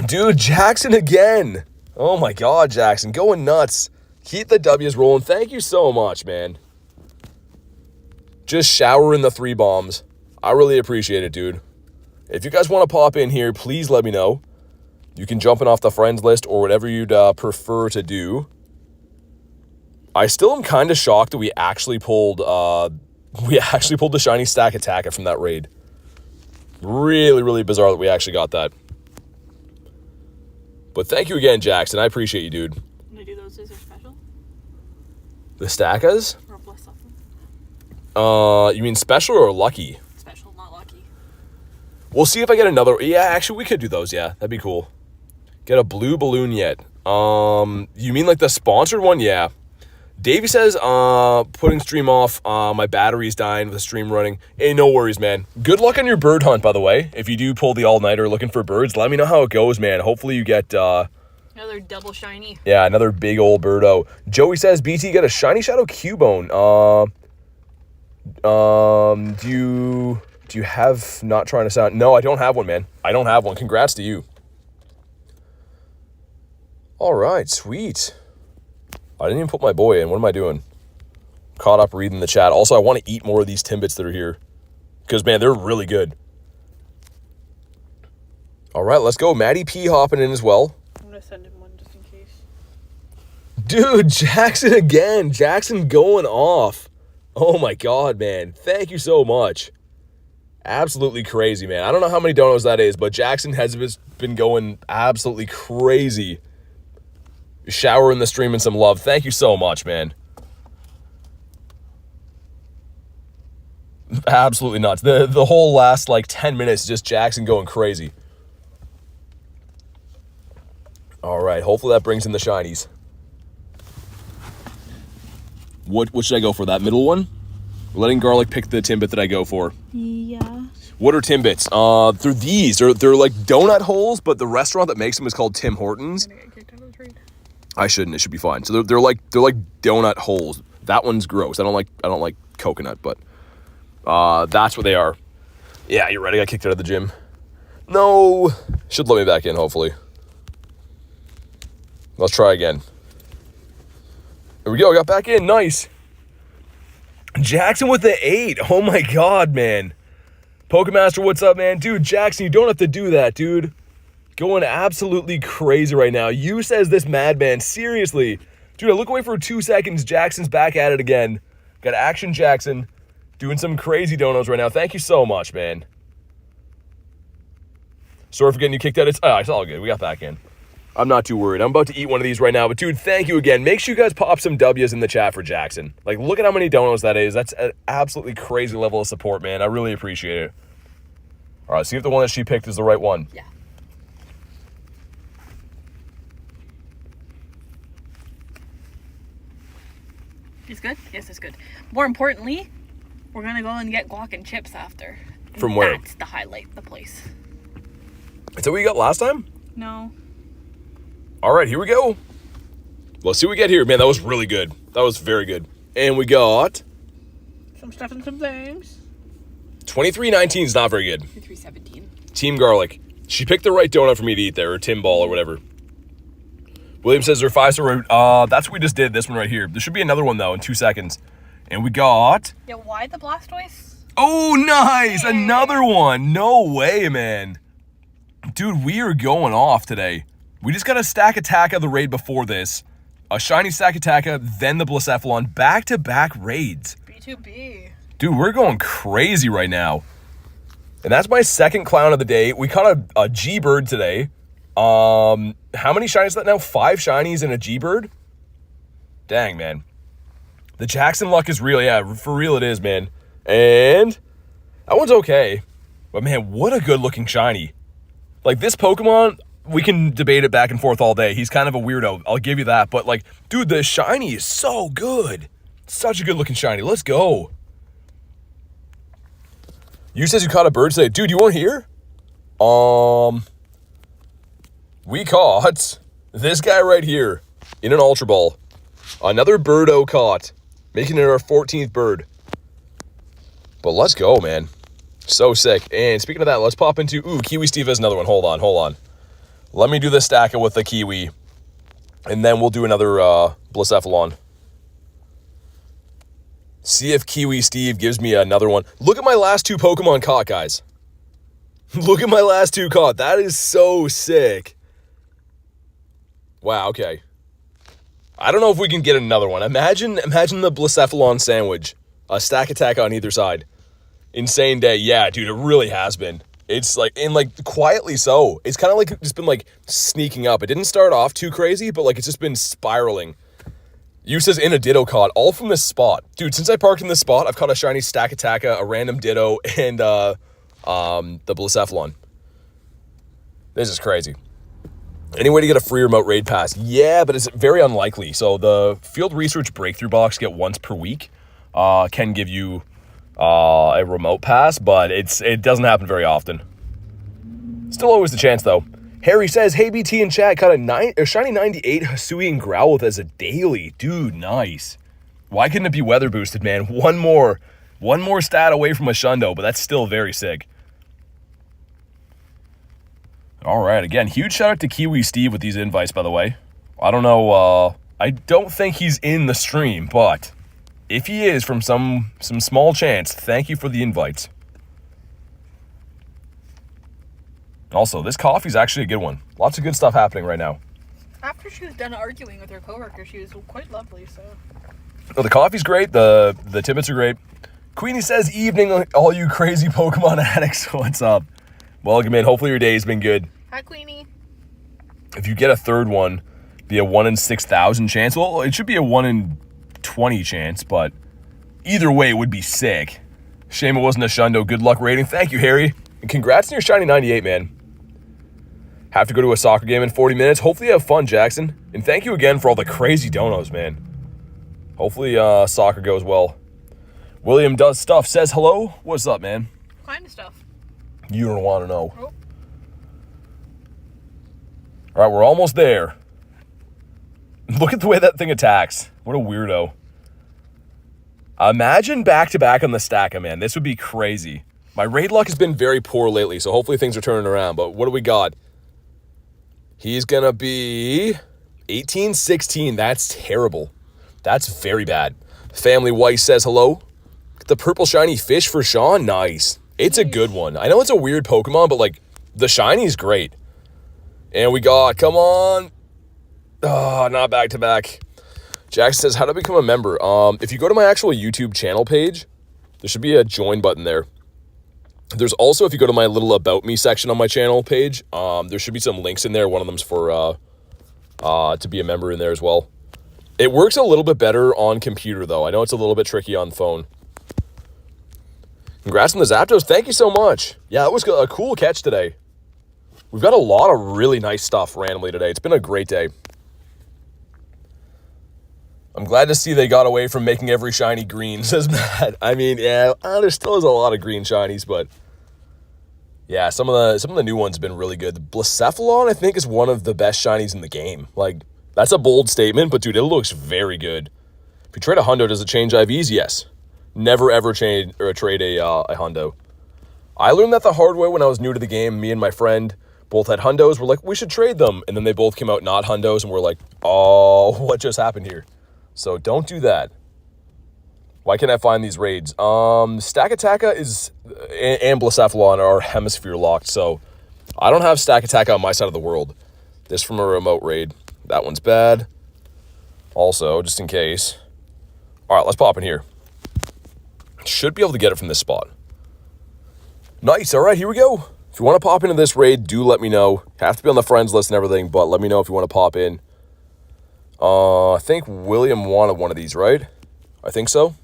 Dude, Jackson again. Oh, my God, Jackson. Going nuts. Keep the W's rolling. Thank you so much, man. Just showering the 3 bombs. I really appreciate it, dude. If you guys want to pop in here, please let me know. You can jump in off the friends list or whatever you'd prefer to do. I still am kind of shocked that we actually pulled the shiny Stakataka from that raid. Really, really bizarre that we actually got that. But thank you again, Jackson. I appreciate you, dude. Can I do those as a special? The Stakas? Or Blacephalon? You mean special or lucky? Special, not lucky. We'll see if I get another. Yeah, actually, we could do those. Yeah, that'd be cool. Get a blue balloon yet? You mean like the sponsored one? Yeah. Davey says, putting stream off. My battery's dying with the stream running. Hey, no worries, man. Good luck on your bird hunt, by the way. If you do pull the all-nighter looking for birds, let me know how it goes, man. Hopefully you get, another double shiny. Yeah, another big old birdo. Joey says, BT, get a shiny shadow Cubone. Do you have, not trying to sound, no, I don't have one, man. I don't have one. Congrats to you. All right, sweet. I didn't even put my boy in. What am I doing? Caught up reading the chat. Also, I want to eat more of these Timbits that are here. Because, man, they're really good. All right, let's go. Maddie P hopping in as well. I'm going to send him one just in case. Dude, Jackson again. Jackson going off. Oh, my God, man. Thank you so much. Absolutely crazy, man. I don't know how many donos that is, but Jackson has been going absolutely crazy. Showering the stream in some love. Thank you so much, man. Absolutely nuts. The whole last, like, 10 minutes, just Jackson going crazy. All right, hopefully that brings in the shinies. What should I go for? That middle one? We're letting Garlic pick the Timbit that I go for. Yeah. What are Timbits? They're these. They're like donut holes, but the restaurant that makes them is called Tim Hortons. I'm gonna get kicked out of the trade. I shouldn't. It should be fine. So they're like donut holes. That one's gross. I don't like coconut, but that's what they are. Yeah, you're right. I got kicked out of the gym. No, should let me back in. Hopefully. Let's try again. There we go. I got back in. Nice. Jackson with the 8. Oh my god, man. Pokemaster, what's up, man? Dude, Jackson, you don't have to do that, dude. Going absolutely crazy right now. You says this madman. Seriously. Dude, I look away for 2 seconds. Jackson's back at it again. Got Action Jackson doing some crazy donos right now. Thank you so much, man. Sorry for getting you kicked out. It's all good. We got back in. I'm not too worried. I'm about to eat one of these right now. But, dude, thank you again. Make sure you guys pop some W's in the chat for Jackson. Like, look at how many donos that is. That's an absolutely crazy level of support, man. I really appreciate it. All right, see if the one that she picked is the right one. Yeah. It's good? Yes, it's good. More importantly, we're going to go and get guac and chips after. From where? That's the highlight, the place. Is that what you got last time? No. All right, here we go. Let's see what we get here. Man, that was really good. That was very good. And we got... some stuff and some things. 2319 is not very good. 317. Team Garlic. She picked the right donut for me to eat there, or Tim Ball, or whatever. William says they're 5-star. That's what we just did, this one right here. There should be another one, though, in 2 seconds. And we got... Yeah, why the Blastoise? Oh, nice! Hey. Another one! No way, man. Dude, we are going off today. We just got a Stakataka the raid before this. A shiny Stakataka, then the Blacephalon. Back-to-back raids. B2B. Dude, we're going crazy right now. And that's my second clown of the day. We caught a G-Bird today. How many shinies is that now? 5 shinies and a G-Bird? Dang, man. The Jackson luck is real. Yeah, for real it is, man. And that one's okay. But, man, what a good-looking shiny. Like, this Pokemon, we can debate it back and forth all day. He's kind of a weirdo. I'll give you that. But, like, dude, the shiny is so good. Such a good-looking shiny. Let's go. You says you caught a bird today. Dude, you weren't here? We caught this guy right here in an Ultra Ball. Another birdo caught, making it our 14th bird. But let's go, man. So sick. And speaking of that, let's pop into... Ooh, Kiwi Steve has another one. Hold on. Let me do the stacker with the Kiwi. And then we'll do another Blacephalon. See if Kiwi Steve gives me another one. Look at my last 2 Pokemon caught, guys. Look at my last 2 caught. That is so sick. Wow, okay. I don't know if we can get another one. Imagine the Blacephalon sandwich. A Stakataka on either side. Insane day. Yeah, dude, it really has been. It's like, and like quietly so. It's kind of like just been like sneaking up. It didn't start off too crazy, but like it's just been spiraling. You says in a Ditto caught, all from this spot. Dude, since I parked in this spot, I've caught a shiny Stakataka, a random Ditto, and the Blacephalon. This is crazy. Any way to get a free remote raid pass? Yeah, but it's very unlikely. So the field research breakthrough box get once per week. Can give you a remote pass, but it doesn't happen very often. Still always the chance, though. Harry says, hey, BT in chat, caught a shiny 98 Hisui and Growlithe as a daily. Dude, nice. Why couldn't it be weather boosted, man? One more stat away from a Shundo, but that's still very sick. All right, again, huge shout out to Kiwi Steve with these invites, by the way. I don't know, I don't think he's in the stream, but if he is, from some small chance, thank you for the invites. Also, this coffee's actually a good one. Lots of good stuff happening right now. After she was done arguing with her coworker, she was quite lovely, so... Oh, the coffee's great, the Timbits are great. Queenie says, evening, all you crazy Pokemon addicts. What's up? Welcome in. Hopefully your day's been good. Hi, Queenie. If you get a third one, be a 1 in 6,000 chance. Well, it should be a 1 in 20 chance, but either way, it would be sick. Shame it wasn't a Shundo. Good luck rating. Thank you, Harry. And congrats on your shiny 98, man. Have to go to a soccer game in 40 minutes. Hopefully you have fun, Jackson. And thank you again for all the crazy donos, man. Hopefully soccer goes well. William Does Stuff says hello. What's up, man? What kind of stuff? You don't want to know. Oh. All right, we're almost there. Look at the way that thing attacks. What a weirdo. Imagine back-to-back on the Stakataka, man. This would be crazy. My raid luck has been very poor lately, so hopefully things are turning around. But what do we got? He's going to be 18-16. That's terrible. That's very bad. Family Weiss says hello. The purple shiny fish for Sean. Nice. It's a good one. I know it's a weird Pokemon, but, like, the shiny's great. And we got, come on. Oh, not back-to-back. Jackson says, how to become a member? If you go to my actual YouTube channel page, there should be a join button there. There's also, if you go to my little About Me section on my channel page, there should be some links in there. One of them's for to be a member in there as well. It works a little bit better on computer, though. I know it's a little bit tricky on phone. Congrats on the Zapdos. Thank you so much. Yeah, it was a cool catch today. We've got a lot of really nice stuff randomly today. It's been a great day. I'm glad to see they got away from making every shiny green, says Matt. I mean, yeah, there still is a lot of green shinies, but yeah, some of the new ones have been really good. The Blacephalon, I think, is one of the best shinies in the game. Like, that's a bold statement, but dude, it looks very good. If you trade a hundo, does it change IVs? Yes. Never ever trade a hundo. I learned that the hard way when I was new to the game. Me and my friend both had hundos. We're like, we should trade them, and then they both came out not hundos, and we're like, oh, what just happened here? So don't do that. Why can't I find these raids? Stakataka is and Blacephalon are hemisphere locked, so I don't have Stakataka on my side of the world. This from a remote raid. That one's bad. Also, just in case. All right, let's pop in here. Should be able to get it from this spot. Nice. All right, here we go. If you want to pop into this raid, do let me know. Have to be on the friends list and everything, but let me know if you want to pop in. I think William wanted one of these, right? I think so.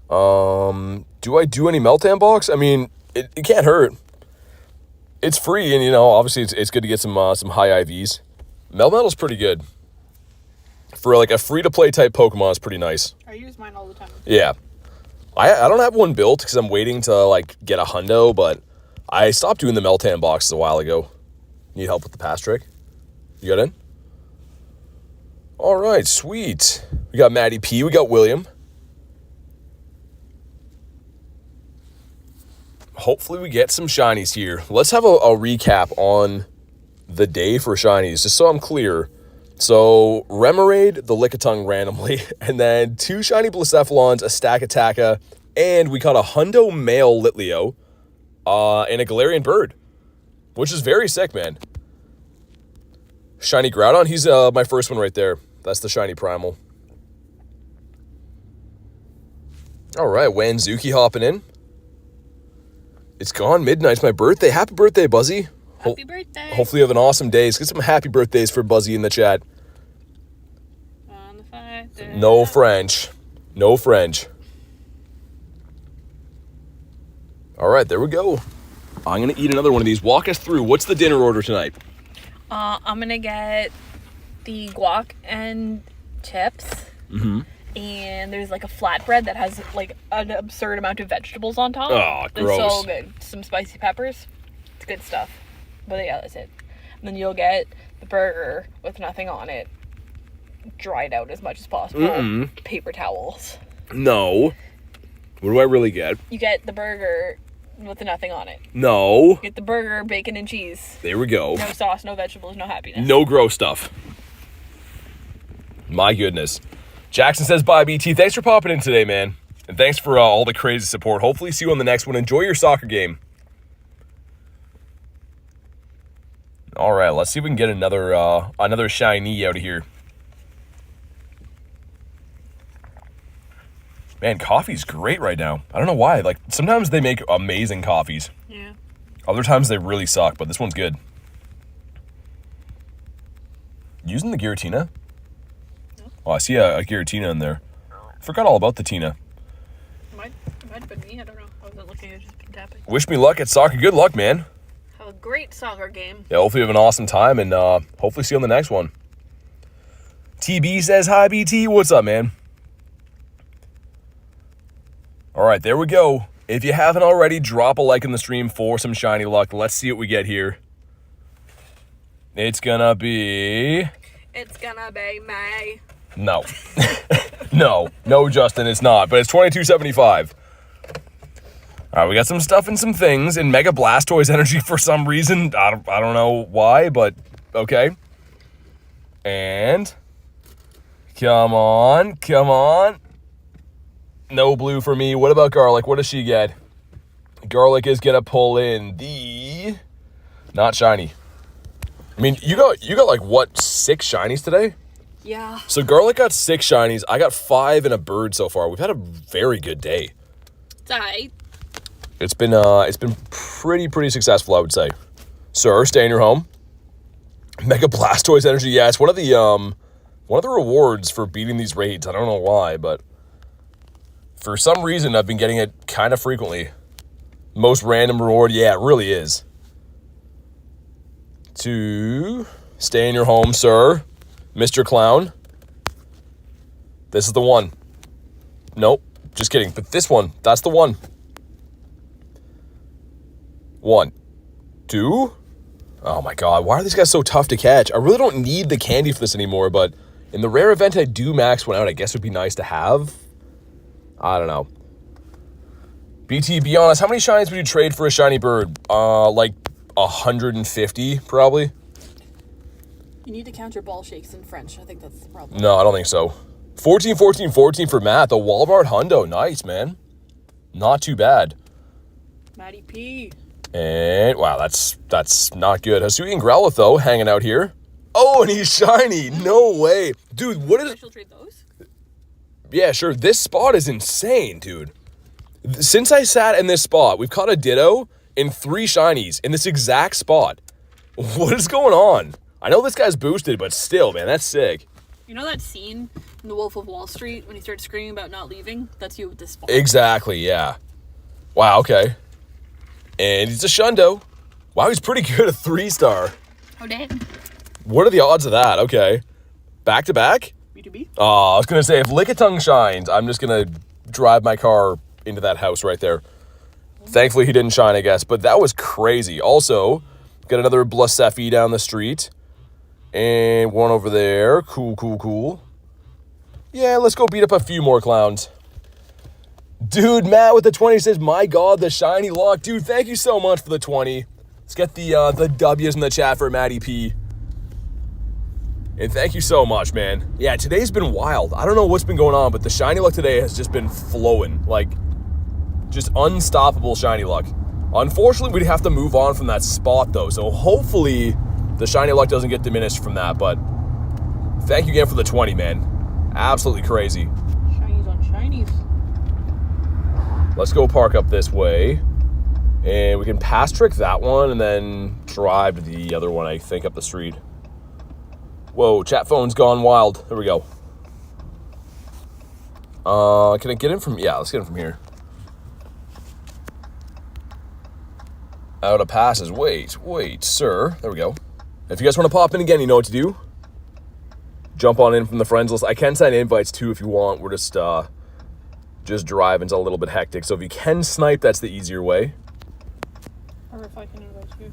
Do I do any Meltdown box? I mean, it can't hurt. It's free, and, you know, obviously it's good to get some high IVs. Melmetal's pretty good. For, like, a free-to-play type Pokemon, it's pretty nice. I use mine all the time. Yeah. I don't have one built because I'm waiting to, like, get a hundo, but I stopped doing the Meltdown boxes a while ago. Need help with the pass trick? You got in? All right, sweet. We got Maddie P. We got William. Hopefully we get some shinies here. Let's have a recap on the day for shinies, just so I'm clear. So, Remoraid, the Lickitung randomly, and then 2 shiny Blacephalons, a Stakataka, and we caught a hundo male Litleo, and a Galarian bird, which is very sick, man. Shiny Groudon, he's my first one right there. That's the shiny primal. All right, Wanzuki hopping in. It's gone midnight. It's my birthday. Happy birthday, Buzzy. Happy birthday. Hopefully you have an awesome day. Let's get some happy birthdays for Buzzy in the chat. On the fire. No French. No French. All right, there we go. I'm going to eat another one of these. Walk us through. What's the dinner order tonight? I'm going to get the guac and chips. Mm-hmm. And there's like a flatbread that has like an absurd amount of vegetables on top. Oh, gross. It's so good. Some spicy peppers. It's good stuff. But yeah, that's it. And then you'll get the burger with nothing on it. Dried out as much as possible. Paper towels. No. What do I really get? You get the burger with nothing on it. No. You get the burger, bacon, and cheese. There we go. No sauce, no vegetables, no happiness. No gross stuff. My goodness. Jackson says, bye, BT. Thanks for popping in today, man. And thanks for all the crazy support. Hopefully see you on the next one. Enjoy your soccer game. All right, let's see if we can get another shiny out of here. Man, coffee's great right now. I don't know why. Like, sometimes they make amazing coffees. Yeah. Other times they really suck, but this one's good. Using the Giratina? Oh, I see a Giratina in there. Forgot all about the Tina. It might have been me. I don't know. I wasn't looking. I've just been tapping. Wish me luck at soccer. Good luck, man. Have a great soccer game. Yeah, hopefully you have an awesome time, and hopefully see you on the next one. TB says, hi, BT. What's up, man? All right, there we go. If you haven't already, drop a like in the stream for some shiny luck. Let's see what we get here. It's gonna be... It's gonna be May. No. No, Justin, it's not. But it's $22.75. All right, we got some stuff and some things in Mega Blastoise energy for some reason. I don't know why, but okay. And come on. No blue for me. What about Garlic? What does she get? Garlic is gonna pull in the not shiny. I mean, you got like what, 6 shinies today? Yeah. So Garlic got 6 shinies. I got 5 and a bird so far. We've had a very good day. It's alright. It's been pretty successful, I would say. Sir, stay in your home. Mega Blastoise energy, yeah, it's one of the rewards for beating these raids. I don't know why, but for some reason I've been getting it kind of frequently. Most random reward, yeah, it really is. To stay in your home, sir, Mr. Clown. This is the one. Nope, just kidding. But this one, that's the one. 1, 2. Oh my god, why are these guys so tough to catch? I really don't need the candy for this anymore, but in the rare event I do max one out. I guess it would be nice to have. I don't know. BT, be honest, how many shinies would you trade for a shiny bird? Like 150, probably. You need to count your ball shakes in French. I think that's the problem. No, I don't think so. 14 for Matt. The Walmart Hundo. Nice, man. Not too bad. Matty P. And, wow, that's not good. Hisui and Growlithe, though, hanging out here. Oh, and he's shiny. No way. Dude, what is... She'll trade those? Yeah, sure. This spot is insane, dude. Since I sat in this spot, we've caught a Ditto in 3 shinies in this exact spot. What is going on? I know this guy's boosted, but still, man, that's sick. You know that scene in The Wolf of Wall Street when he starts screaming about not leaving? That's you with this spot. Exactly, yeah. Wow, okay. And he's a Shundo. Wow, he's pretty good, a 3-star. Oh, dang. What are the odds of that? Okay. Back to back? B2B? Oh, I was going to say, if Lickitung shines, I'm just going to drive my car into that house right there. Thankfully, he didn't shine, I guess. But that was crazy. Also, got another Blacephalon down the street. And one over there. Cool. Yeah, let's go beat up a few more clowns. Dude, Matt with the 20 says, my god, the shiny luck. Dude, thank you so much for the 20. Let's get the W's in the chat for Matty P. And thank you so much, man. Yeah, today's been wild. I don't know what's been going on, but the shiny luck today has just been flowing. Like, just unstoppable shiny luck. Unfortunately, we'd have to move on from that spot, though. So hopefully the shiny luck doesn't get diminished from that. But thank you again for the 20, man. Absolutely crazy. Shinies on shinies. Let's go park up this way. And we can pass trick that one and then drive to the other one, I think, up the street. Whoa, chat phone's gone wild. There we go. Can I get in from... Yeah, let's get in from here. Out of passes. Wait, sir. There we go. If you guys want to pop in again, you know what to do. Jump on in from the friends list. I can send invites too if you want. We're just driving's a little bit hectic. So if you can snipe, that's the easier way. Or if I can invite you.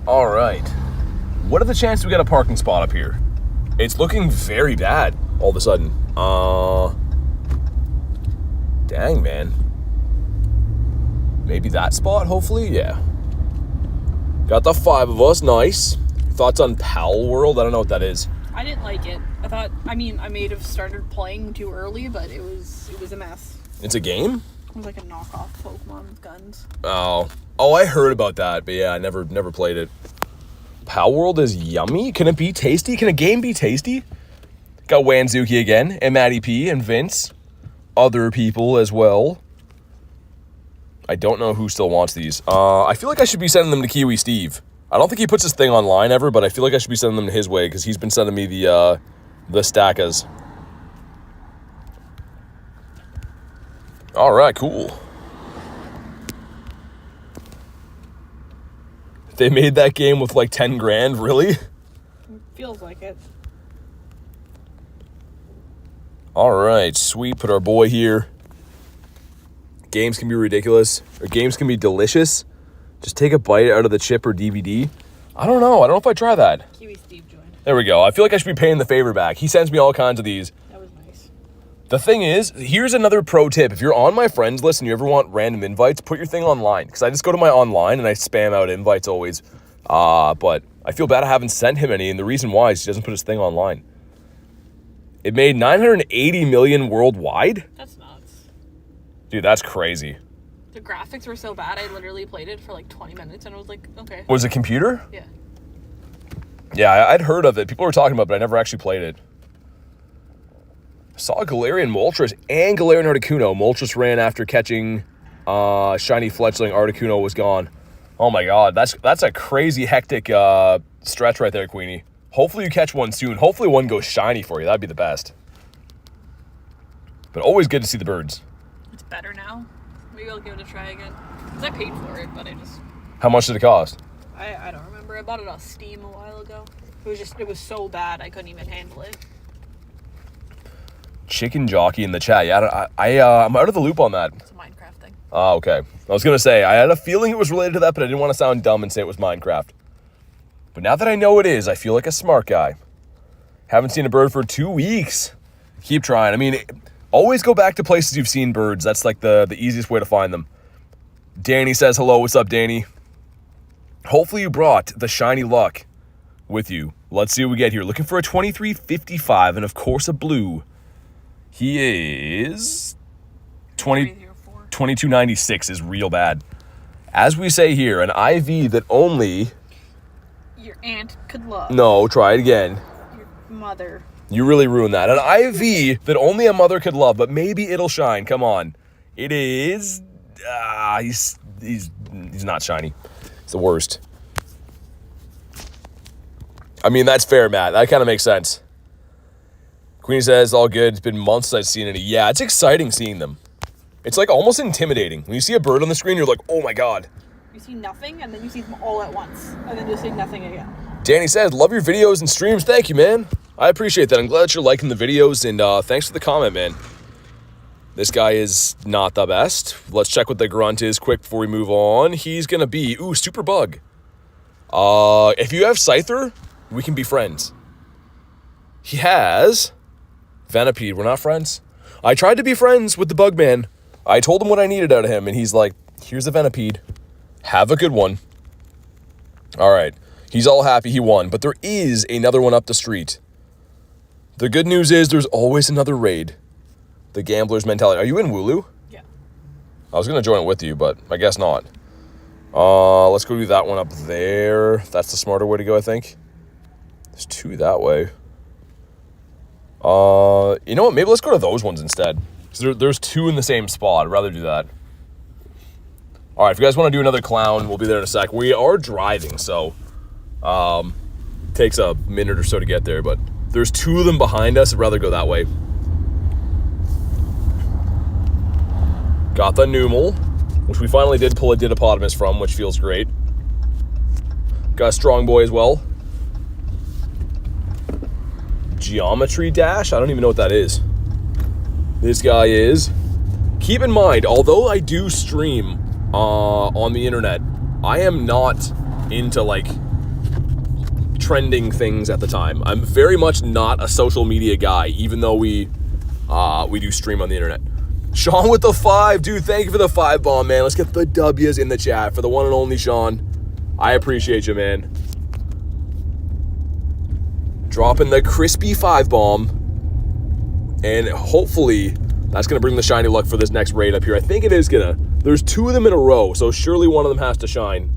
All right. What are the chances we got a parking spot up here? It's looking very bad all of a sudden. Dang, man. Maybe that spot, hopefully? Yeah. Got the 5 of us. Nice. Thoughts on Pal World? I don't know what that is. I didn't like it. I may have started playing too early, but it was a mess. It's a game? It was like a knockoff Pokemon with guns. Oh, I heard about that, but yeah, I never played it. Pal World is yummy? Can it be tasty? Can a game be tasty? Got Wanzuki again, and Matty P, and Vince. Other people as well. I don't know who still wants these. I feel like I should be sending them to Kiwi Steve. I don't think he puts his thing online ever, but I feel like I should be sending them his way, because he's been sending me the Stakas. Alright, cool. They made that game with like 10 grand, really? It feels like it. Alright, sweet. Put our boy here. games can be ridiculous, or games can be delicious. Just take a bite out of the chip or DVD. I don't know. I don't know if I try that. Kiwi Steve joined. There we go. I feel like I should be paying the favor back. He sends me all kinds of these. That was nice. The thing is, here's another pro tip. If you're on my friends list and you ever want random invites, put your thing online. Because I just go to my online and I spam out invites always. But I feel bad I haven't sent him any, and the reason why is he doesn't put his thing online. It made 980 million worldwide? That's nuts. Dude, that's crazy. The graphics were so bad, I literally played it for like 20 minutes and I was like, okay. Was it computer? Yeah. Yeah, I'd heard of it. People were talking about it, but I never actually played it. Saw Galarian Moltres and Galarian Articuno. Moltres ran after catching Shiny Fletchling. Articuno was gone. Oh my god, that's a crazy hectic stretch right there, Queenie. Hopefully you catch one soon. Hopefully one goes shiny for you. That'd be the best. But always good to see the birds. It's better now. Maybe I'll give it a try again. Because I paid for it, but I just... How much did it cost? I don't remember. I bought it on Steam a while ago. It was so bad I couldn't even handle it. Chicken Jockey in the chat. Yeah, I'm out of the loop on that. It's a Minecraft thing. Ah, okay. I was going to say, I had a feeling it was related to that, but I didn't want to sound dumb and say it was Minecraft. But now that I know it is, I feel like a smart guy. Haven't seen a bird for 2 weeks. Keep trying. I mean, always go back to places you've seen birds. That's like the easiest way to find them. Danny says hello. What's up, Danny? Hopefully you brought the shiny luck with you. Let's see what we get here. Looking for a 2355 and, of course, a blue. He is 2296 is real bad. As we say here, an IV that only... Your aunt could love. No, try it again. Your mother. You really ruined that. An IV that only a mother could love, but maybe it'll shine. Come on. It is... he's not shiny. It's the worst. I mean, that's fair, Matt. That kind of makes sense. Queenie says, all good. It's been months since I've seen any. Yeah, it's exciting seeing them. It's like almost intimidating. When you see a bird on the screen, you're like, oh my god. You see nothing, and then you see them all at once. And then you see nothing again. Danny says, love your videos and streams. Thank you, man. I appreciate that. I'm glad that you're liking the videos, and thanks for the comment, man. This guy is not the best. Let's check what the grunt is quick before we move on. He's going to be, Super Bug. If you have Scyther, we can be friends. He has Venipede. We're not friends. I tried to be friends with the bug man. I told him what I needed out of him, and he's like, here's a Venipede. Have a good one. All right. He's all happy he won, but there is another one up the street. The good news is there's always another raid. The gambler's mentality. Are you in Wooloo? Yeah. I was going to join it with you, but I guess not. Let's go do that one up there. That's the smarter way to go, I think. There's two that way. You know what? Maybe let's go to those ones instead. Because there's two in the same spot. I'd rather do that. All right, if you guys want to do another clown, we'll be there in a sec. We are driving, so takes a minute or so to get there. But there's two of them behind us. I'd rather go that way. Got the Numel, which we finally did pull a Didopotamus from, which feels great. Got a Strong Boy as well. Geometry Dash? I don't even know what that is. This guy is. Keep in mind, although I do stream on the internet, I am not into, like, trending things at the time. I'm very much not a social media guy, even though we do stream on the internet. Sean with the 5. Dude, thank you for the 5 bomb, man. Let's get the W's in the chat for the one and only Sean. I appreciate you, man. Dropping the crispy 5 bomb. And hopefully that's going to bring the shiny luck for this next raid up here. I think it is going to. There's two of them in a row, so surely one of them has to shine.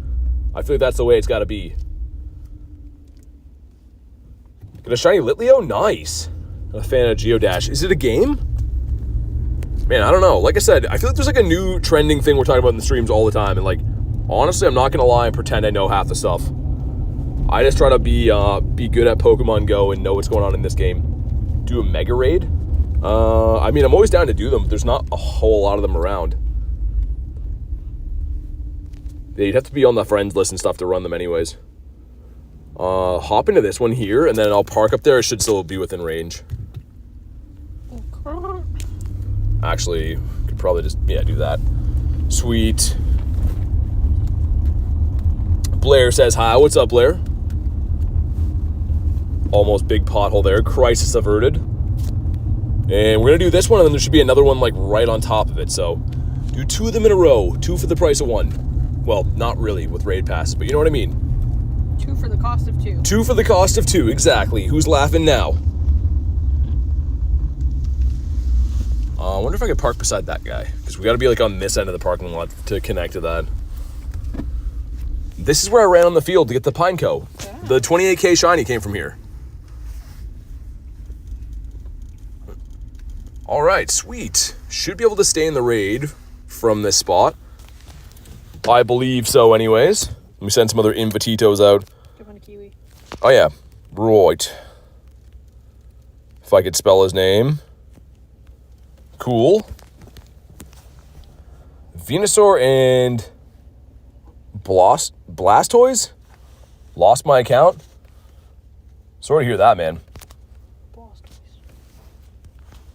I feel like that's the way it's got to be. Got a shiny Litleo? Nice. I'm a fan of Geodash. Is it a game? Man, I don't know. Like I said, I feel like there's like a new trending thing we're talking about in the streams all the time. And like, honestly, I'm not going to lie and pretend I know half the stuff. I just try to be good at Pokemon Go and know what's going on in this game. Do a Mega Raid? I mean, I'm always down to do them, but there's not a whole lot of them around. Yeah, you'd have to be on the friends list and stuff to run them anyways. Hop into this one here, and then I'll park up there. It should still be within range. Actually, could probably just, yeah, do that. Sweet. Blair says hi. What's up, Blair? Almost big pothole there. Crisis averted. And we're going to do this one, and then there should be another one, like, right on top of it. So, do 2 of them in a row. 2 for the price of 1. Well, not really with raid passes, but you know what I mean. 2 for the cost of 2. 2 for the cost of 2, exactly. Who's laughing now? I wonder if I could park beside that guy. Because we got to be, like, on this end of the parking lot to connect to that. This is where I ran on the field to get the Pineco. Yeah. The 28K Shiny came from here. All right, sweet. Should be able to stay in the raid from this spot. I believe so anyways. Let me send some other invititos out. Give one a kiwi. Oh, yeah. Right. If I could spell his name. Cool. Venusaur and Blastoise? Lost my account? Sorry to hear that, man.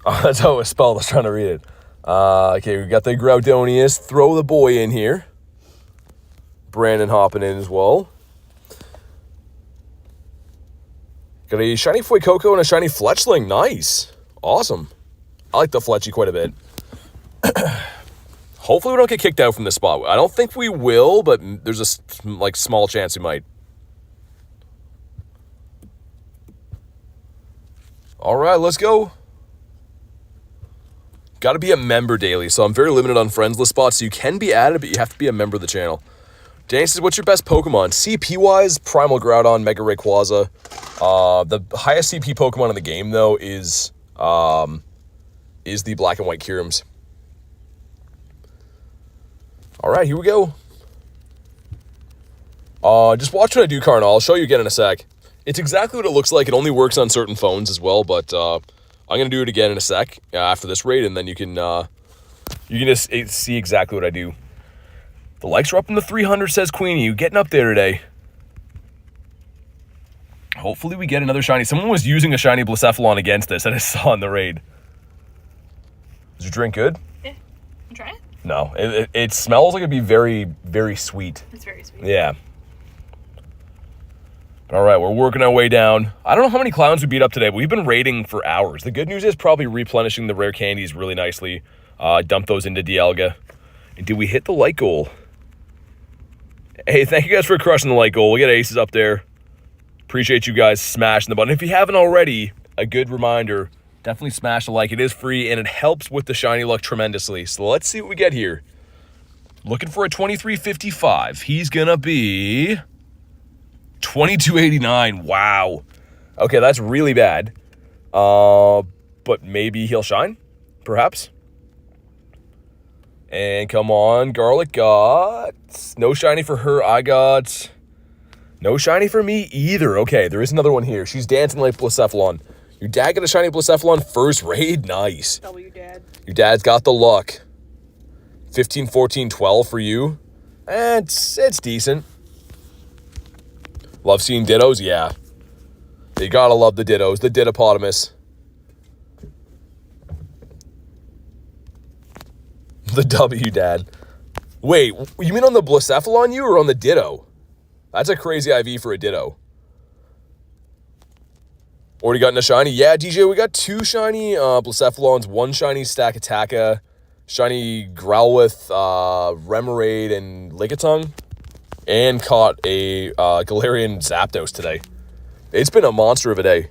Oh, that's how it was spelled. I was trying to read it. Okay, we got the Groudonius. Throw the boy in here. Brandon hopping in as well. Got a Shiny Fuecoco and a Shiny Fletchling. Nice. Awesome. I like the Fletchy quite a bit. Hopefully we don't get kicked out from this spot. I don't think we will, but there's a like small chance we might. All right, let's go. Got to be a member daily, so I'm very limited on friends list spots, so you can be added, but you have to be a member of the channel. Danny says, what's your best Pokemon? CP-wise, Primal Groudon, Mega Rayquaza. The highest CP Pokemon in the game, though, is the Black and White Kyurems. All right, here we go. Just watch what I do, Carnal. I'll show you again in a sec. It's exactly what it looks like. It only works on certain phones as well, but I'm going to do it again in a sec after this raid, and then you can just see exactly what I do. The likes are up in the 300, says Queenie. You getting up there today. Hopefully we get another shiny. Someone was using a shiny Blacephalon against this, and I saw in the raid. Is your drink good? Yeah. You try it? No. It smells like it'd be very, very sweet. It's very sweet. Yeah. All right, we're working our way down. I don't know how many clowns we beat up today, but we've been raiding for hours. The good news is probably replenishing the rare candies really nicely. Dump those into Dialga. And did we hit the light goal? Hey, thank you guys for crushing the light goal. We got aces up there. Appreciate you guys smashing the button. If you haven't already, a good reminder, definitely smash the like. It is free, and it helps with the shiny luck tremendously. So let's see what we get here. Looking for a 2355. He's going to be 2289. Wow. Okay, that's really bad. But maybe he'll shine, perhaps. And come on, Garlic got no shiny for her. I got no shiny for me either. Okay, there is another one here. She's dancing like Blacephalon. Your dad got a shiny Blacephalon first raid? Nice. W dad. Your dad's got the luck. 15, 14, 12 for you. It's decent. Love seeing Dittos? Yeah. You gotta love the Dittos. The Dittopotamus. The W, Dad. Wait, you mean on the Blacephalon you or on the Ditto? That's a crazy IV for a Ditto. Already gotten a shiny? Yeah, DJ, we got 2 shiny Blacephalons, 1 shiny Stakataka, shiny Growlithe, Remoraid, and Lickitung. And caught a Galarian Zapdos today. It's been a monster of a day.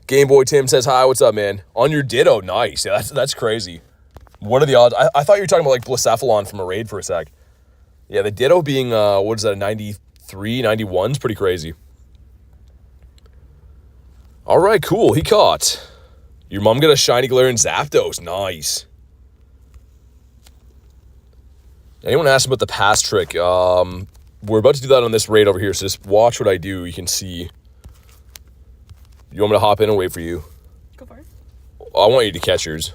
Game Boy Tim says, hi, what's up, man? On your Ditto, nice. Yeah, that's crazy. What are the odds? I thought you were talking about like Blacephalon from a raid for a sec. Yeah, the Ditto being, what is that, a 93, 91 is pretty crazy. All right, cool. He caught. Your mom got a shiny Galarian Zapdos. Nice. Anyone asked about the pass trick? We're about to do that on this raid over here, so just watch what I do. You can see. You want me to hop in and wait for you? Go for it. I want you to catch yours.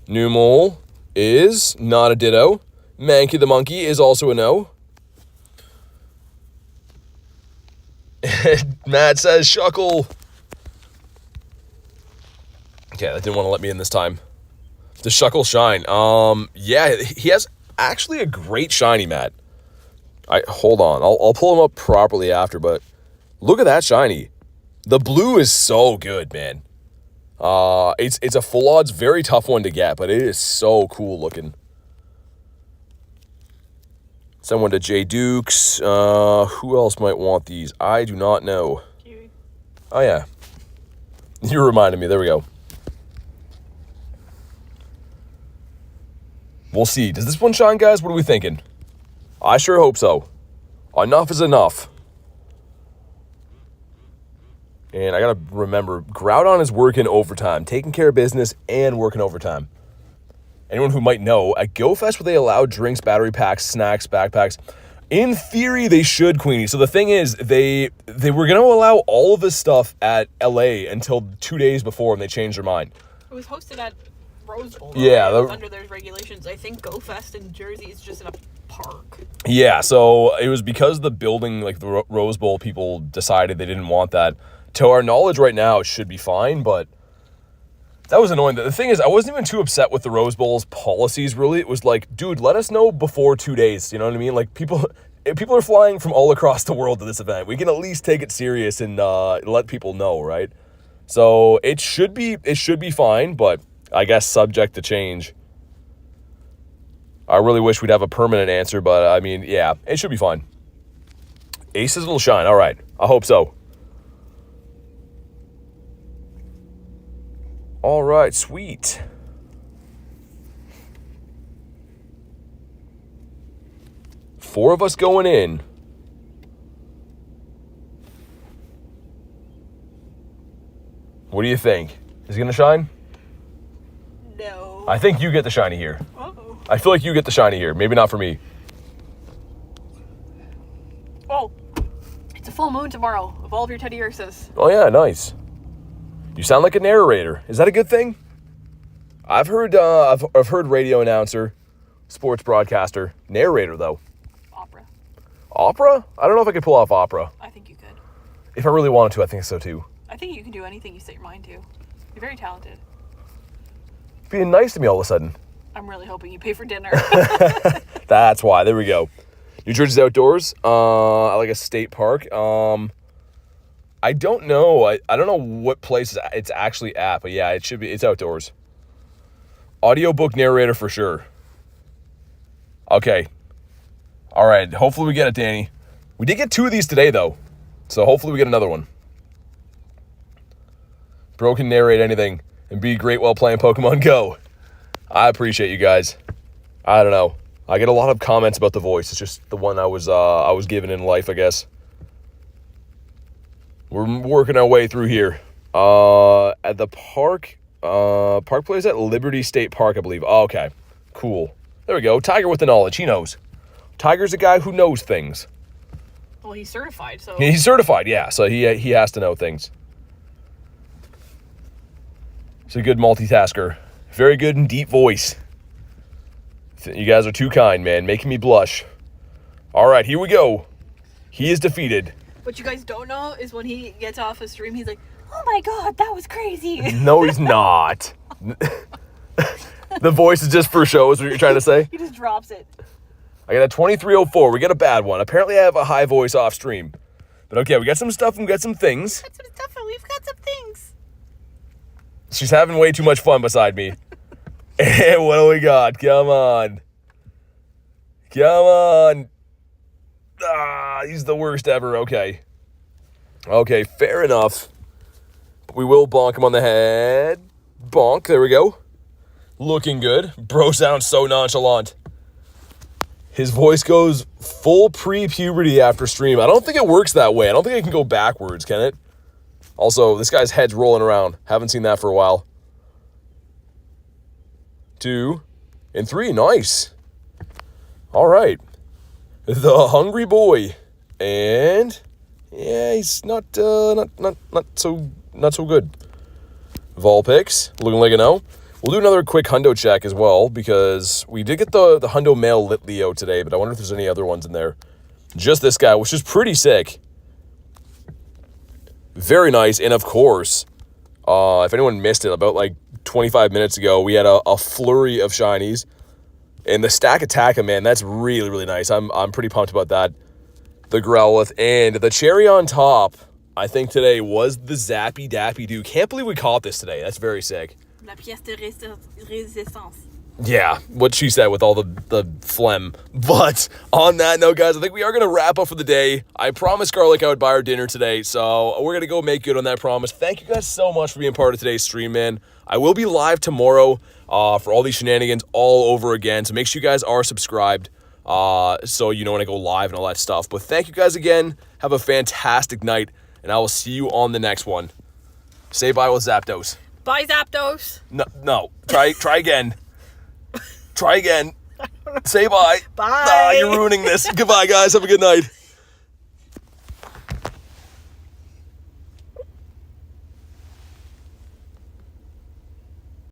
Numel is not a Ditto. Mankey the Monkey is also a no. Matt says Shuckle. Okay, that didn't want to let me in this time. The Shuckle Shine. Yeah, he has actually a great shiny, Matt. Hold on. I'll pull him up properly after, but look at that shiny. The blue is so good, man. It's a full odds, very tough one to get, but it is so cool looking. Send one to J Dukes. Who else might want these? I do not know. Kiwi. Oh, yeah. You reminded me. There we go. We'll see. Does this one shine, guys? What are we thinking? I sure hope so. Enough is enough. And I gotta remember, Groudon is working overtime, taking care of business and working overtime. Anyone who might know, at GoFest, where they allow drinks, battery packs, snacks, backpacks, in theory, they should, Queenie. So the thing is, they were going to allow all of this stuff at LA until 2 days before, and they changed their mind. It was hosted at Rose Bowl. Yeah. Under their regulations. I think GoFest in Jersey is just in a park. Yeah, so it was because the building, like the Rose Bowl, people decided they didn't want that. To our knowledge right now, it should be fine, but that was annoying. The thing is, I wasn't even too upset with the Rose Bowl's policies, really. It was like, dude, let us know before 2 days. You know what I mean? Like, people are flying from all across the world to this event. We can at least take it serious and let people know, right? So it should be fine, but I guess subject to change. I really wish we'd have a permanent answer, but I mean, yeah, it should be fine. Aces will shine. All right. I hope so. All right, sweet. Four of us going in. What do you think? Is he going to shine? No. I think you get the shiny here. Uh-oh. I feel like you get the shiny here. Maybe not for me. Oh, it's a full moon tomorrow. Evolve your Teddy Ursus. Oh, yeah, nice. You sound like a narrator. Is that a good thing? I've heard radio announcer, sports broadcaster, narrator, though. Opera. Opera? I don't know if I could pull off opera. I think you could. If I really wanted to, I think so, too. I think you can do anything you set your mind to. You're very talented. Being nice to me all of a sudden. I'm really hoping you pay for dinner. That's why. There we go. New Jersey's outdoors. I like a state park. I don't know. I don't know what place it's actually at, but yeah, it should be. It's outdoors. Audiobook narrator for sure. Okay. All right. Hopefully we get it, Danny. We did get 2 of these today, though. So hopefully we get another one. Bro can narrate anything and be great while playing Pokemon Go. I appreciate you guys. I don't know. I get a lot of comments about the voice. It's just the one I was given in life, I guess. We're working our way through here. At the park. Park Place at Liberty State Park, I believe. Oh, okay. Cool. There we go. Tiger with the knowledge. He knows. Tiger's a guy who knows things. Well, he's certified, so... He's certified, yeah. So he has to know things. He's a good multitasker. Very good and deep voice. You guys are too kind, man. Making me blush. All right, here we go. He is defeated. What you guys don't know is when he gets off a stream, he's like, oh my god, that was crazy. No, he's not. The voice is just for show, is what you're trying to say? He just drops it. I got a 2304. We got a bad one. Apparently I have a high voice off stream. But okay, we got some stuff and we got some things. Got some stuff and we've got some things. She's having way too much fun beside me. And what do we got? Come on. Come on. Ah, he's the worst ever. Okay. Okay, fair enough. We will bonk him on the head. Bonk. There we go. Looking good. Bro sounds so nonchalant. His voice goes full pre-puberty after stream. I don't think it works that way. I don't think it can go backwards, can it? Also, this guy's head's rolling around. Haven't seen that for a while. 2 and 3. Nice. All right. The hungry boy. And yeah, he's not so good. Volpix, looking like a no. We'll do another quick hundo check as well, because we did get the hundo male Lit Leo today, but I wonder if there's any other ones in there. Just this guy, which is pretty sick. Very nice, and of course, if anyone missed it, about like 25 minutes ago, we had a flurry of shinies. And the Stakataka, man, that's really, really nice. I'm pretty pumped about that. The Growlithe. And the cherry on top, I think today, was the Zappy Dappy Doo. Can't believe we caught this today. That's very sick. La pièce de résistance. Yeah, what she said with all the phlegm. But on that note, guys, I think we are going to wrap up for the day. I promised Garlic I would buy her dinner today, so we're going to go make good on that promise. Thank you guys so much for being part of today's stream, man. I will be live tomorrow for all these shenanigans all over again, so make sure you guys are subscribed so you know when I go live and all that stuff. But thank you guys again. Have a fantastic night, and I will see you on the next one. Say bye with Zapdos. Bye, Zapdos. No. Try again. Try again. Say bye. Bye. You're ruining this. Goodbye, guys. Have a good night.